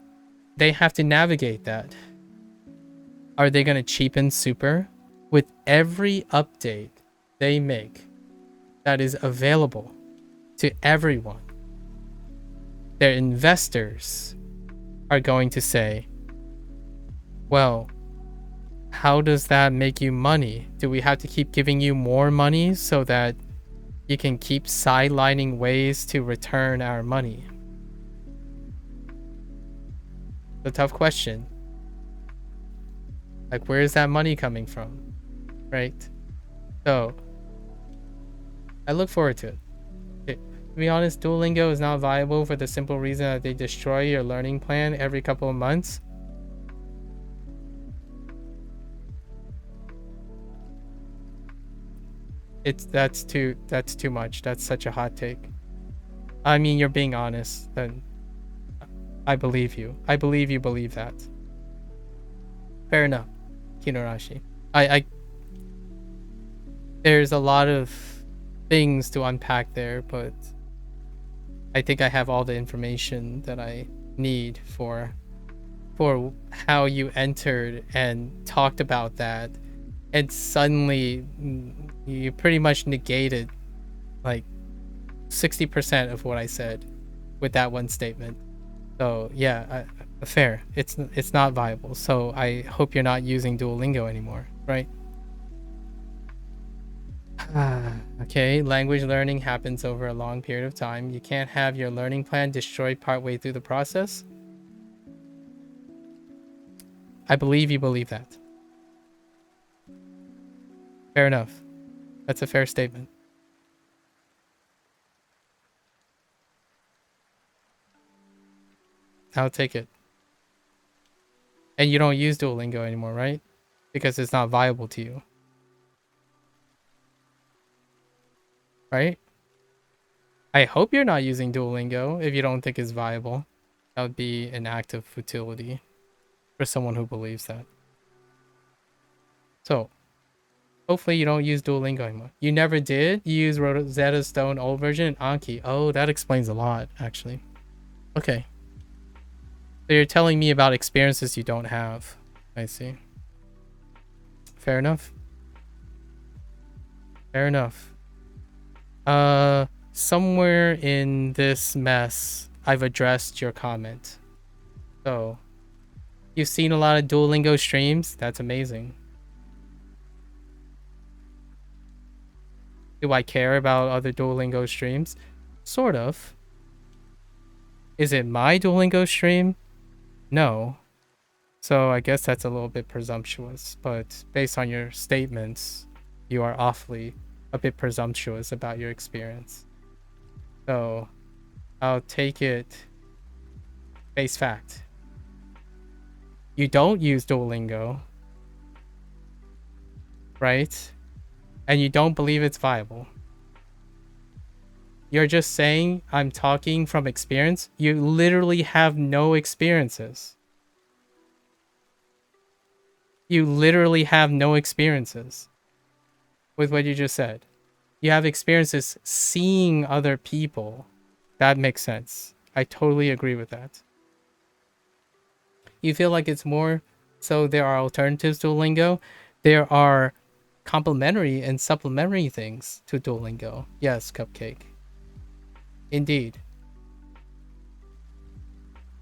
they have to navigate that. Are they going to cheapen super? With every update they make that is available to everyone, their investors are going to say, well, how does that make you money? Do we have to keep giving you more money so that you can keep sidelining ways to return our money? It's a tough question. Like, where is that money coming from? Right? So, I look forward to it. To be honest, Duolingo is not viable for the simple reason that they destroy your learning plan every couple of months. That's too much. That's such a hot take. I mean, you're being honest. Then I believe you. I believe you believe that. Fair enough, Kinorashi. I there's a lot of things to unpack there, but I think I have all the information that I need for how you entered and talked about that, and suddenly you pretty much negated like 60% of what I said with that one statement. So yeah, fair. It's not viable. So I hope you're not using Duolingo anymore, right? Okay, language learning happens over a long period of time. You can't have your learning plan destroyed partway through the process. I believe you believe that. Fair enough. That's a fair statement. I'll take it. And you don't use Duolingo anymore, right? Because it's not viable to you. Right? I hope you're not using Duolingo if you don't think it's viable. That would be an act of futility for someone who believes that. So, hopefully you don't use Duolingo anymore. You never did? You use Rosetta Stone old version and Anki. Oh, that explains a lot, actually. Okay. So you're telling me about experiences you don't have. I see. Fair enough. Fair enough. Somewhere in this mess, I've addressed your comment. So, you've seen a lot of Duolingo streams? That's amazing. Do I care about other Duolingo streams? Sort of. Is it my Duolingo stream? No. So I guess that's a little bit presumptuous, but based on your statements, you are awfully a bit presumptuous about your experience. So I'll take it face fact. You don't use Duolingo, right? And you don't believe it's viable. You're just saying I'm talking from experience. You literally have no experiences. You literally have no experiences with what you just said. You have experiences seeing other people. That makes sense. I totally agree with that. You feel like it's more so there are alternatives to Duolingo. There are complementary and supplementary things to Duolingo. Yes, Cupcake. Indeed.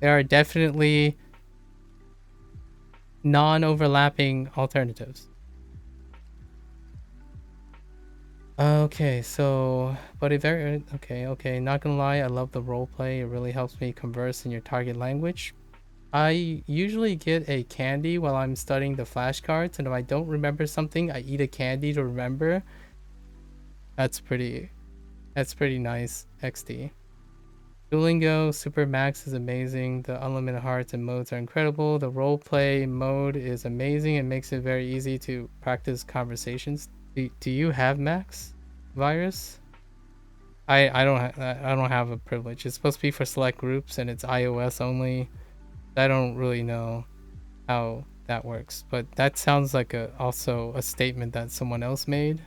There are definitely non-overlapping alternatives. Okay, so, but if very, okay, not gonna lie, I love the roleplay. It really helps me converse in your target language. I usually get a candy while I'm studying the flashcards, and if I don't remember something, I eat a candy to remember. That's pretty nice, XD. Duolingo Super Max is amazing. The unlimited hearts and modes are incredible. The roleplay mode is amazing and makes it very easy to practice conversations. Do you have Max virus? I don't have a privilege. It's supposed to be for select groups and it's iOS only. I don't really know how that works, but that sounds like also a statement that someone else made.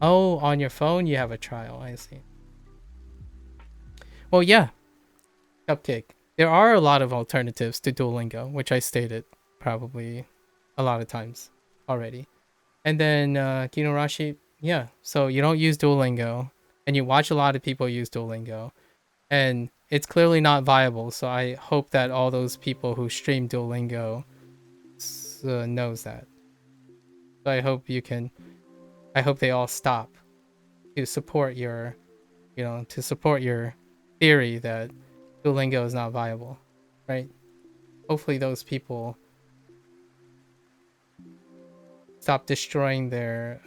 Oh, on your phone you have a trial. I see. Well, yeah, Cupcake. There are a lot of alternatives to Duolingo, which I stated probably a lot of times already. And then Kinorashi, yeah. So you don't use Duolingo, and you watch a lot of people use Duolingo, and it's clearly not viable. So I hope that all those people who stream Duolingo knows that. So I hope you can. I hope they all stop to support your, to support your theory that Duolingo is not viable, right? Hopefully those people stop destroying their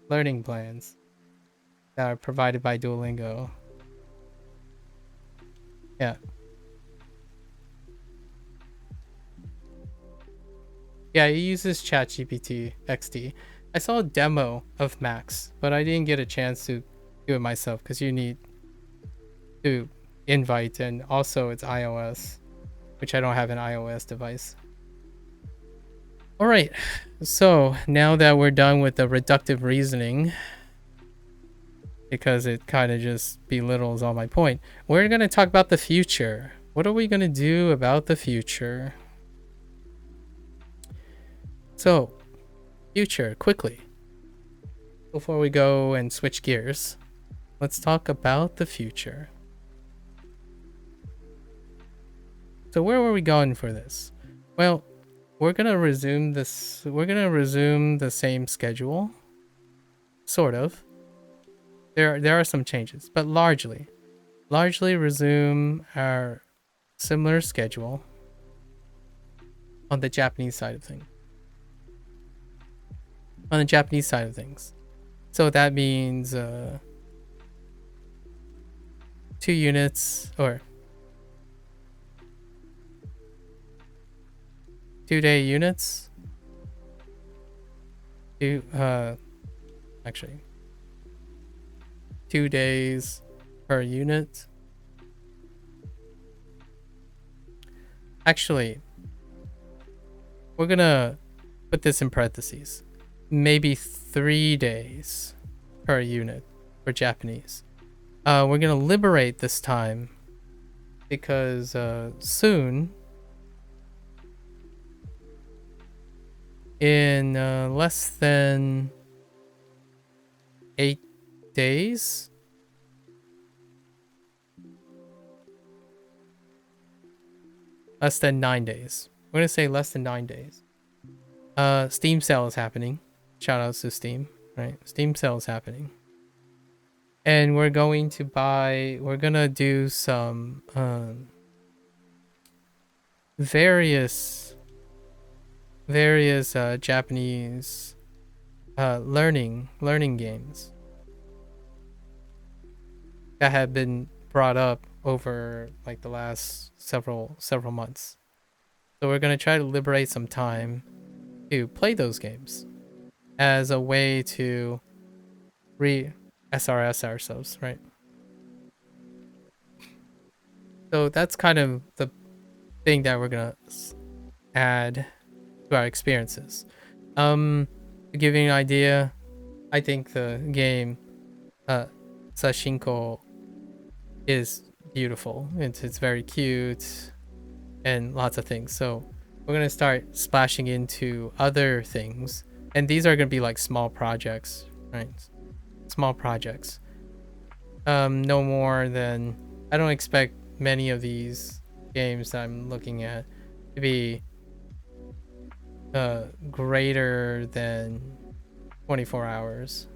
learning plans that are provided by Duolingo. Yeah. Yeah, he uses ChatGPT XD. I saw a demo of Max, but I didn't get a chance to do it myself because you need to invite, and also it's iOS, which I don't have an iOS device. All right, so now that we're done with the reductive reasoning, because it kind of just belittles all my point, we're going to talk about the future. What are we going to do about the future? So, future, quickly. Before we go and switch gears, let's talk about the future. So where were we going for this? Well, we're going to resume this. We're going to resume the same schedule. Sort of. There are some changes, but largely resume our similar schedule on the Japanese side of things. On the Japanese side of things. So that means 2 units, or 2-day units. Actually 2 days per unit. Actually, we're gonna put this in parentheses. Maybe 3 days per unit for Japanese. We're gonna liberate this time because soon, in less than 8 days, less than 9 days. We're gonna say less than 9 days. Steam sale is happening. Shout outs to Steam, right? Steam sale is happening. And we're going to we're gonna do some various Japanese learning games that have been brought up over like the last several months. So we're gonna try to liberate some time to play those games as a way to SRS ourselves, right? So that's kind of the thing that we're gonna add to our experiences. To give you an idea, I think the game Sashinko is beautiful. It's very cute and lots of things. So we're gonna start splashing into other things, and these are gonna be like small projects, right? Small projects. No more than, I don't expect many of these games that I'm looking at to be greater than 24 hours.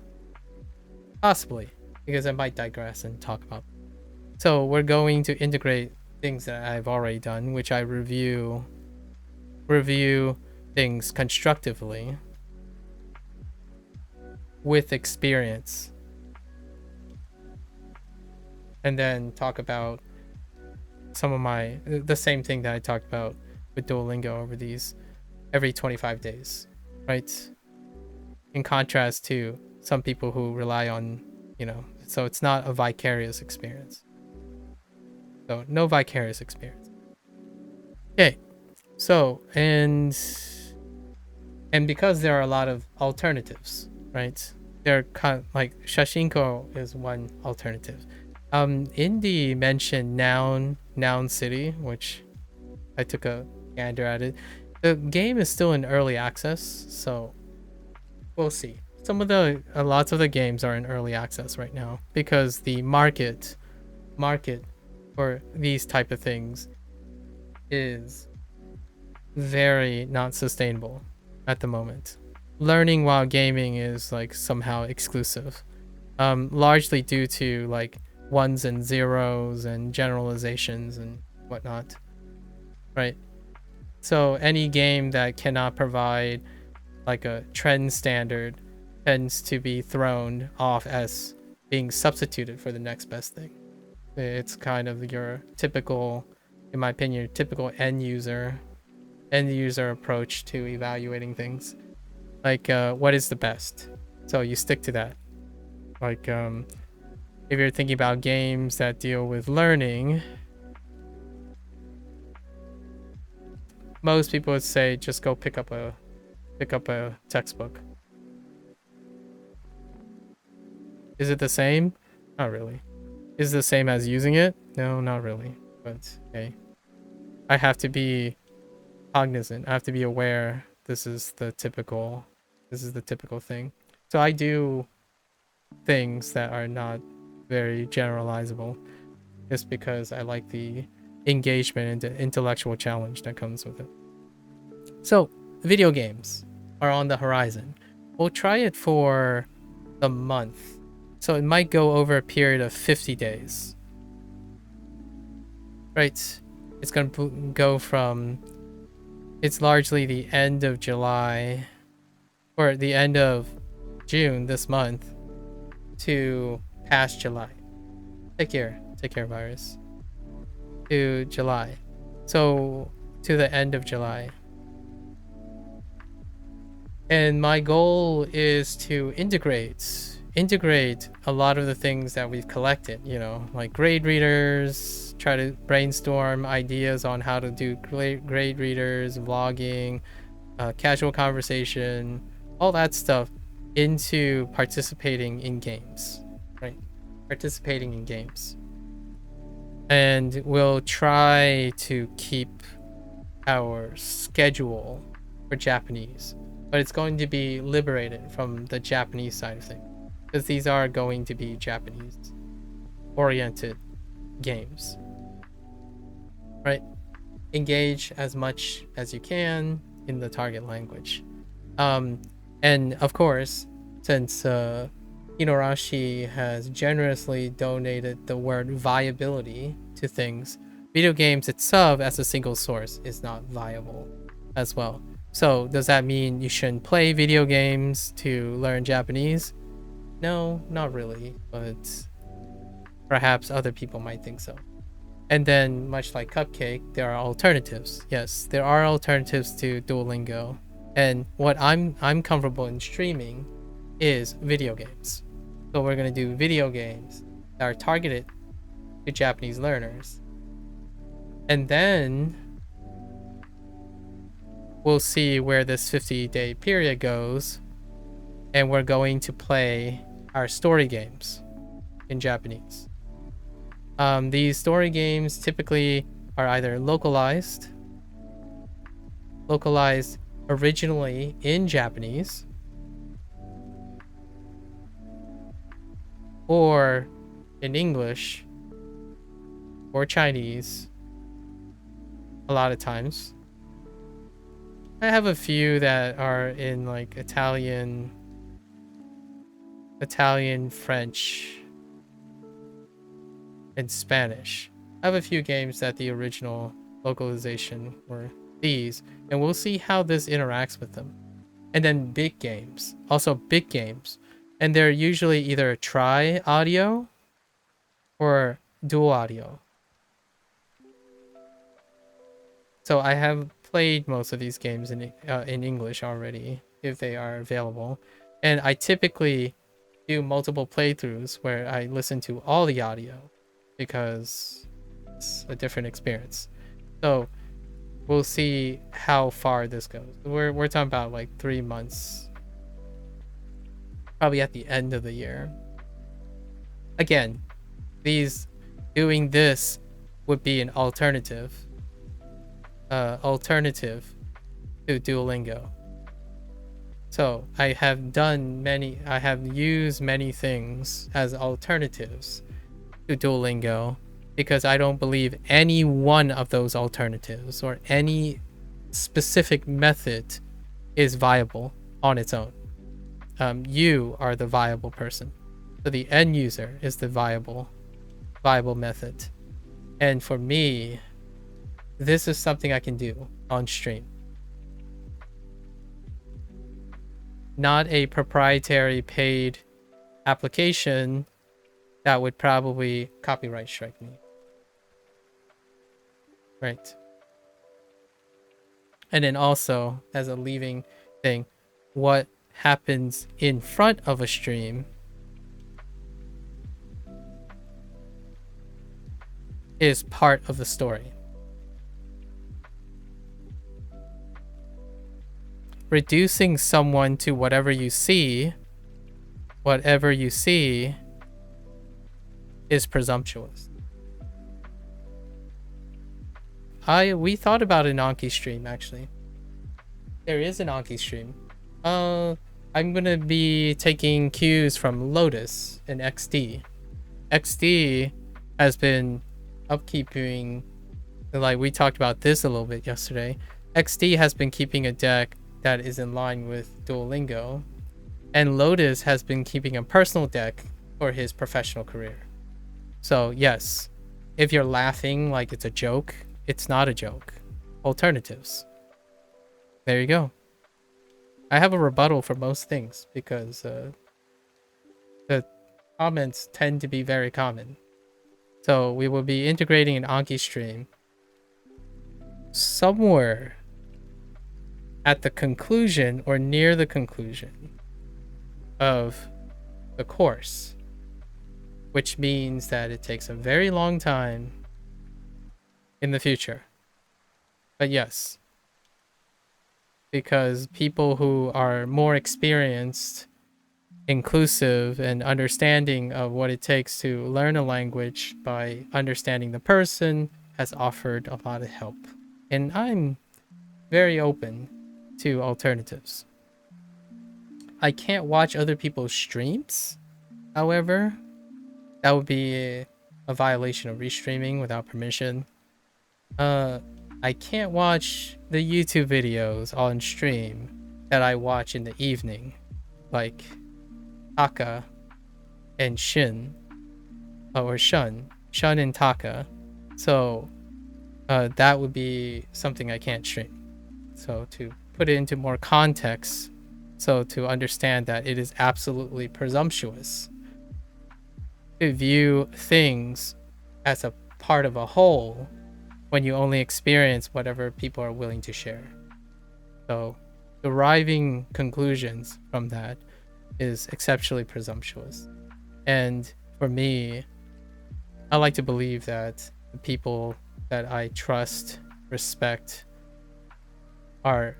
Possibly, because I might digress and talk about. So we're going to integrate things that I've already done, which I review things constructively with experience, and then talk about some of the same thing that I talked about with Duolingo over these every 25 days, right? In contrast to some people who rely on, so it's not a vicarious experience. So no vicarious experience. Okay. So, and because there are a lot of alternatives, right? They're kind of like Shashinko is one alternative. In the mentioned noun city, which I took a gander at it, the game is still in early access, so we'll see. Lots of the games are in early access right now because the market for these type of things is very not sustainable at the moment. Learning while gaming is like somehow exclusive, largely due to like ones and zeros and generalizations and whatnot, right? So any game that cannot provide like a trend standard tends to be thrown off as being substituted for the next best thing. It's kind of your typical, in my opinion, typical end user approach to evaluating things. Like what is the best? So you stick to that. Like if you're thinking about games that deal with learning, most people would say just go pick up a textbook. Is it the same? Not really. Is it the same as using it? No, not really. But hey, I have to be cognizant. I have to be aware this is the typical thing. So I do things that are not very generalizable just because I like the engagement and the intellectual challenge that comes with it. So, video games are on the horizon. We'll try it for a month. So it might go over a period of 50 days. Right. It's going to go from, it's largely the end of July or the end of June this month to past July. Take care, virus. To July. So to the end of July. And my goal is to integrate a lot of the things that we've collected, you know, like grade readers, try to brainstorm ideas on how to do grade readers, vlogging, casual conversation, all that stuff into participating in games, right? Participating in games. And we'll try to keep our schedule for Japanese, but it's going to be liberated from the Japanese side of things because these are going to be Japanese oriented games, right? Engage as much as you can in the target language. And of course, since Hinorashi has generously donated the word viability to things, video games itself as a single source is not viable as well. So does that mean you shouldn't play video games to learn Japanese? No, not really, but perhaps other people might think so. And then, much like Cupcake, there are alternatives. Yes, there are alternatives to Duolingo. And what I'm comfortable in streaming is video games. So we're gonna do video games that are targeted to Japanese learners. And then we'll see where this 50-day period goes. And we're going to play our story games in Japanese. These story games typically are either localized originally in Japanese, or in English or Chinese a lot of times. I have a few that are in like Italian, French, and Spanish. I have a few games that the original localization were these, and we'll see how this interacts with them. And then big games, and they're usually either tri audio or dual audio. So I have played most of these games in English already if they are available, and I typically do multiple playthroughs where I listen to all the audio because it's a different experience. So we'll see how far this goes. We're talking about like 3 months, probably at the end of the year. Again, Doing this would be an alternative to Duolingo. So I have used many things as alternatives to Duolingo because I don't believe any one of those alternatives or any specific method is viable on its own. You are the viable person. So the end user is the viable method. And for me, this is something I can do on stream. Not a proprietary paid application that would probably copyright strike me. Right. And then also, as a leaving thing, what happens in front of a stream is part of the story. Reducing someone to whatever you see is presumptuous. We thought about an Anki stream, actually. There is an Anki stream. I'm gonna be taking cues from Lotus and XD. XD has been upkeeping, like we talked about this a little bit yesterday. XD has been keeping a deck that is in line with Duolingo, and Lotus has been keeping a personal deck for his professional career. So yes, if you're laughing like it's a joke, it's not a joke. Alternatives. There you go. I have a rebuttal for most things because the comments tend to be very common. So we will be integrating an Anki stream somewhere at the conclusion or near the conclusion of the course, which means that it takes a very long time in the future. But yes, because people who are more experienced, inclusive, and understanding of what it takes to learn a language by understanding the person has offered a lot of help. And I'm very open to alternatives. I can't watch other people's streams, however. That would be a violation of restreaming without permission. I can't watch the YouTube videos on stream that I watch in the evening, like Taka and Shun and Taka. So that would be something I can't stream. So to put it into more context, so to understand that it is absolutely presumptuous to view things as a part of a whole when you only experience whatever people are willing to share. So deriving conclusions from that is exceptionally presumptuous. And for me, I like to believe that the people that I trust, respect, are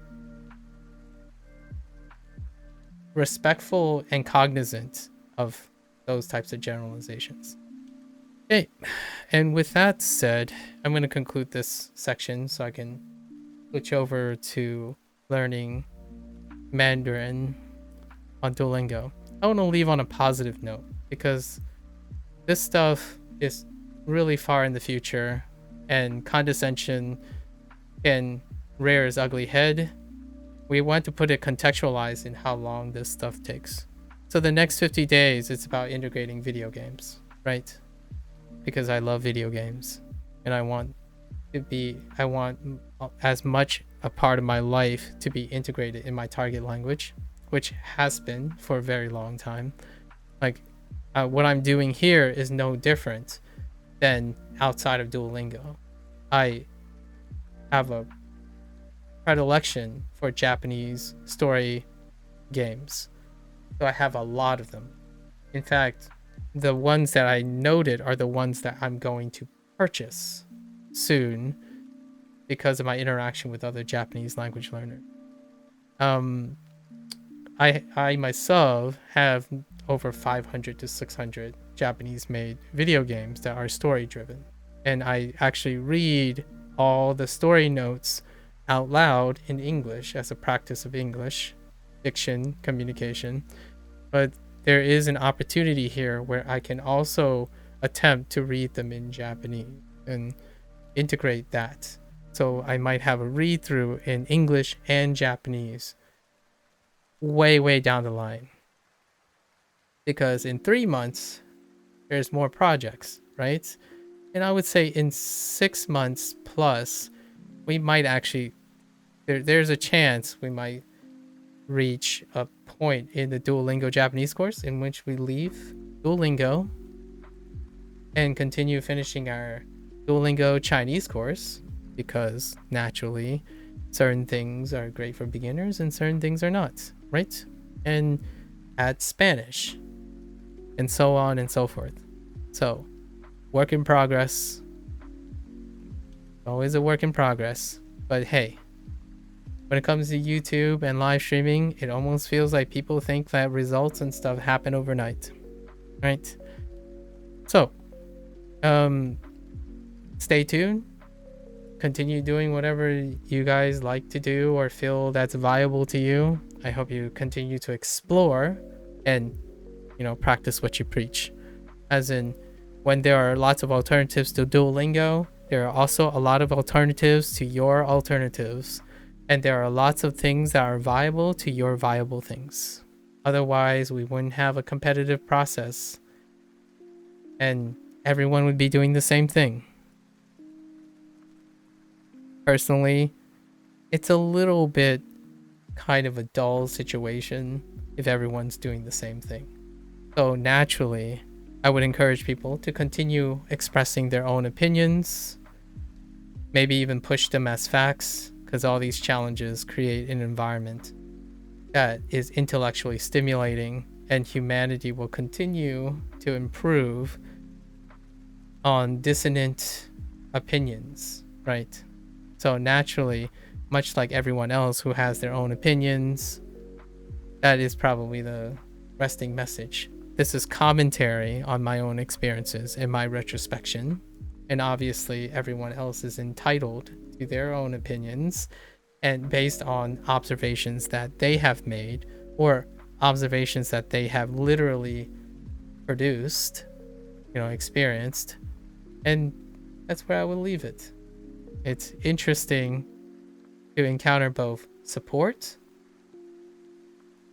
respectful and cognizant of those types of generalizations. Okay, and with that said, I'm going to conclude this section so I can switch over to learning Mandarin on Duolingo. I want to leave on a positive note because this stuff is really far in the future and condescension can rear its ugly head. We want to put it contextualized in how long this stuff takes. So the next 50 days, it's about integrating video games, right? Because I love video games and I want as much a part of my life to be integrated in my target language, which has been for a very long time. Like what I'm doing here is no different than outside of Duolingo. I have a predilection for Japanese story games. So I have a lot of them. In fact, the ones that I noted are the ones that I'm going to purchase soon because of my interaction with other Japanese language learners. I myself have over 500 to 600 Japanese made video games that are story driven. And I actually read all the story notes out loud in English as a practice of English diction communication. But there is an opportunity here where I can also attempt to read them in Japanese and integrate that. So I might have a read through in English and Japanese way down the line. Because in 3 months, there's more projects, right? And I would say in 6 months plus, we might actually, there's a chance we might reach a point in the Duolingo Japanese course in which we leave Duolingo and continue finishing our Duolingo Chinese course, because naturally certain things are great for beginners and certain things are not, right? And add Spanish and so on and so forth. So, work in progress. Always a work in progress. But hey, when it comes to YouTube and live streaming, it almost feels like people think that results and stuff happen overnight, right? So, stay tuned. Continue doing whatever you guys like to do or feel that's viable to you. I hope you continue to explore and, practice what you preach. As in, when there are lots of alternatives to Duolingo, there are also a lot of alternatives to your alternatives. And there are lots of things that are viable to your viable things. Otherwise, we wouldn't have a competitive process. And everyone would be doing the same thing. Personally, it's a little bit kind of a dull situation if everyone's doing the same thing. So naturally, I would encourage people to continue expressing their own opinions, maybe even push them as facts, because all these challenges create an environment that is intellectually stimulating, and humanity will continue to improve on dissonant opinions, right? So naturally, much like everyone else who has their own opinions, that is probably the resting message. This is commentary on my own experiences and my retrospection. And obviously, everyone else is entitled to their own opinions and based on observations that they have made or observations that they have literally produced, experienced. And that's where I will leave it. It's interesting to encounter both support,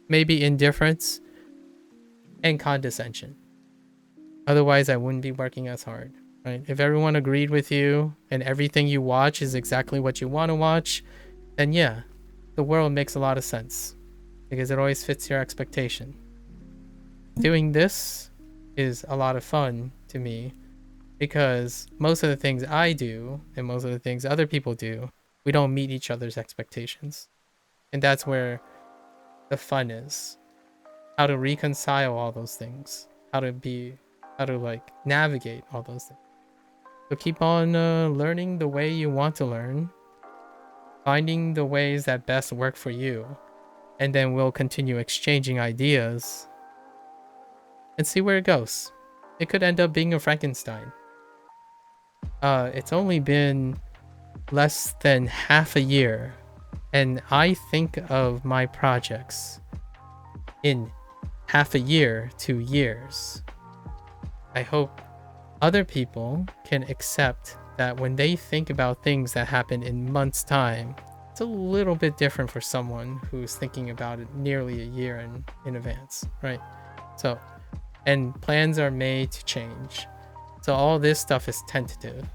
maybe indifference, and condescension. Otherwise, I wouldn't be working as hard, right? If everyone agreed with you and everything you watch is exactly what you want to watch, then yeah, the world makes a lot of sense because it always fits your expectation. Doing this is a lot of fun to me because most of the things I do and most of the things other people do, we don't meet each other's expectations. And that's where the fun is. How to reconcile all those things. How to navigate all those things. So keep on learning the way you want to learn. Finding the ways that best work for you. And then we'll continue exchanging ideas. And see where it goes. It could end up being a Frankenstein. It's only been less than half a year. And I think of my projects in half a year, 2 years. I hope other people can accept that when they think about things that happen in months' time, it's a little bit different for someone who's thinking about it nearly a year in advance, right? So, and plans are made to change. So all this stuff is tentative.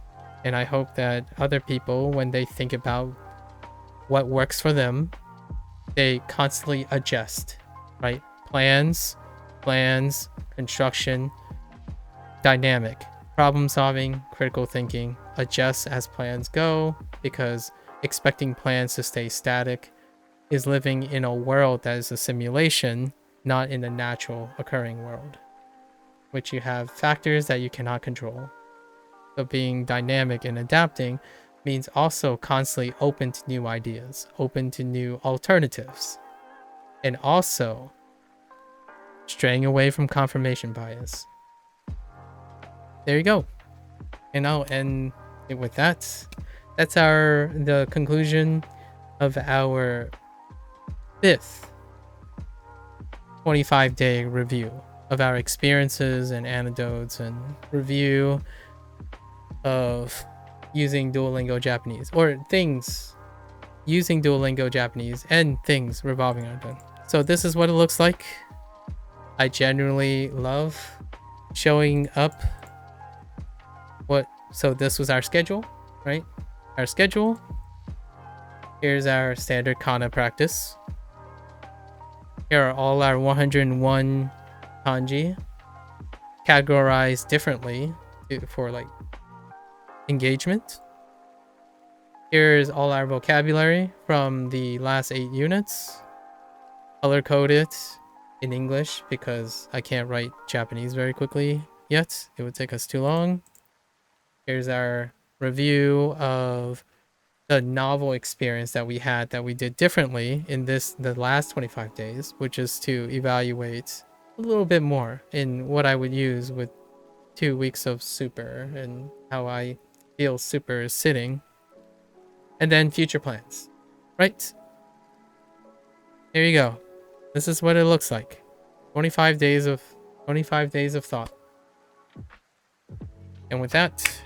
And I hope that other people, when they think about what works for them, they constantly adjust, right? Plans, construction, dynamic, problem solving, critical thinking, adjust as plans go, because expecting plans to stay static is living in a world that is a simulation, not in a natural occurring world, which you have factors that you cannot control. So being dynamic and adapting means also constantly open to new ideas, open to new alternatives, and also straying away from confirmation bias. There you go. And I'll end it with that. That's the conclusion of our 5th 25-day review of our experiences and anecdotes and review of using Duolingo Japanese, or things using Duolingo Japanese and things revolving around them. So this is what it looks like. I genuinely love showing up so this was our schedule, right? Our schedule. Here's our standard kana practice. Here are all our 101 kanji categorized differently for like engagement. Here's all our vocabulary from the last 8 units. Color coded in English because I can't write Japanese very quickly yet. It would take us too long. Here's our review of the novel experience that we had that we did differently in the last 25 days, which is to evaluate a little bit more in what I would use with 2 weeks of super and how I feel super is sitting. And then future plans, right? There you go. This is what it looks like. 25 days of thought. And with that,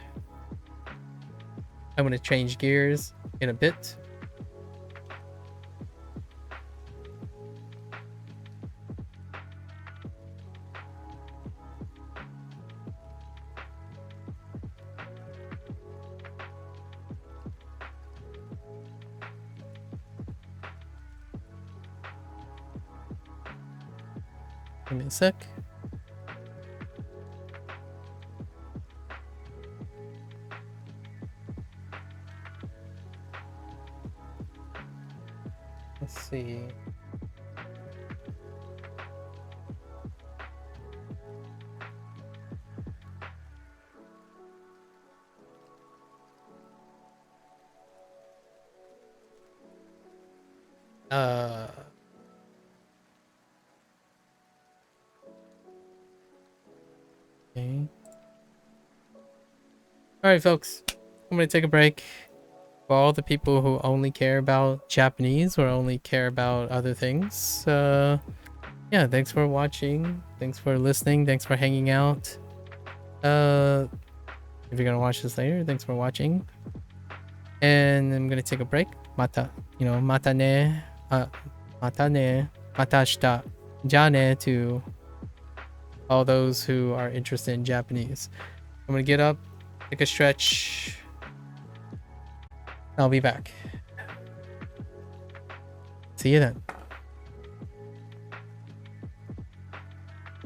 I'm going to change gears in a bit. Give me a sec. Let's see. Okay. All right, folks. I'm going to take a break. For all the people who only care about Japanese or only care about other things, yeah, thanks for watching. Thanks for listening. Thanks for hanging out. If you're gonna watch this later, thanks for watching. And I'm gonna take a break. Mata, mata ne, mata ne, mata shita, ja ne to all those who are interested in Japanese. I'm gonna get up, take a stretch. I'll be back. See you then.